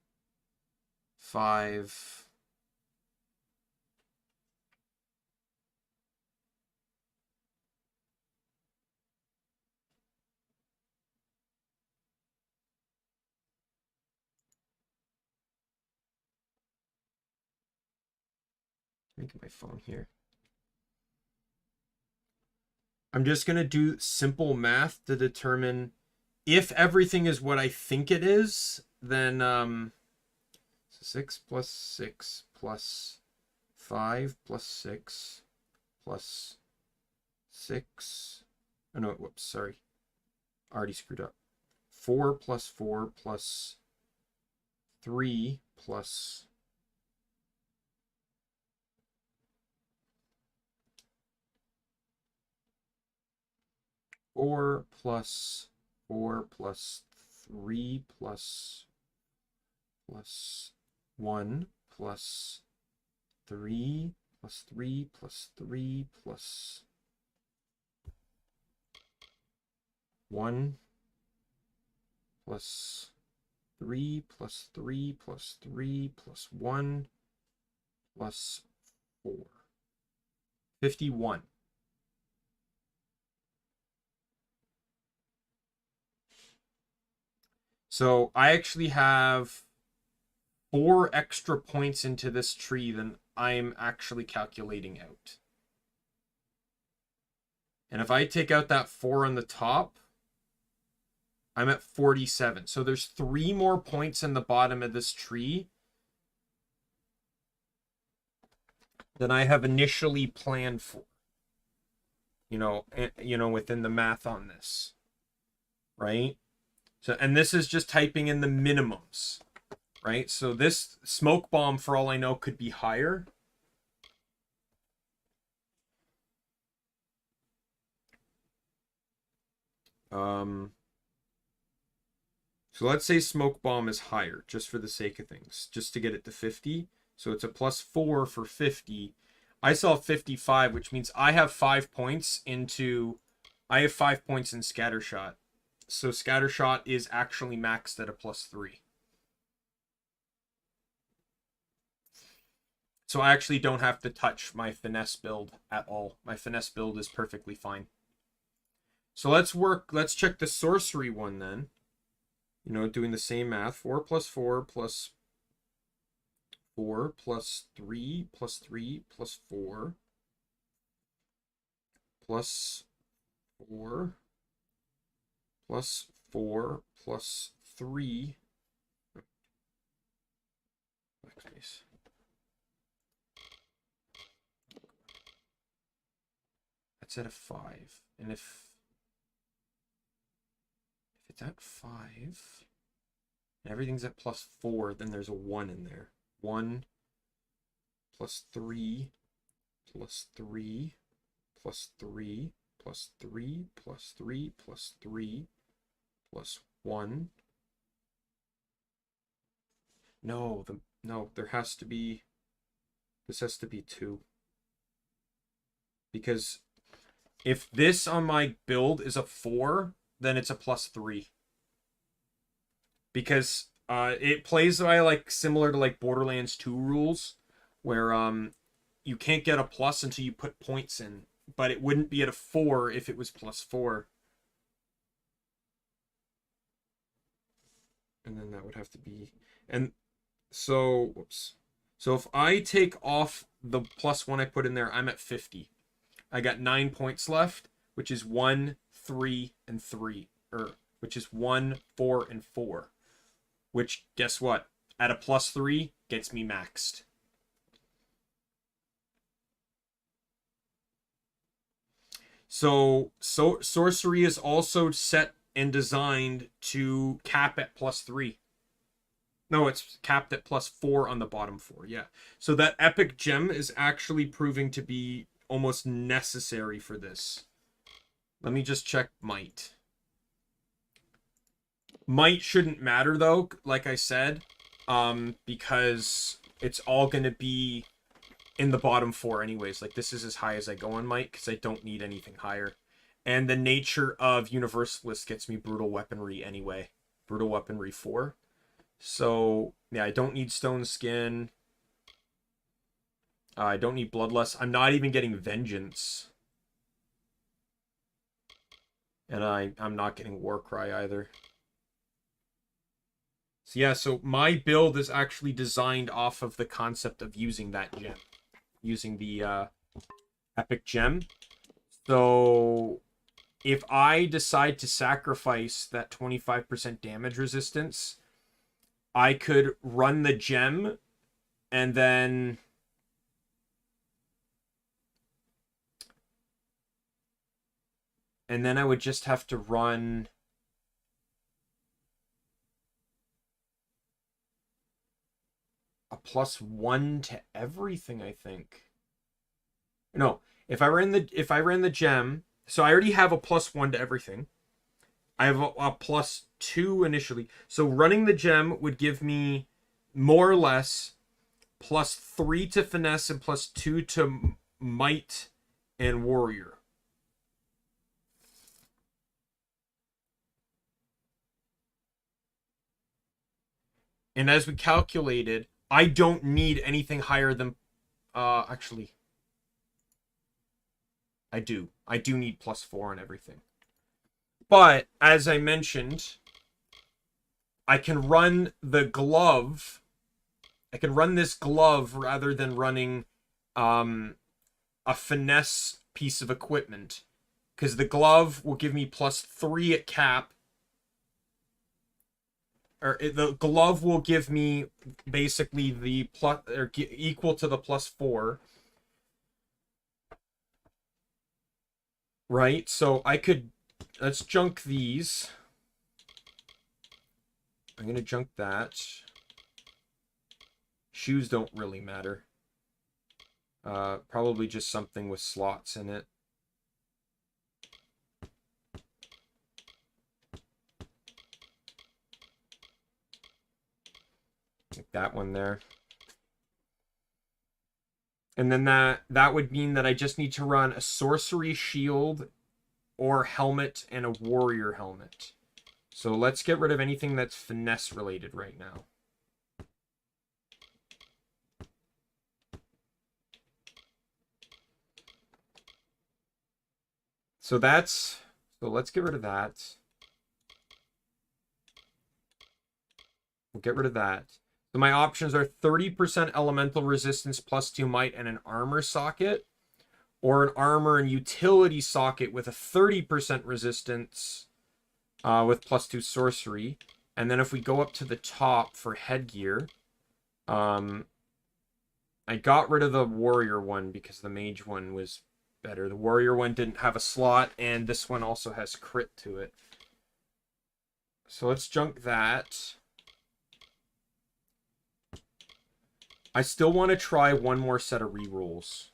5. Let me get my phone here. I'm just going to do simple math to determine if everything is what I think it is, then 6 plus 6 plus 5 plus 6 plus 6. Oh no, whoops, sorry. Already screwed up. 4 plus 4 plus 3 plus 4 plus 4 plus 3 plus 1 plus 3 plus 3 plus 3 plus 1 plus 3 plus 3 plus 3 plus 1 plus 4. 51. So I actually have 4 extra points into this tree than I'm actually calculating out. And if I take out that 4 on the top, I'm at 47. So there's 3 more points in the bottom of this tree than I have initially planned for. You know, within the math on this. Right? So, and this is just typing in the minimums. Right? So this smoke bomb, for all I know, could be higher. So let's say smoke bomb is higher, just for the sake of things, just to get it to 50. So it's a +4 for 50. I saw 55, which means I have 5 points into... I have 5 points in Scattershot. So Scattershot is actually maxed at a +3. So I actually don't have to touch my finesse build at all. My finesse build is perfectly fine. So let's check the sorcery one then. You know, doing the same math. 4 plus 4 plus 4 plus 3 plus 3 plus 4 plus 4 plus 4 plus 3. Backspace. That's at a 5. And if it's at 5 and everything's at +4, then there's a 1 in there. 1 plus 3 plus 3 plus 3 plus 3, plus 3, plus 3, plus 1. No, there has to be... This has to be 2. Because if this on my build is a 4, then it's a plus 3. Because it plays by like similar to like Borderlands 2 rules, where you can't get a plus until you put points in, but it wouldn't be at a 4 if it was plus 4. And then that would have to be... And so, whoops. So if I take off the plus 1 I put in there, I'm at 50. I got 9 points left, which is 1, 3, and 3. Which is 1, 4, and 4. Which, guess what? At a plus 3, gets me maxed. So sorcery is also set and designed to cap at plus 3. No, it's capped at plus 4 on the bottom 4, yeah. So that epic gem is actually proving to be almost necessary for this. Let me just check might. Might shouldn't matter, though, like I said, because it's all going to be in the bottom 4 anyways. Like, this is as high as I go on might, because I don't need anything higher. And the nature of Universalist gets me Brutal Weaponry anyway. Brutal Weaponry 4. So, yeah, I don't need Stone Skin. I don't need Bloodlust. I'm not even getting Vengeance. And I'm not getting Warcry either. So yeah, so my build is actually designed off of the concept of using that gem. Using the epic gem. So if I decide to sacrifice that 25% damage resistance, I could run the gem and then... And then I would just have to run... a plus 1 to everything, I think. No, if I ran the gem, so I already have a plus 1 to everything. I have a plus 2 initially. So running the gem would give me more or less plus 3 to finesse and plus 2 to might and warrior. And as we calculated, I don't need anything higher than... actually... I do. I do need plus 4 on everything. But, as I mentioned, I can run the glove. I can run this glove rather than running a finesse piece of equipment. Because the glove will give me plus 3 at cap. The glove will give me basically the plus, or equal to the plus 4. Right? So I could... Let's junk these. I'm going to junk that. Shoes don't really matter. Probably just something with slots in it. Like that one there. And then that would mean that I just need to run a sorcery shield or helmet and a warrior helmet. So let's get rid of anything that's finesse related right now. So let's get rid of that. We'll get rid of that. So my options are 30% elemental resistance plus 2 might and an armor socket, or an armor and utility socket with a 30% resistance with plus 2 sorcery. And then if we go up to the top for headgear, I got rid of the warrior one because the mage one was better. The warrior one didn't have a slot, and this one also has crit to it. So let's junk that. I still want to try one more set of rerolls.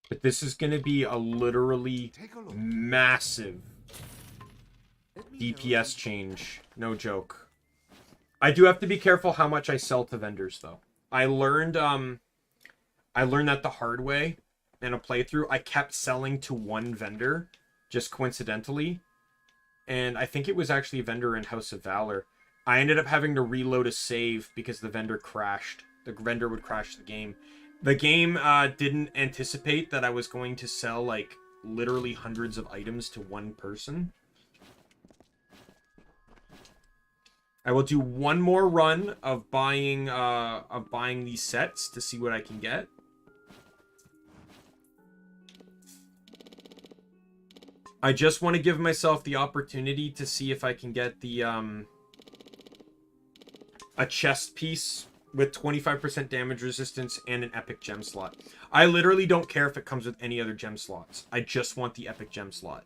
But this is going to be a literally massive DPS change. No joke. I do have to be careful how much I sell to vendors, though. I learned that the hard way in a playthrough. I kept selling to one vendor, just coincidentally. And I think it was actually a vendor in House of Valor. I ended up having to reload a save because the vendor crashed. The vendor would crash the game. The game didn't anticipate that I was going to sell, like, literally hundreds of items to one person. I will do one more run of buying these sets to see what I can get. I just want to give myself the opportunity to see if I can get the a chest piece with 25% damage resistance and an epic gem slot. I literally don't care if it comes with any other gem slots. I just want the epic gem slot.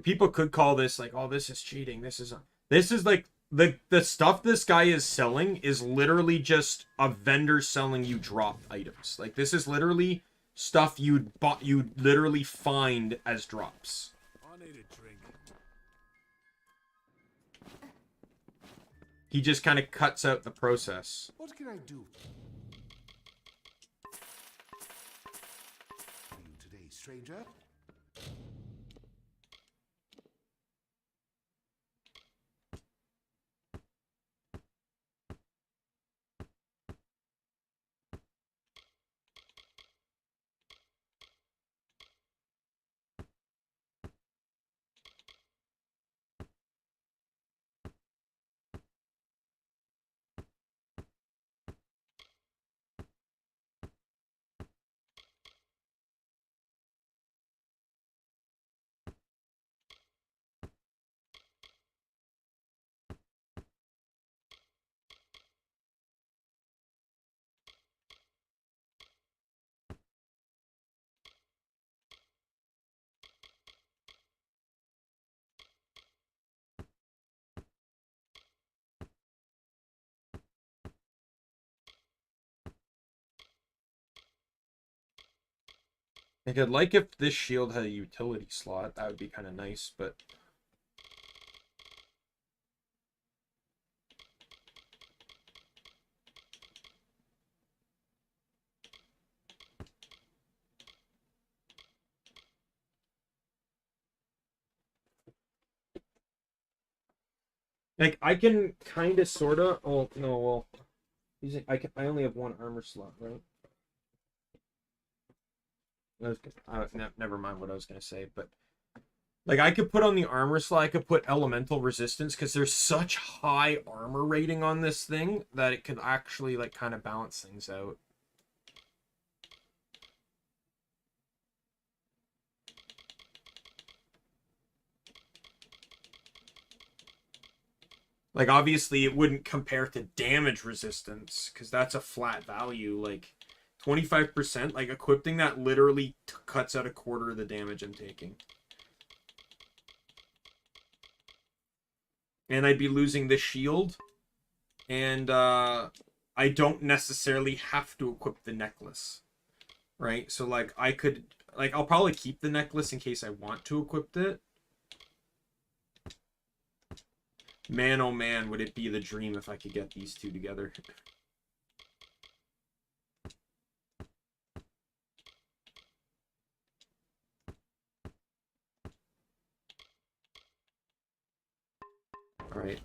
People could call this like, oh, this is cheating. This is like the stuff this guy is selling is literally just a vendor selling you drop items. Like, this is literally stuff you'd literally find as drops.
I need a drink.
He just kind of cuts out the process.
What can I do? You today, stranger?
I could like if this shield had a utility slot. That would be kind of nice, but... like, I can kind of, sort of... Oh, no, well... I only have one armor slot, right? Never mind what I was going to say, but... like, I could put on the armor slot, I could put elemental resistance, because there's such high armor rating on this thing that it could actually, like, kind of balance things out. Like, obviously, it wouldn't compare to damage resistance, because that's a flat value. Like, 25%, like, equipping that literally cuts out a quarter of the damage I'm taking. And I'd be losing this shield. And, I don't necessarily have to equip the necklace. Right? So, like, I could... like, I'll probably keep the necklace in case I want to equip it. Man, oh man, would it be the dream if I could get these two together. Alright.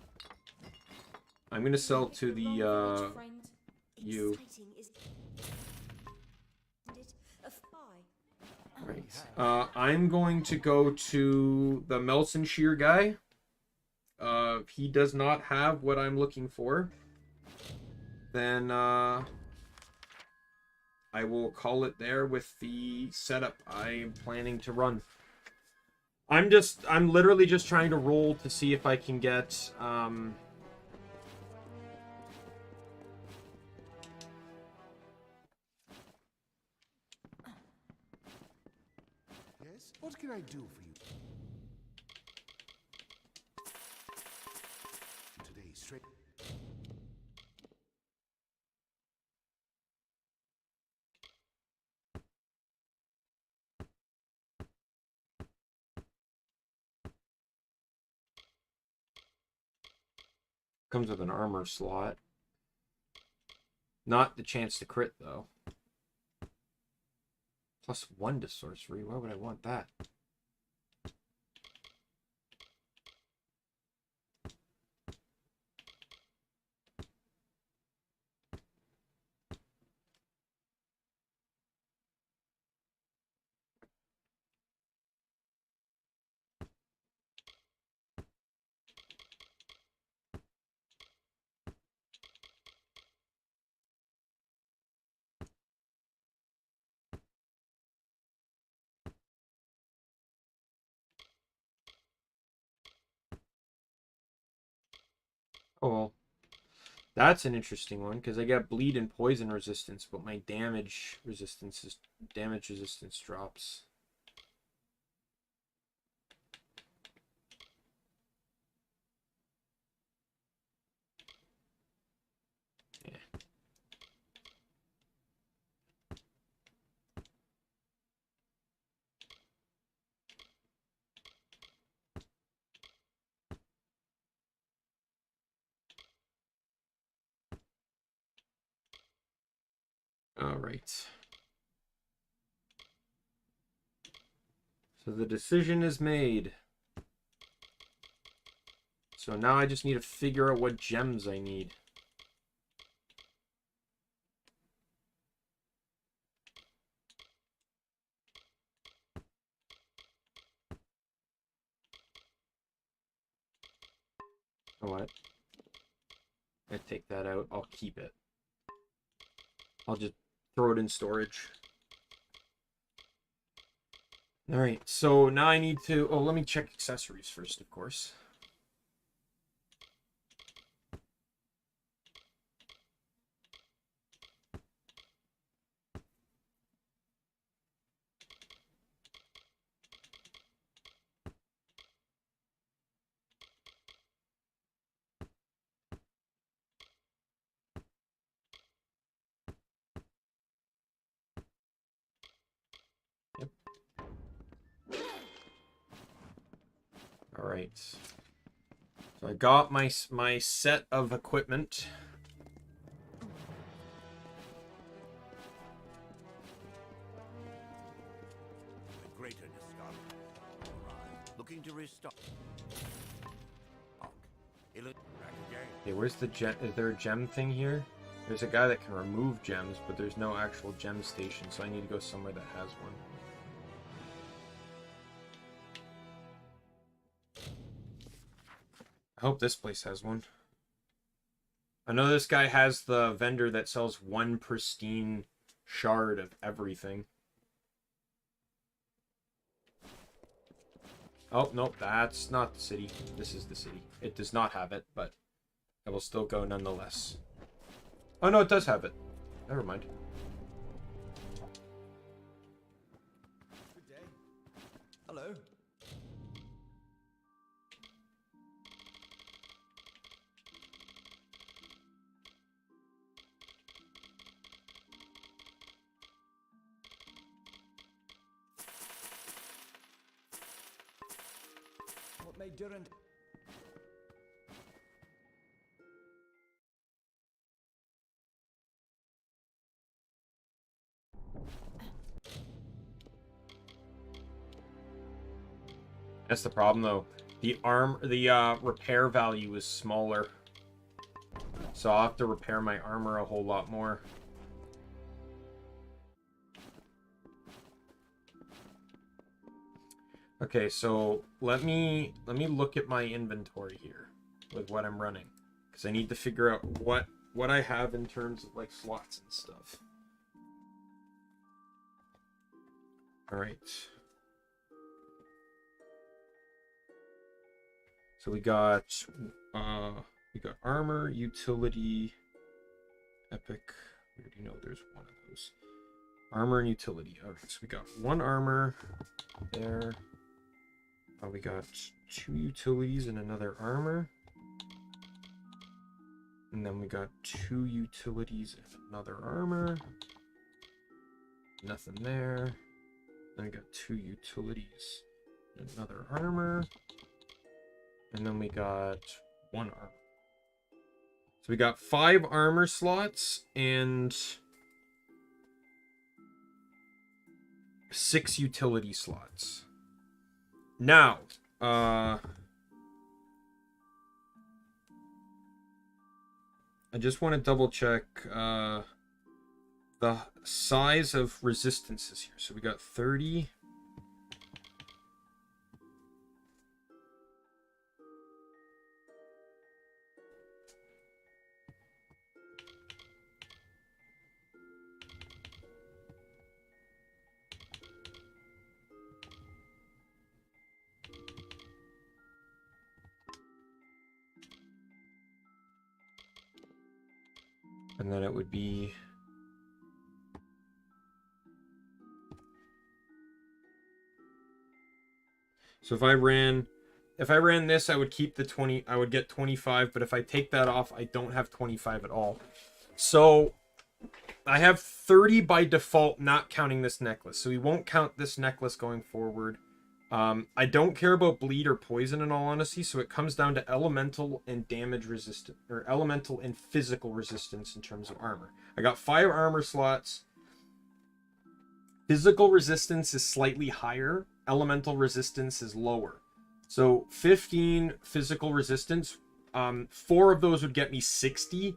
I'm gonna sell to the, you. Right. I'm going to go to the Melson Shear guy. He does not have what I'm looking for. Then, I will call it there with the setup I'm planning to run. I'm literally just trying to roll to see if I can get,
Yes, what can I do for you? Today, straight.
Comes with an armor slot. Not the chance to crit, though. +1 to sorcery. Why would I want that? Oh, well. That's an interesting one, because I got bleed and poison resistance, but my damage resistance drops. Yeah. All right. So the decision is made. So now I just need to figure out what gems I need. You know what? I take that out. I'll keep it. I'll just throw it in storage. Alright, so now I need to... Oh, let me check accessories first, of course. Yep. Alright. So I got my set of equipment.
The greater Niscara arrived, looking to restock.
Okay, where's the gem? Is there a gem thing here? There's a guy that can remove gems, but there's no actual gem station, so I need to go somewhere that has one. I hope this place has one. I know this guy has the vendor that sells 1 pristine shard of everything. Oh, nope, that's not the city. This is the city. It does not have it, but I will still go nonetheless. Oh, no, it does have it. Never mind.
Good day. Hello. What made Durand...
That's the problem, though. The repair value is smaller. So I'll have to repair my armor a whole lot more. Okay, so let me look at my inventory here with what I'm running, because I need to figure out what I have in terms of like slots and stuff. All right. So we got armor, utility, epic. We already know there's one of those. armor and utility. Okay, so we got 1 armor there. We got 2 utilities and another armor. And then we got 2 utilities and another armor. Nothing there. Then we got 2 utilities and another armor. And then we got 1 armor. So we got 5 armor slots and 6 utility slots. Now, I just want to double check the size of resistances here. So we got 30. And then it would be so if I ran this, I would keep the 20, I would get 25, but if I take that off, I don't have 25 at all. So I have 30 by default, not counting this necklace. So we won't count this necklace going forward. I don't care about bleed or poison in all honesty, so it comes down to elemental and damage resistant, or elemental and physical resistance in terms of armor. I got 5 armor slots. Physical resistance is slightly higher. Elemental resistance is lower. So 15 physical resistance. 4 of those would get me 60,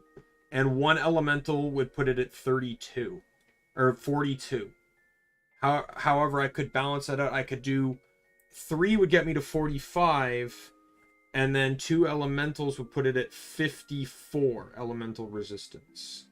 and 1 elemental would put it at 32 or 42. However, I could balance that out. I could do 3 would get me to 45, and then 2 elementals would put it at 54 elemental resistance.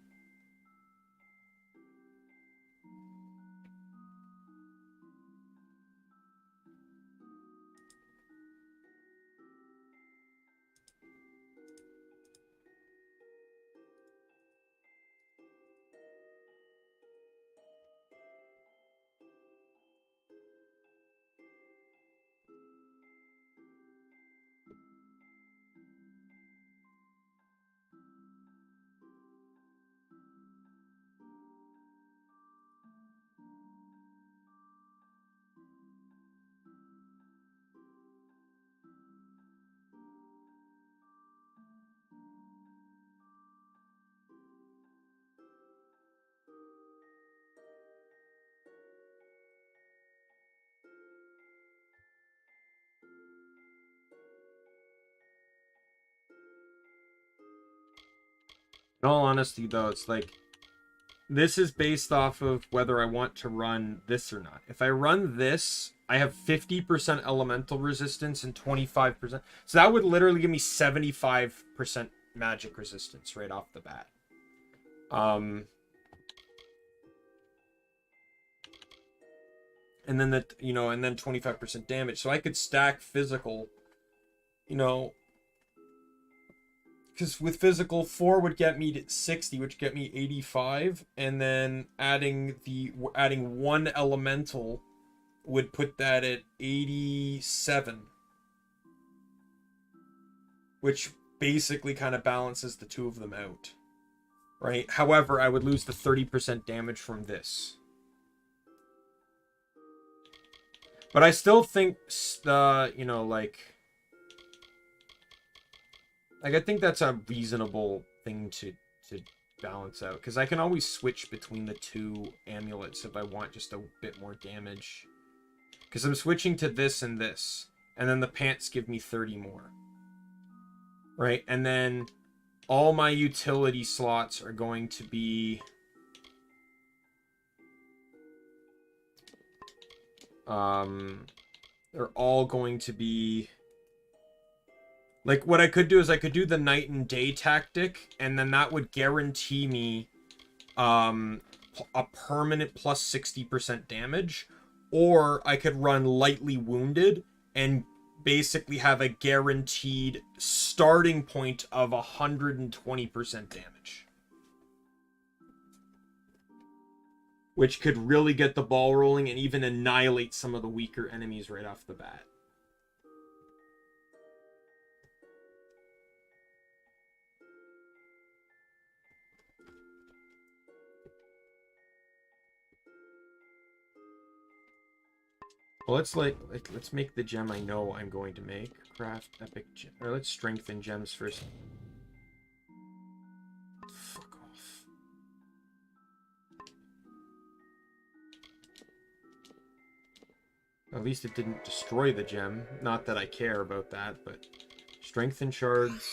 In all honesty, though, it's like, this is based off of whether I want to run this or not. If I run this, I have 50% elemental resistance and 25%. So that would literally give me 75% magic resistance right off the bat. And then that, you know, and then 25% damage. So I could stack physical, you know, because with physical, 4 would get me to 60, which get me 85, and then adding 1 elemental would put that at 87, which basically kind of balances the 2 of them out, right? However, I would lose the 30% damage from this. But I still think the, you know, like I think that's a reasonable thing to balance out, because I can always switch between the 2 amulets if I want just a bit more damage. Because I'm switching to this and this, and then the pants give me 30 more. Right? And then all my utility slots are going to be they're all going to be like, what I could do is I could do the night and day tactic, and then that would guarantee me a permanent plus 60% damage. Or I could run lightly wounded and basically have a guaranteed starting point of 120% damage. which could really get the ball rolling and even annihilate some of the weaker enemies right off the bat. Well, let's make the gem I know I'm going to make. Craft epic gem, or let's strengthen gems first. Fuck off. At least it didn't destroy the gem. Not that I care about that, but strengthen shards.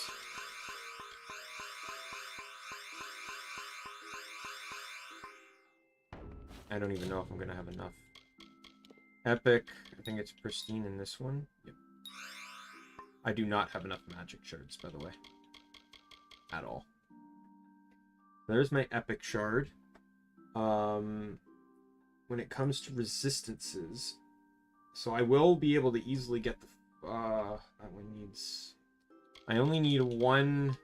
I don't even know if I'm gonna have enough. Epic. I think it's pristine in this one. Yep. I do not have enough magic shards, by the way. At all. There's my epic shard. When it comes to resistances, so I will be able to easily get the... that one needs... I only need one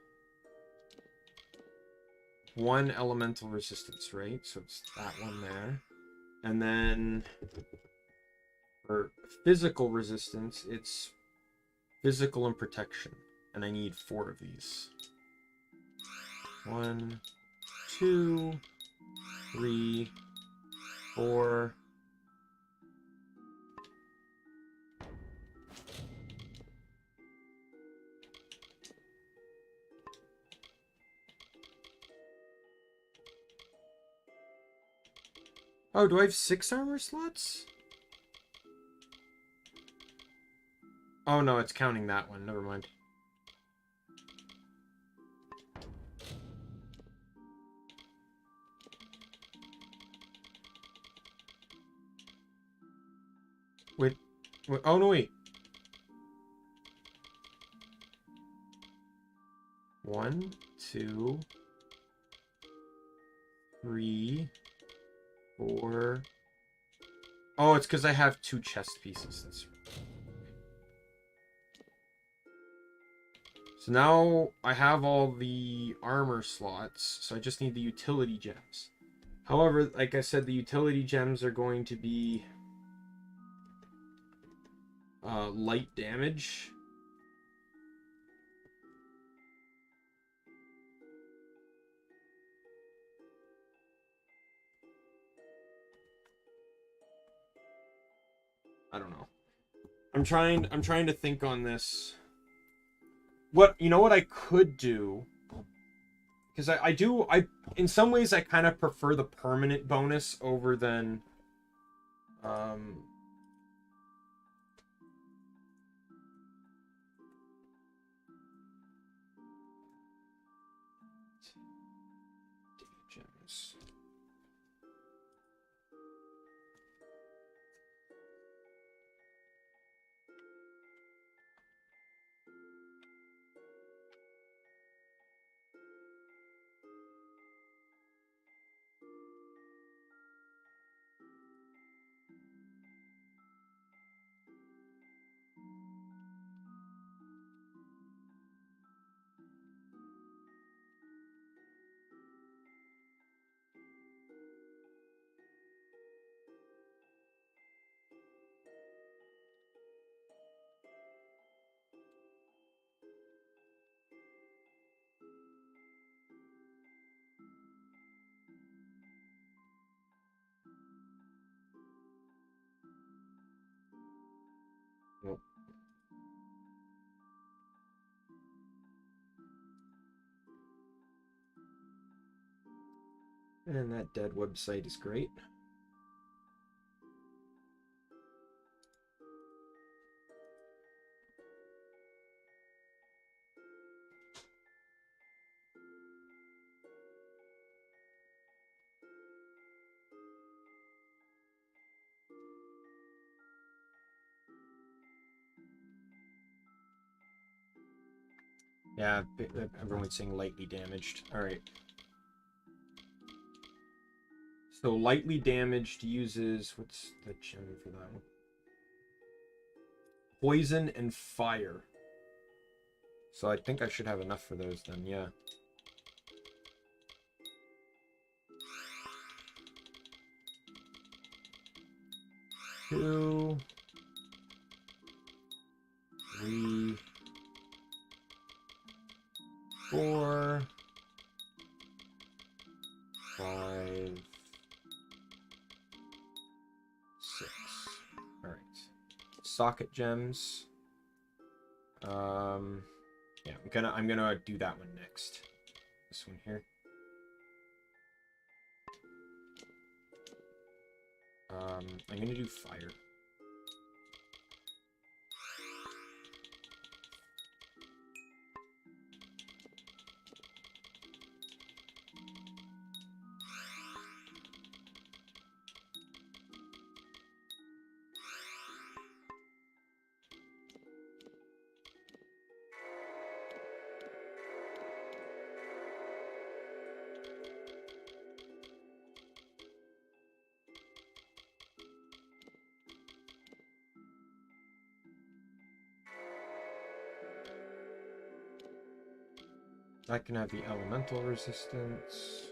elemental resistance, right? So it's that one there. And then... for physical resistance, it's physical and protection. And I need 4 of these. 1, 2, 3, 4. Oh, do I have 6 armor slots? Oh no, it's counting that one. Never mind. Wait, oh no, wait. 1, 2, 3, 4. Oh, it's because I have 2 chest pieces. That's right. So now I have all the armor slots, so I just need the utility gems. However, like I said, the utility gems are going to be light damage. I don't know. I'm trying to think on this. What, you know what I could do? Because I in some ways I kind of prefer the permanent bonus over than gems. Nope. And that dead website is great. Yeah, everyone's saying lightly damaged. Alright. So lightly damaged uses... what's the gem for that one? Poison and fire. So I think I should have enough for those then, yeah. 2, 3, 4, 5, 6. All right. Socket gems. Yeah, I'm gonna do that one next. This one here. I'm gonna do fire. That can have the elemental resistance.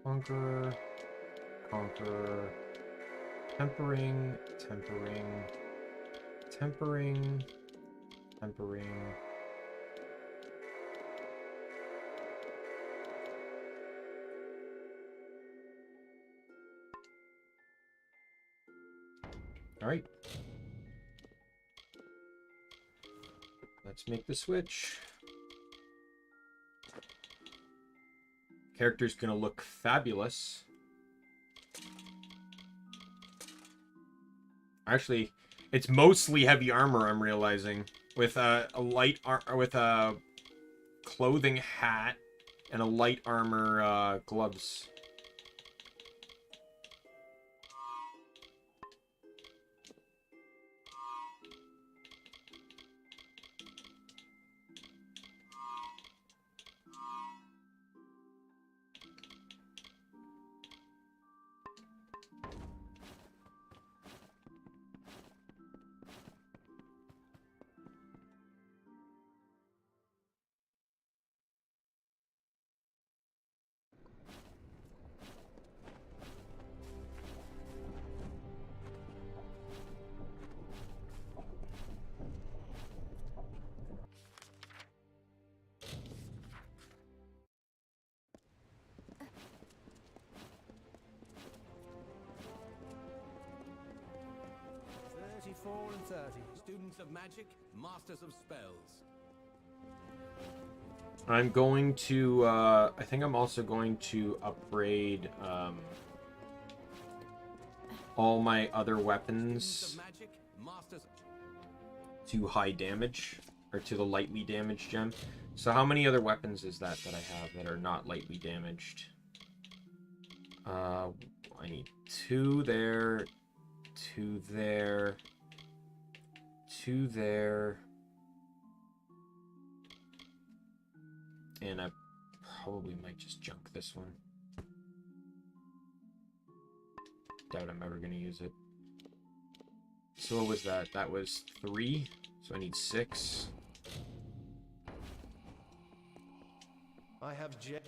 Conqueror. Conqueror. Tempering. Tempering. Tempering. Tempering. Alright. Let's make the switch. Character's gonna look fabulous. Actually, it's mostly heavy armor, I'm realizing, with a clothing hat and a light armor gloves.
And 30. Students of magic, masters of spells.
I'm going to, I think I'm also going to upgrade, all my other weapons to high damage, or to the lightly damaged gem. So how many other weapons is that I have that are not lightly damaged? I need 2 there, 2 there, 2 there, and I probably might just junk this one. Doubt I'm ever going to use it. So what was that? That was 3, so I need 6.
I have gems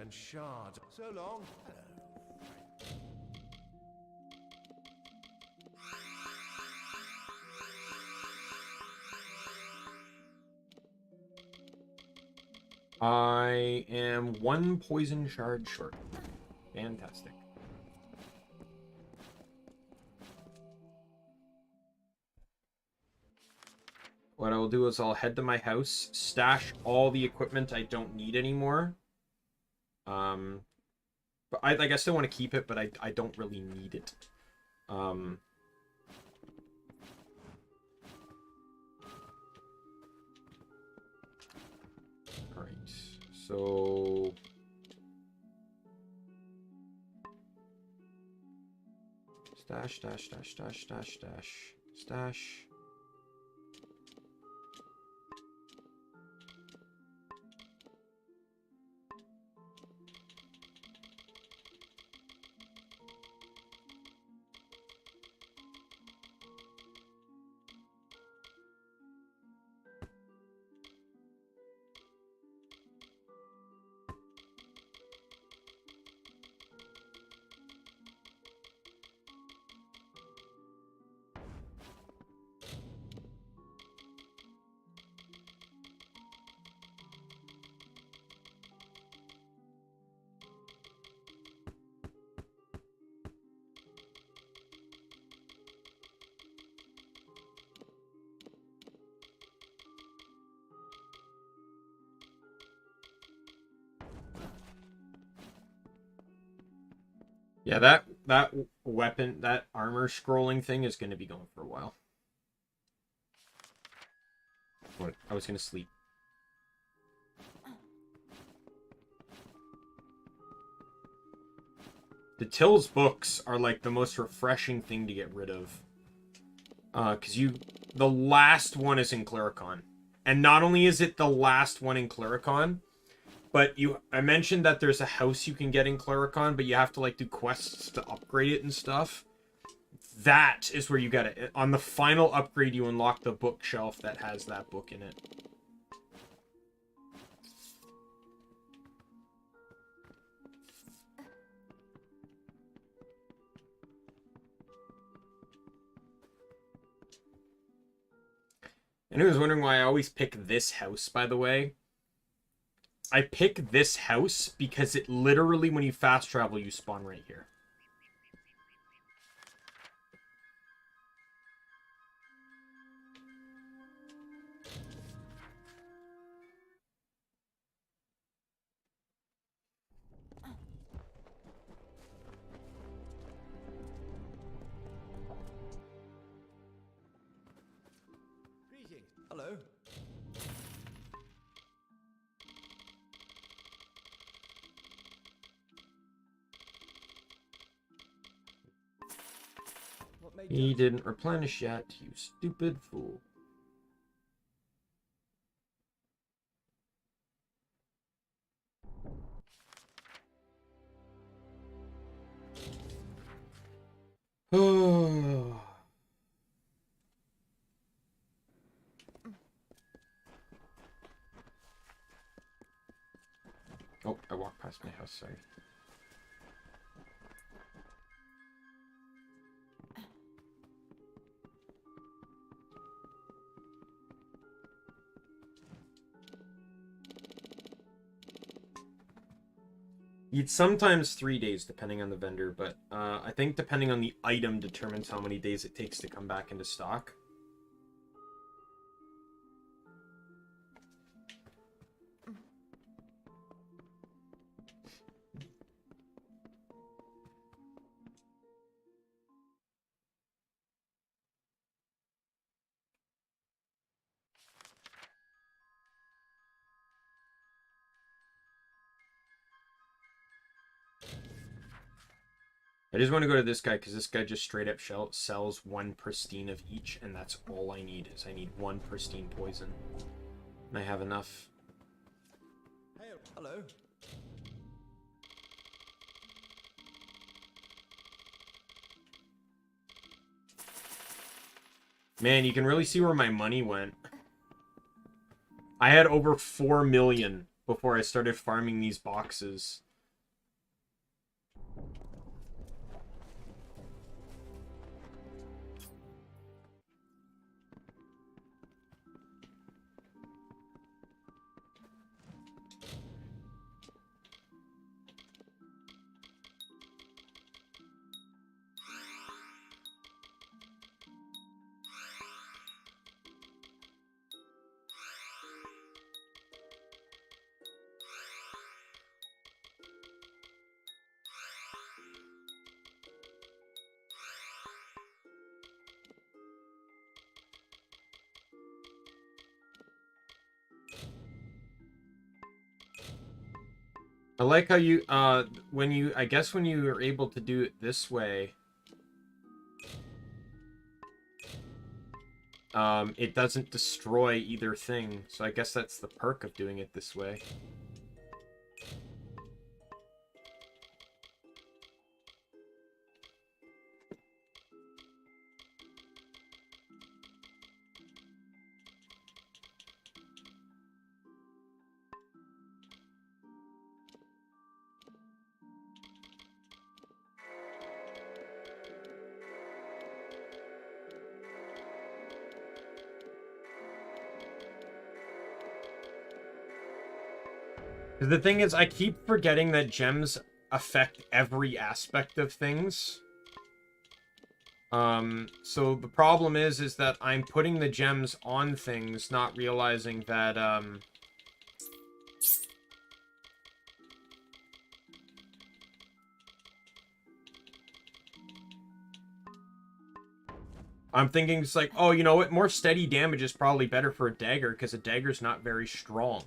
and shards. So long.
I am 1 poison shard short. Fantastic. What I will do is I'll head to my house, stash all the equipment I don't need anymore. But I still want to keep it, but I don't really need it. Alright, so... Stash, stash, stash, stash, stash, stash, stash. Yeah, that weapon, that armor scrolling thing is going to be going for a while. What? I was going to sleep. The Till's books are like the most refreshing thing to get rid of. Because the last one is in Clericon. And not only is it the last one in Clericon, but I mentioned that there's a house you can get in Clericon, but you have to like do quests to upgrade it and stuff. That is where you get it. On the final upgrade, you unlock the bookshelf that has that book in it. And who was wondering why I always pick this house, by the way? I pick this house because it literally, when you fast travel, you spawn right here.
Hello.
He didn't replenish yet, you stupid fool. Oh. Oh, I walked past my house, sorry. It's sometimes 3 days, depending on the vendor, but I think depending on the item determines how many days it takes to come back into stock. I just want to go to this guy because this guy just straight up sells 1 pristine of each, and that's all I need. Is I need 1 pristine poison, and I have enough.
Hey, hello.
Man, you can really see where my money went. I had over 4 million before I started farming these boxes. I like how you, I guess when you are able to do it this way, it doesn't destroy either thing. So I guess that's the perk of doing it this way. The thing is, I keep forgetting that gems affect every aspect of things. So the problem is that I'm putting the gems on things, not realizing that, I'm thinking it's like, oh, you know what? More steady damage is probably better for a dagger because a dagger's not very strong,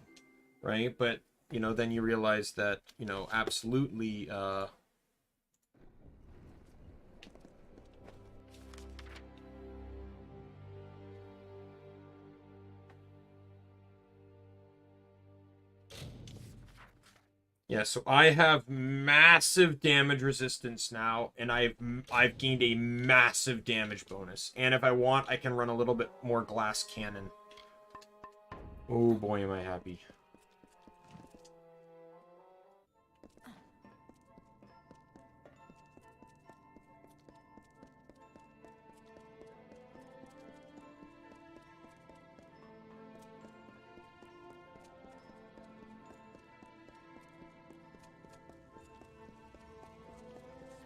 right? But, you know, then you realize that, you know, absolutely, yeah, so I have massive damage resistance now, and I've gained a massive damage bonus. And if I want, I can run a little bit more glass cannon. Oh boy, am I happy.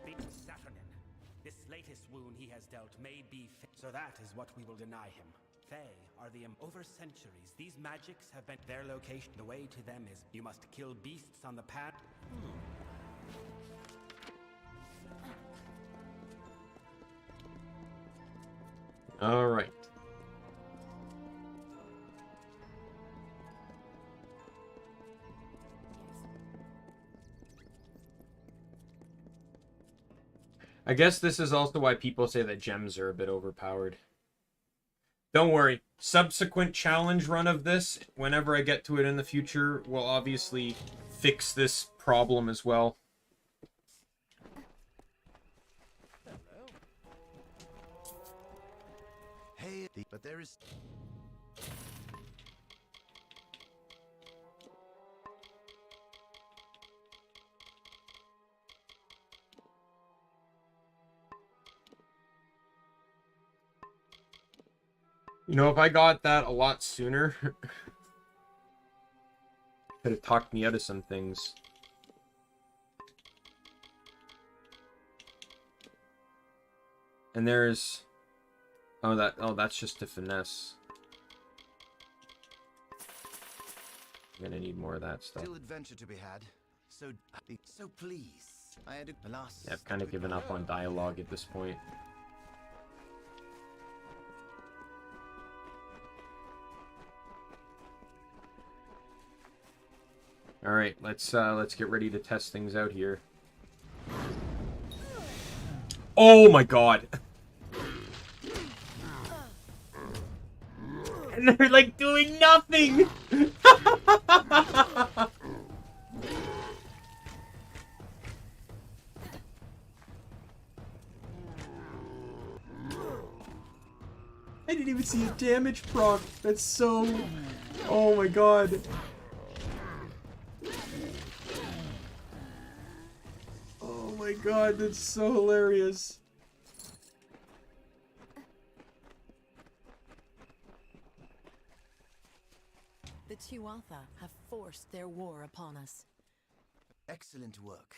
Speak to Saturnin. This latest wound he has dealt may be so that is what we will deny him. They are the over centuries. These magics have been their location. The way to them is you must kill beasts on the path.
All right. I guess this is also why people say that gems are a bit overpowered. Don't worry. Subsequent challenge run of this, whenever I get to it in the future, will obviously fix this problem as well.
Hey, but there is...
You know, if I got that a lot sooner, could have talked me out of some things. And there's... Oh, that's just a finesse. I'm gonna need more of that stuff.
Still adventure to be had. So please. I had a last...
Yeah, I've kind of given up on dialogue at this point. All right, let's get ready to test things out here. Oh my god. And they're like doing nothing. I didn't even see a damage proc. That's so... Oh my god. Oh my god, that's so hilarious.
The Tuatha have forced their war upon us.
Excellent work.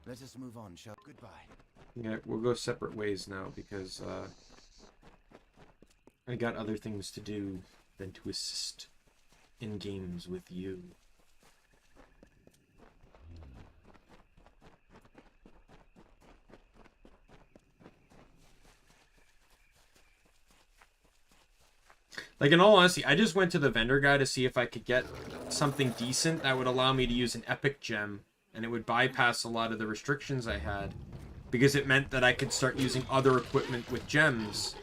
Let us move on, shall... Goodbye.
Yeah, we'll go separate ways now because I got other things to do than to assist in games with you. Like, in all honesty, I just went to the vendor guy to see if I could get something decent that would allow me to use an epic gem, and it would bypass a lot of the restrictions I had, because it meant that I could start using other equipment with gems.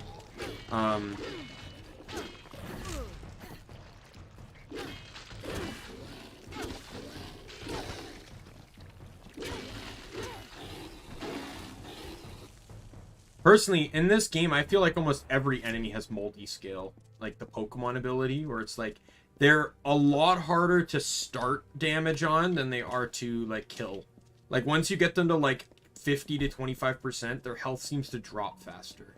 Personally, in this game, I feel like almost every enemy has multi-scale. Like the Pokemon ability, where it's like, they're a lot harder to start damage on than they are to, like, kill. Like, once you get them to, like, 50 to 25%, their health seems to drop faster.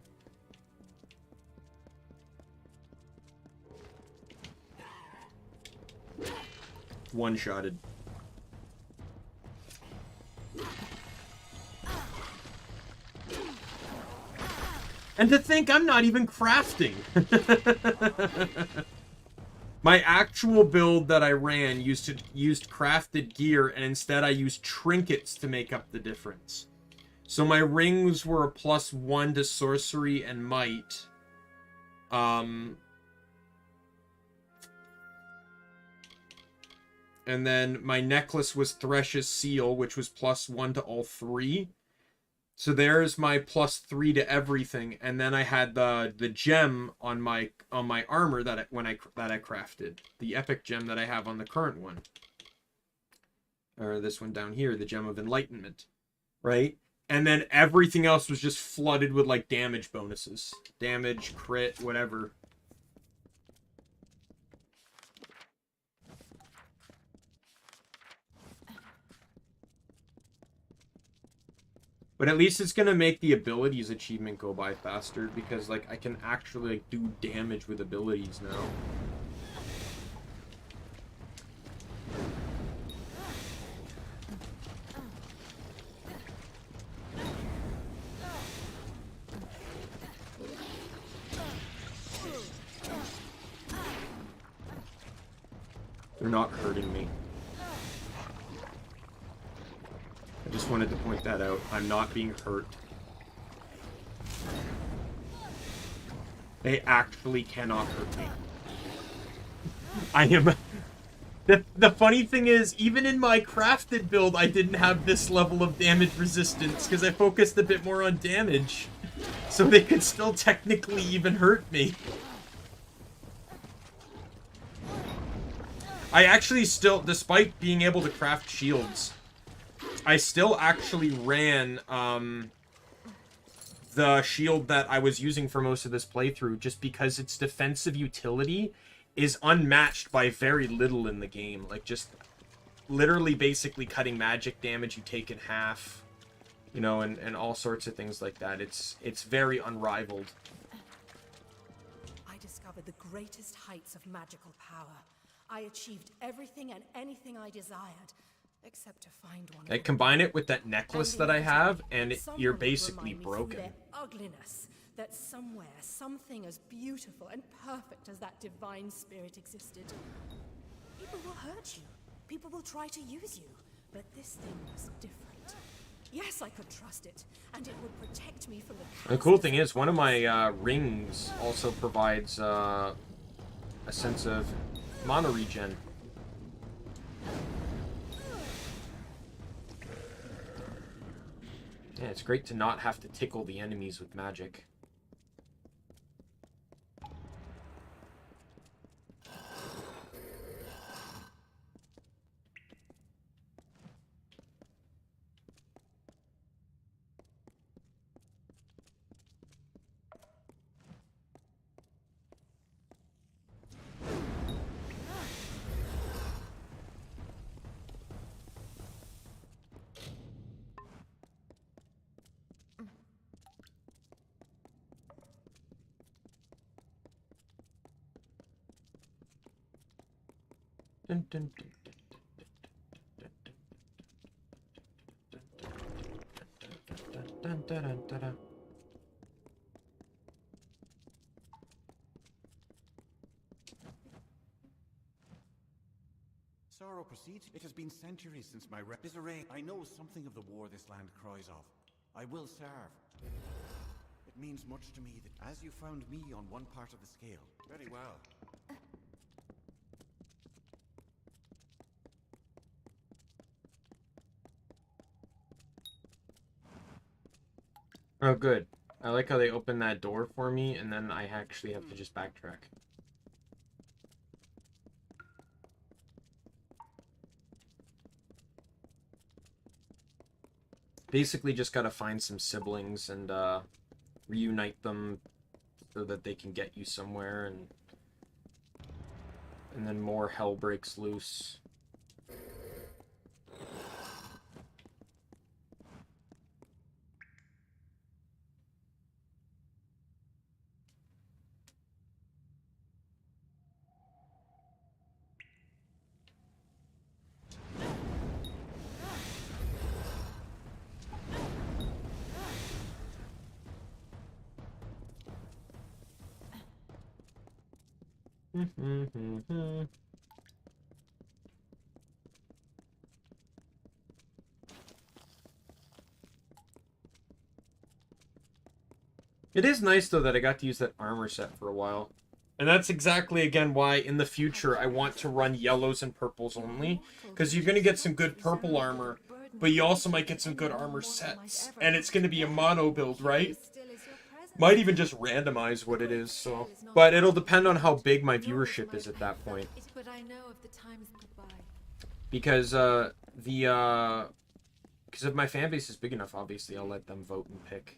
One-shotted. And to think I'm not even crafting. My actual build that I ran used crafted gear, and instead I used trinkets to make up the difference. So my rings were a +1 to sorcery and might. And then my necklace was Thresh's Seal, which was +1 to all 3. So there's my +3 to everything. And then I had the gem on my armor that I crafted. The epic gem that I have on the current one. Or this one down here, the Gem of Enlightenment. Right? And then everything else was just flooded with like damage bonuses. Damage, crit, whatever. But at least it's going to make the abilities achievement go by faster, because like I can actually like do damage with abilities now. They're not hurting me. I just wanted to point that out. I'm not being hurt. They actually cannot hurt me. I am... The funny thing is, even in my crafted build, I didn't have this level of damage resistance, because I focused a bit more on damage. So they could still technically even hurt me. I actually still, despite being able to craft shields, I still actually ran the shield that I was using for most of this playthrough, just because its defensive utility is unmatched by very little in the game. Like, just literally basically cutting magic damage you take in half, you know, and all sorts of things like that. It's very unrivaled.
I discovered the greatest heights of magical power. I achieved everything and anything I desired, except to find one.
I combine it with that necklace that I have, and you're basically broken.
Their ugliness, that somewhere, something as beautiful and perfect as that divine spirit existed. People will hurt you. People will try to use you. But this thing was different. Yes, I could trust it, and it would protect me from the...
The cool thing is, one of my rings also provides a sense of mana regen. Yeah, it's great to not have to tickle the enemies with magic. Dun, dun, dun, dun, dun, dun, dun, dun.
Sorrow, proceed. It has been centuries since my disarray. I know something of the war this land cries of. I will serve. It means much to me that as you found me on one part of the scale. Very well.
Oh, good. I like how they open that door for me, and then I actually have to just backtrack. Basically just gotta find some siblings and reunite them so that they can get you somewhere, and then more hell breaks loose. It is nice, though, that I got to use that armor set for a while. And that's exactly, again, why in the future I want to run yellows and purples only. Because you're going to get some good purple armor, but you also might get some good armor sets. And it's going to be a mono build, right? Might even just randomize what it is, so... But it'll depend on how big my viewership is at that point. Because, because if my fan base is big enough, obviously, I'll let them vote and pick.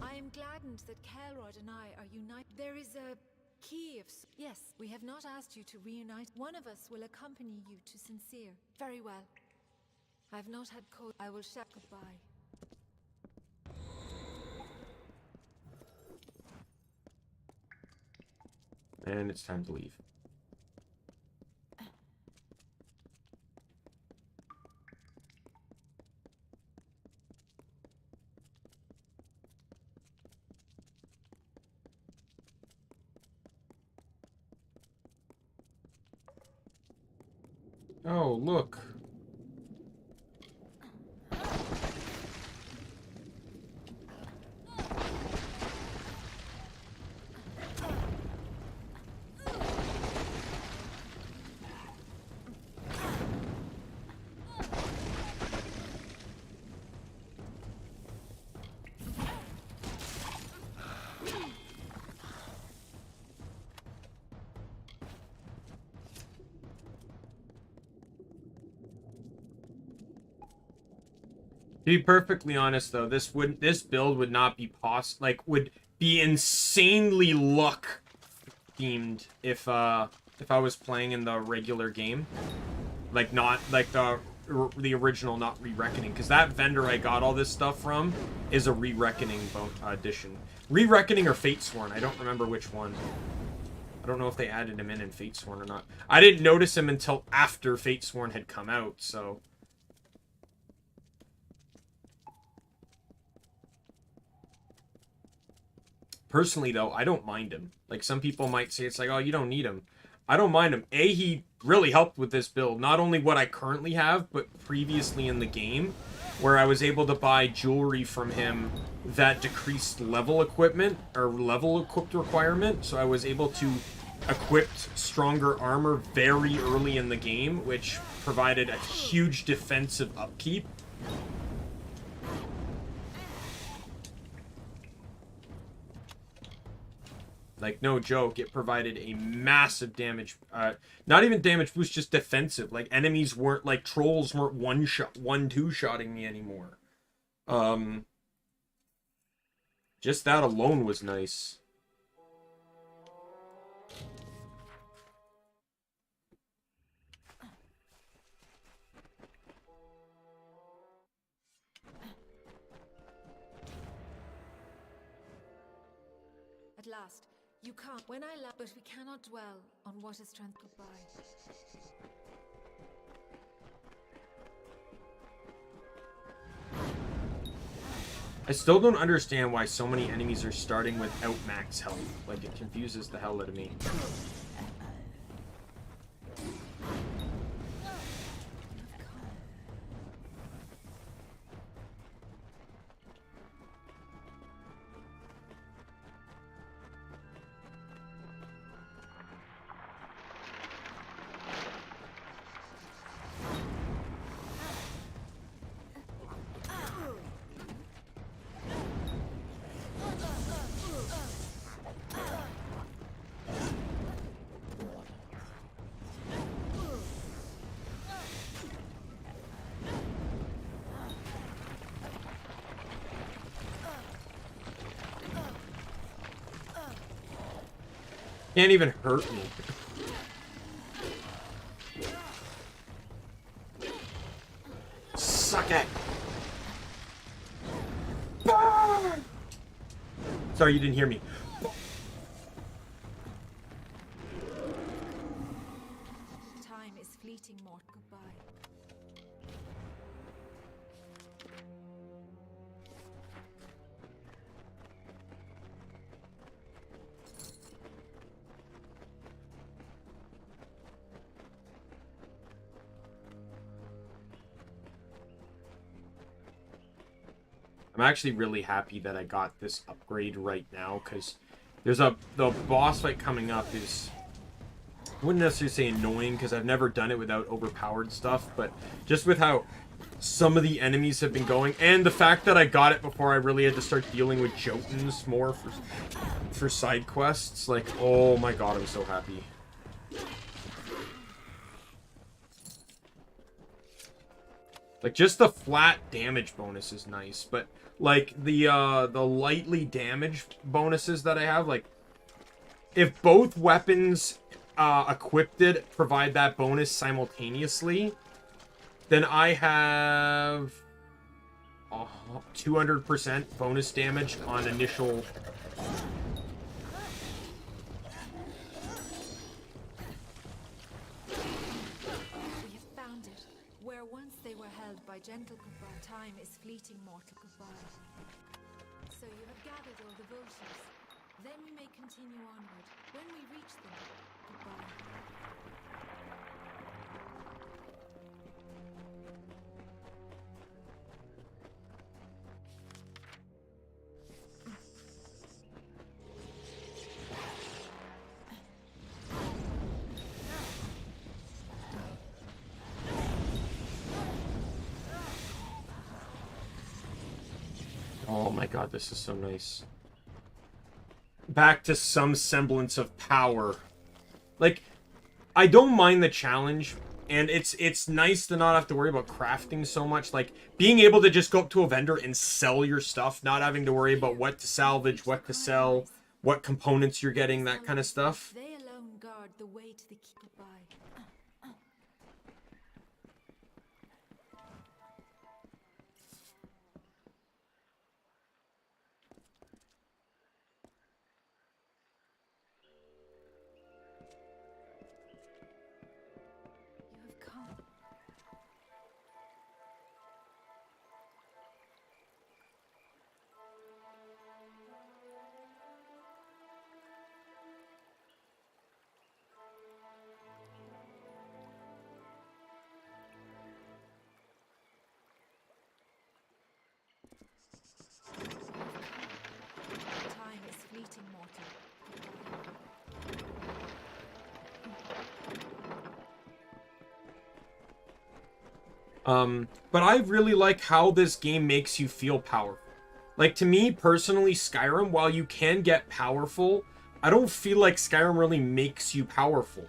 I am gladdened that Kelrod and I are united. There is a key of... Yes, we have not asked you to reunite. One of us will accompany you to Sincere. Very well. I have not had code. I will shout goodbye.
And it's time to leave. Oh, look. To be perfectly honest, though, this build would not be would be insanely luck themed if I was playing in the regular game, like not like the original, not Re-Reckoning, because that vendor I got all this stuff from is a Re-Reckoning edition. Re-Reckoning or Fatesworn, I don't remember which one. I don't know if they added him in Fatesworn or not. I didn't notice him until after Fatesworn had come out, so. Personally, though, I don't mind him. Like, some people might say it's like, oh, you don't need him. I don't mind him. He really helped with this build. Not only what I currently have, but previously in the game, where I was able to buy jewelry from him that decreased level equipment, or level equipped requirement. So I was able to equip stronger armor very early in the game, which provided a huge defensive upkeep. Like, no joke, it provided a massive damage, not even damage boost, just defensive. Like, enemies weren't, like, trolls weren't two-shotting me anymore. Just that alone was nice.
At last. You can't. When I love, but we cannot dwell on what is trans. Goodbye.
I still don't understand why so many enemies are starting without max health. Like, it confuses the hell out of me. Can't even hurt me. Suck it. Sorry, you didn't hear me.
Time is fleeting, Mort. Goodbye.
I'm actually really happy that I got this upgrade right now, because there's the boss fight coming up is, I wouldn't necessarily say annoying, because I've never done it without overpowered stuff, but just with how some of the enemies have been going, and the fact that I got it before I really had to start dealing with Jotuns more for side quests, like, oh my god, I'm so happy. Like, just the flat damage bonus is nice, but like the lightly damaged bonuses that I have, like, if both weapons equipped provide that bonus simultaneously, then I have 200% bonus damage on initial.
We have found it. Where once they were held by gentle goodbye, time is fleeting, mortal goodbye. So you have gathered all the votions. Then we may continue onward. When we reach them, goodbye.
Oh my god, this is so nice. Back to some semblance of power. Like, I don't mind the challenge, and it's nice to not have to worry about crafting so much. Like, being able to just go up to a vendor and sell your stuff, not having to worry about what to salvage, what to sell, what components you're getting, that kind of stuff.
They alone guard the way to the key. Goodbye. You have come. Time is fleeting, mortal.
But I really like how this game makes you feel powerful. Like, to me, personally, Skyrim, while you can get powerful, I don't feel like Skyrim really makes you powerful.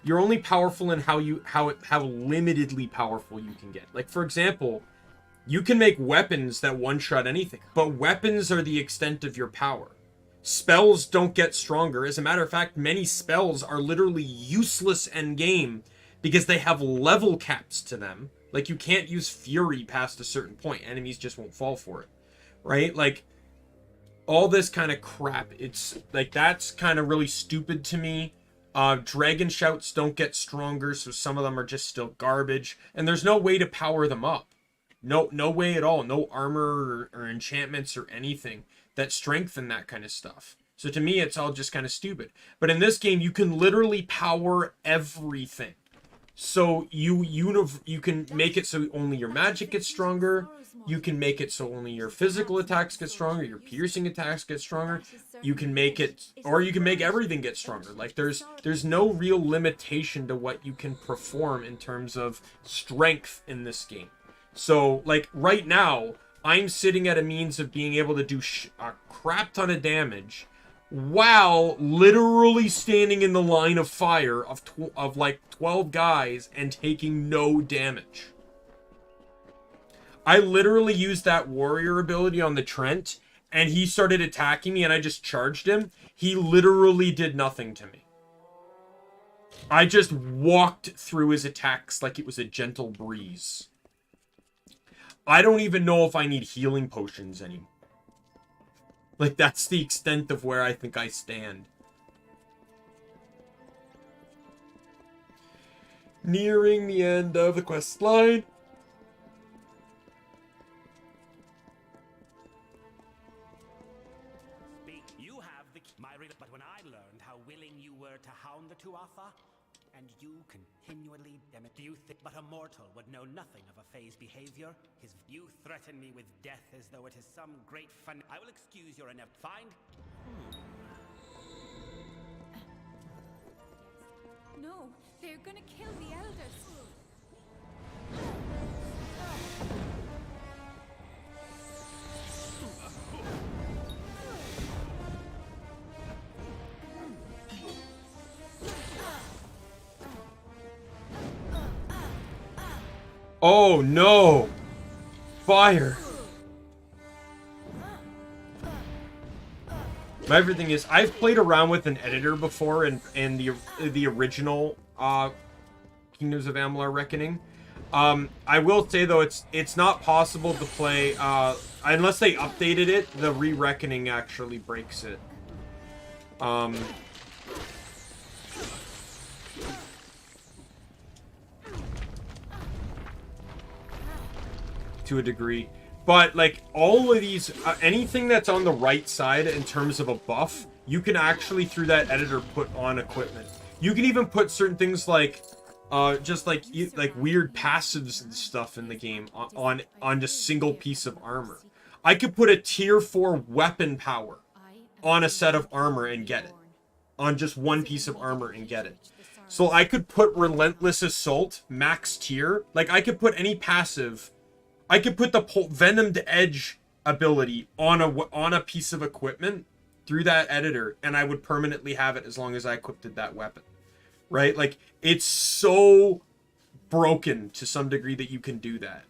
You're only powerful in how limitedly powerful you can get. Like, for example, you can make weapons that one-shot anything, but weapons are the extent of your power. Spells don't get stronger. As a matter of fact, many spells are literally useless endgame because they have level caps to them. Like, you can't use Fury past a certain point. Enemies just won't fall for it. Right? Like, all this kind of crap. It's, like, that's kind of really stupid to me. Dragon shouts don't get stronger, so some of them are just still garbage. And there's no way to power them up. No way at all. No armor or enchantments or anything that strengthen that kind of stuff. So to me, it's all just kind of stupid. But in this game, you can literally power everything. So you can make it so only your magic gets stronger. You can make it so only your physical attacks get stronger. Your piercing attacks get stronger. You can make it, or you can make everything get stronger. Like, there's no real limitation to what you can perform in terms of strength in this game. So, like, right now, I'm sitting at a means of being able to do a crap ton of damage while literally standing in the line of fire of like 12 guys and taking no damage. I literally used that warrior ability on the Trent, and he started attacking me, and I just charged him. He literally did nothing to me. I just walked through his attacks like it was a gentle breeze. I don't even know if I need healing potions anymore. Like, that's the extent of where I think I stand. Nearing the end of the quest line.
You have the key, but when I learned how willing you were to hound the Tuatha, And you continually do you think but a mortal would know nothing of a Fae's behavior? You threaten me with death as though it is some great fun. I will excuse your inept find.
No, they're gonna kill the elders.
Oh no! Fire! My everything is, I've played around with an editor before in the original Kingdoms of Amalur Reckoning. I will say though, it's not possible to play unless they updated it. The re-reckoning actually breaks it. To a degree, but like all of these, anything that's on the right side in terms of a buff, you can actually through that editor put on equipment. You can even put certain things like just like weird passives and stuff in the game on just single piece of armor. I could put a tier 4 weapon power on a set of armor and get it, on just one piece of armor and get it. So I could put Relentless Assault max tier, like I could put any passive. I could put the Venomed Edge ability on a piece of equipment through that editor, and I would permanently have it as long as I equipped that weapon. Right? Like, it's so broken to some degree that you can do that.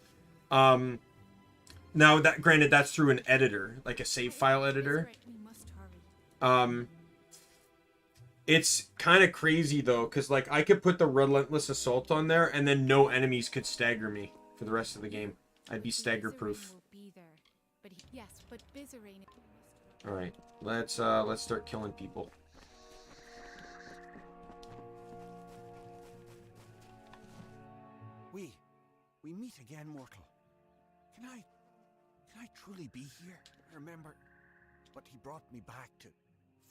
Now, that granted, that's through an editor, like a save file editor. It's kind of crazy, though, because, like, I could put the Relentless Assault on there, and then no enemies could stagger me for the rest of the game. I'd be stagger proof. All right, let's start killing people.
We meet again, mortal. Can I truly be here? Remember, but he brought me back to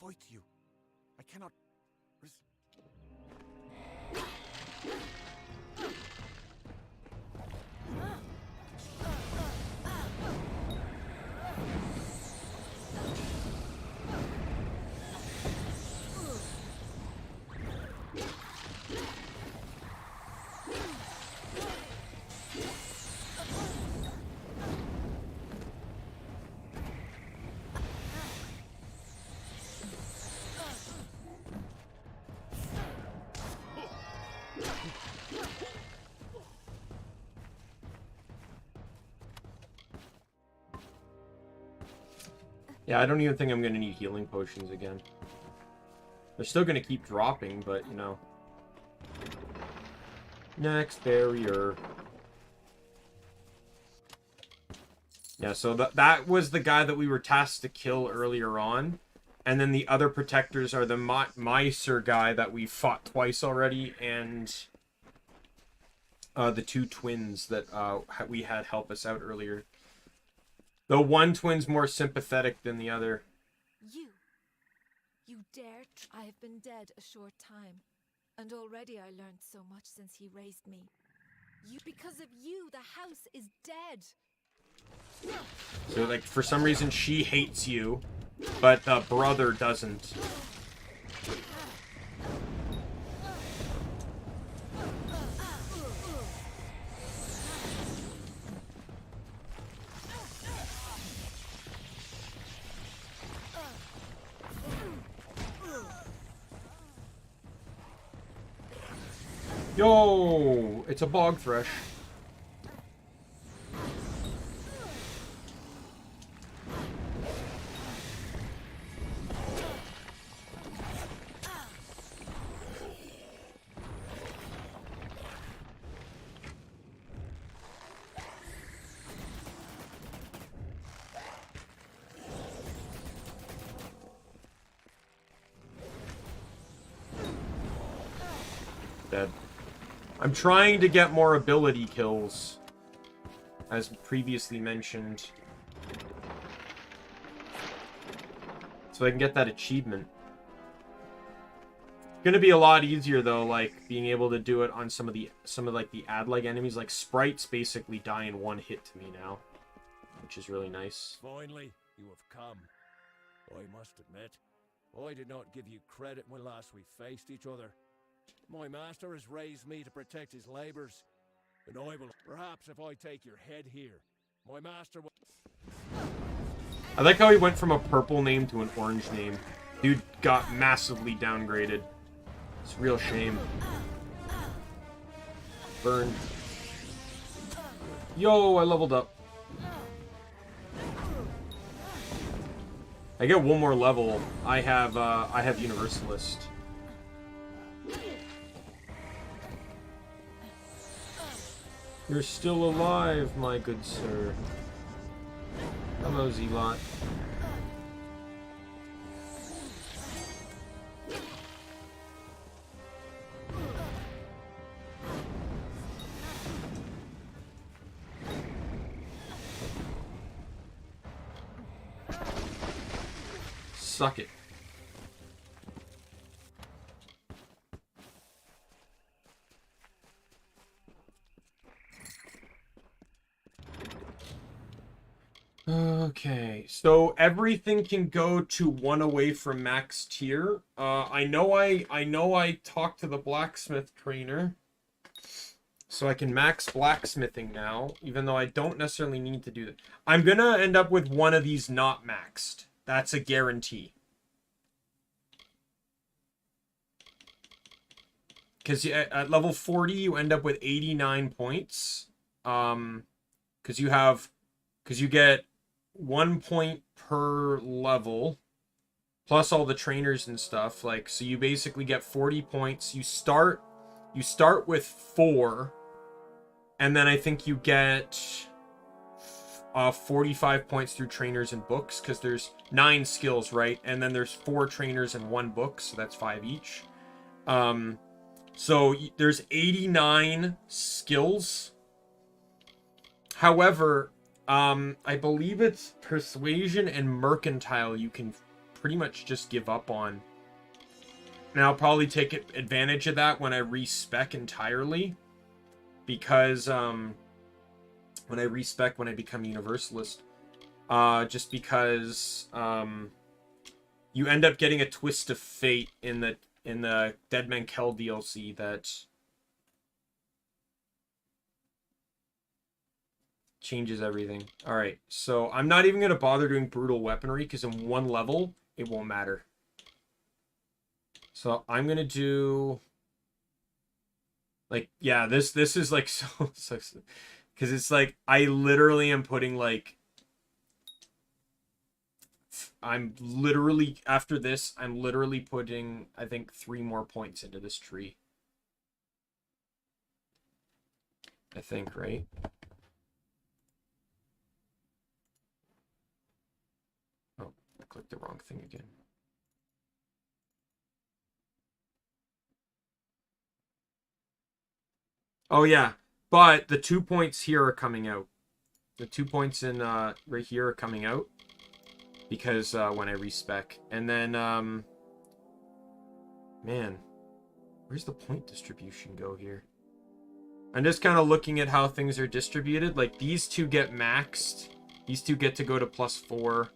fight you. I cannot.
Yeah, I don't even think I'm going to need healing potions again. They're still going to keep dropping, but, you know. Next barrier. Yeah, so that was the guy that we were tasked to kill earlier on. And then the other protectors are the Meiser guy that we fought twice already, and the two twins that we had help us out earlier. The one twin's more sympathetic than the other.
You dared? I have been dead a short time, and already I learned so much since he raised me. Because of you, the house is dead.
So, like, for some reason she hates you, but the brother doesn't. Yo, it's a bog thresh. Dead. I'm trying to get more ability kills, as previously mentioned, so I can get that achievement. Gonna be a lot easier though, like being able to do it on some of like the ad-like enemies. Like sprites basically die in one hit to me now, which is really nice.
Finally, you have come. I must admit, I did not give you credit when last we faced each other. My master has raised me to protect his labors, and I will. Perhaps if I take your head here, my master will.
I like how he went from a purple name to an orange name. Dude got massively downgraded. It's a real shame. Burn. Yo, I leveled up. I get one more level. I have Universalist. You're still alive, my good sir. Hello, Zelot. Suck it. Okay, so everything can go to 1 away from max tier. I know I talked to the blacksmith trainer, so I can max blacksmithing now, even though I don't necessarily need to do that. I'm gonna end up with one of these not maxed. That's a guarantee. Because at level 40, you end up with 89 points. Because you get 1 point per level, plus all the trainers and stuff. Like, so you basically get 40 points. You start with 4, and then I think you get 45 points through trainers and books, because there's 9 skills, right? And then there's 4 trainers and 1 book, so that's 5 each. So there's 89 skills. However, I believe it's persuasion and mercantile you can pretty much just give up on. And I'll probably take advantage of that when I respec entirely. Because, when I respec when I become Universalist. Just because, you end up getting a twist of fate in the Dead Man Kell DLC that changes everything. Alright, so I'm not even going to bother doing brutal weaponry, because in 1 level, it won't matter. So I'm going to do... Like, yeah, this is like so... Because it's like, I literally am putting like... after this, I'm literally putting, I think, 3 more points into this tree. I think, right? Oh, I clicked the wrong thing again. Oh, yeah. But the 2 points here are coming out. The 2 points in right here are coming out. Because when I respec. And then, man, where's the point distribution go here? I'm just kind of looking at how things are distributed. Like, these 2 get maxed. These 2 get to go to +4.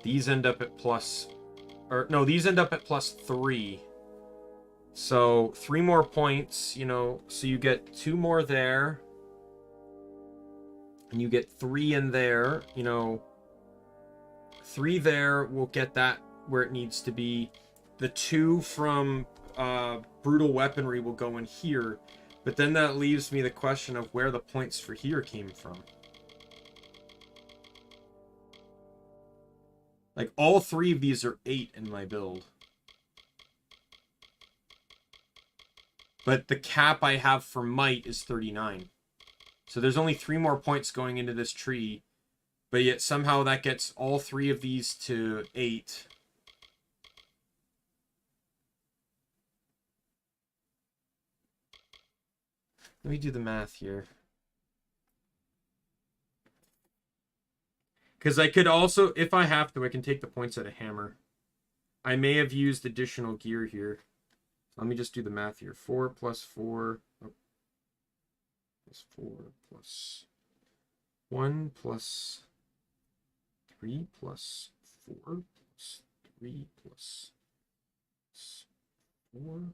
These end up at these end up at +3. So 3 more points, you know, so you get 2 more there. And you get 3 in there, you know. 3 there will get that where it needs to be. The 2 from brutal weaponry will go in here. But then that leaves me the question of where the points for here came from. Like, all 3 of these are 8 in my build. But the cap I have for might is 39. So there's only 3 more points going into this tree. But yet somehow that gets all 3 of these to 8. Let me do the math here. Because I could also, if I have to, I can take the points out of hammer. I may have used additional gear here. Let me just do the math here. 4 plus 4. Oh, plus 4 plus 1 plus 3 plus 4 plus 3 plus 4.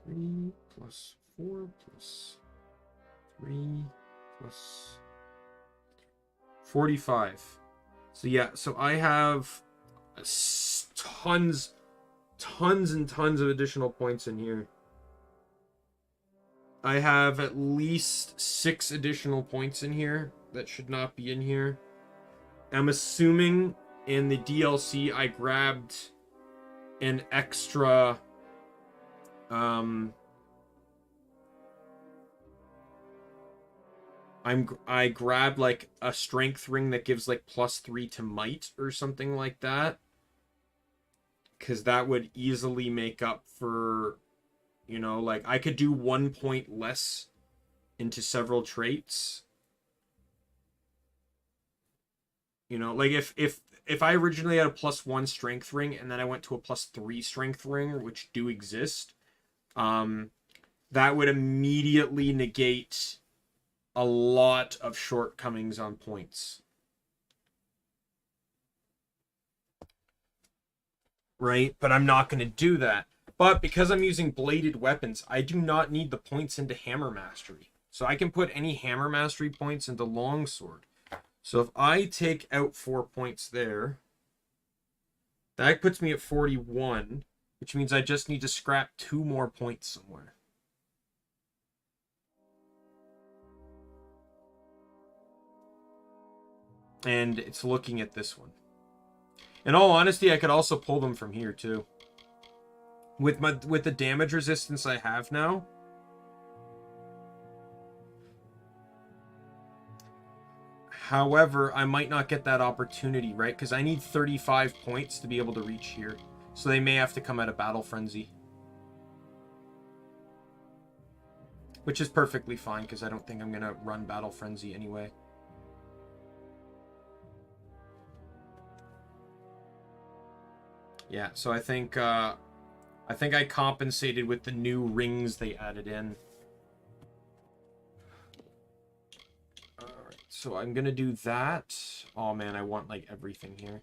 3 plus 4 plus 3 plus 45. So yeah, so I have tons and tons of additional points in here. I have at least 6 additional points in here that should not be in here. I'm assuming in the DLC I grabbed an extra I grabbed like a strength ring that gives like +3 to might or something like that, because that would easily make up for, you know, like I could do 1 point less into several traits. You know, like if I originally had a +1 strength ring and then I went to a +3 strength ring, which do exist, that would immediately negate a lot of shortcomings on points. Right? But I'm not going to do that. But because I'm using bladed weapons, I do not need the points into hammer mastery. So I can put any hammer mastery points into longsword. So if I take out 4 points there, that puts me at 41, which means I just need to scrap 2 more points somewhere. And it's looking at this one. In all honesty, I could also pull them from here too. With the damage resistance I have now. However, I might not get that opportunity, right? Because I need 35 points to be able to reach here. So they may have to come out of Battle Frenzy. Which is perfectly fine, because I don't think I'm going to run Battle Frenzy anyway. Yeah, so I think I compensated with the new rings they added in. Alright, so I'm gonna do that. Oh man, I want like everything here.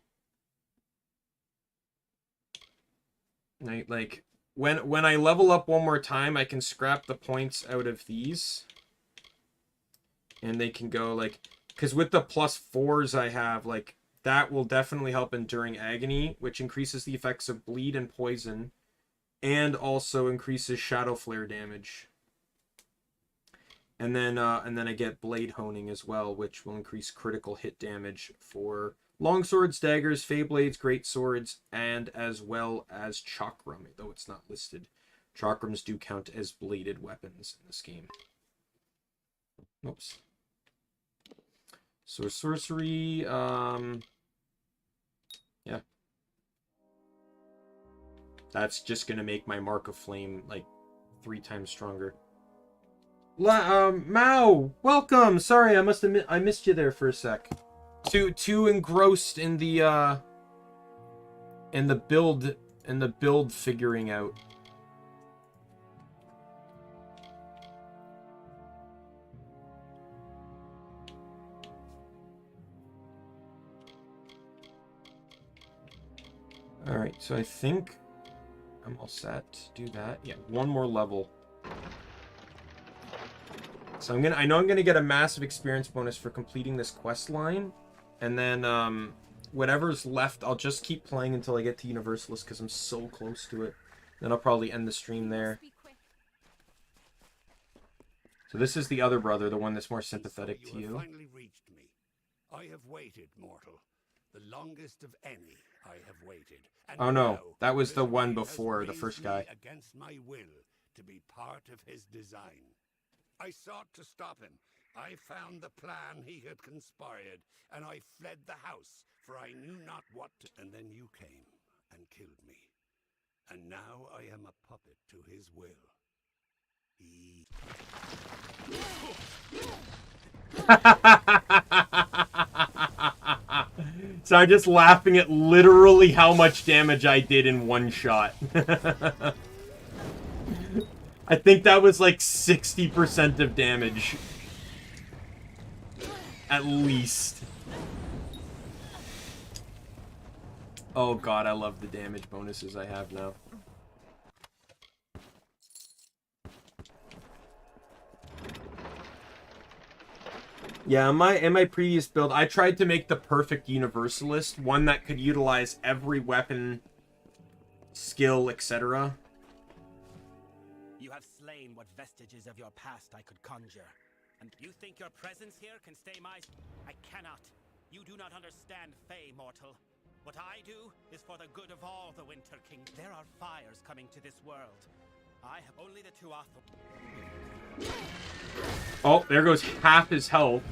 Like when I level up one more time, I can scrap the points out of these. And they can go like, because with the +4s I have, like, that will definitely help Enduring Agony, which increases the effects of bleed and poison, and also increases Shadow Flare damage. And then I get Blade Honing as well, which will increase critical hit damage for longswords, daggers, Feyblades, greatswords, and as well as Chakram, though it's not listed. Chakrams do count as bladed weapons in this game. Oops. So sorcery, yeah. That's just gonna make my Mark of Flame like 3 times stronger. Mao, welcome. Sorry, I missed you there for a sec. Too engrossed in the build figuring out. Alright, so I think I'm all set. Do that. Yeah, 1 more level. So I know I'm gonna get a massive experience bonus for completing this quest line. And then whatever's left, I'll just keep playing until I get to Universalist because I'm so close to it. Then I'll probably end the stream there. So this is the other brother, the one that's more sympathetic to you.
Finally reached me. I have waited, mortal. The longest of any I have waited. And
Oh no,
now
that was the one
Visuray has
before, the
raised
first
me
guy.
against my will to be part of his design. I sought to stop him. I found the plan he had conspired, and I fled the house, for I knew not what to... And then you came and killed me. And now I am a puppet to his will.
So I'm just laughing at literally how much damage I did in one shot. I think that was like 60% of damage. At least. Oh god, I love the damage bonuses I have now. Yeah, in my previous build, I tried to make the perfect universalist, one that could utilize every weapon, skill, etc.
You have slain what vestiges of your past I could conjure. And you think your presence here can stay my... I cannot. You do not understand, Fey mortal. What I do is for the good of all the Winter King. There are fires coming to this world. I have only the Tuatha.
Oh, there goes half his health.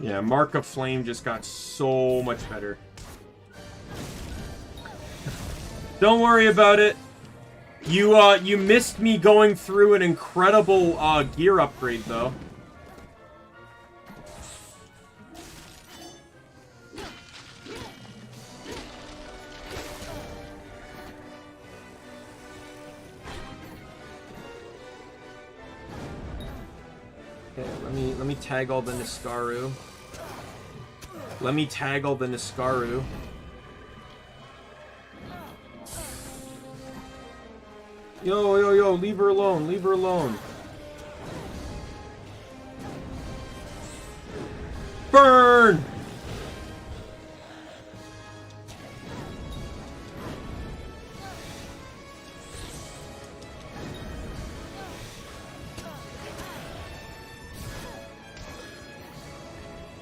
Yeah, Mark of Flame just got so much better. Don't worry about it. You missed me going through an incredible gear upgrade though. Okay, let me tag all the Niskaru. Let me tag all the Niskaru. Yo, leave her alone, leave her alone. Burn!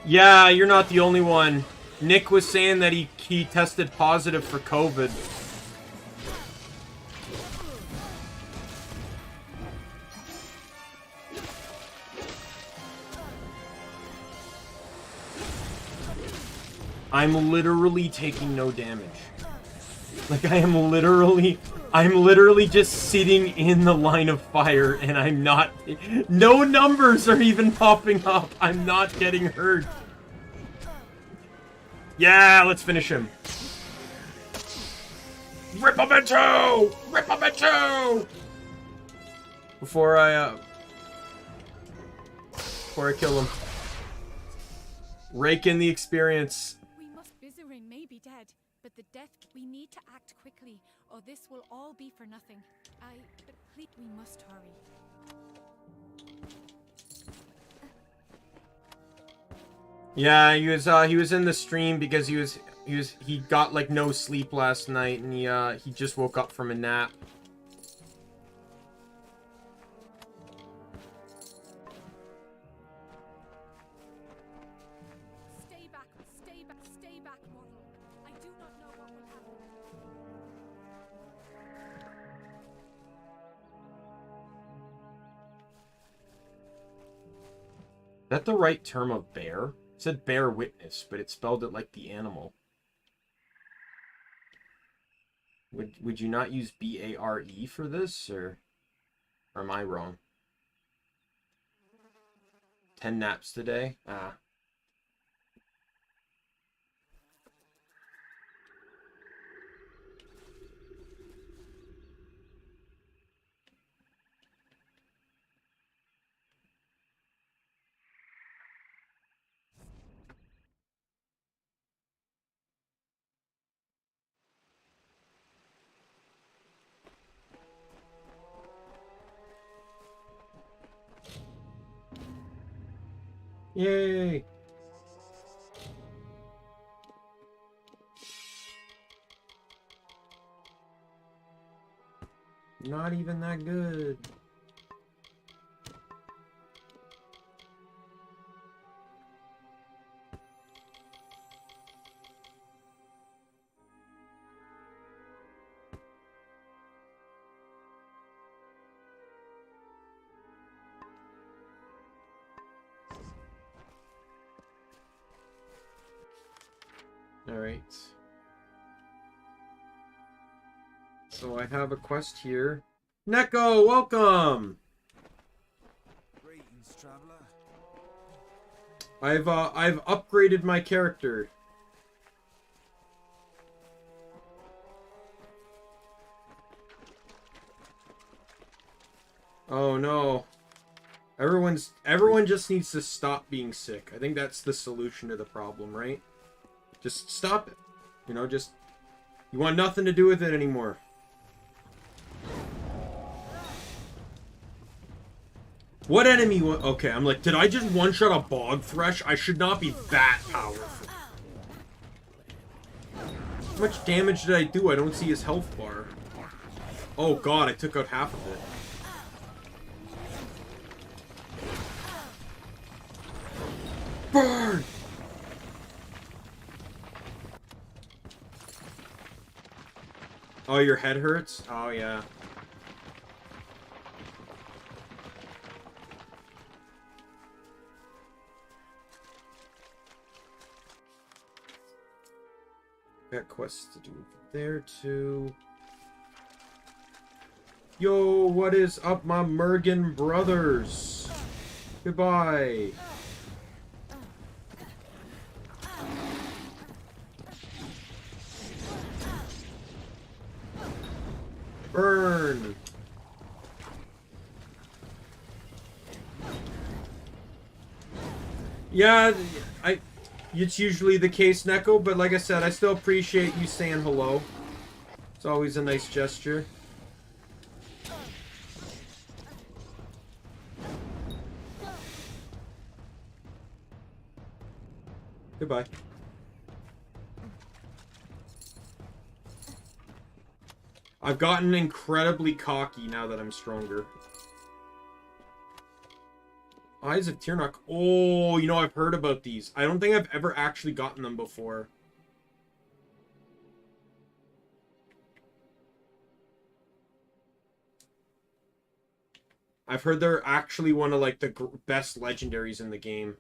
Yeah, you're not the only one. Nick was saying that he tested positive for COVID. I'm literally taking no damage. Like, I'm literally just sitting in the line of fire and I'm not... No numbers are even popping up. I'm not getting hurt. Yeah, let's finish him. Rip him in two! Rip him in two! Before I kill him. Rake in the experience.
Bizarin may be dead, but the death... We need to act quickly, or this will all be for nothing. But please, we must hurry.
Yeah, he was in the stream because he got like no sleep last night and he just woke up from a nap.
Stay back, mortal. I do not know what will happen.
Is that the right term of bear? It said bear witness, but it spelled it like the animal. Would you not use B-A-R-E for this, or am I wrong? 10 naps today? Ah. Yay! Not even that good. Alright. So I have a quest here. Neko, welcome!
Greetings, traveler.
I've upgraded my character. Oh no. Everyone just needs to stop being sick. I think that's the solution to the problem, right? Just stop it. You know, just you want nothing to do with it anymore. What enemy okay, I'm like, did I just one-shot a bog thresh? I should not be that powerful. How much damage did I do? I don't see his health bar. Oh god, I took out half of it. Burn! Oh, your head hurts? Oh, yeah. Got quests to do there, too. Yo, what is up, my Mergen brothers? Goodbye. Burn. Yeah, it's usually the case, Neko, but like I said, I still appreciate you saying hello. It's always a nice gesture. Goodbye. I've gotten incredibly cocky now that I'm stronger. Eyes of Tirnoch. Oh, you know, I've heard about these. I don't think I've ever actually gotten them before. I've heard they're actually one of, like, the best legendaries in the game.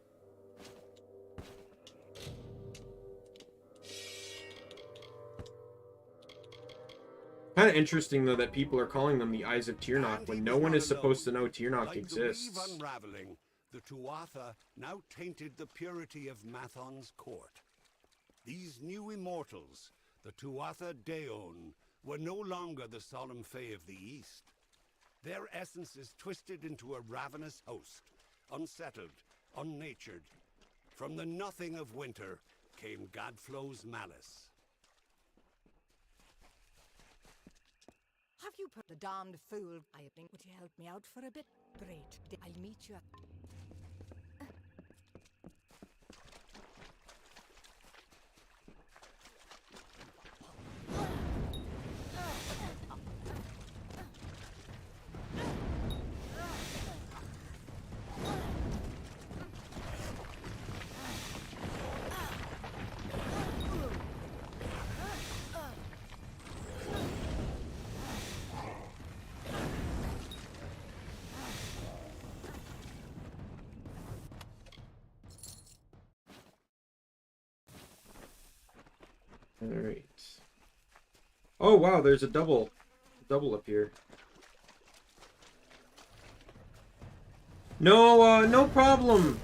Kind of interesting, though, that people are calling them the Eyes of Tirnoch when no one is supposed to know Tirnoch exists.
The weave unraveling, the Tuatha now tainted the purity of Mathon's court. These new immortals, the Tuatha Daon, were no longer the solemn Fae of the East. Their essence is twisted into a ravenous host, unsettled, unnatured. From the nothing of winter came Gadflow's malice.
Have you put the damned fool? I think. Would you help me out for a bit? Great. I'll meet you at...
Alright. Oh, wow, there's a double up here. No, no problem.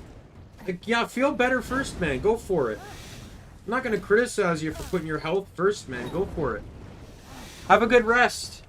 Yeah, feel better first, man. Go for it. I'm not gonna criticize you for putting your health first, man. Go for it. Have a good rest.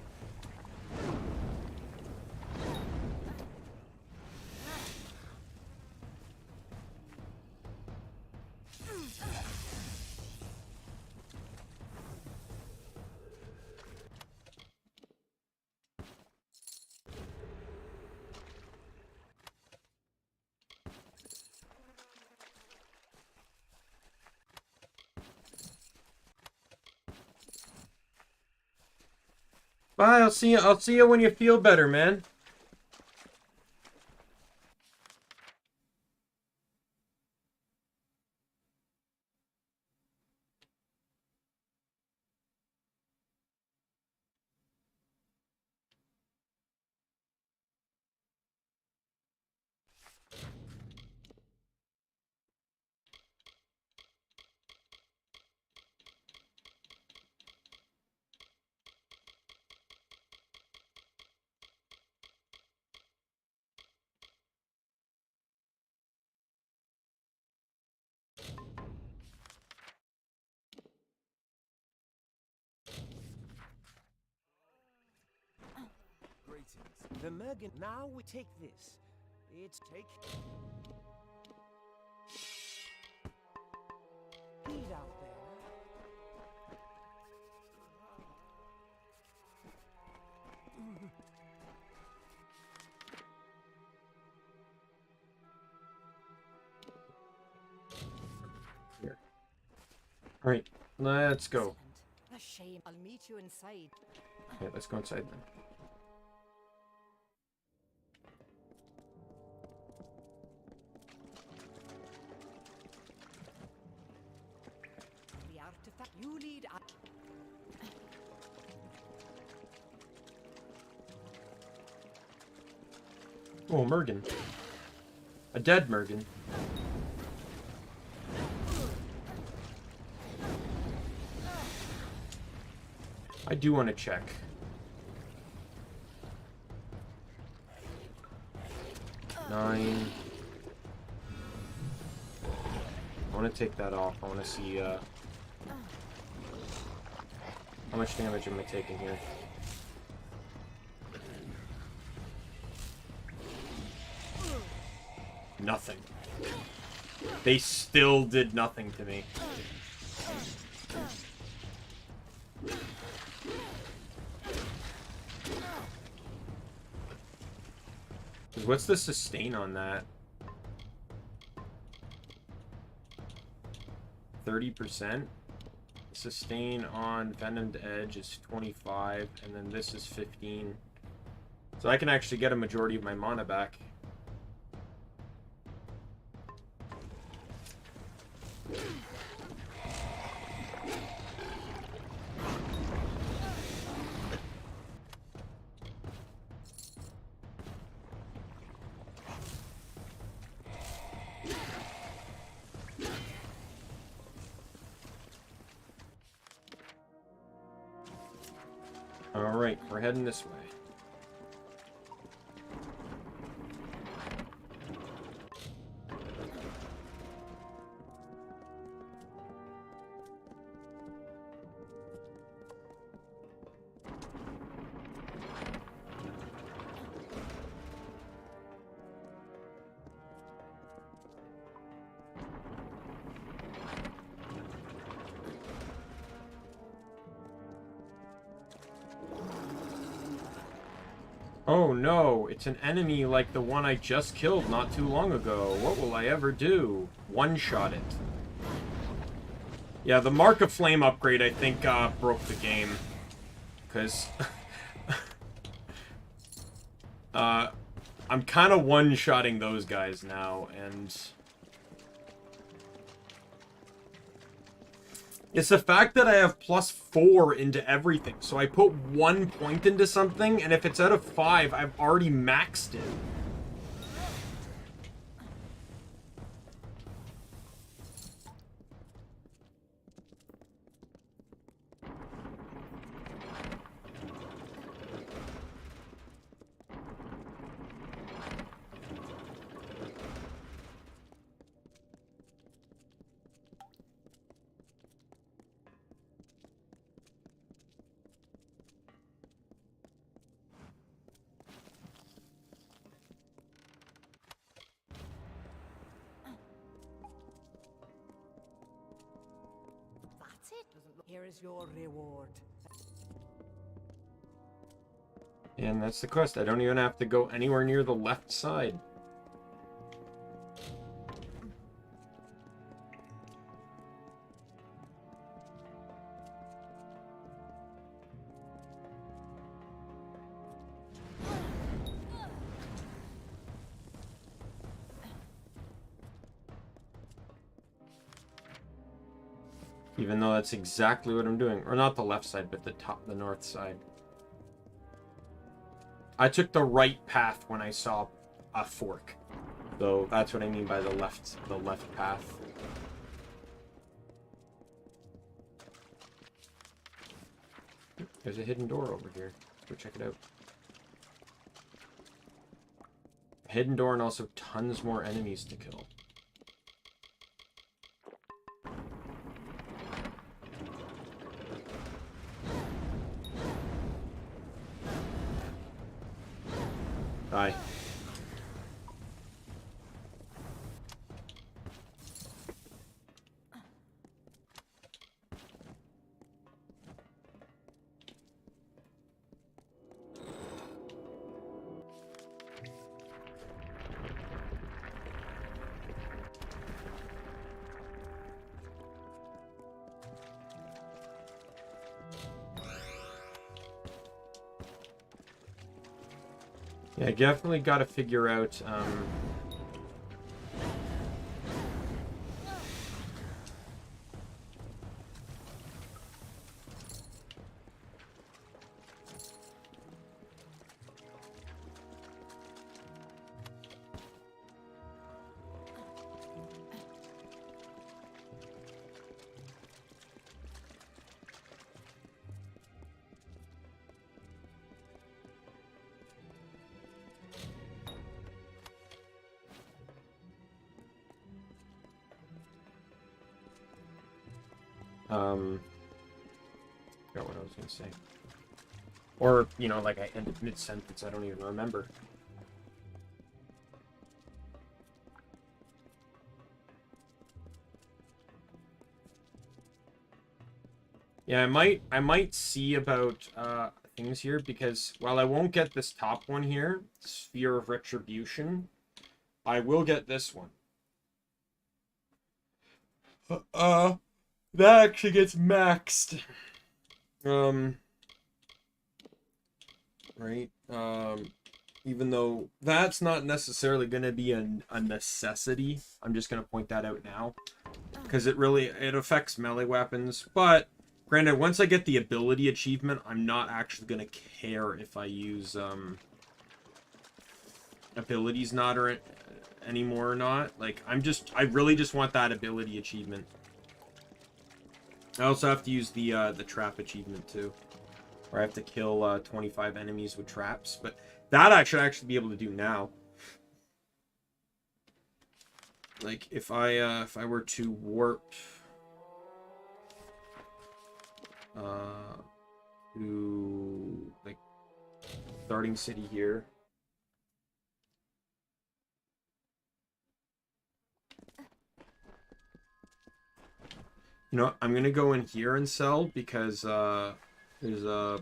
Bye, I'll see you when you feel better, man.
The Mergen. Now we take this. It's take. He's out there.
Here. All right, let's go.
A shame. I'll meet you inside.
Okay, let's go inside then.
The artifact you lead.
Oh, Mergen. A dead Mergen. I do want to check. Nine. I want to take that off. I want to see how much damage am I taking here. Nothing. They still did nothing to me. What's the sustain on that? 30%. Sustain on Venomed Edge is 25, and then this is 15. So I can actually get a majority of my mana back. Alright, we're heading this way. Oh no, it's an enemy like the one I just killed not too long ago. What will I ever do? One-shot it. Yeah, the Mark of Flame upgrade, I think, broke the game. Because... I'm kind of one-shotting those guys now, and... It's the fact that I have +4 into everything. So I put 1 point into something, and if it's out of 5, I've already maxed it.
Here is your reward.
And that's the quest. I don't even have to go anywhere near the left side. Even though that's exactly what I'm doing. Or not the left side, but the north side. I took the right path when I saw a fork. So that's what I mean by the left path. There's a hidden door over here. Let's go check it out. A hidden door and also tons more enemies to kill. Die. Yeah, definitely got to figure out forgot what I was gonna say. Or, you know, like I ended mid-sentence, I don't even remember. Yeah, I might see about things here, because while I won't get this top one here, Sphere of Retribution, I will get this one. That actually gets maxed. Right? Even though that's not necessarily going to be a necessity. I'm just going to point that out now. Because it affects melee weapons. But, granted, once I get the ability achievement, I'm not actually going to care if I use, abilities anymore or not. Like, I really just want that ability achievement. I also have to use the trap achievement too, where I have to kill 25 enemies with traps, but that I should actually be able to do now. Like if I were to warp to like starting city here. You know, I'm gonna go in here and sell because there's a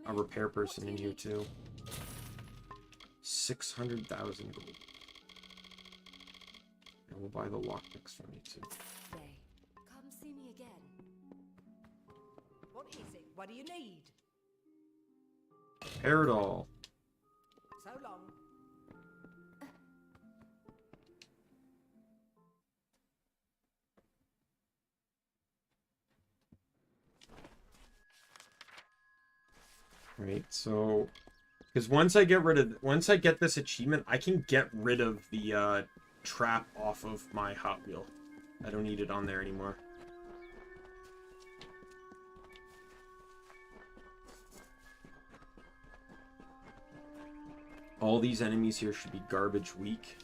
repair person in here too. 600,000 gold. And we'll buy the lockpicks from you too.
Come see me again. What is it? What do you need?
Repair it all.
So long.
Right, so because once I get this achievement, I can get rid of the trap off of my Hot Wheel. I don't need it on there anymore. All these enemies here should be garbage weak.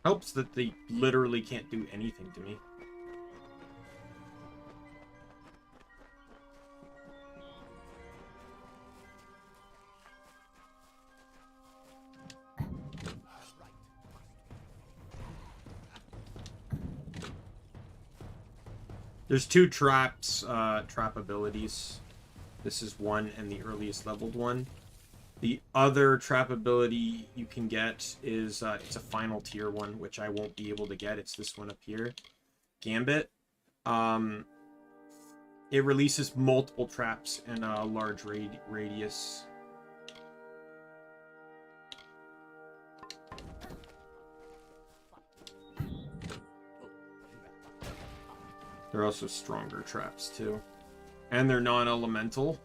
Helps that they literally can't do anything to me. There's two traps, trap abilities. This is one and the earliest leveled one. The other trap ability you can get is, it's a final tier one, which I won't be able to get. It's this one up here. Gambit. It releases multiple traps in a large radius. They're also stronger traps too. And they're non-elemental.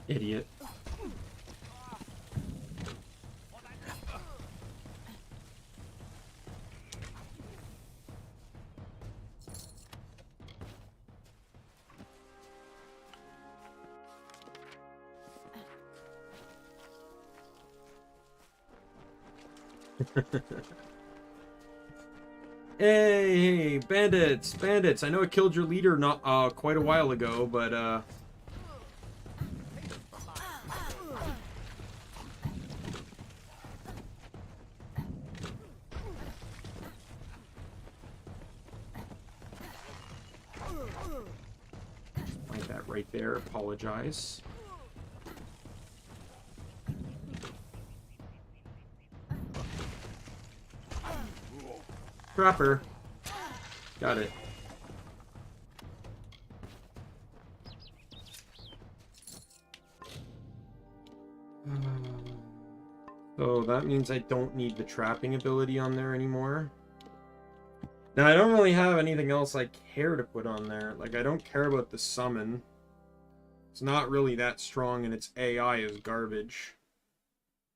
Idiot. Hey, bandits, bandits! I know I killed your leader not quite a while ago, but like that right there. Apologize. Trapper. Got it. So that means I don't need the trapping ability on there anymore. Now, I don't really have anything else I care to put on there. Like, I don't care about the summon. It's not really that strong, and its AI is garbage.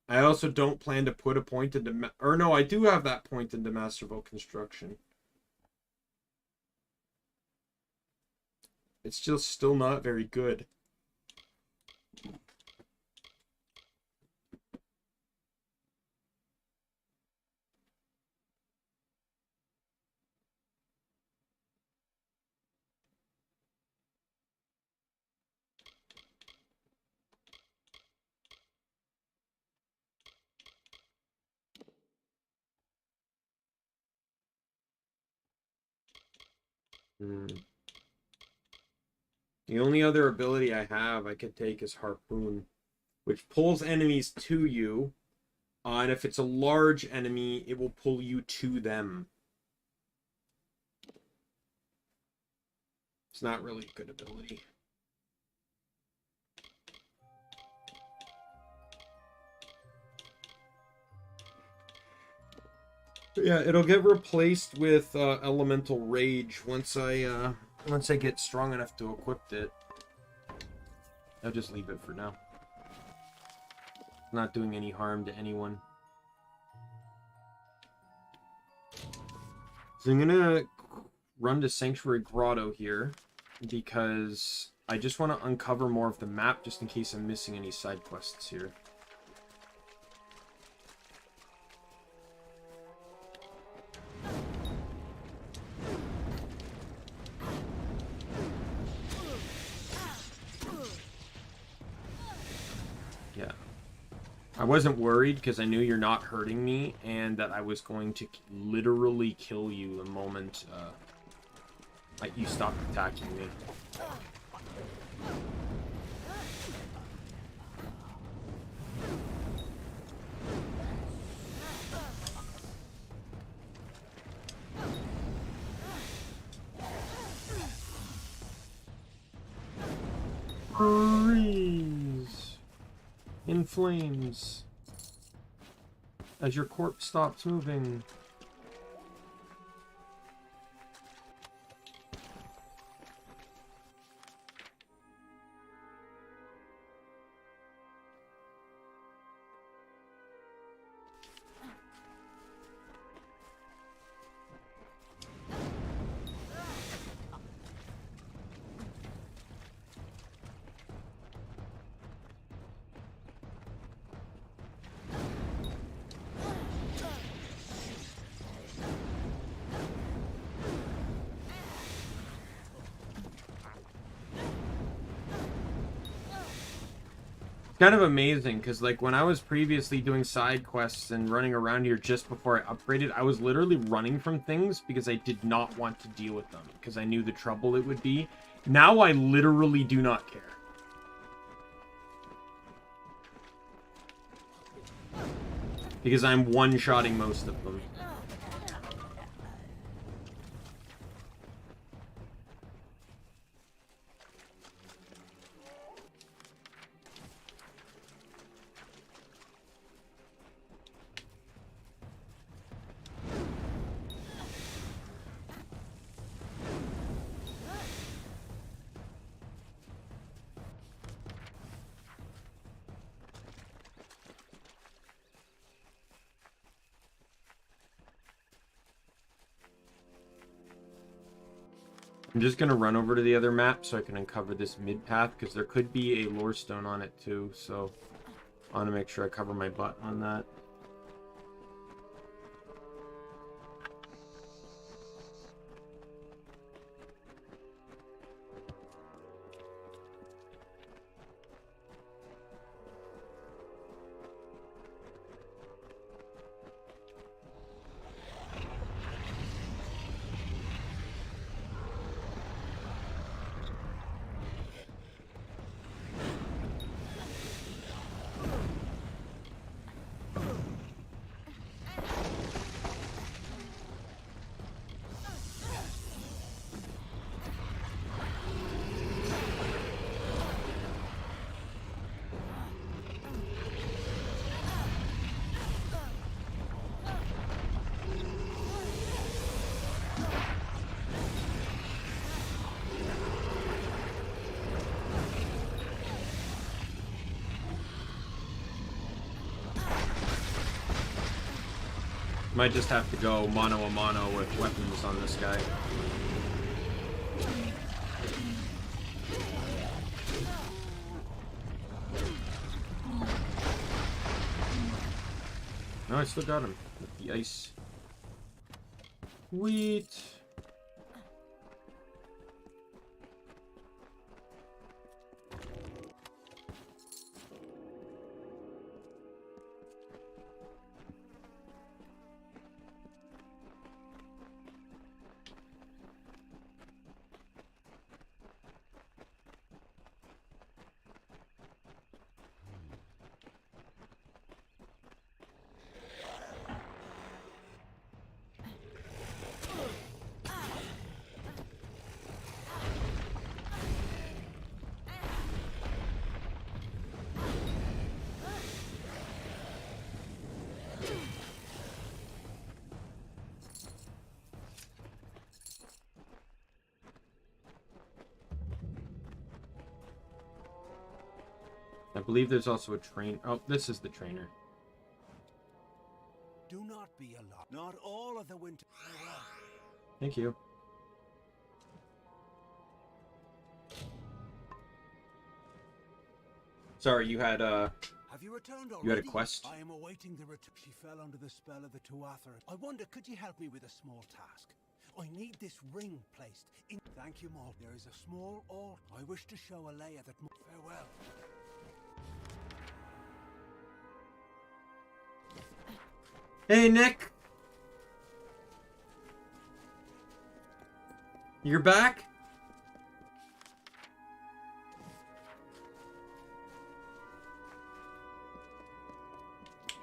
I also don't plan to put a point into... Or no, I do have that point into Masterful Construction. It's just still not very good. The only other ability I have I could take is Harpoon, which pulls enemies to you, and if it's a large enemy, it will pull you to them. It's not really a good ability. But yeah, it'll get replaced with Elemental Rage once I get strong enough to equip it. I'll just leave it for now. Not doing any harm to anyone. So I'm gonna run to Sanctuary Grotto here because I just want to uncover more of the map just in case I'm missing any side quests here. Yeah. I wasn't worried because I knew you're not hurting me and that I was going to literally kill you the moment you stopped attacking me. Freeze in flames as your corpse stops moving. kind of amazing because like when I was previously doing side quests and running around here just before I upgraded, I was literally running from things because I did not want to deal with them because I knew the trouble it would be. Now I literally do not care. Because I'm one-shotting most of them. I'm just going to run over to the other map so I can uncover this mid path because there could be a lore stone on it too. So I want to make sure I cover my butt on that. Might just have to go mano a mano with weapons on this guy. No, I still got him with the ice. Sweet. I believe there's also a train. Oh, this is the trainer.
Do not be alarmed. Not all of the winter.
Thank you. Sorry, you had
Have you returned already?
you had a quest?
I am awaiting the return. She fell under the spell of the Tuatha. I wonder, could you help me with a small task? I need this ring placed in. Thank you, Maul. There is a small altar. I wish to show Alea that. Farewell.
Hey, Nick. You're back?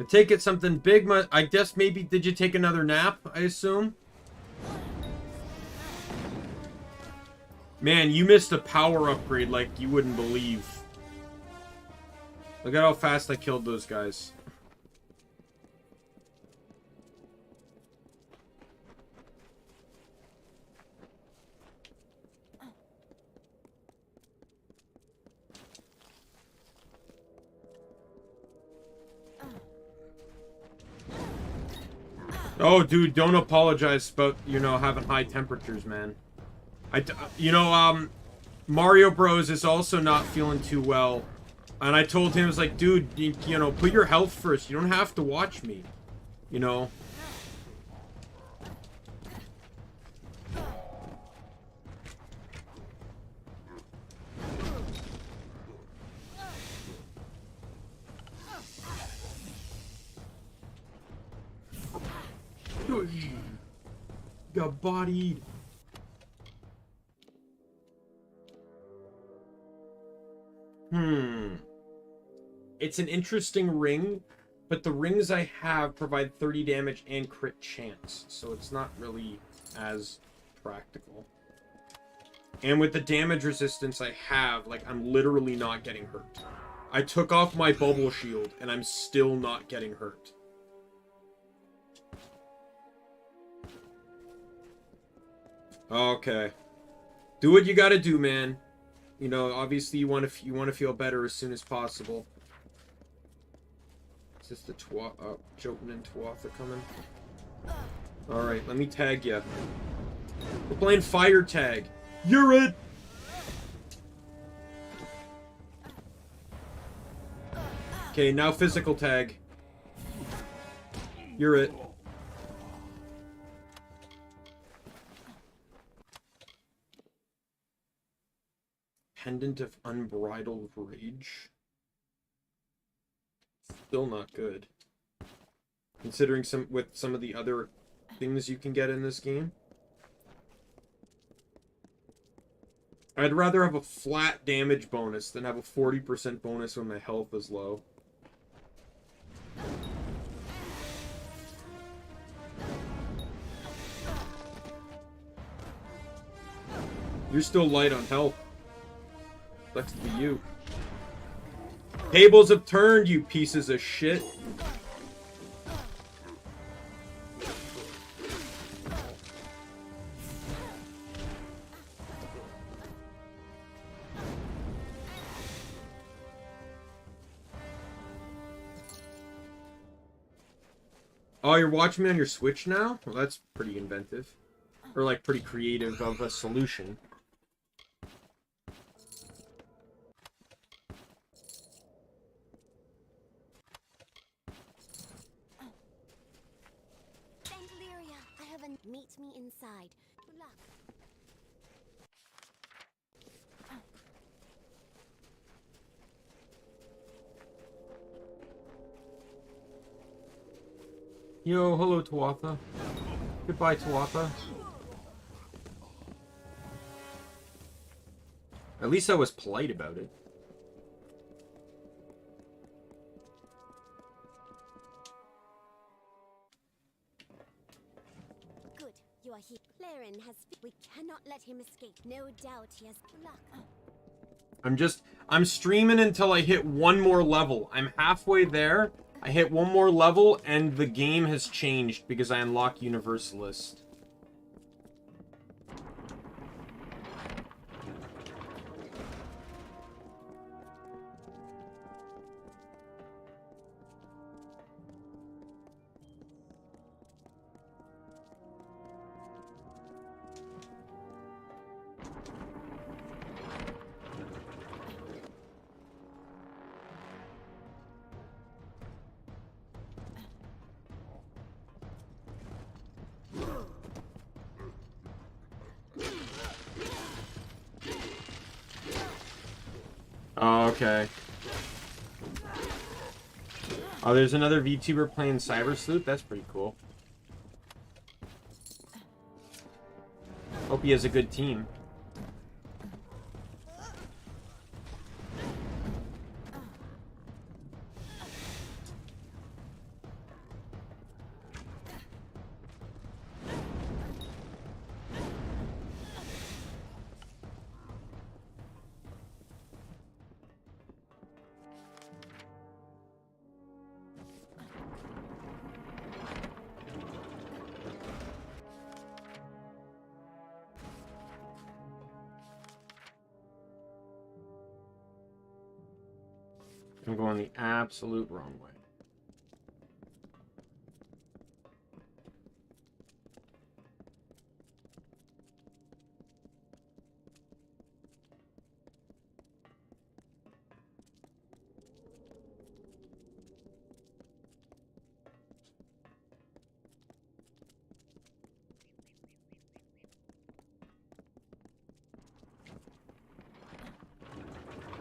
I take it something big. I guess maybe did you take another nap, I assume? Man, you missed a power upgrade like you wouldn't believe. Look at how fast I killed those guys. Oh, dude, don't apologize about, you know, having high temperatures, man. Mario Bros is also not feeling too well. And I told him, I was like, dude, you know, put your health first. You don't have to watch me. You know? Got bodied. It's an interesting ring, but the rings I have provide 30 damage and crit chance, so it's not really as practical. And with the damage resistance I have, like, I'm literally not getting hurt. I took off my bubble shield, and I'm still not getting hurt. Okay. Do what you gotta do, man. You know, obviously you want to feel better as soon as possible. Is this the Jotun and Tuatha coming? Alright, let me tag ya. We're playing fire tag. You're it! Okay, now physical tag. You're it. Pendant of Unbridled Rage. Still not good. Considering some of the other things you can get in this game. I'd rather have a flat damage bonus than have a 40% bonus when my health is low. You're still light on health. Sucks to be you. Tables have turned, you pieces of shit. Oh, you're watching me on your Switch now? Well, that's pretty inventive. Or, like, pretty creative of a solution.
Meet me inside. Good luck.
Yo, hello, Tuatha. Goodbye, Tuatha. At least I was polite about it.
You are here. Laren has... We cannot let him escape. No doubt he has... luck.
I'm streaming until I hit one more level. I'm halfway there. I hit one more level, and the game has changed because I unlock Universalist. Oh, okay. Oh, there's another VTuber playing Cyber Sleuth? That's pretty cool. Hope he has a good team. I'm going the absolute wrong way.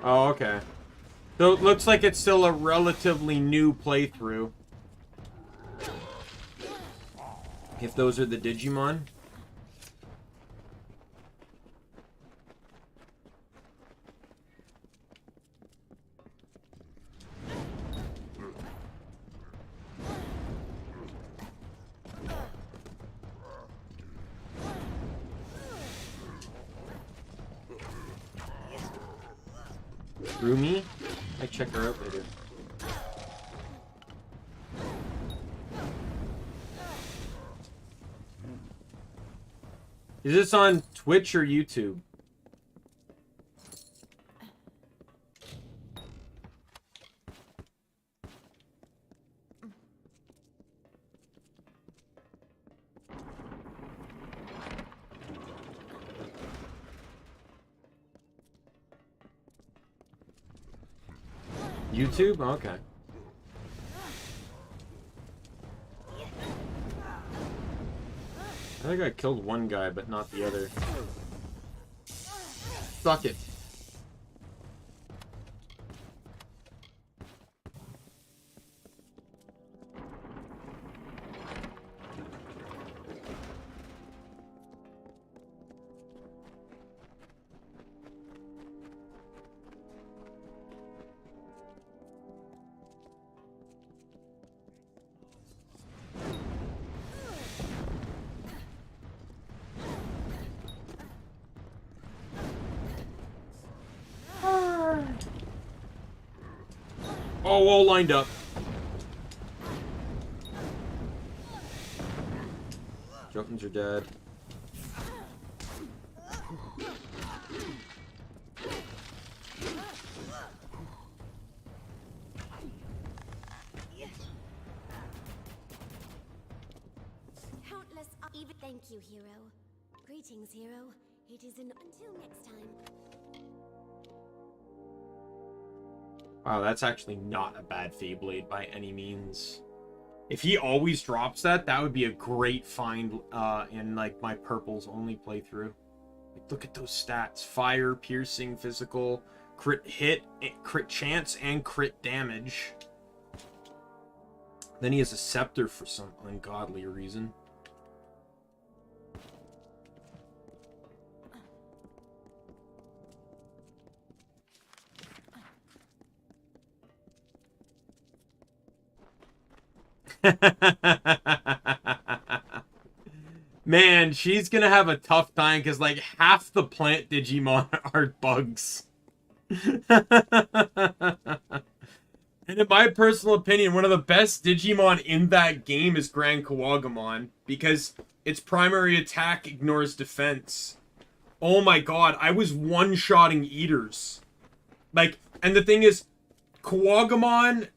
Oh, okay. So it looks like it's still a relatively new playthrough. If those are the Digimon. Rumi? I check her out later. Is this on Twitch or YouTube? YouTube? Okay. I think I killed one guy, but not the other. Suck it. Oh, all lined up. Jotens are dead.
Countless even thank you, hero. Greetings, hero. It is until next time.
Wow, that's actually not a bad Feyblade by any means. If he always drops that, that would be a great find in like my purples only playthrough. Like, look at those stats: fire, piercing, physical, crit hit, crit chance, and crit damage. Then he has a scepter for some ungodly reason. Man, she's gonna have a tough time because like half the plant Digimon are bugs. And in my personal opinion, one of the best Digimon in that game is Grand Kawagamon because its primary attack ignores defense. Oh my god, I was one-shotting eaters. Like, and the thing is, Kawagamon,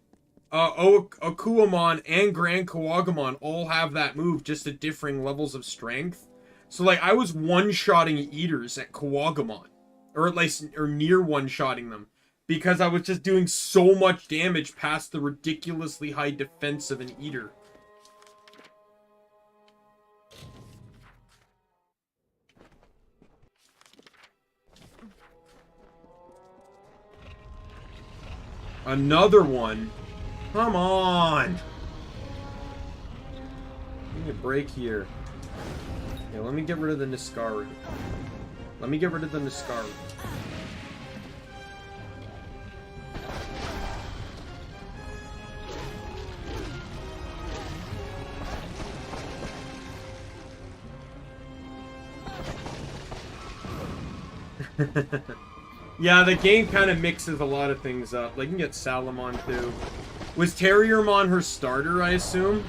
Akuamon, and Grand Kawagamon all have that move, just at differing levels of strength. So, like, I was one-shotting eaters at Kawagamon. Or at least, or near one-shotting them. Because I was just doing so much damage past the ridiculously high defense of an eater. Another one? Come on! Give me a break here. Yeah, let me get rid of the Niskaru. Let me get rid of the Niskaru. Yeah, the game kind of mixes a lot of things up. Like, you can get Salamon, too. Was Terriermon her starter, I assume?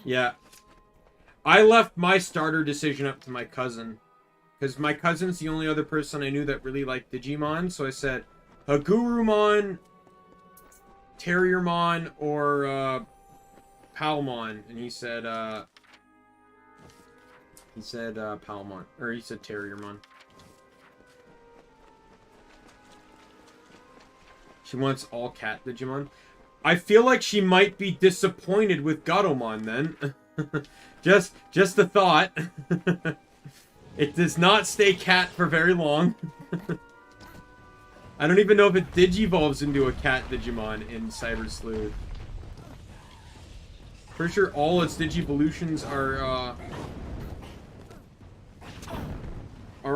Yeah. I left my starter decision up to my cousin. Because my cousin's the only other person I knew that really liked Digimon. So I said, Hagurumon, Terriermon, or Palmon. And he said Palmon. Or he said Terriermon. She wants all cat Digimon. I feel like she might be disappointed with Gatomon then. just a thought. It does not stay cat for very long. I don't even know if it digivolves into a cat Digimon in Cyber Sleuth. Pretty sure all its Digivolutions are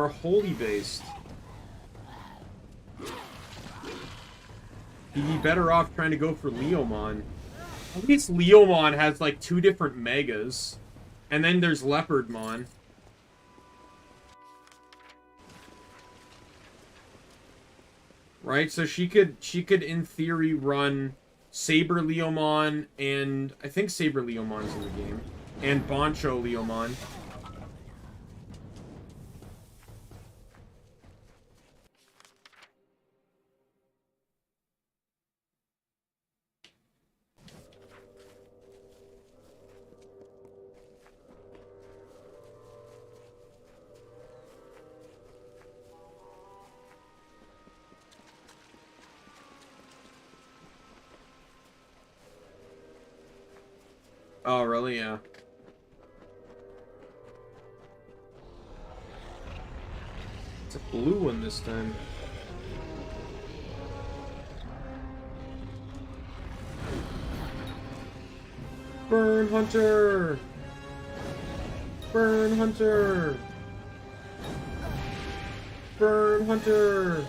holy based. He'd be better off trying to go for Leomon. At least Leomon has like 2 different megas. And then there's Leopardmon. Right, so she could in theory run Saber Leomon and I think Saber Leomon's in the game. And Boncho Leomon. Oh, really? Yeah. It's a blue one this time. Burn Hunter! Burn Hunter! Burn Hunter!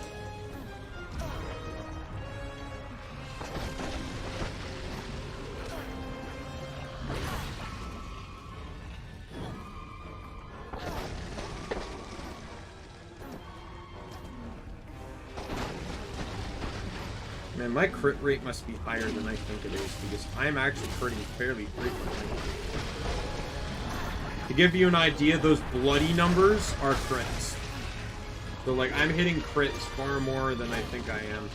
Man, my crit rate must be higher than I think it is, because I'm actually critting fairly frequently. To give you an idea, those bloody numbers are crits. So, like, I'm hitting crits far more than I think I am.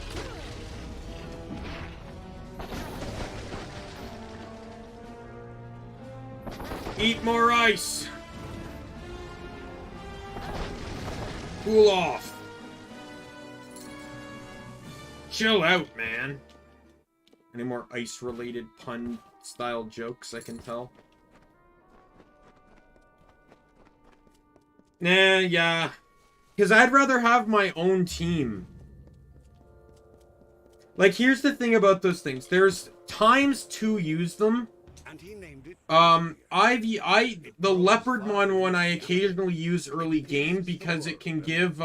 Eat more ice! Cool off! Chill out, man. Any more ice-related pun-style jokes I can tell? Nah, yeah. Because I'd rather have my own team. Like, here's the thing about those things. There's times to use them. The Leopardmon one I occasionally use early game because it can give,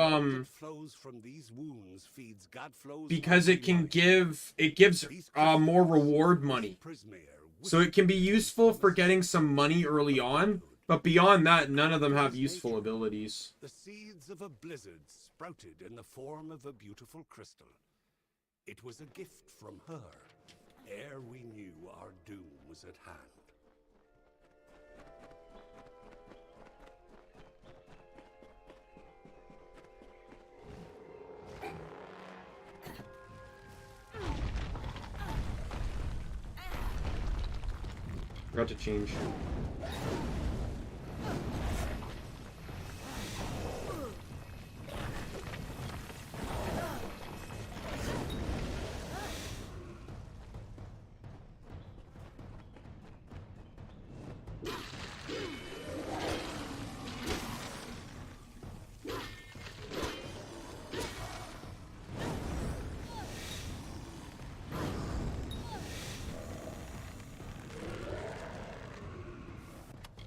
it gives more reward money. So it can be useful for getting some money early on, but beyond that, none of them have useful abilities.
The seeds of a blizzard sprouted in the form of a beautiful crystal. It was a gift from her, ere we knew our doom was at hand.
Forgot to change.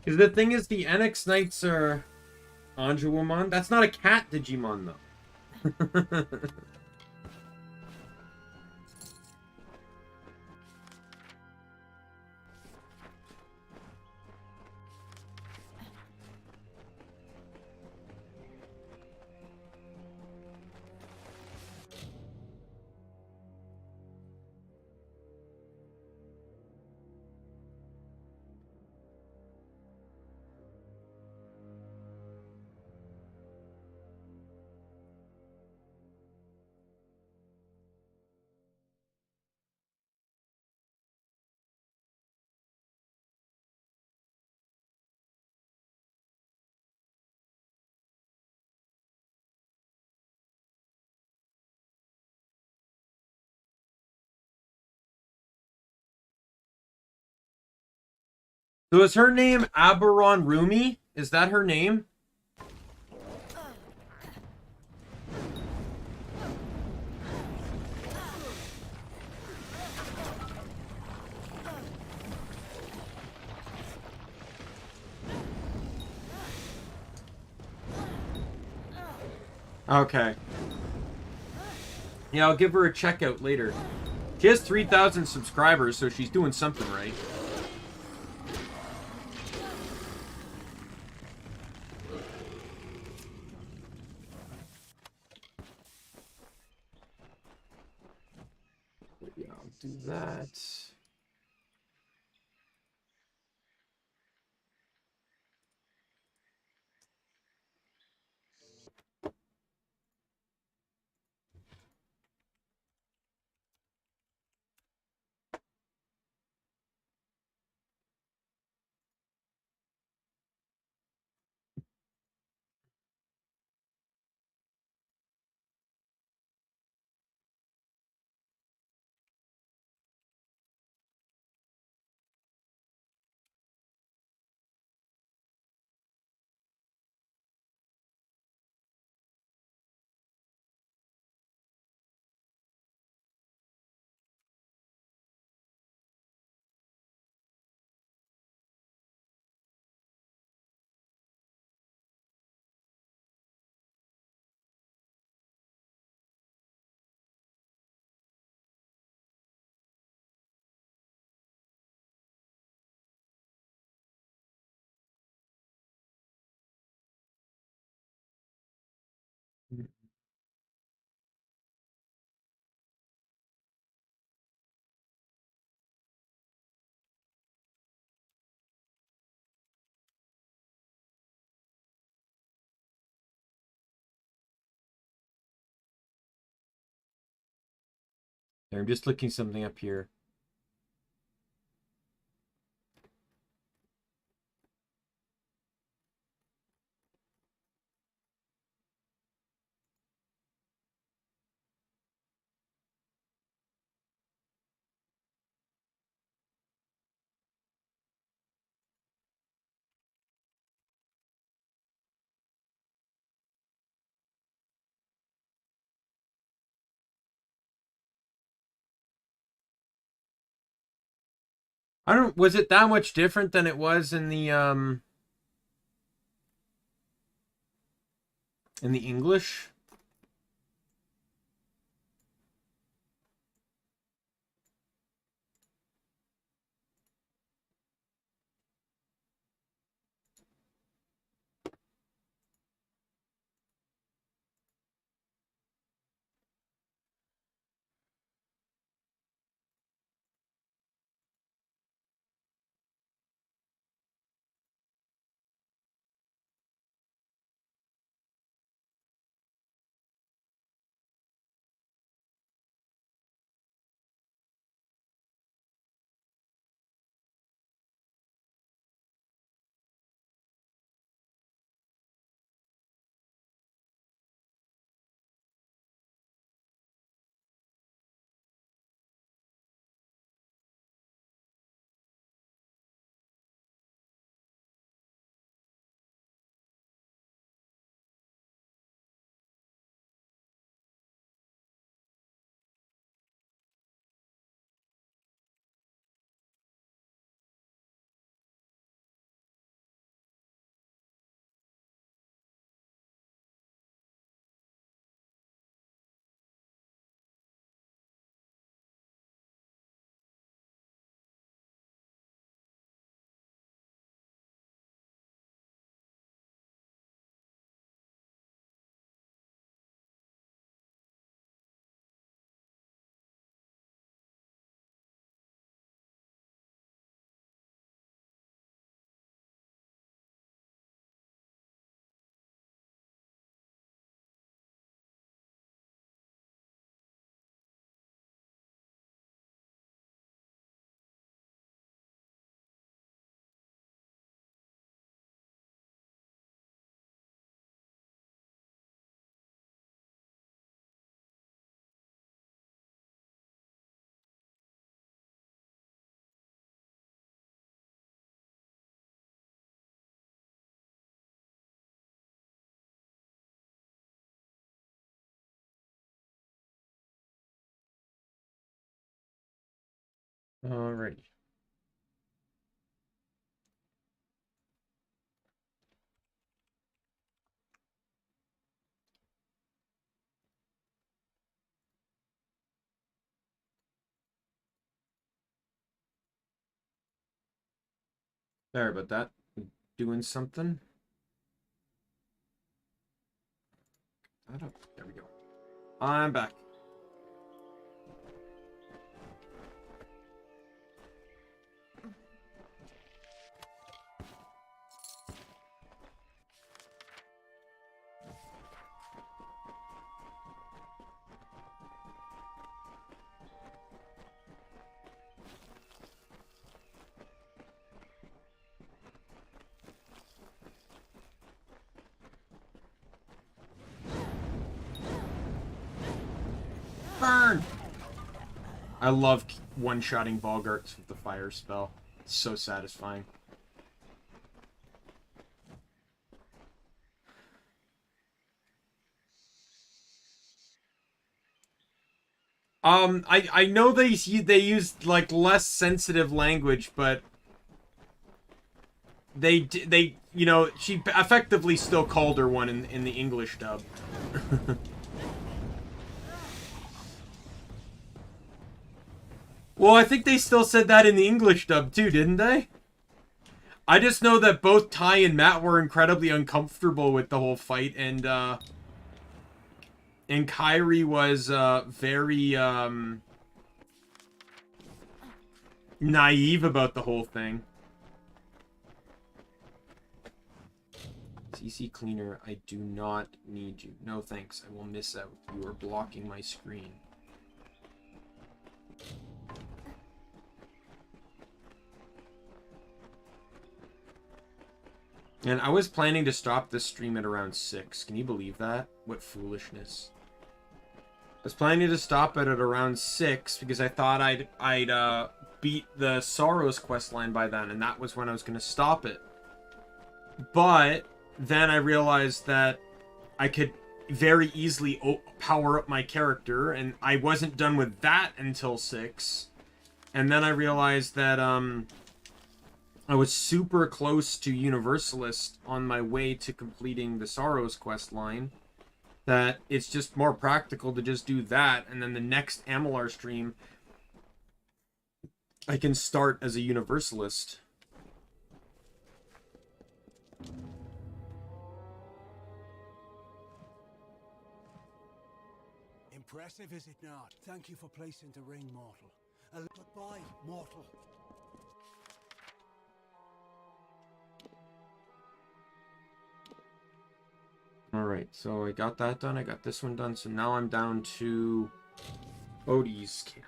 Because the thing is, the NX Knights are Anjouamon. That's not a cat Digimon, though. So is her name Aberon Rumi? Is that her name? Okay. Yeah, I'll give her a checkout later. She has 3,000 subscribers, so she's doing something right. Yeah, I'll do that. There, I'm just looking something up here. I don't, was it that much different than it was in the English? Alrighty. Sorry about that. Doing something. There we go. I'm back. Burn! I love one-shotting Boggarts with the fire spell. It's so satisfying. I know they use like less sensitive language, but they you know, she effectively still called her one in the English dub. Well, I think they still said that in the English dub too, didn't they? I just know that both Ty and Matt were incredibly uncomfortable with the whole fight, and Kyrie was very naive about the whole thing. CC Cleaner, I do not need you. No thanks, I will miss out. You are blocking my screen. And I was planning to stop this stream at around 6. Can you believe that? What foolishness. I was planning to stop it at around 6 because I thought I'd beat the Sorrows questline by then, and that was when I was going to stop it. But then I realized that I could very easily power up my character, and I wasn't done with that until 6. And then I realized that I was super close to Universalist on my way to completing the Sorrows questline, that it's just more practical to just do that, and then the next Amalur stream I can start as a Universalist.
Impressive, is it not? Thank you for placing the ring, mortal. Goodbye, mortal.
Alright, so I got that done, I got this one done, so now I'm down to Odie's camp.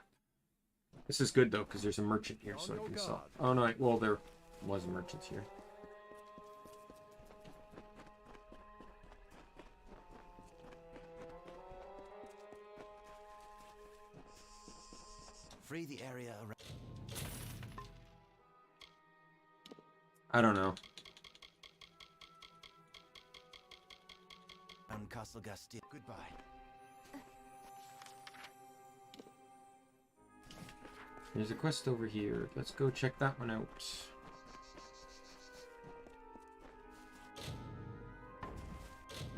This is good though, because there's a merchant here, so I can sell. Oh no, well, there was a merchant here.
Free the area around.
I don't know.
Castle Gasti. Goodbye.
There's a quest over here. Let's go check that one out.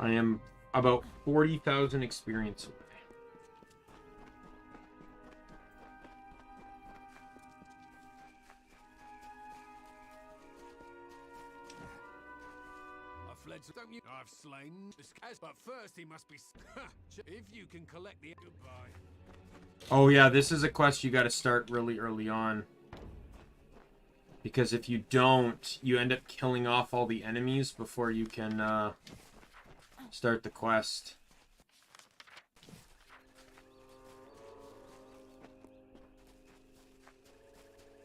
I am about 40,000 experience away.
I've slain this cat, but first he must be. If you can collect the goodbye.
Oh yeah, this is a quest you got to start really early on. Because if you don't, you end up killing off all the enemies before you can start the quest.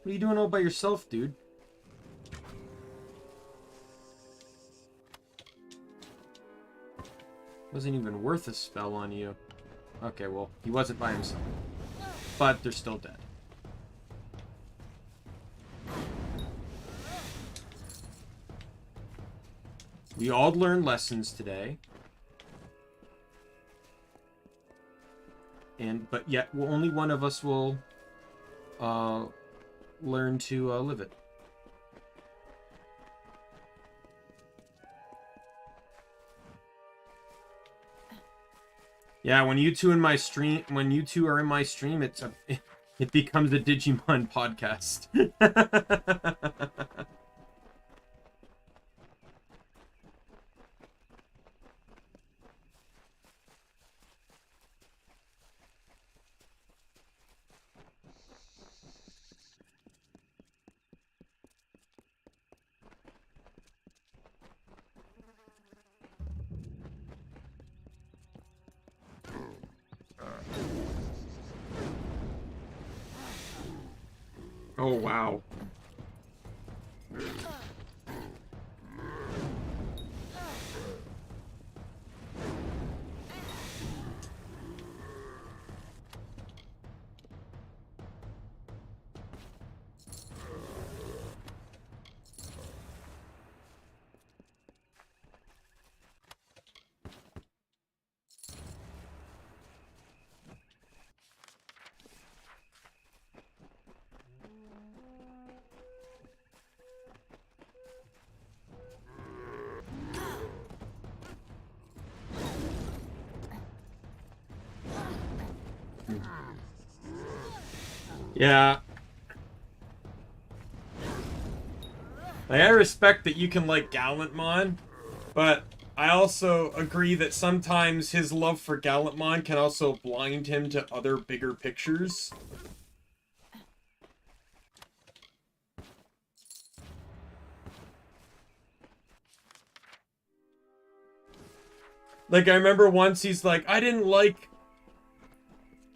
What are you doing all by yourself, dude? Wasn't even worth a spell on you. Okay, well, he wasn't by himself. But they're still dead. We all learned lessons today. But yet, only one of us will learn to live it. Yeah, when you two are in my stream, it becomes a Digimon podcast. Oh, wow. Yeah. Like, I respect that you can like Gallantmon, but I also agree that sometimes his love for Gallantmon can also blind him to other bigger pictures. Like, I remember once he's like, I didn't like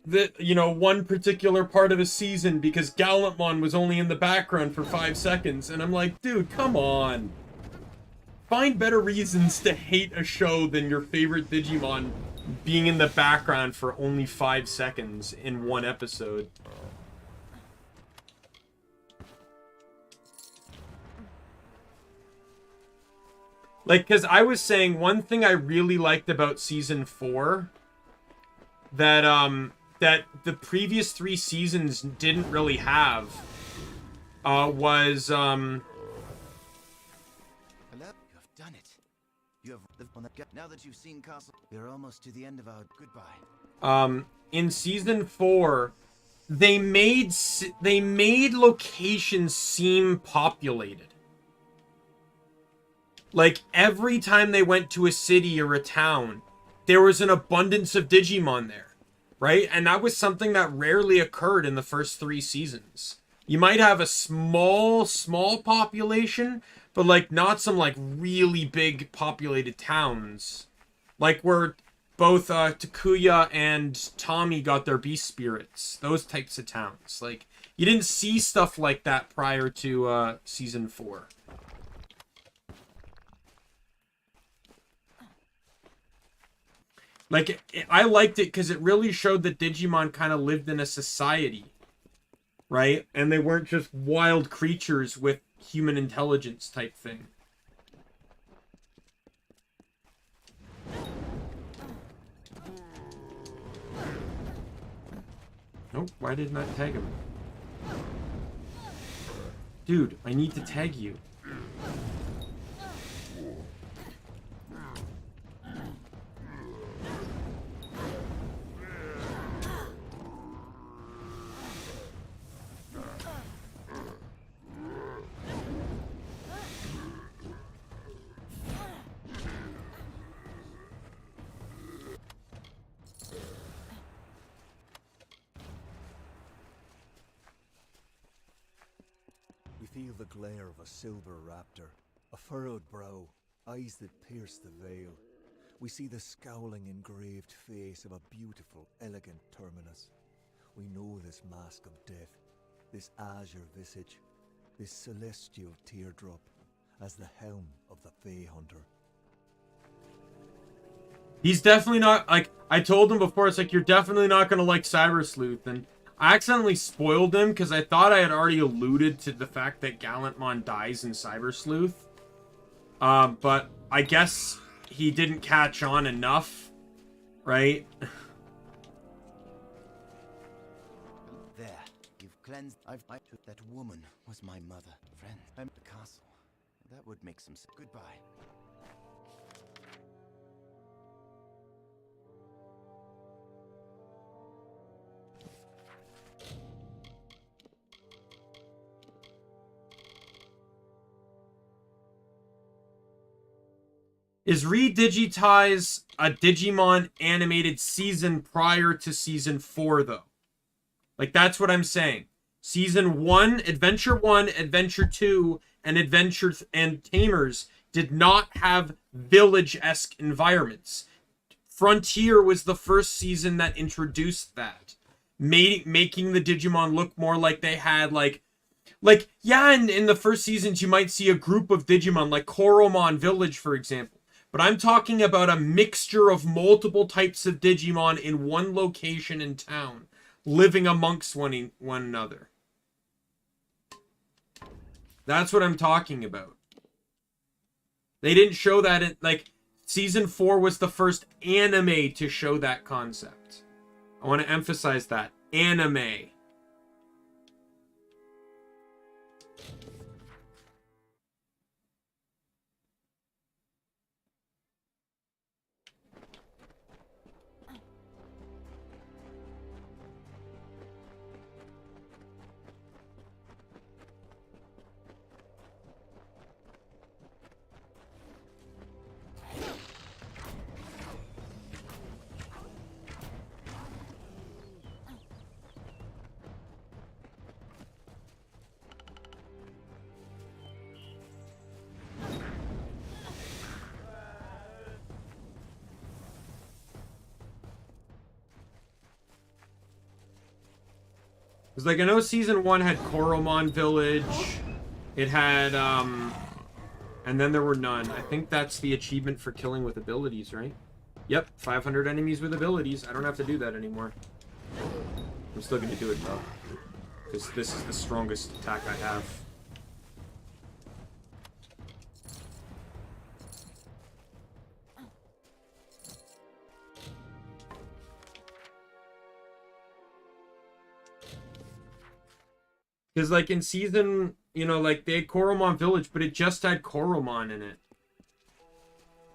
the, you know, one particular part of a season because Gallantmon was only in the background for 5 seconds. And I'm like, dude, come on. Find better reasons to hate a show than your favorite Digimon being in the background for only 5 seconds in one episode. Like, because I was saying one thing I really liked about Season 4 that, that the previous 3 seasons didn't really have, was,
Hello? You have done it. You have lived on that. Now that you've seen Castle, we're almost to the end of our goodbye.
In Season 4, they made locations seem populated. Like, every time they went to a city or a town, there was an abundance of Digimon there, right? And that was something that rarely occurred in the first 3 seasons. You might have a small population, but, like, not some, like, really big populated towns. Like, where both Takuya and Tommy got their beast spirits. Those types of towns. Like, you didn't see stuff like that prior to Season 4. Like, I liked it because it really showed that Digimon kind of lived in a society, right? And they weren't just wild creatures with human intelligence type thing. Nope, why didn't I tag him? Dude, I need to tag you.
Feel the glare of a silver raptor, a furrowed brow, eyes that pierce the veil. We see the scowling engraved face of a beautiful, elegant terminus. We know this mask of death, this azure visage, this celestial teardrop, as the helm of the Fey Hunter.
He's definitely not, like, I told him before, it's like, you're definitely not going to like Cyber Sleuth, and I accidentally spoiled him because I thought I had already alluded to the fact that Gallantmon dies in Cyber Sleuth. But I guess he didn't catch on enough, right?
There, you've cleanse. That woman was my mother. Friend. I'm the castle. That would make some sense. Goodbye.
Is Redigitize a Digimon animated season prior to season 4, though? Like, that's what I'm saying. Season 1, Adventure 1, Adventure 2, and Adventure and Tamers did not have village-esque environments. Frontier was the first season that introduced that. Making the Digimon look more like they had, like yeah, in the first seasons, you might see a group of Digimon, like Koromon Village, for example. But I'm talking about a mixture of multiple types of Digimon in one location in town, living amongst one another. That's what I'm talking about. They didn't show that in, like, season 4 was the first anime to show that concept. I want to emphasize that. Anime. Because, like, I know season 1 had Koromon Village. It had, and then there were none. I think that's the achievement for killing with abilities, right? Yep, 500 enemies with abilities. I don't have to do that anymore. I'm still going to do it, though. Because this is the strongest attack I have. Because, like, in season, you know, like, they had Koromon Village, but it just had Koromon in it.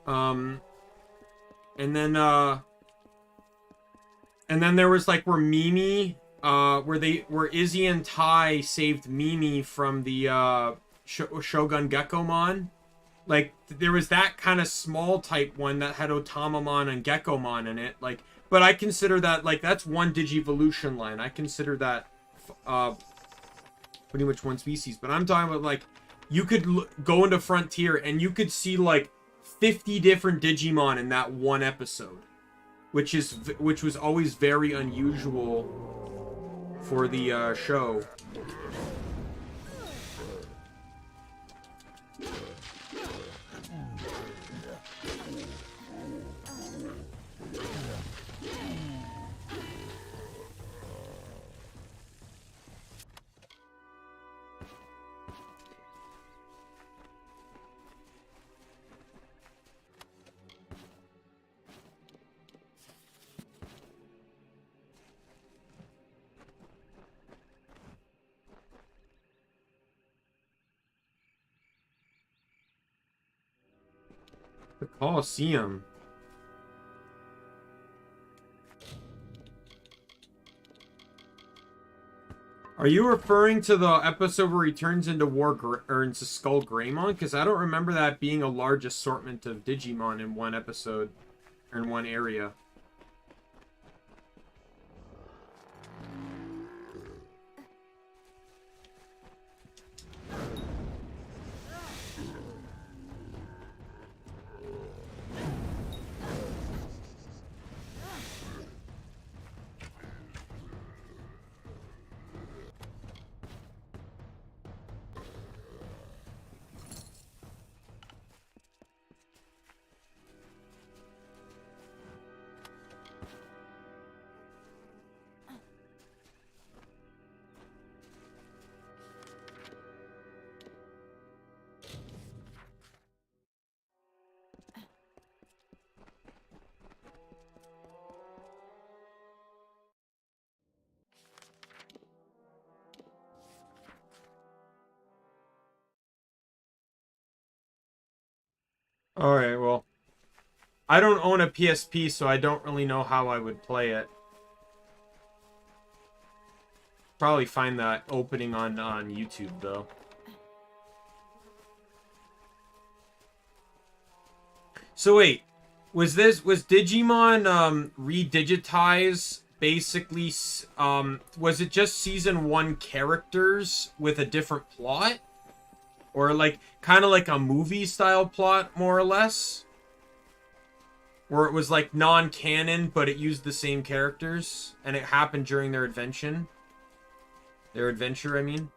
And then there was, like, where Mimi, where Izzy and Tai saved Mimi from the, Shogun Gekomon. Like, there was that kind of small type one that had Otamamon and Gekomon in it. Like, but I consider that, like, that's one Digivolution line. I consider that, pretty much one species. But I'm talking about, like, you could go into Frontier and you could see, like, 50 different Digimon in that one episode, which was always very unusual for the show. The Colosseum. Are you referring to the episode where he turns into into Skull Greymon? Because I don't remember that being a large assortment of Digimon in one episode, or in one area. Alright, well. I don't own a PSP, so I don't really know how I would play it. Probably find that opening on YouTube, though. So wait, was Digimon redigitize basically was it just season 1 characters with a different plot? Or like kind of like a movie style plot more or less? Where it was like non-canon but it used the same characters and it happened during their adventure? Their adventure, I mean.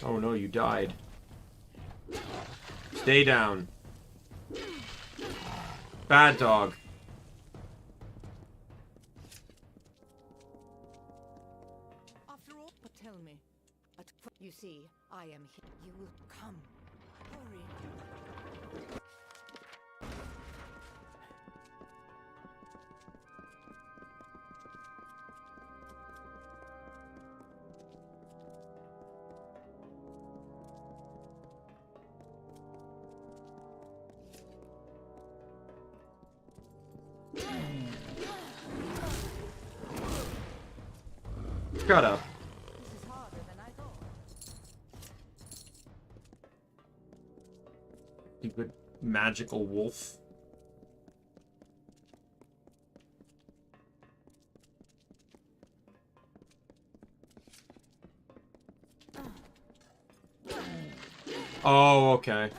Oh no, you died. Stay down. Bad dog.
After all, but tell me. You see, I am here. You will come. Hurry.
Shut up.
This is harder than I thought.
Stupid magical wolf. Oh, okay.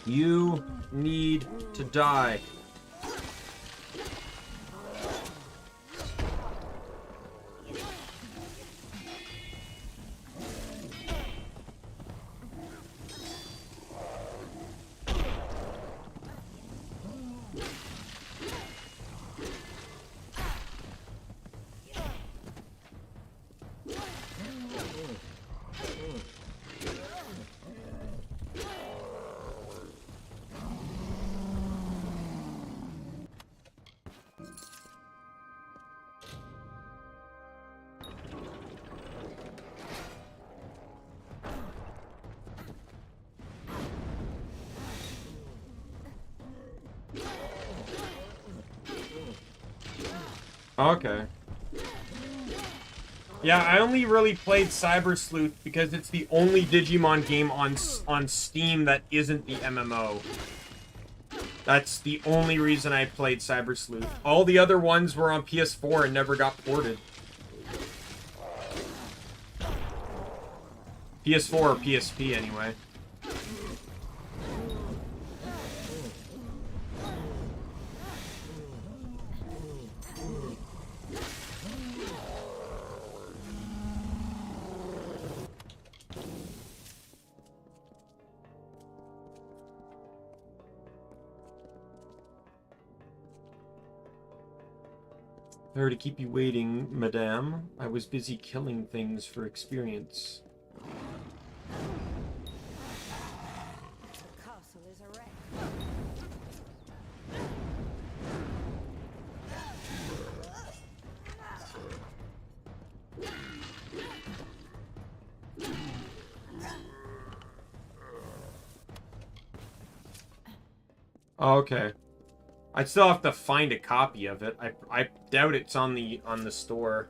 You need to die. Okay. Yeah, I only really played Cyber Sleuth because it's the only Digimon game on Steam that isn't the MMO. That's the only reason I played Cyber Sleuth. All the other ones were on PS4 and never got ported. PS4 or PSP anyway. Sorry to keep you waiting, madame. I was busy killing things for experience.
The castle is a wreck.
Okay. I still have to find a copy of it. I doubt it's on the store.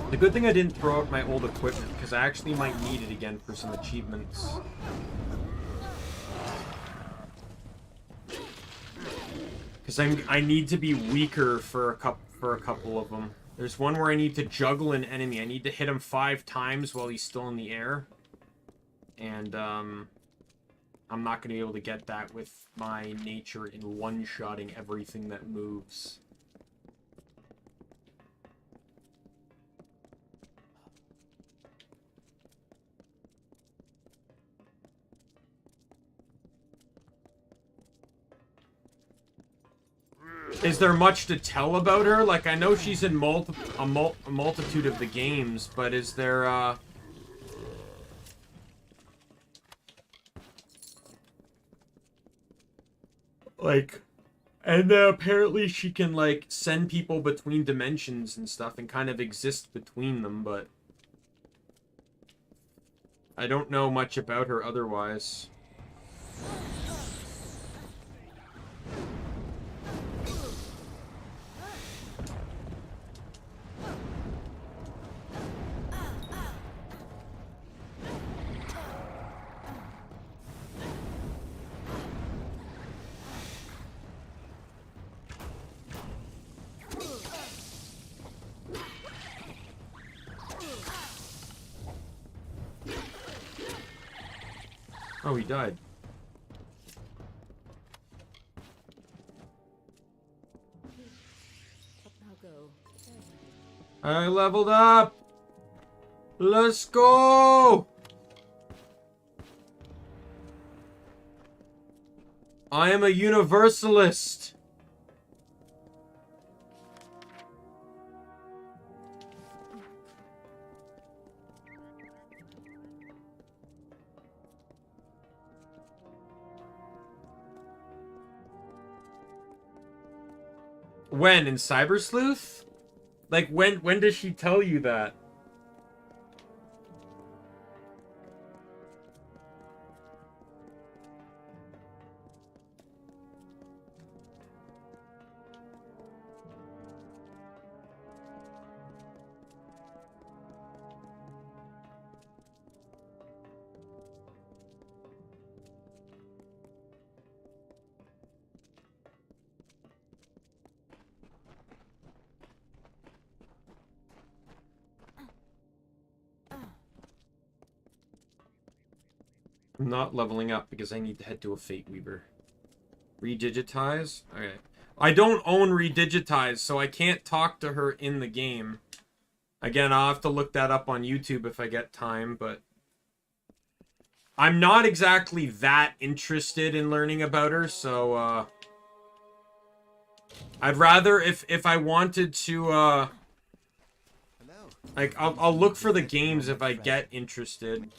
The good thing I didn't throw out my old equipment, because I actually might need it again for some achievements. Because I need to be weaker for a couple of them. There's one where I need to juggle an enemy. I need to hit him 5 times while he's still in the air. And, I'm not going to be able to get that with my nature in one-shotting everything that moves. Is there much to tell about her? Like, I know she's in a multitude of the games, but is there, like, and apparently she can, like, send people between dimensions and stuff and kind of exist between them, but I don't know much about her otherwise. Oh, he died. I leveled up! Let's go! I am a universalist! When? In Cyber Sleuth? Like, when does she tell you that? I'm not leveling up because I need to head to a Fate Weaver. Redigitize? Okay. I don't own Redigitize, so I can't talk to her in the game. Again, I'll have to look that up on YouTube if I get time, but I'm not exactly that interested in learning about her, so, I'd rather, if I wanted to, like, I'll look for the games if I get interested.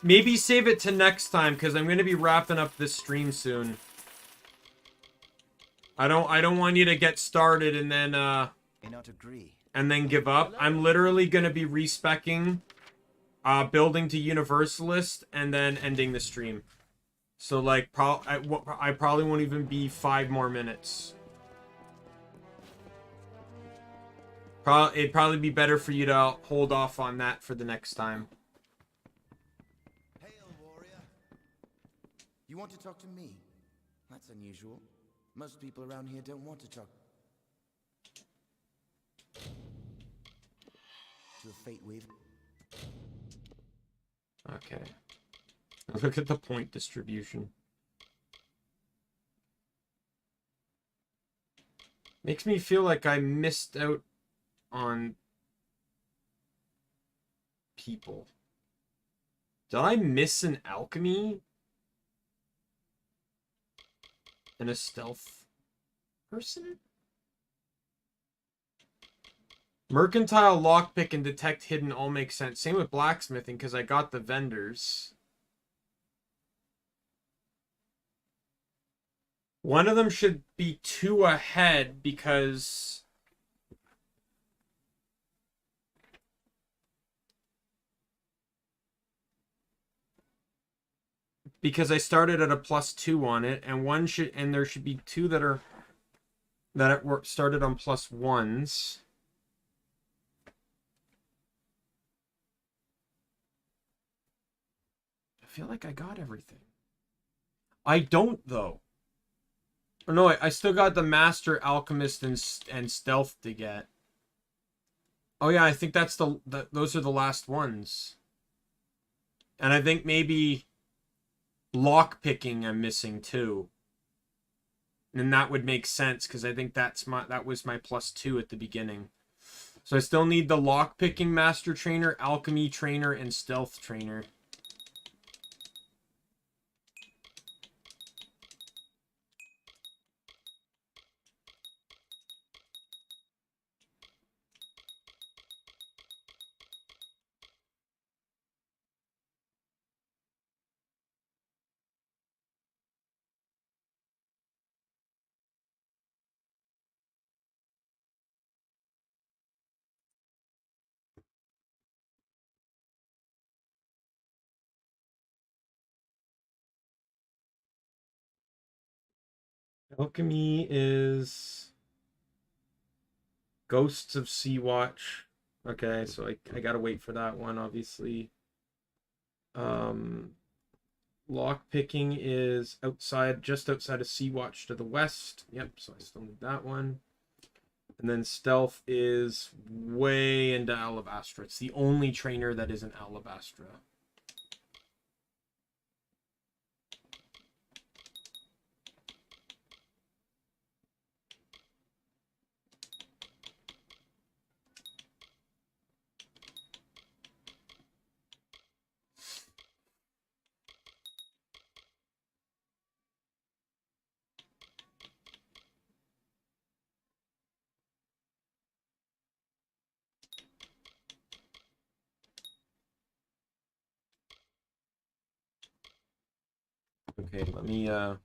Maybe save it to next time, because I'm going to be wrapping up this stream soon. I don't want you to get started and then, and then give up. I'm literally going to be respecking, building to Universalist, and then ending the stream. So, like, I probably won't even be 5 more minutes. It'd probably be better for you to hold off on that for the next time.
You want to talk to me? That's unusual. Most people around here don't want to talk to a Fate Weaver.
Okay. Look at the point distribution. Makes me feel like I missed out on people. Did I miss an alchemy? And a stealth person? Mercantile, lockpick, and detect hidden all make sense. Same with blacksmithing, because I got the vendors. One of them should be 2 ahead, because... I started at a +2 on it, and there should be 2 that started on +1s. I feel like I got everything. I don't, though. Oh, no, I still got the Master, Alchemist, and Stealth to get. Oh yeah, I think that's those are the last ones. And I think maybe lockpicking I'm missing too. And that would make sense because I think that was my +2 at the beginning. So I still need the lockpicking Master Trainer, Alchemy Trainer, and Stealth Trainer. Alchemy is Ghosts of Sea-Watch. Okay, so I gotta wait for that one, obviously. Lockpicking is just outside of Sea-Watch to the west. Yep, so I still need that one. And then Stealth is way into Alabastra. It's the only trainer that isn't Alabastra. Okay, let me, I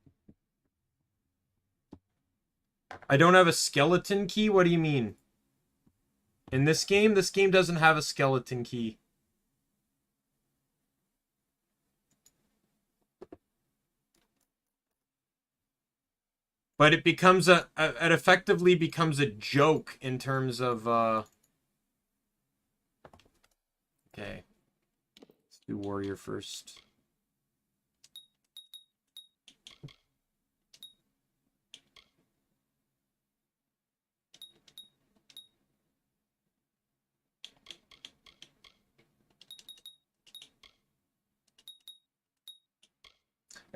don't have a skeleton key? What do you mean? In this game doesn't have a skeleton key. But it becomes it effectively becomes a joke in terms of, okay. Let's do warrior first.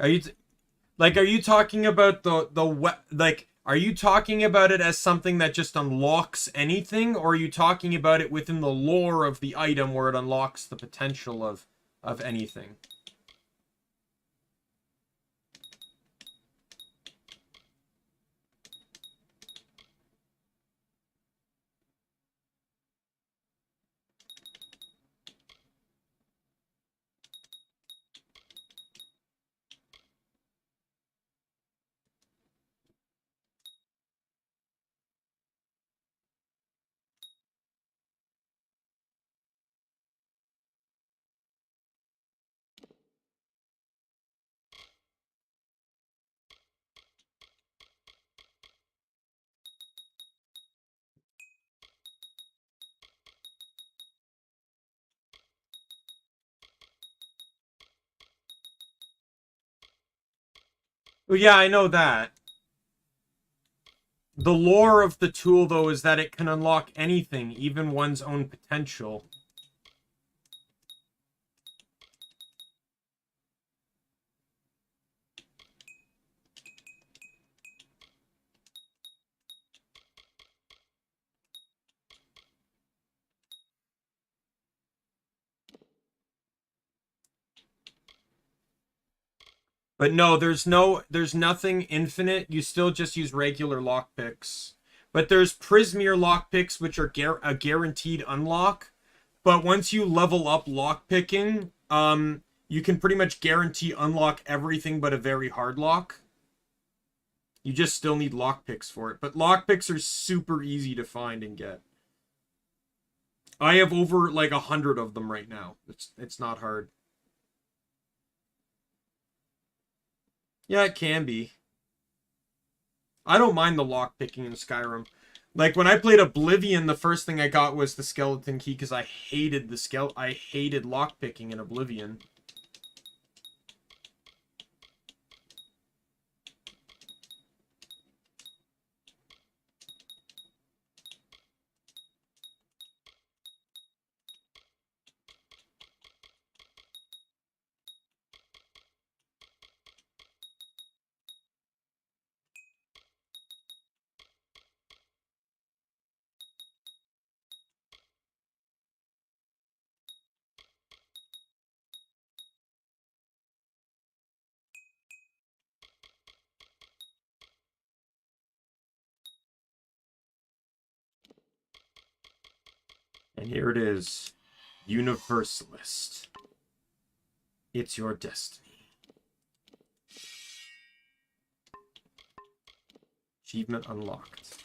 Are you talking about are you talking about it as something that just unlocks anything, or are you talking about it within the lore of the item where it unlocks the potential of anything? Well, yeah, I know that. The lore of the tool, though, is that it can unlock anything, even one's own potential. But no, there's nothing infinite. You still just use regular lockpicks. But there's Prismeer lockpicks, which are a guaranteed unlock. But once you level up lockpicking, you can pretty much guarantee unlock everything but a very hard lock. You just still need lockpicks for it. But lockpicks are super easy to find and get. I have over like 100 of them right now. It's not hard. Yeah, it can be. I don't mind the lockpicking in Skyrim. Like when I played Oblivion, the first thing I got was the skeleton key because I hated I hated lockpicking in Oblivion. And here it is. Universalist. It's your destiny. Achievement unlocked.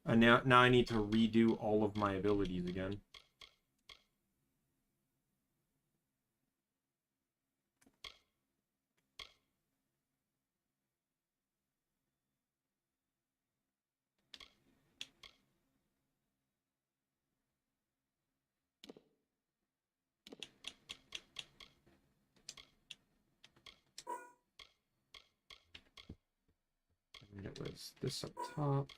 And now I need to redo all of my abilities again. And it was this up top.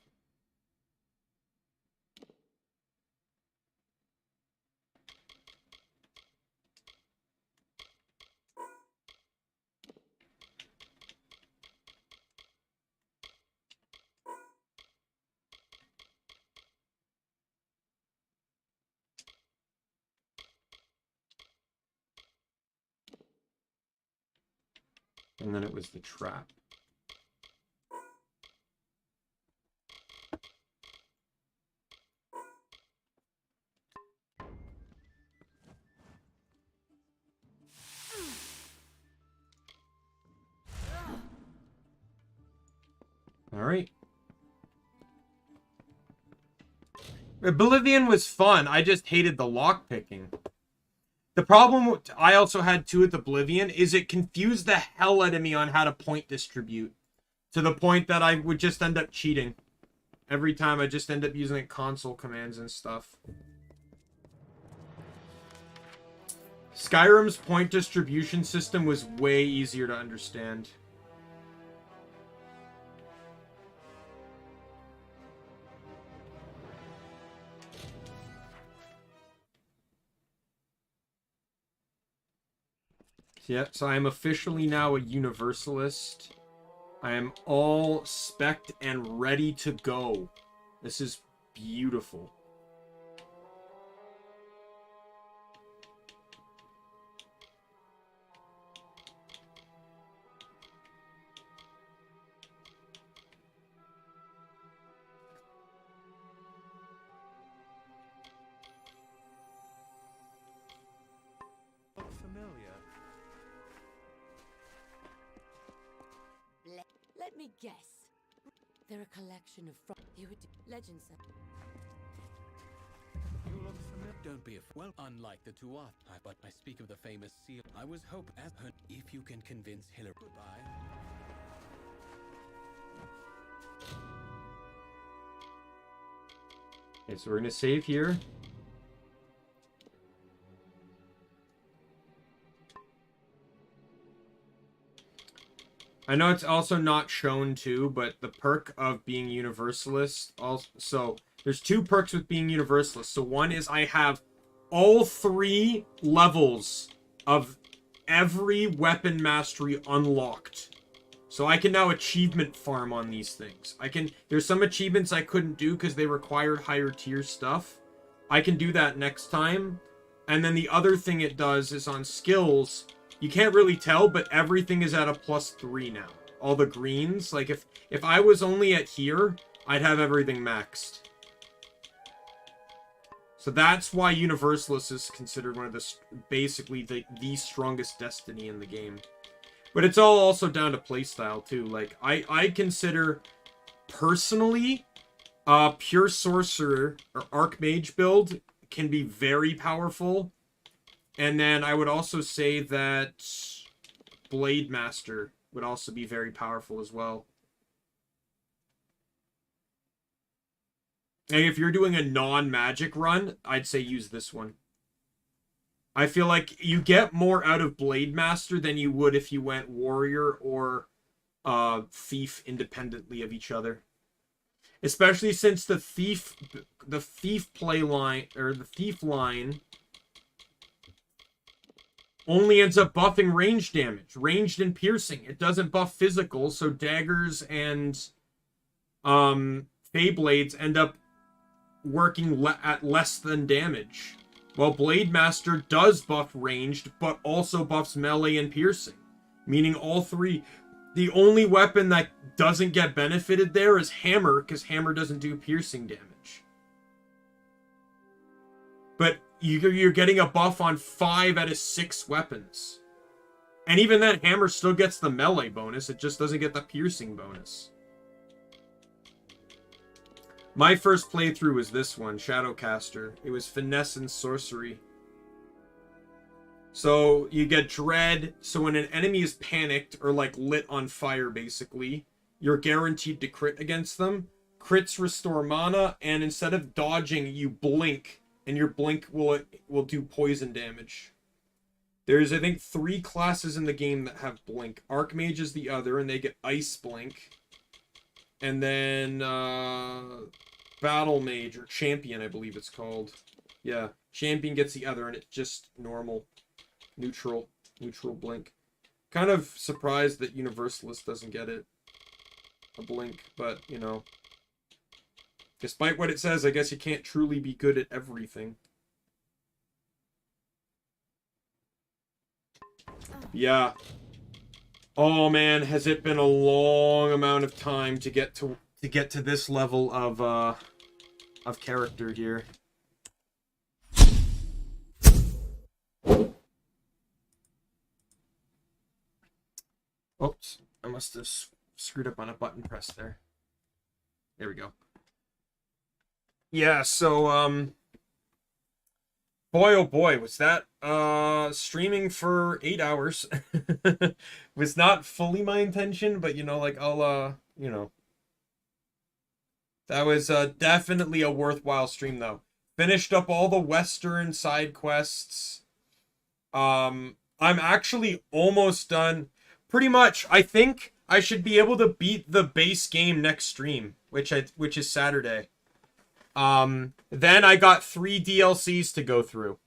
And then it was the trap. All right. Oblivion was fun. I just hated the lockpicking. The problem I also had too with Oblivion is it confused the hell out of me on how to point distribute. To the point that I would just end up cheating. Every time I just end up using like console commands and stuff. Skyrim's point distribution system was way easier to understand. Yeah, so I am officially now a universalist. I am all spec'd and ready to go. This is beautiful.
Familiar.
Let me guess. They're a collection of legends.
You look familiar. Don't be afraid. Well, unlike the Tuath, but I speak of the famous seal. I was hoping as her, if you can convince Hillary. Goodbye.
Okay, so we're gonna save here. I know it's also not shown too, but the perk of being universalist also, so there's two perks with being universalist. So one is I have all 3 levels of every weapon mastery unlocked. So I can now achievement farm on these things. There's some achievements I couldn't do because they required higher tier stuff. I can do that next time. And then the other thing it does is on skills, you can't really tell, but everything is at a +3 now. All the greens, like if I was only at here, I'd have everything maxed. So that's why Universalist is considered one of the, basically the strongest destiny in the game. But it's all also down to playstyle too. Like I consider personally, pure sorcerer or archmage build can be very powerful. And then I would also say that Blade Master would also be very powerful as well. And if you're doing a non-magic run, I'd say use this one. I feel like you get more out of Blade Master than you would if you went Warrior or Thief independently of each other. Especially since the Thief play line, or the Thief line, only ends up buffing range damage. Ranged and piercing. It doesn't buff physical, so daggers and Feyblades end up working at less than damage. While Blade Master does buff ranged, but also buffs melee and piercing. Meaning all three. The only weapon that doesn't get benefited there is Hammer, because Hammer doesn't do piercing damage. But you're getting a buff on 5 out of 6 weapons. And even then, Hammer still gets the melee bonus, it just doesn't get the piercing bonus. My first playthrough was this one, Shadowcaster. It was Finesse and Sorcery. So you get Dread, so when an enemy is panicked or like lit on fire basically, you're guaranteed to crit against them. Crits restore mana, and instead of dodging, you blink, and your blink will do poison damage. There's, I think, 3 classes in the game that have blink. Archmage is the other, and they get Ice Blink. And then Battle Mage, or Champion, I believe it's called. Yeah, Champion gets the other, and it's just normal. Neutral blink. Kind of surprised that Universalist doesn't get it. A blink, but, you know. Despite what it says, I guess you can't truly be good at everything. Yeah. Oh man, has it been a long amount of time to get to this level of character here. Oops, I must have screwed up on a button press there. There we go. Yeah, so boy oh boy, was that streaming for 8 hours. Was not fully my intention, but you know, like I'll you know, that was definitely a worthwhile stream though. Finished up all the western side quests. I'm actually almost done. Pretty much, I think I should be able to beat the base game next stream, which is Saturday. Then I got 3 DLCs to go through.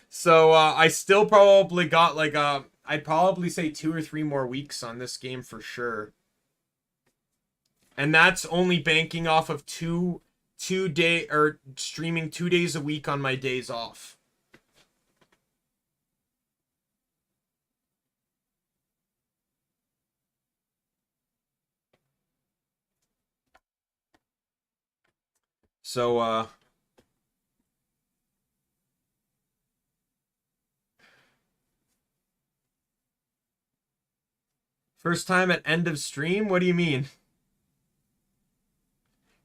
So I still probably got like I'd probably say 2 or 3 more weeks on this game for sure. And that's only banking off of streaming 2 days a week on my days off. So, first time at end of stream? What do you mean?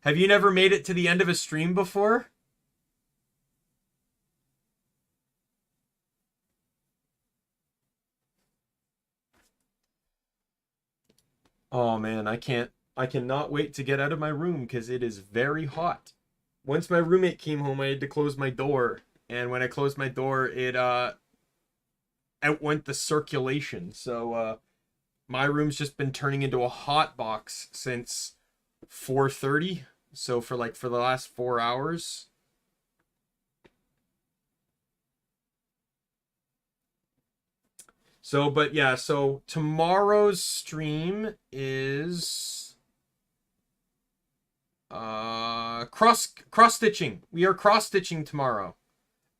Have you never made it to the end of a stream before? Oh man, I cannot wait to get out of my room because it is very hot. Once my roommate came home, I had to close my door. And when I closed my door, it outwent the circulation. So my room's just been turning into a hot box since 4:30. So for the last 4 hours. So, but yeah, so tomorrow's stream is cross stitching. We are cross stitching tomorrow.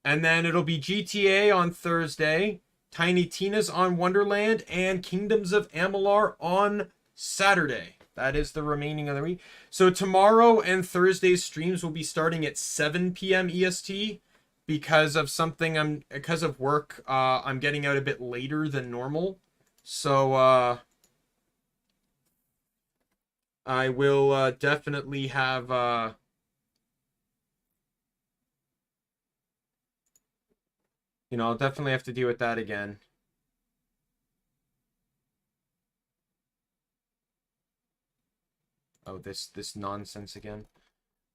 And then it'll be GTA on Thursday, Tiny Tina's on Wonderland, and Kingdoms of Amalur on Saturday. That is the remaining of the week. So tomorrow and Thursday's streams will be starting at 7 p.m. EST. Because of work, I'm getting out a bit later than normal. So, I will, definitely have, you know, I'll definitely have to deal with that again. Oh, this nonsense again.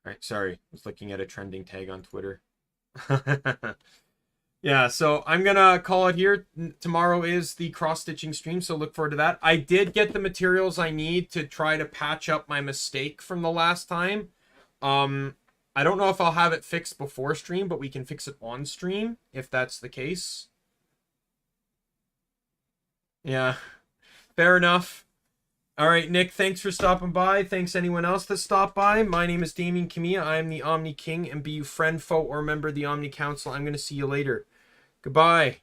All right, sorry. I was looking at a trending tag on Twitter. Yeah, so I'm gonna call it here. Tomorrow is the cross-stitching stream, so look forward to that. I did get the materials I need to try to patch up my mistake from the last time. I don't know if I'll have it fixed before stream, but we can fix it on stream if that's the case. Yeah, fair enough. All right, Nick, thanks for stopping by. Thanks anyone else that stopped by. My name is Daimien Kamiya. I am the Omni King, and be you friend, foe, or member of the Omni Council. I'm going to see you later. Goodbye.